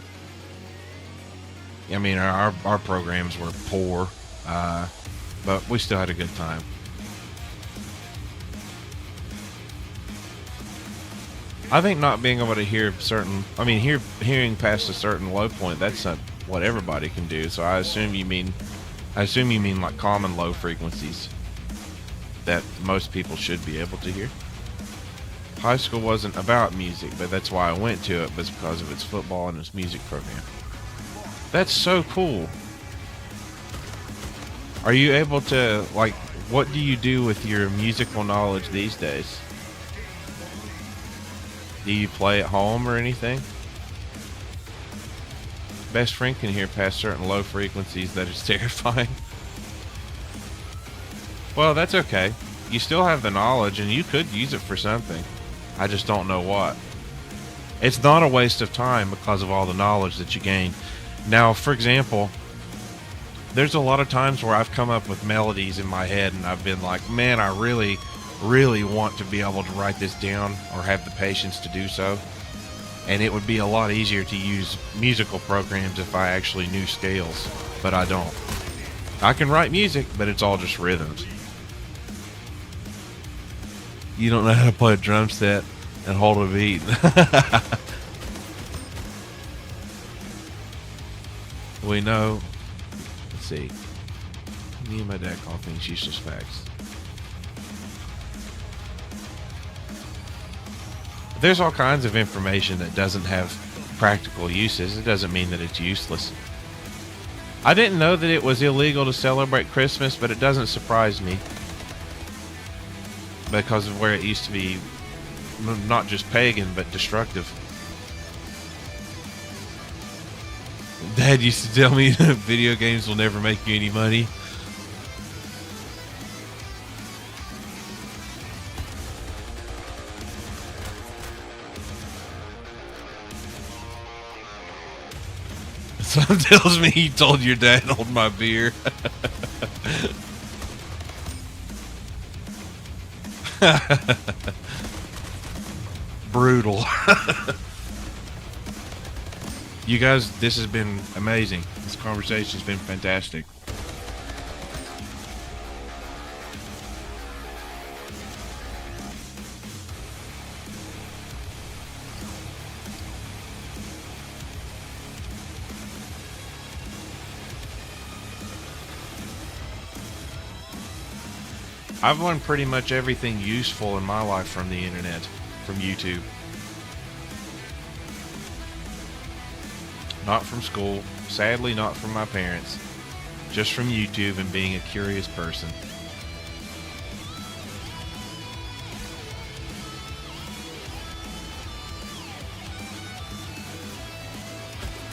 mean our programs were poor, but we still had a good time. I think not being able to hear hearing past a certain low point, that's not what everybody can do. So I assume you mean like common low frequencies that most people should be able to hear. High school wasn't about music, but that's why I went to it, was because of its football and its music program. That's so cool. Are you able to, like, what do you do with your musical knowledge these days? Do you play at home or anything? Best friend can hear past certain low frequencies that is terrifying. Well, that's okay. You still have the knowledge and you could use it for something. I just don't know what. It's not a waste of time because of all the knowledge that you gain. Now, for example, there's a lot of times where I've come up with melodies in my head and I've been like, man, I really, really want to be able to write this down or have the patience to do so. And it would be a lot easier to use musical programs if I actually knew scales, but I don't. I can write music, but it's all just rhythms. You don't know how to play a drum set and hold a beat. We know. Let's see. Me and my dad call things useless facts. There's all kinds of information that doesn't have practical uses. It doesn't mean that it's useless. I didn't know that it was illegal to celebrate Christmas, but it doesn't surprise me. Because of where it used to be not just pagan, but destructive. Dad used to tell me that video games will never make you any money. Something tells me you told your dad to hold my beer. Brutal. You guys, this has been amazing. This conversation has been fantastic. I've learned pretty much everything useful in my life from the internet, from YouTube. Not from school, sadly not from my parents, just from YouTube and being a curious person.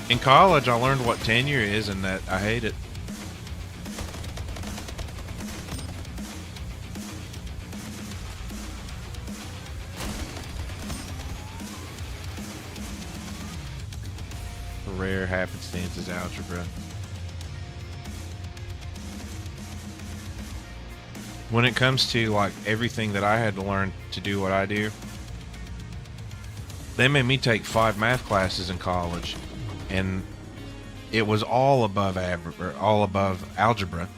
In college, I learned what tenure is and that I hate it. Rare happenstances algebra. When it comes to like everything that I had to learn to do what I do, they made me take 5 math classes in college, and it was all above average, or all above algebra.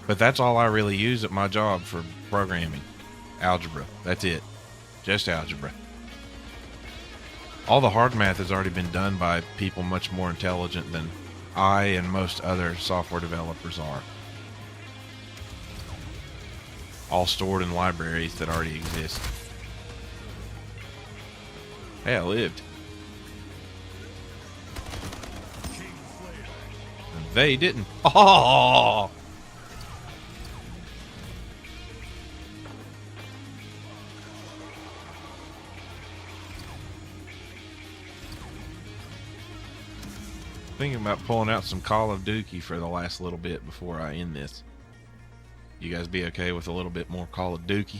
But that's all I really use at my job for programming. Algebra. That's it. Just algebra. All the hard math has already been done by people much more intelligent than I and most other software developers are. All stored in libraries that already exist. Hey, I lived. They didn't. Oh! Thinking about pulling out some Call of Duty for the last little bit before I end this. You guys be okay with a little bit more Call of Duty?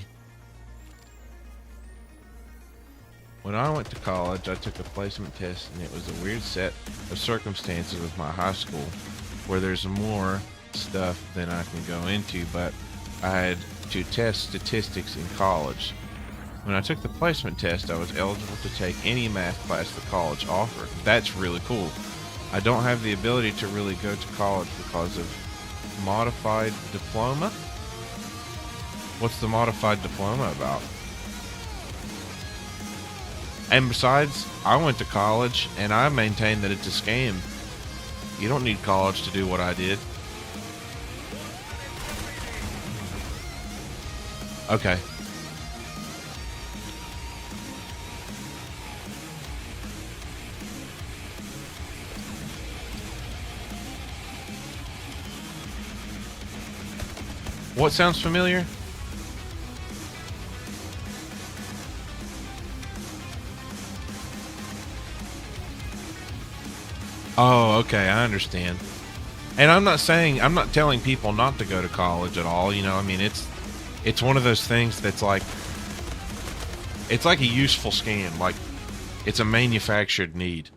When I went to college, I took a placement test, and it was a weird set of circumstances with my high school where there's more stuff than I can go into, but I had to test statistics in college. When I took the placement test, I was eligible to take any math class the college offered. That's really cool. I don't have the ability to really go to college because of modified diploma. What's the modified diploma about? And besides, I went to college and I maintain that it's a scam. You don't need college to do what I did. Okay. What sounds familiar? Oh, okay, I understand. And I'm not telling people not to go to college at all, you know. I mean, it's one of those things that's like, it's like a useful scam, like it's a manufactured need.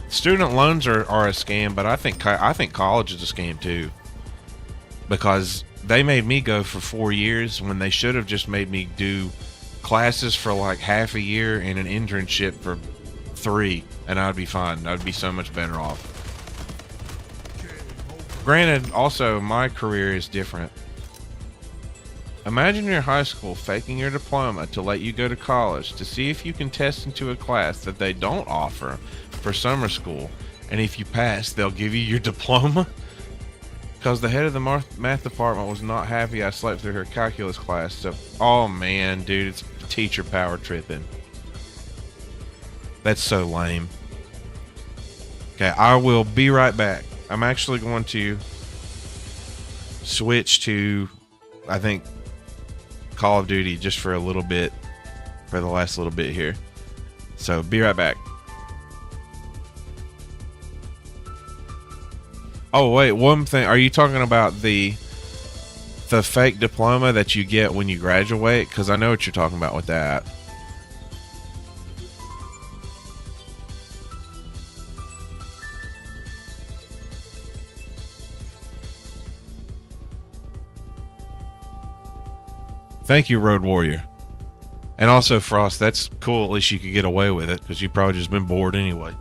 Student loans are a scam, but I think college is a scam too, because they made me go for 4 years when they should have just made me do classes for like half a year and an internship for 3, and I'd be fine. I'd be so much better off. Granted, also my career is different. Imagine your high school faking your diploma to let you go to college to see if you can test into a class that they don't offer for summer school, and if you pass, they'll give you your diploma. Because the head of the math department was not happy I slept through her calculus class. So, oh man, dude, it's teacher power tripping. That's so lame. Okay, I will be right back. I'm actually going to switch to, I think, Call of Duty just for a little bit, for the last little bit here. So, be right back. Oh, wait, one thing. Are you talking about the fake diploma that you get when you graduate? Because I know what you're talking about with that. Thank you, Road Warrior. And also, Frost, that's cool. At least you could get away with it, because you've probably just been bored anyway.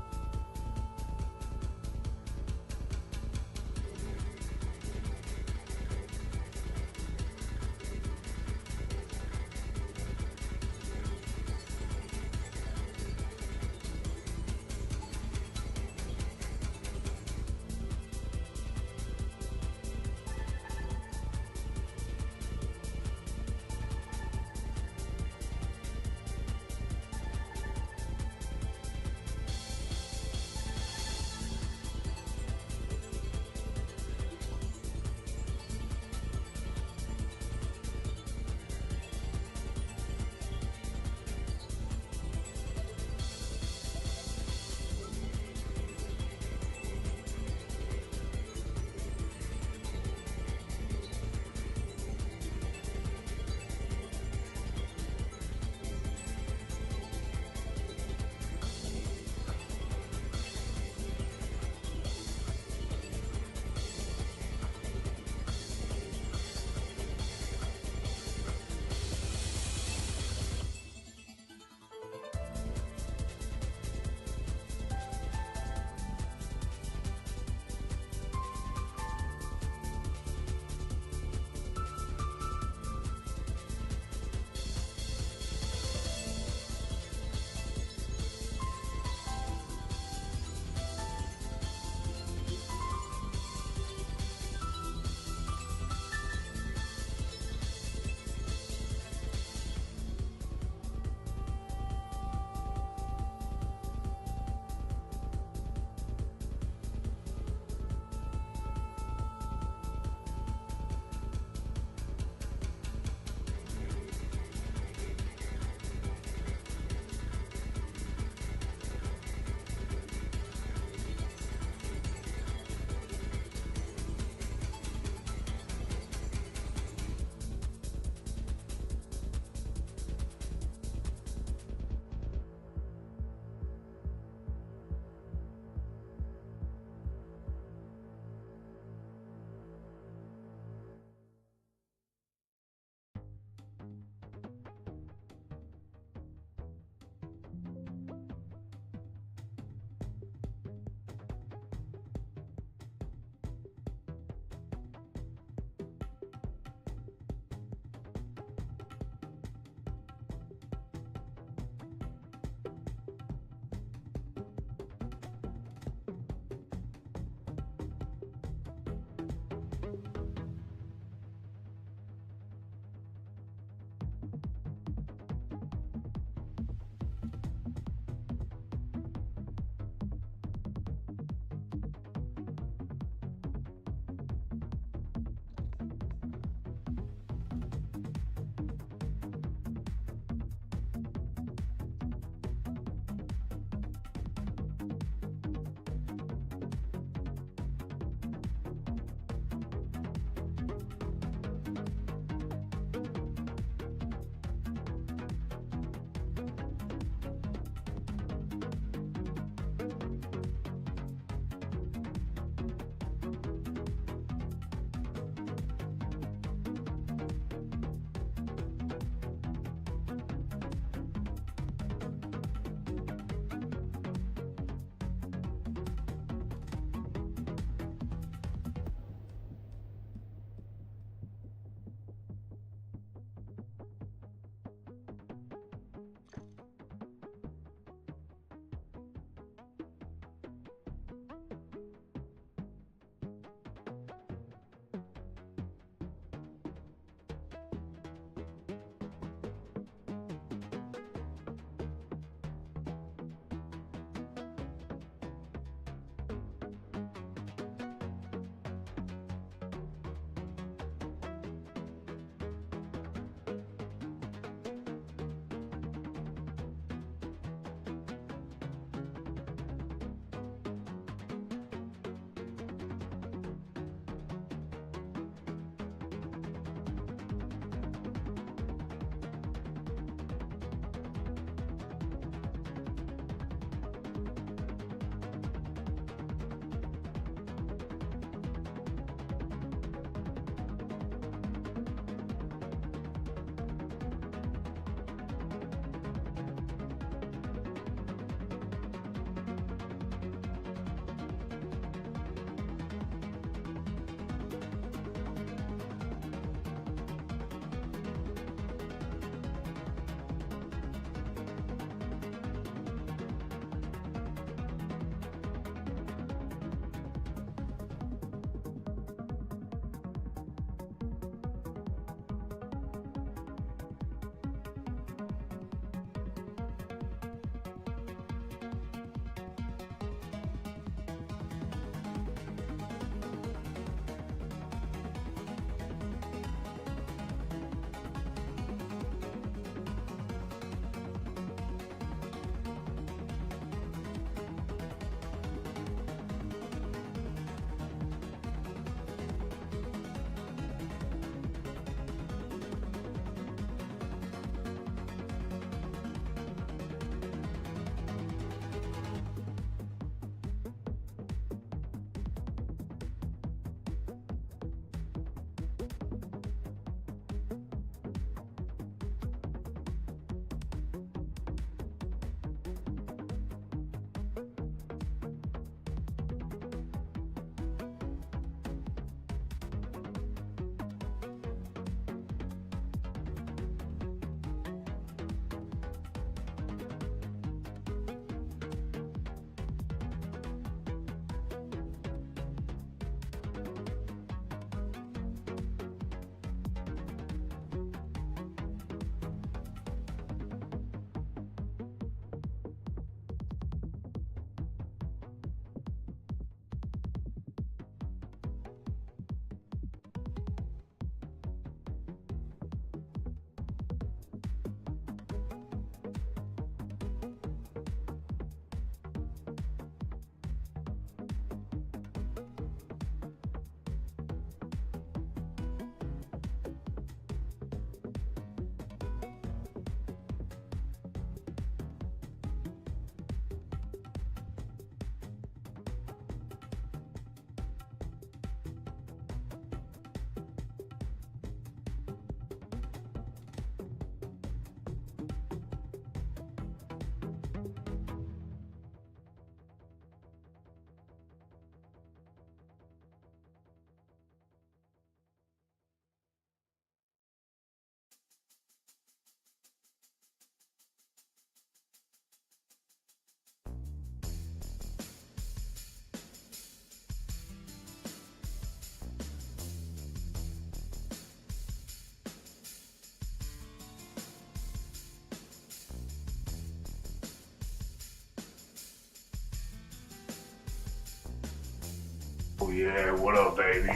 Oh yeah, what up, baby?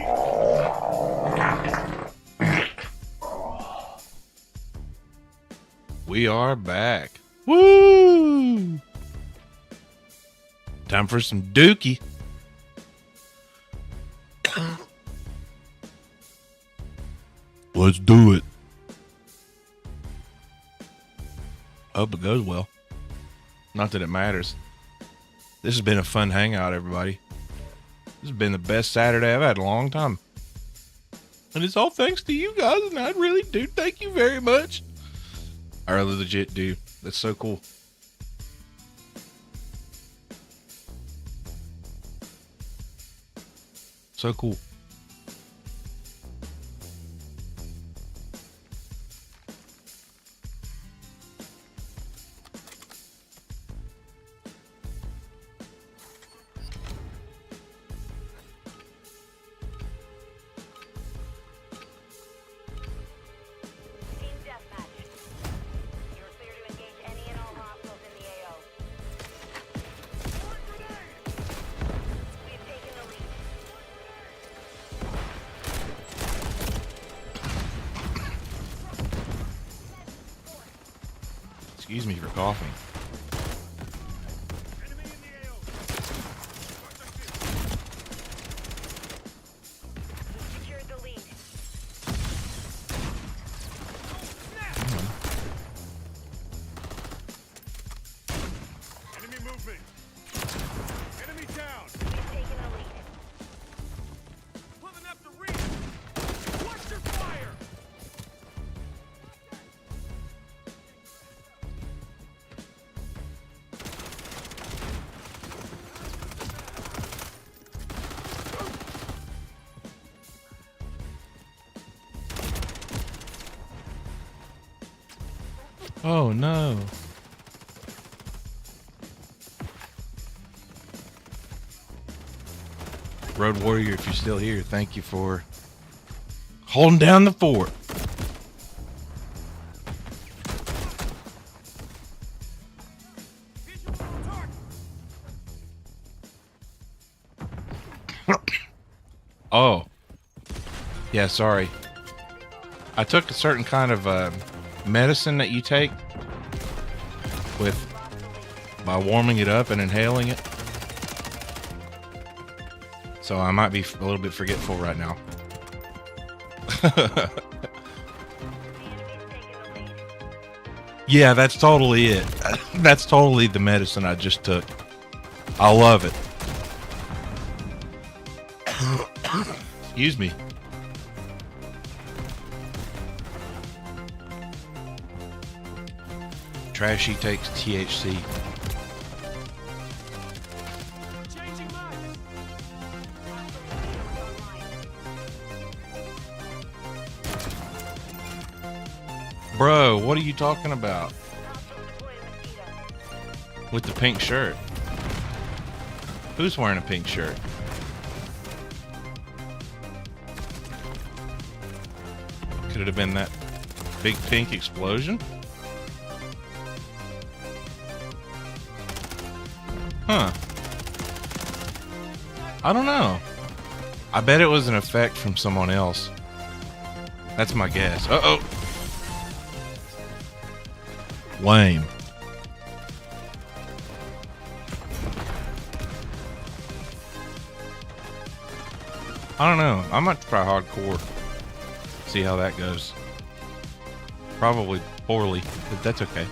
We are back. Woo! Time for some dookie. Let's do it. Hope it goes well. Not that it matters. This has been a fun hangout, everybody. This has been the best Saturday I've had in a long time. And it's all thanks to you guys, and I really do thank you very much. I really legit do. That's so cool. So cool. Team deathmatch. You are clear to engage any and all hostiles in the AO. We have taken the lead. Excuse me for coughing. Enemy in the AO. Secured the lead. Enemy movement. Enemy down. We have taken the lead. Pulling up the rear. Watch your fire. Oh no. Road Warrior, if you're still here, thank you for holding down the fort. Visual on target. Oh. Yeah, sorry. I took a certain kind of medicine that you take with by warming it up and inhaling it. So I might be a little bit forgetful right now. The enemy's taken the lead. Yeah, that's totally it. That's totally the medicine I just took. I love it. Excuse me. Trashy takes THC. Changing mine. Bro, what are you talking about? Hostile deployed a mosquito. With the pink shirt. Who's wearing a pink shirt? Could it have been that big pink explosion? Huh. I don't know. I bet it was an effect from someone else. That's my guess. Uh-oh. Lame. I don't know. I might try hardcore. See how that goes. Probably poorly, but that's okay.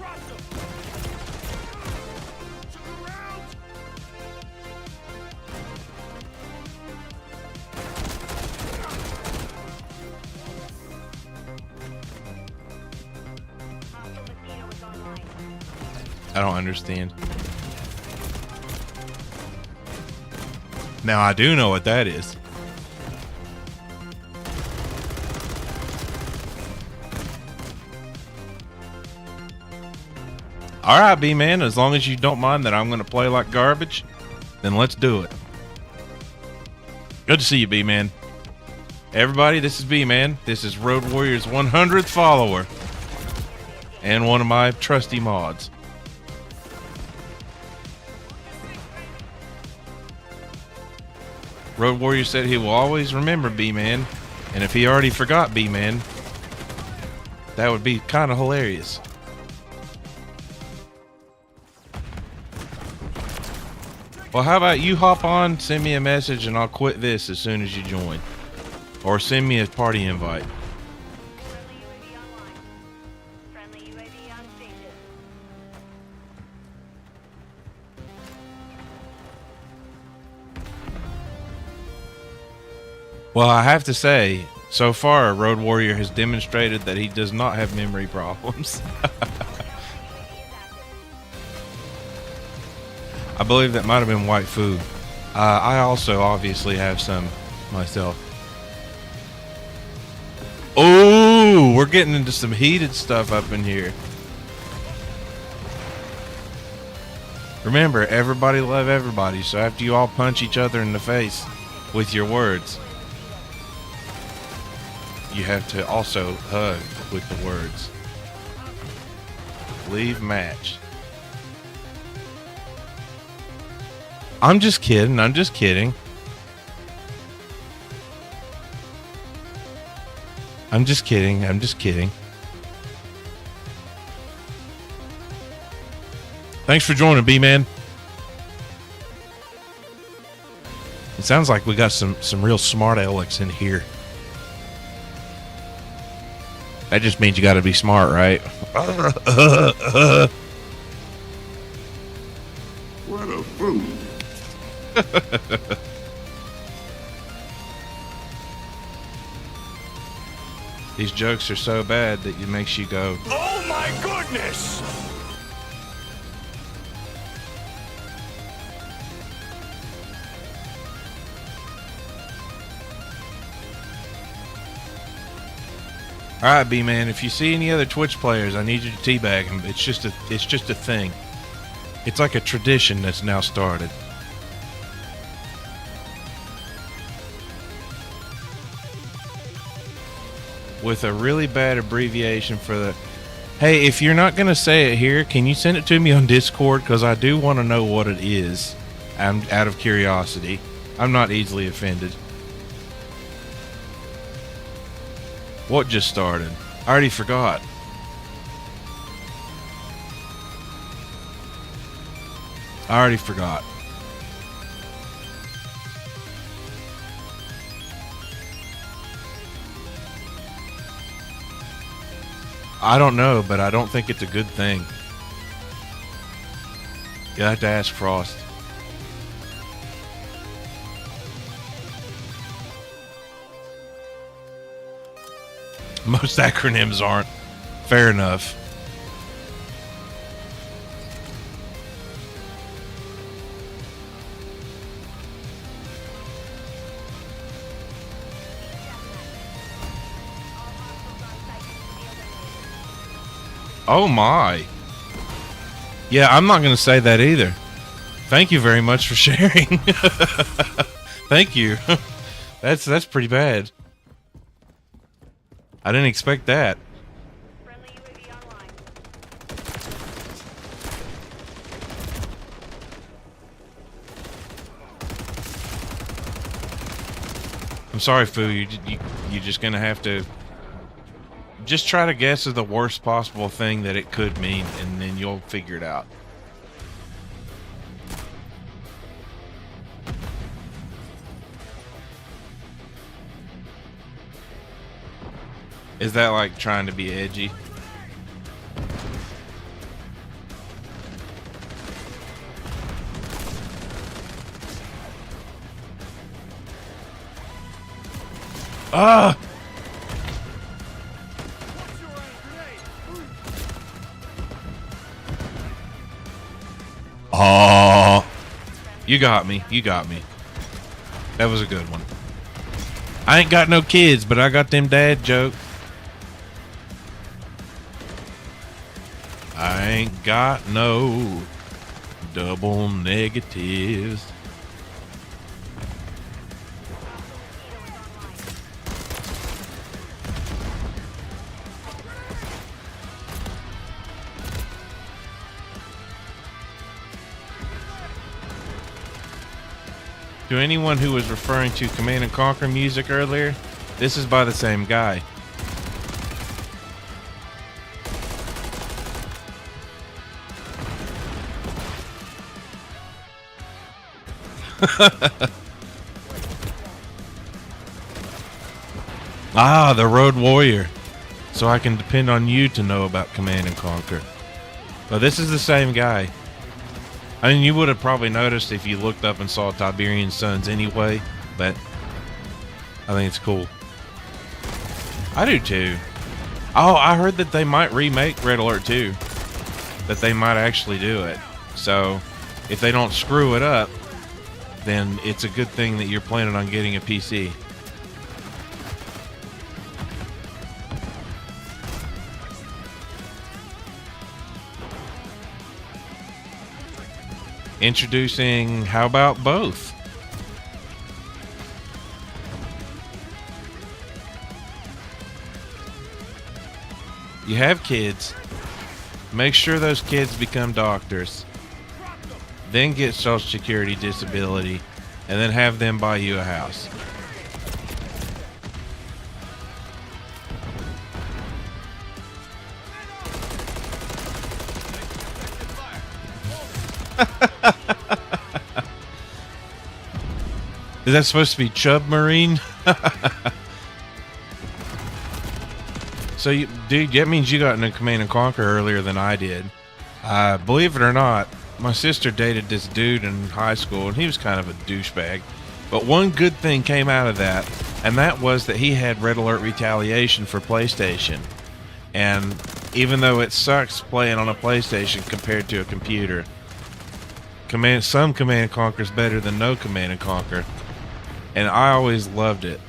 Hostile mosquito is online. I don't understand. Now I do know what that is. All right, B-Man, as long as you don't mind that I'm going to play like garbage, then let's do it. Good to see you, B-Man. Everybody, this is B-Man. This is Road Warrior's 100th follower. and one of my trusty mods. Road Warrior said he will always remember B-Man, and if he already forgot B-Man, that would be kind of hilarious. Well, how about you hop on, send me a message, and I'll quit this as soon as you join. Or send me a party invite. Friendly UAV online. Friendly UAV on station. Well, I have to say, so far, Road Warrior has demonstrated that he does not have memory problems. I believe that might have been white food. I also obviously have some myself. Oh, we're getting into some heated stuff up in here. Remember, everybody love everybody, so after you all punch each other in the face with your words, you have to also hug with the words. Leave match. I'm just kidding. I'm just kidding. I'm just kidding. I'm just kidding. Thanks for joining, B-Man. It sounds like we got some real smart Alex in here. That just means you got to be smart, right? What a fool. These jokes are so bad that it makes you go, Oh my goodness! all right, B-Man, if you see any other Twitch players, I need you to teabag them. It's just a thing. It's like a tradition that's now started. With a really bad abbreviation for the... Hey, if you're not going to say it here, can you send it to me on Discord? Because I do want to know what it is. I'm out of curiosity. I'm not easily offended. What just started? I already forgot. I already forgot. I don't know, but I don't think it's a good thing. You have to ask Frost. Most acronyms aren't. Fair enough. Oh my. Yeah, I'm not going to say that either. Thank you very much for sharing. Thank you. That's pretty bad. I didn't expect that. Friendly UAV online. I'm sorry, Foo. You're just going to have to just try to guess at the worst possible thing that it could mean, and then you'll figure it out. Is that like trying to be edgy? Ah! Oh, you got me. You got me. That was a good one. I ain't got no kids, but I got them dad jokes. I ain't got no double negatives. To anyone who was referring to Command and Conquer music earlier, this is by the same guy. Ah, the Road Warrior. So I can depend on you to know about Command and Conquer. But this is the same guy. I mean, you would have probably noticed if you looked up and saw Tiberian Sons anyway, but I think it's cool. I do too. Oh, I heard that they might remake Red Alert 2. That they might actually do it. So, if they don't screw it up, then it's a good thing that you're planning on getting a PC. Introducing, how about both? You have kids, make sure those kids become doctors, then get Social Security disability, and then have them buy you a house. Is that supposed to be Chub Marine? So, dude, that means you got into Command and Conquer earlier than I did. Believe it or not, my sister dated this dude in high school, and he was kind of a douchebag. But one good thing came out of that, and that was that he had Red Alert Retaliation for PlayStation. And even though it sucks playing on a PlayStation compared to a computer, some Command and Conquer is better than no Command and Conquer. And I always loved it.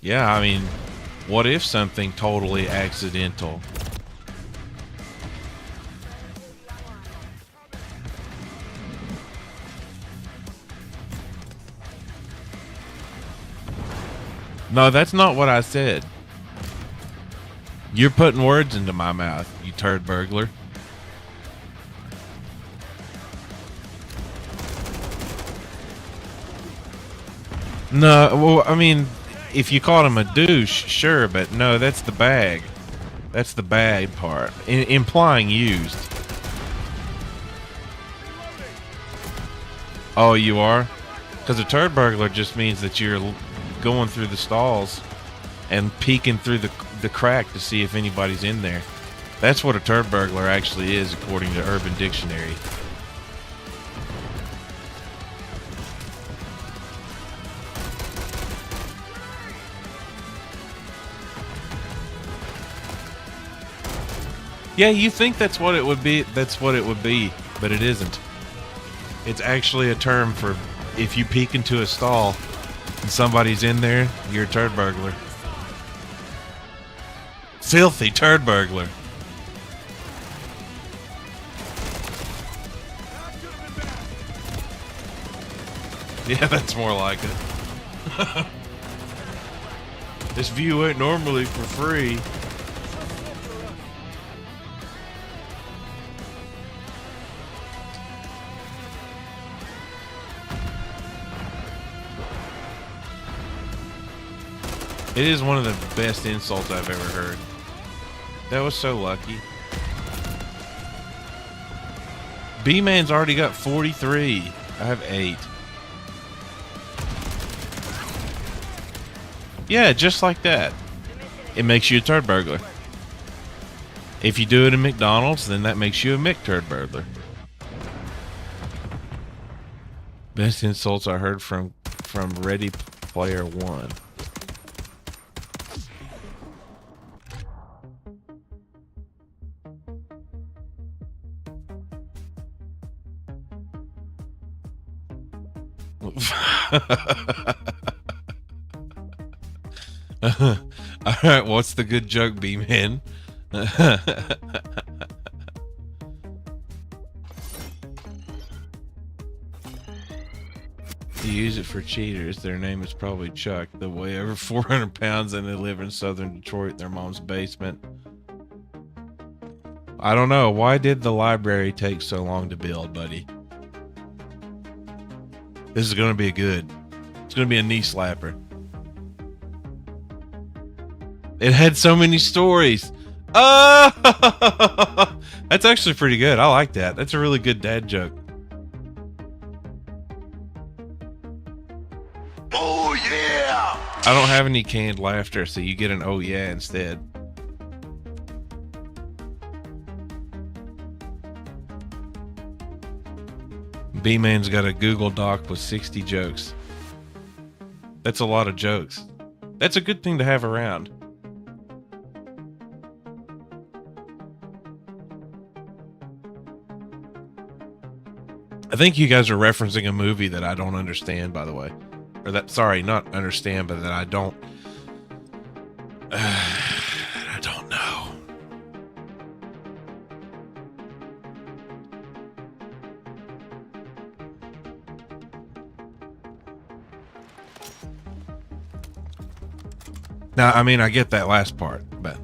Yeah, I mean, what if something totally accidental? No, that's not what I said. You're putting words into my mouth, you turd burglar. No, well, I mean, if you called him a douche, sure, but no, that's the bag. That's the bag part, implying used. Oh, you are? Because a turd burglar just means that you're going through the stalls and peeking through the crack to see if anybody's in there. That's what a turd burglar actually is, according to Urban Dictionary. Yeah, you think that's what it would be. That's what it would be, but it isn't. It's actually a term for if you peek into a stall and somebody's in there, you're a turd burglar. Filthy turd burglar. Yeah, that's more like it. This view ain't normally for free. It is one of the best insults I've ever heard. That was so lucky. B-Man's already got 43. I have 8. Yeah, just like that. It makes you a turd burglar. If you do it in McDonald's, then that makes you a McTurd burglar. Best insults I heard from Ready Player One. Alright, what's the good joke, B-Man? You use it for cheaters. Their name is probably Chuck. They weigh over 400 pounds and they live in southern Detroit in their mom's basement. I don't know. Why did the library take so long to build, buddy? This is going to be good. It's going to be a knee slapper. It had so many stories. Oh! That's actually pretty good. I like that. That's a really good dad joke. Oh yeah! I don't have any canned laughter, so you get an oh yeah instead. B-Man's got a Google Doc with 60 jokes. That's a lot of jokes. That's a good thing to have around. I think you guys are referencing a movie that I don't understand, by the way. Or that, sorry, not understand, but that I don't... I don't know. Now, I mean, I get that last part, but...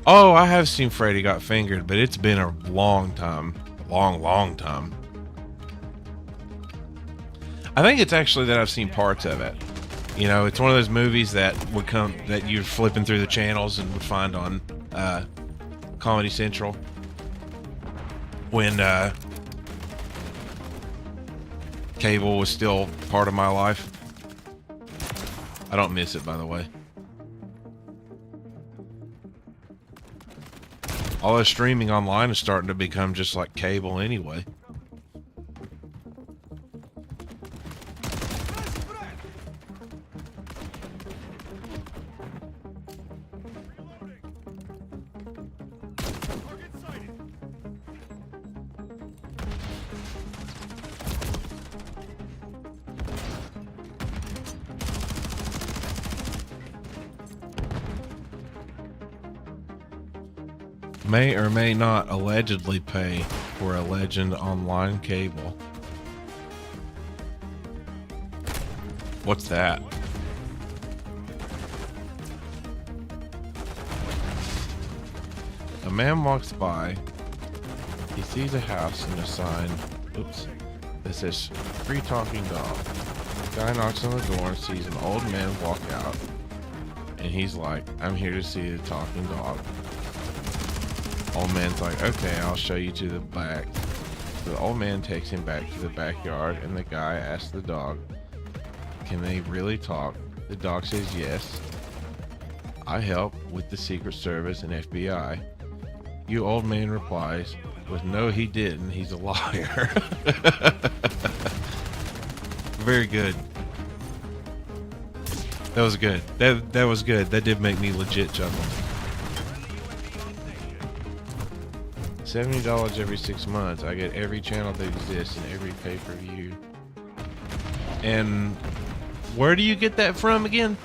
Oh, I have seen Freddy Got Fingered, but it's been a long time. Long time. I think it's actually that I've seen parts of it. You know, it's one of those movies that would come, that you're flipping through the channels and would find on Comedy Central. When cable was still part of my life. I don't miss it, by the way. Although streaming online is starting to become just like cable anyway. May or may not allegedly pay for a Legend Online cable. What's that? A man walks by. He sees a house and a sign, oops, that says free talking dog. The guy knocks on the door and sees an old man walk out. And he's like, I'm here to see the talking dog. Old man's like, okay, I'll show you to the back. So the old man takes him back to the backyard, and the guy asks the dog, can they really talk? The dog says yes. I help with the Secret Service and FBI. You old man replies with, no he didn't, he's a liar. Very good. That was good. That was good. That did make me legit chuckle. $70 every 6 months. I get every channel that exists and every pay-per-view. And where do you get that from again?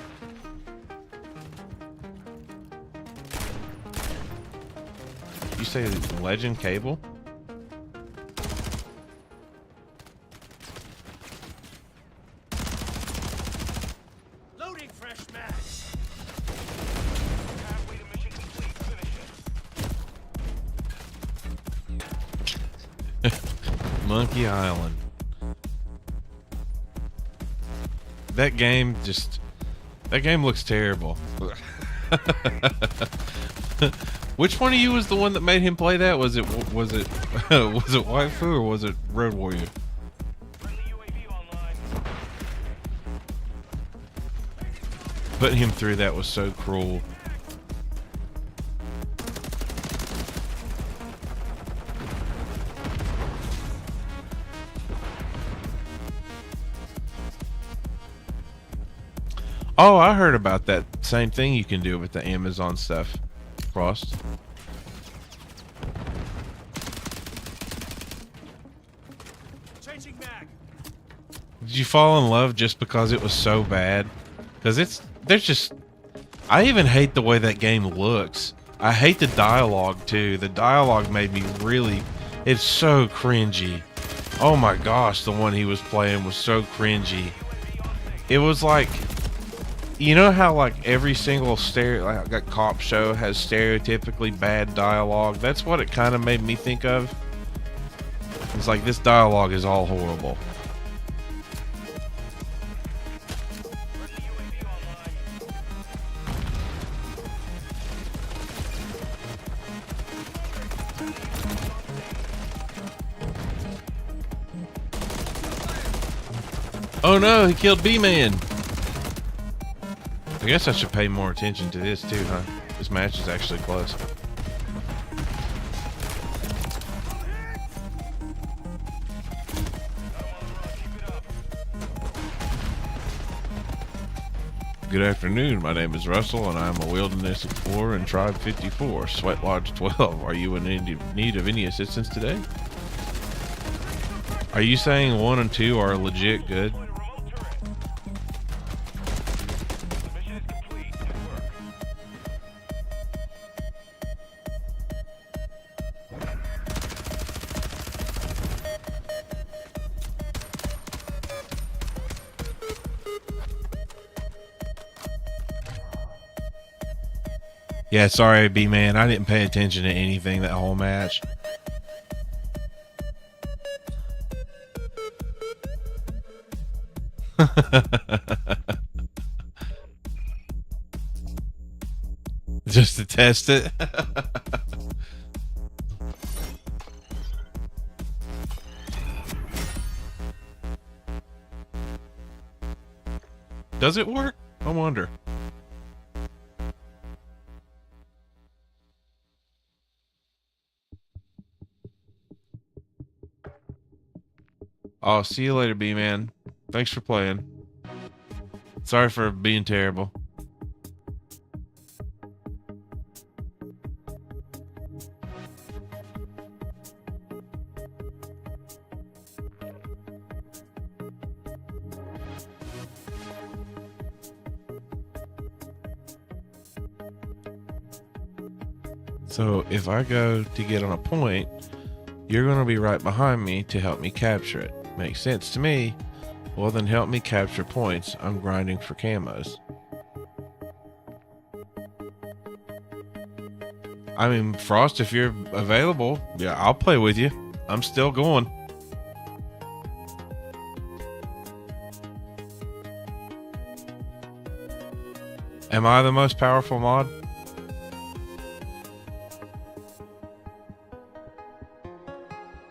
You say Legend Cable? Loading fresh mags. Halfway to mission complete. Finish it. Monkey Island. That game looks terrible. Which one of you was the one that made him play that? Was it Waifu or was it Road Warrior? Friendly UAV online. Putting him through that was so cruel. Oh, I heard about that same thing you can do with the Amazon stuff, Frost. Changing mag. Did you fall in love just because it was so bad? Because I even hate the way that game looks. I hate the dialogue too. The dialogue made me really, it's so cringy. Oh my gosh, the one he was playing was so cringy. It was like, You know how like every single like a cop show has stereotypically bad dialogue? That's what it kind of made me think of. It's like this dialogue is all horrible. Oh no, he killed B-Man. I guess I should pay more attention to this too, huh? This match is actually close. Good afternoon, my name is Russell and I'm a wilderness explorer in Tribe 54, Sweat Lodge 12. Are you in need of any assistance today? Are you saying 1 and 2 are legit good? Mission is complete. Good work. Yeah, sorry, B-Man. I didn't pay attention to anything that whole match. Just to test it. Does it work? I wonder. Oh, see you later, B-Man. Thanks for playing. Sorry for being terrible. So if I go to get on a point, you're going to be right behind me to help me capture it. Makes sense to me. Well, then help me capture points. I'm grinding for camos. I mean, Frost, if you're available, yeah, I'll play with you. I'm still going. Am I the most powerful mod?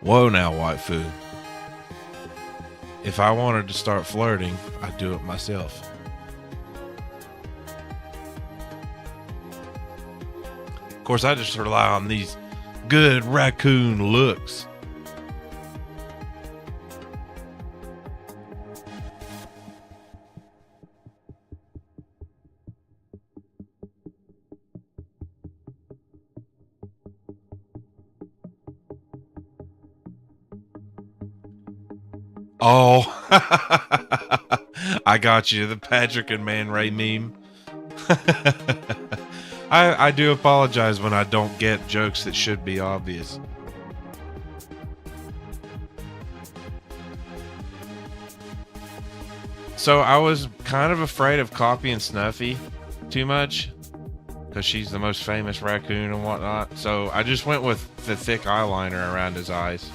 Whoa now, waifu. If I wanted to start flirting, I'd do it myself. Of course, I just rely on these good raccoon looks. Oh, I got you. The Patrick and Man Ray meme. I do apologize when I don't get jokes that should be obvious. So I was kind of afraid of copying Snuffy too much because she's the most famous raccoon and whatnot. So I just went with the thick eyeliner around his eyes.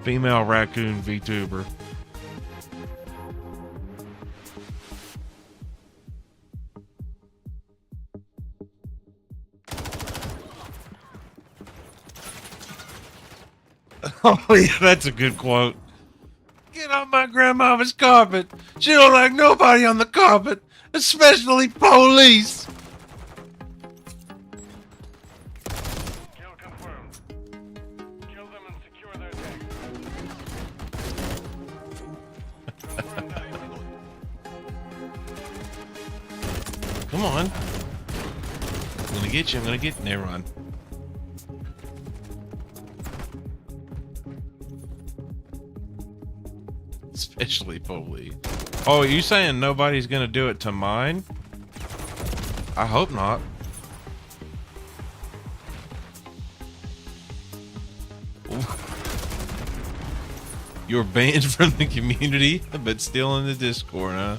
Female raccoon VTuber. Oh yeah, that's a good quote. Get off my grandmama's carpet. She don't like nobody on the carpet, especially police. Kill confirmed. Kill them and secure their tank. Confirm that. Come on. I'm gonna get you. I'm gonna get you. Never mind. Especially police. Oh, you saying nobody's gonna do it to mine? I hope not. You're banned from the community, but still in the Discord, huh?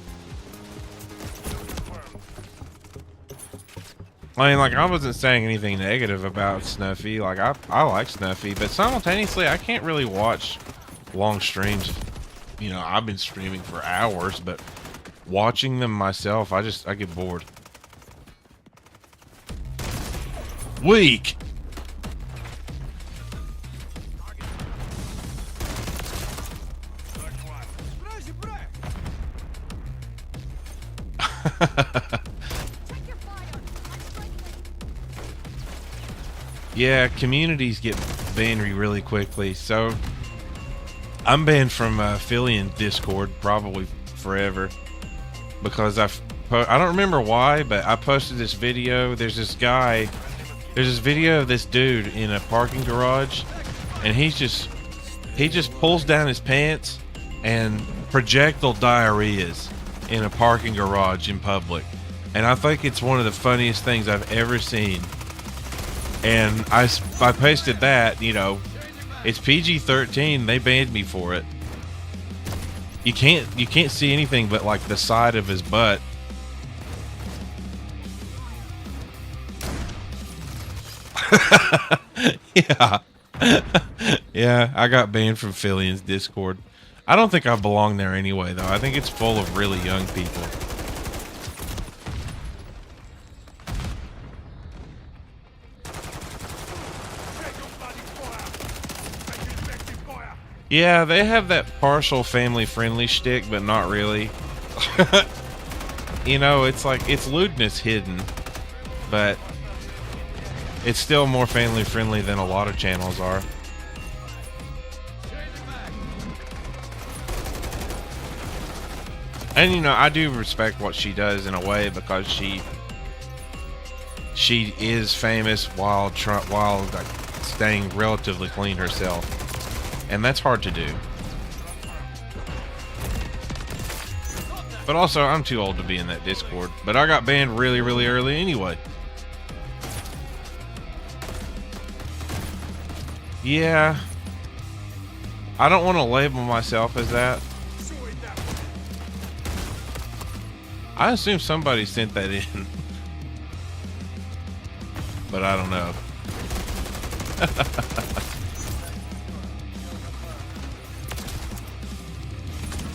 I mean, like, I wasn't saying anything negative about Snuffy. Like, I like Snuffy, but simultaneously, I can't really watch long streams. You know, I've been streaming for hours, but watching them myself, I get bored. Weak! Yeah, communities get banned really quickly, so I'm banned from Philly and Discord probably forever because I don't remember why, but I posted this video. There's this video of this dude in a parking garage, and he just pulls down his pants and projectile diarrheas in a parking garage in public, and I think it's one of the funniest things I've ever seen. And I posted that, you know, it's PG-13. They banned me for it. You can't see anything but like the side of his butt. Yeah. Yeah, I got banned from Phillian's Discord. I don't think I belong there anyway, though. I think it's full of really young people. Yeah, they have that partial family-friendly shtick, but not really. You know, it's like, it's lewdness hidden, but it's still more family-friendly than a lot of channels are. And, you know, I do respect what she does in a way because she is famous while like, staying relatively clean herself. And that's hard to do. But also, I'm too old to be in that Discord. But I got banned really, really early anyway. Yeah. I don't want to label myself as that. I assume somebody sent that in. But I don't know.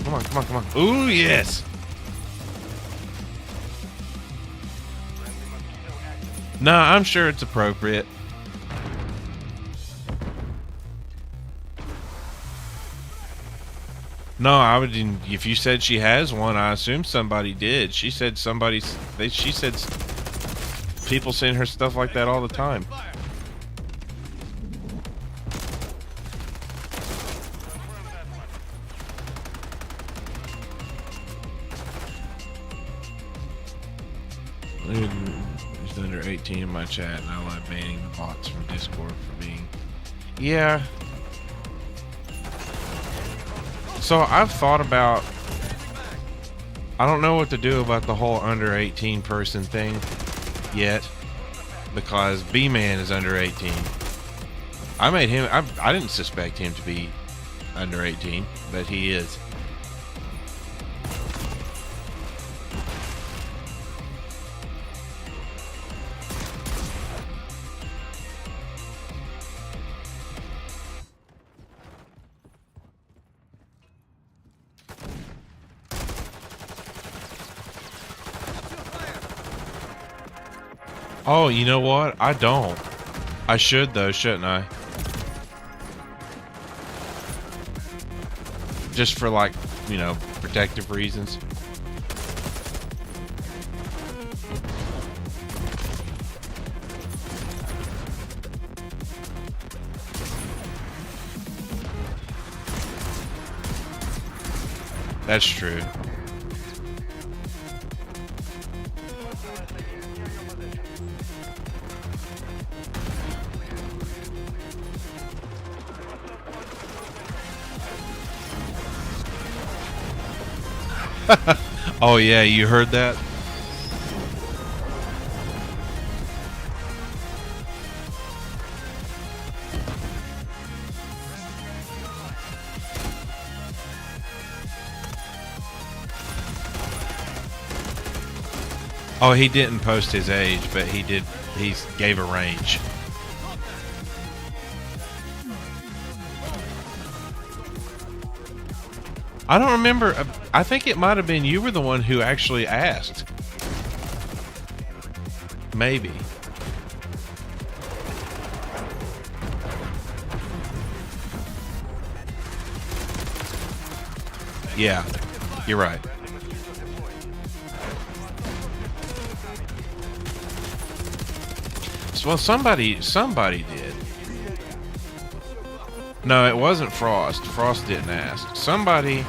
Come on, come on, come on. Ooh, yes. Nah, I'm sure it's appropriate. No, I would. If you said she has one, I assume somebody did. She said she said people send her stuff like that all the time. He's under 18 in my chat, and I like banning the bots from Discord for being. Yeah. So I've thought about. I don't know what to do about the whole under 18 person thing yet, because B-Man is under 18. I made him. I didn't suspect him to be under 18, but he is. Oh, you know what? I don't. I should, though, shouldn't I? Just for, like, you know, protective reasons. That's true. Oh yeah, you heard that? Oh, he didn't post his age, but he did. He gave a range. I don't remember. I think it might have been you were the one who actually asked. Maybe. Yeah, you're right. Well, somebody did. No, it wasn't Frost. Frost didn't ask. Somebody,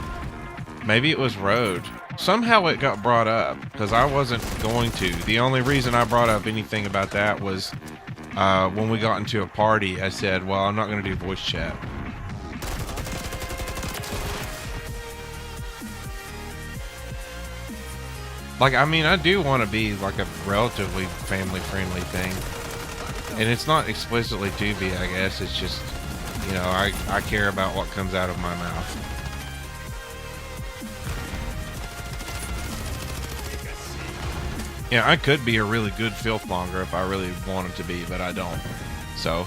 maybe it was Road. Somehow it got brought up because I wasn't going to. The only reason I brought up anything about that was when we got into a party, I said, well, I'm not going to do voice chat. Like, I mean, I do want to be like a relatively family-friendly thing. And it's not explicitly to be, I guess. It's just, you know, I care about what comes out of my mouth. Yeah, I could be a really good filthmonger if I really wanted to be, but I don't. So,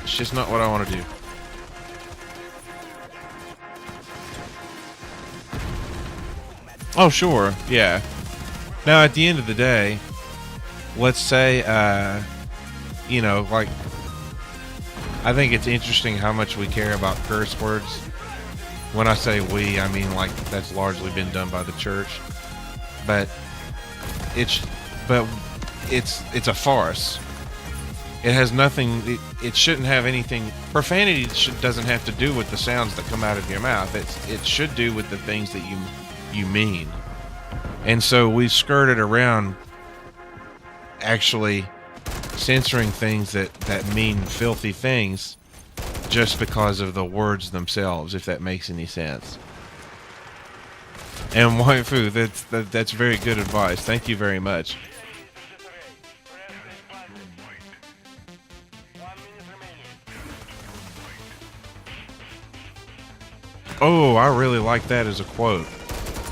it's just not what I want to do. Oh, sure. Yeah. Now, at the end of the day, let's say, you know, like, I think it's interesting how much we care about curse words. When I say we, I mean, like, that's largely been done by the church. But it's a farce. It has nothing, it shouldn't have anything, profanity doesn't have to do with the sounds that come out of your mouth. It should do with the things that you mean. And so we've skirted around actually censoring things that mean filthy things just because of the words themselves, if that makes any sense. And waifu, that's very good advice. Thank you very much. Oh, I really like that as a quote.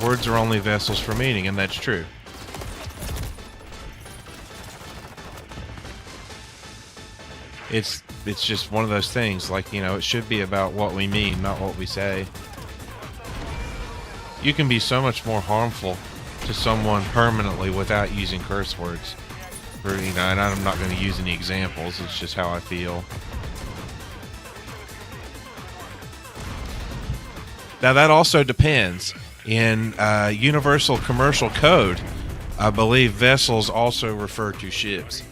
Words are only vessels for meaning, and that's true. It's just one of those things, like, you know, it should be about what we mean, not what we say. You can be so much more harmful to someone permanently without using curse words. You know, and I'm not going to use any examples, it's just how I feel. Now that also depends. In Universal Commercial Code, I believe vessels also refer to ships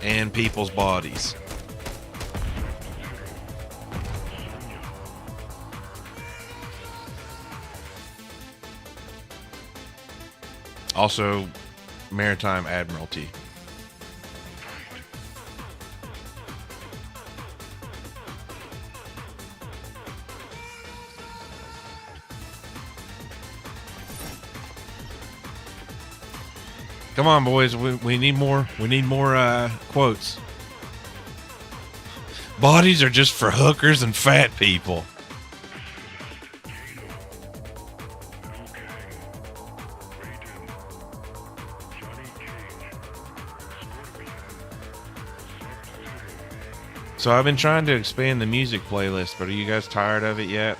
and people's bodies. Also, Maritime Admiralty. Come on, boys. We need more. We need more quotes. Bodies are just for hookers and fat people. So I've been trying to expand the music playlist, but are you guys tired of it yet?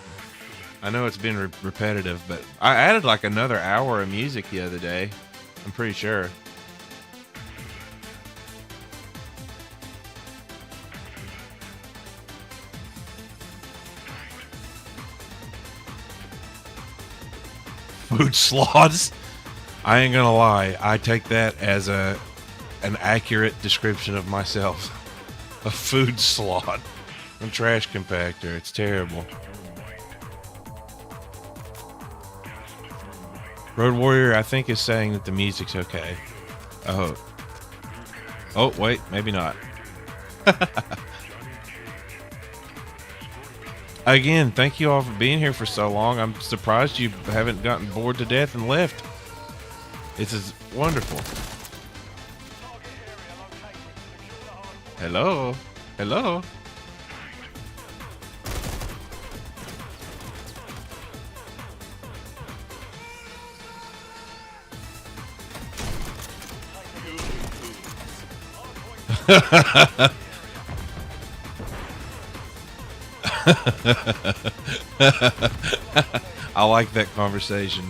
I know it's been repetitive, but I added like another hour of music the other day. I'm pretty sure. Food sloths? I ain't gonna lie. I take that as an accurate description of myself. A food sloth. A trash compactor. It's terrible. Road Warrior, I think, is saying that the music's okay. Oh. Oh, wait. Maybe not. Again, thank you all for being here for so long. I'm surprised you haven't gotten bored to death and left. This is wonderful. Hello? Hello? I like that conversation.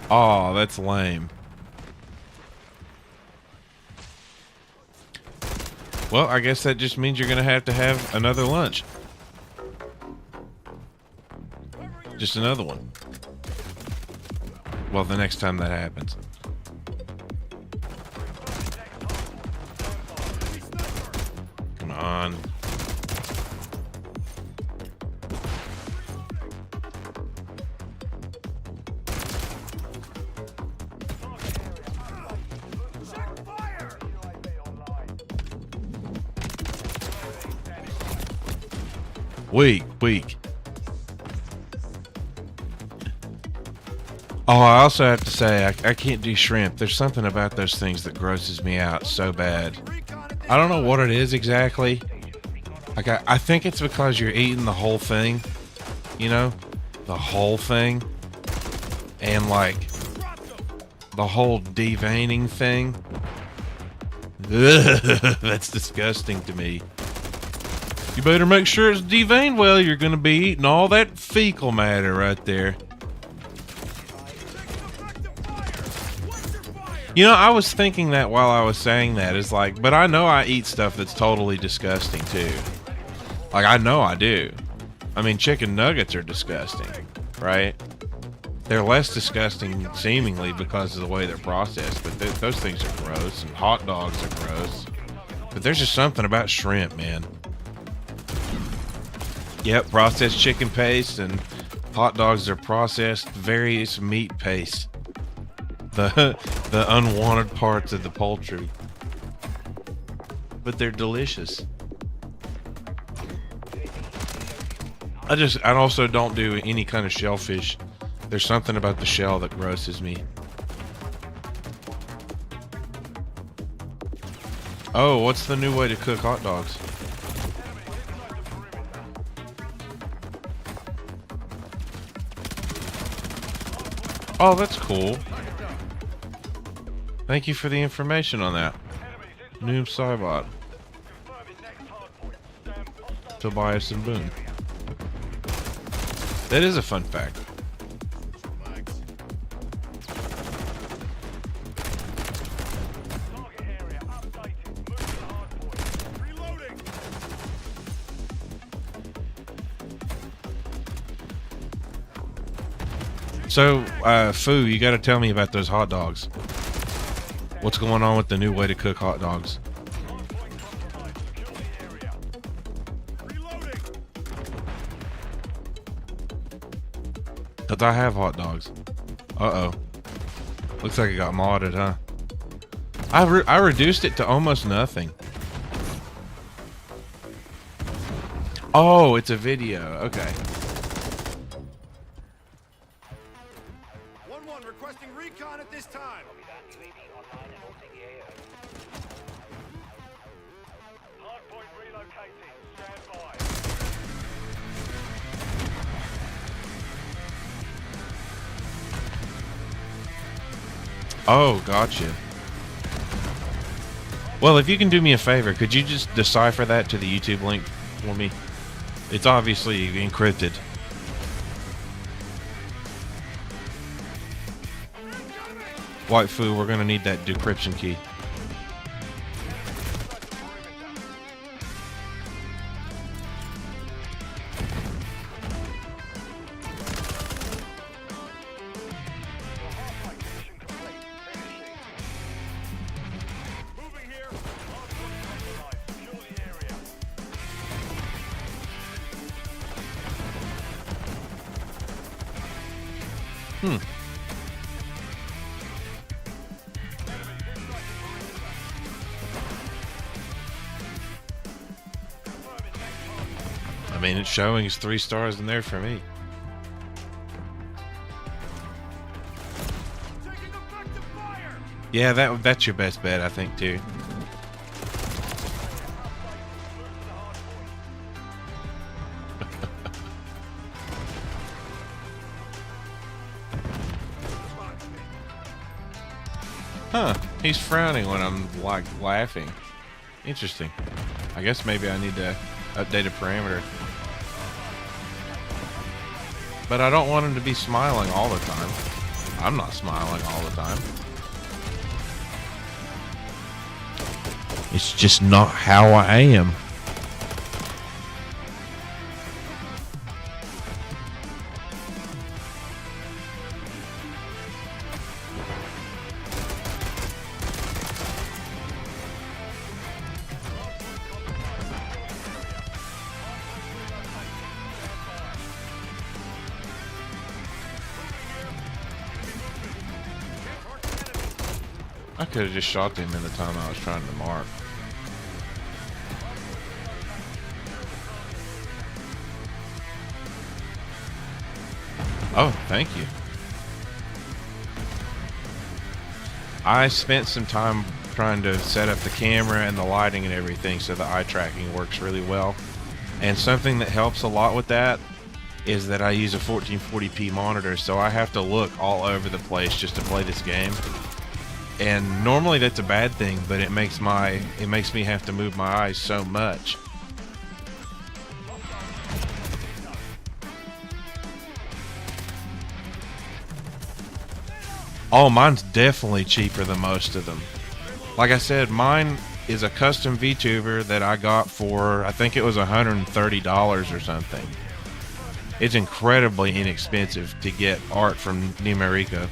Oh, that's lame. Well, I guess that just means you're gonna have another lunch. Just another one. Well, the next time that happens. Come on. Weak. Oh, I also have to say, I can't do shrimp. There's something about those things that grosses me out so bad. I don't know what it is exactly. Like, I think it's because you're eating the whole thing. You know? The whole thing. And, like, the whole deveining thing. Ugh, that's disgusting to me. You better make sure it's deveined well. You're going to be eating all that fecal matter right there. You know, I was thinking that while I was saying that. It's like, but I know I eat stuff that's totally disgusting too. Like, I know I do. I mean, chicken nuggets are disgusting, right? They're less disgusting seemingly because of the way they're processed, but those things are gross, and hot dogs are gross. But there's just something about shrimp, man. Yep, processed chicken paste, and hot dogs are processed various meat paste. The unwanted parts of the poultry. But they're delicious. I also don't do any kind of shellfish. There's something about the shell that grosses me. Oh, what's the new way to cook hot dogs? Oh, that's cool. Thank you for the information on that. Noob Cybot. Tobias and Boone. That is a fun fact. So, Foo, you gotta tell me about those hot dogs. What's going on with the new way to cook hot dogs? Cause I have hot dogs. Uh-oh. Looks like it got modded, huh? I reduced it to almost nothing. Oh, it's a video. Okay. 1-1 requesting recon at this time. Hardpoint relocating. Stand by. Oh, gotcha. Well, if you can do me a favor, could you just decipher that to the YouTube link for me? It's obviously encrypted. White Foo, we're gonna need that decryption key. Moving here. Hardpoint compromised. Secure the area. I mean, it's showing it's 3 stars in there for me. Taking effective fire. Yeah, that's your best bet, I think, too. Huh, he's frowning when I'm like laughing. Interesting. I guess maybe I need to update a parameter. But I don't want him to be smiling all the time. I'm not smiling all the time. It's just not how I am. I could have just shot him in the time I was trying to mark. Oh, thank you. I spent some time trying to set up the camera and the lighting and everything so the eye tracking works really well. And something that helps a lot with that is that I use a 1440p monitor, so I have to look all over the place just to play this game. And normally that's a bad thing, but it makes me have to move my eyes so much. Oh, mine's definitely cheaper than most of them. Like I said, mine is a custom VTuber that I got for, I think it was $130 or something. It's incredibly inexpensive to get art from Numerico.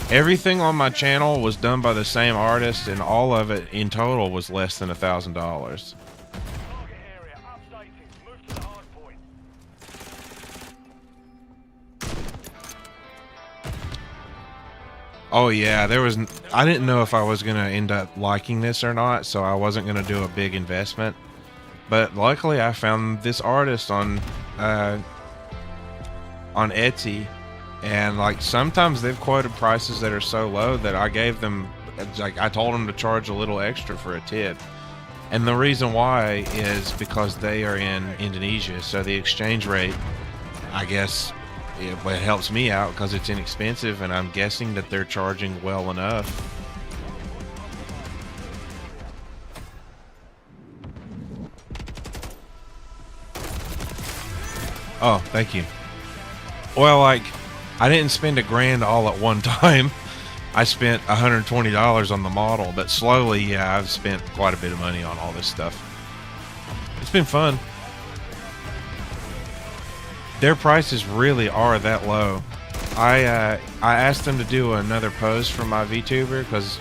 Everything on my channel was done by the same artist, and all of it in total was less than $1,000. Target area updating. Move to the hard point. Oh yeah, I didn't know if I was gonna end up liking this or not, so I wasn't gonna do a big investment. But luckily I found this artist on Etsy. And like sometimes they've quoted prices that are so low that I gave them, like I told them to charge a little extra for a tip. And the reason why is because they are in Indonesia, so the exchange rate, I guess, it helps me out because it's inexpensive, and I'm guessing that they're charging well enough. Oh, thank you. Well, like, I didn't spend $1,000 all at one time. I spent $120 on the model, but slowly, yeah, I've spent quite a bit of money on all this stuff. It's been fun. Their prices really are that low. I asked them to do another pose for my VTuber because,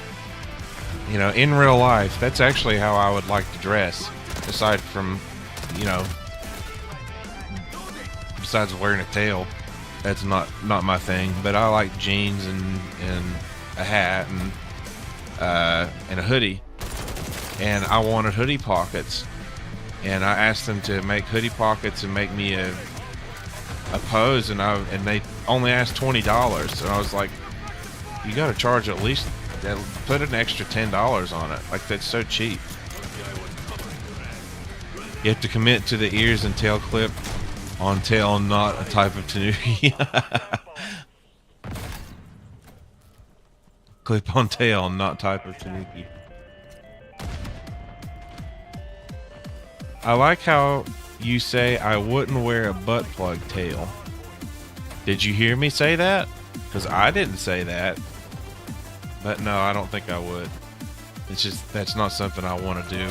you know, in real life, that's actually how I would like to dress, aside from, you know, besides wearing a tail. That's not my thing, but I like jeans and a hat and a hoodie, and I wanted hoodie pockets, and I asked them to make hoodie pockets and make me a pose, and they only asked $20, and I was like, you got to charge at least, put an extra $10 on it. Like, that's so cheap. You have to commit to the ears and tail clip on tail, not a type of tanuki. Clip on tail, not type of tanuki. I like how you say I wouldn't wear a butt plug tail. Did you hear me say that? Because I didn't say that. But no, I don't think I would. It's just, that's not something I want to do.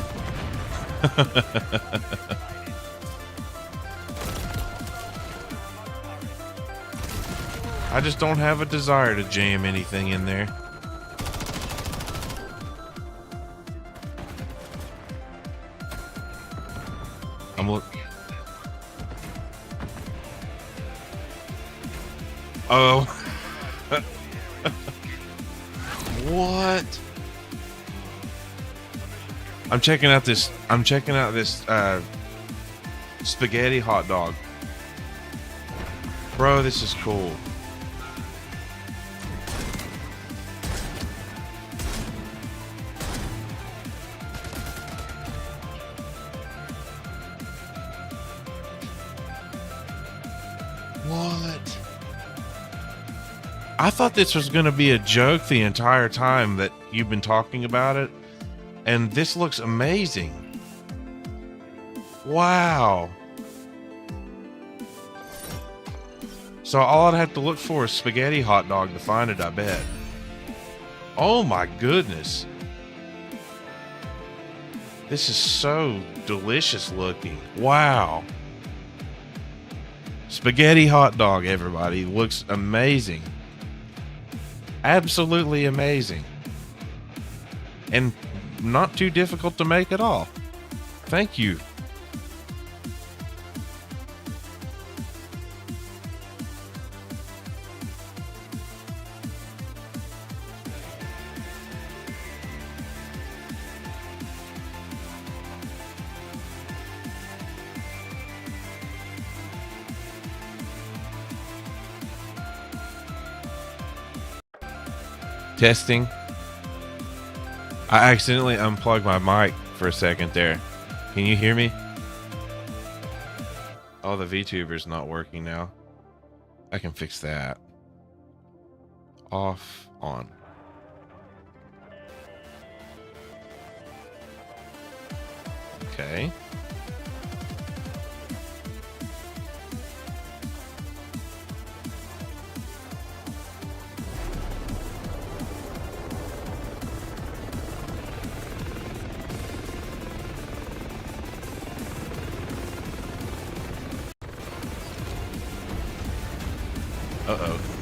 I just don't have a desire to jam anything in there. Oh. What? I'm checking out this spaghetti hot dog. Bro, this is cool. What? I thought this was going to be a joke the entire time that you've been talking about it. And this looks amazing. Wow. So all I'd have to look for is spaghetti hot dog to find it, I bet. Oh my goodness. This is so delicious looking. Wow. Spaghetti hot dog, everybody. Looks amazing. Absolutely amazing. And not too difficult to make at all. Thank you. Testing. I accidentally unplugged my mic for a second there. Can you hear me? Oh, the VTuber's not working now. I can fix that. Off, on. Okay. Uh-oh.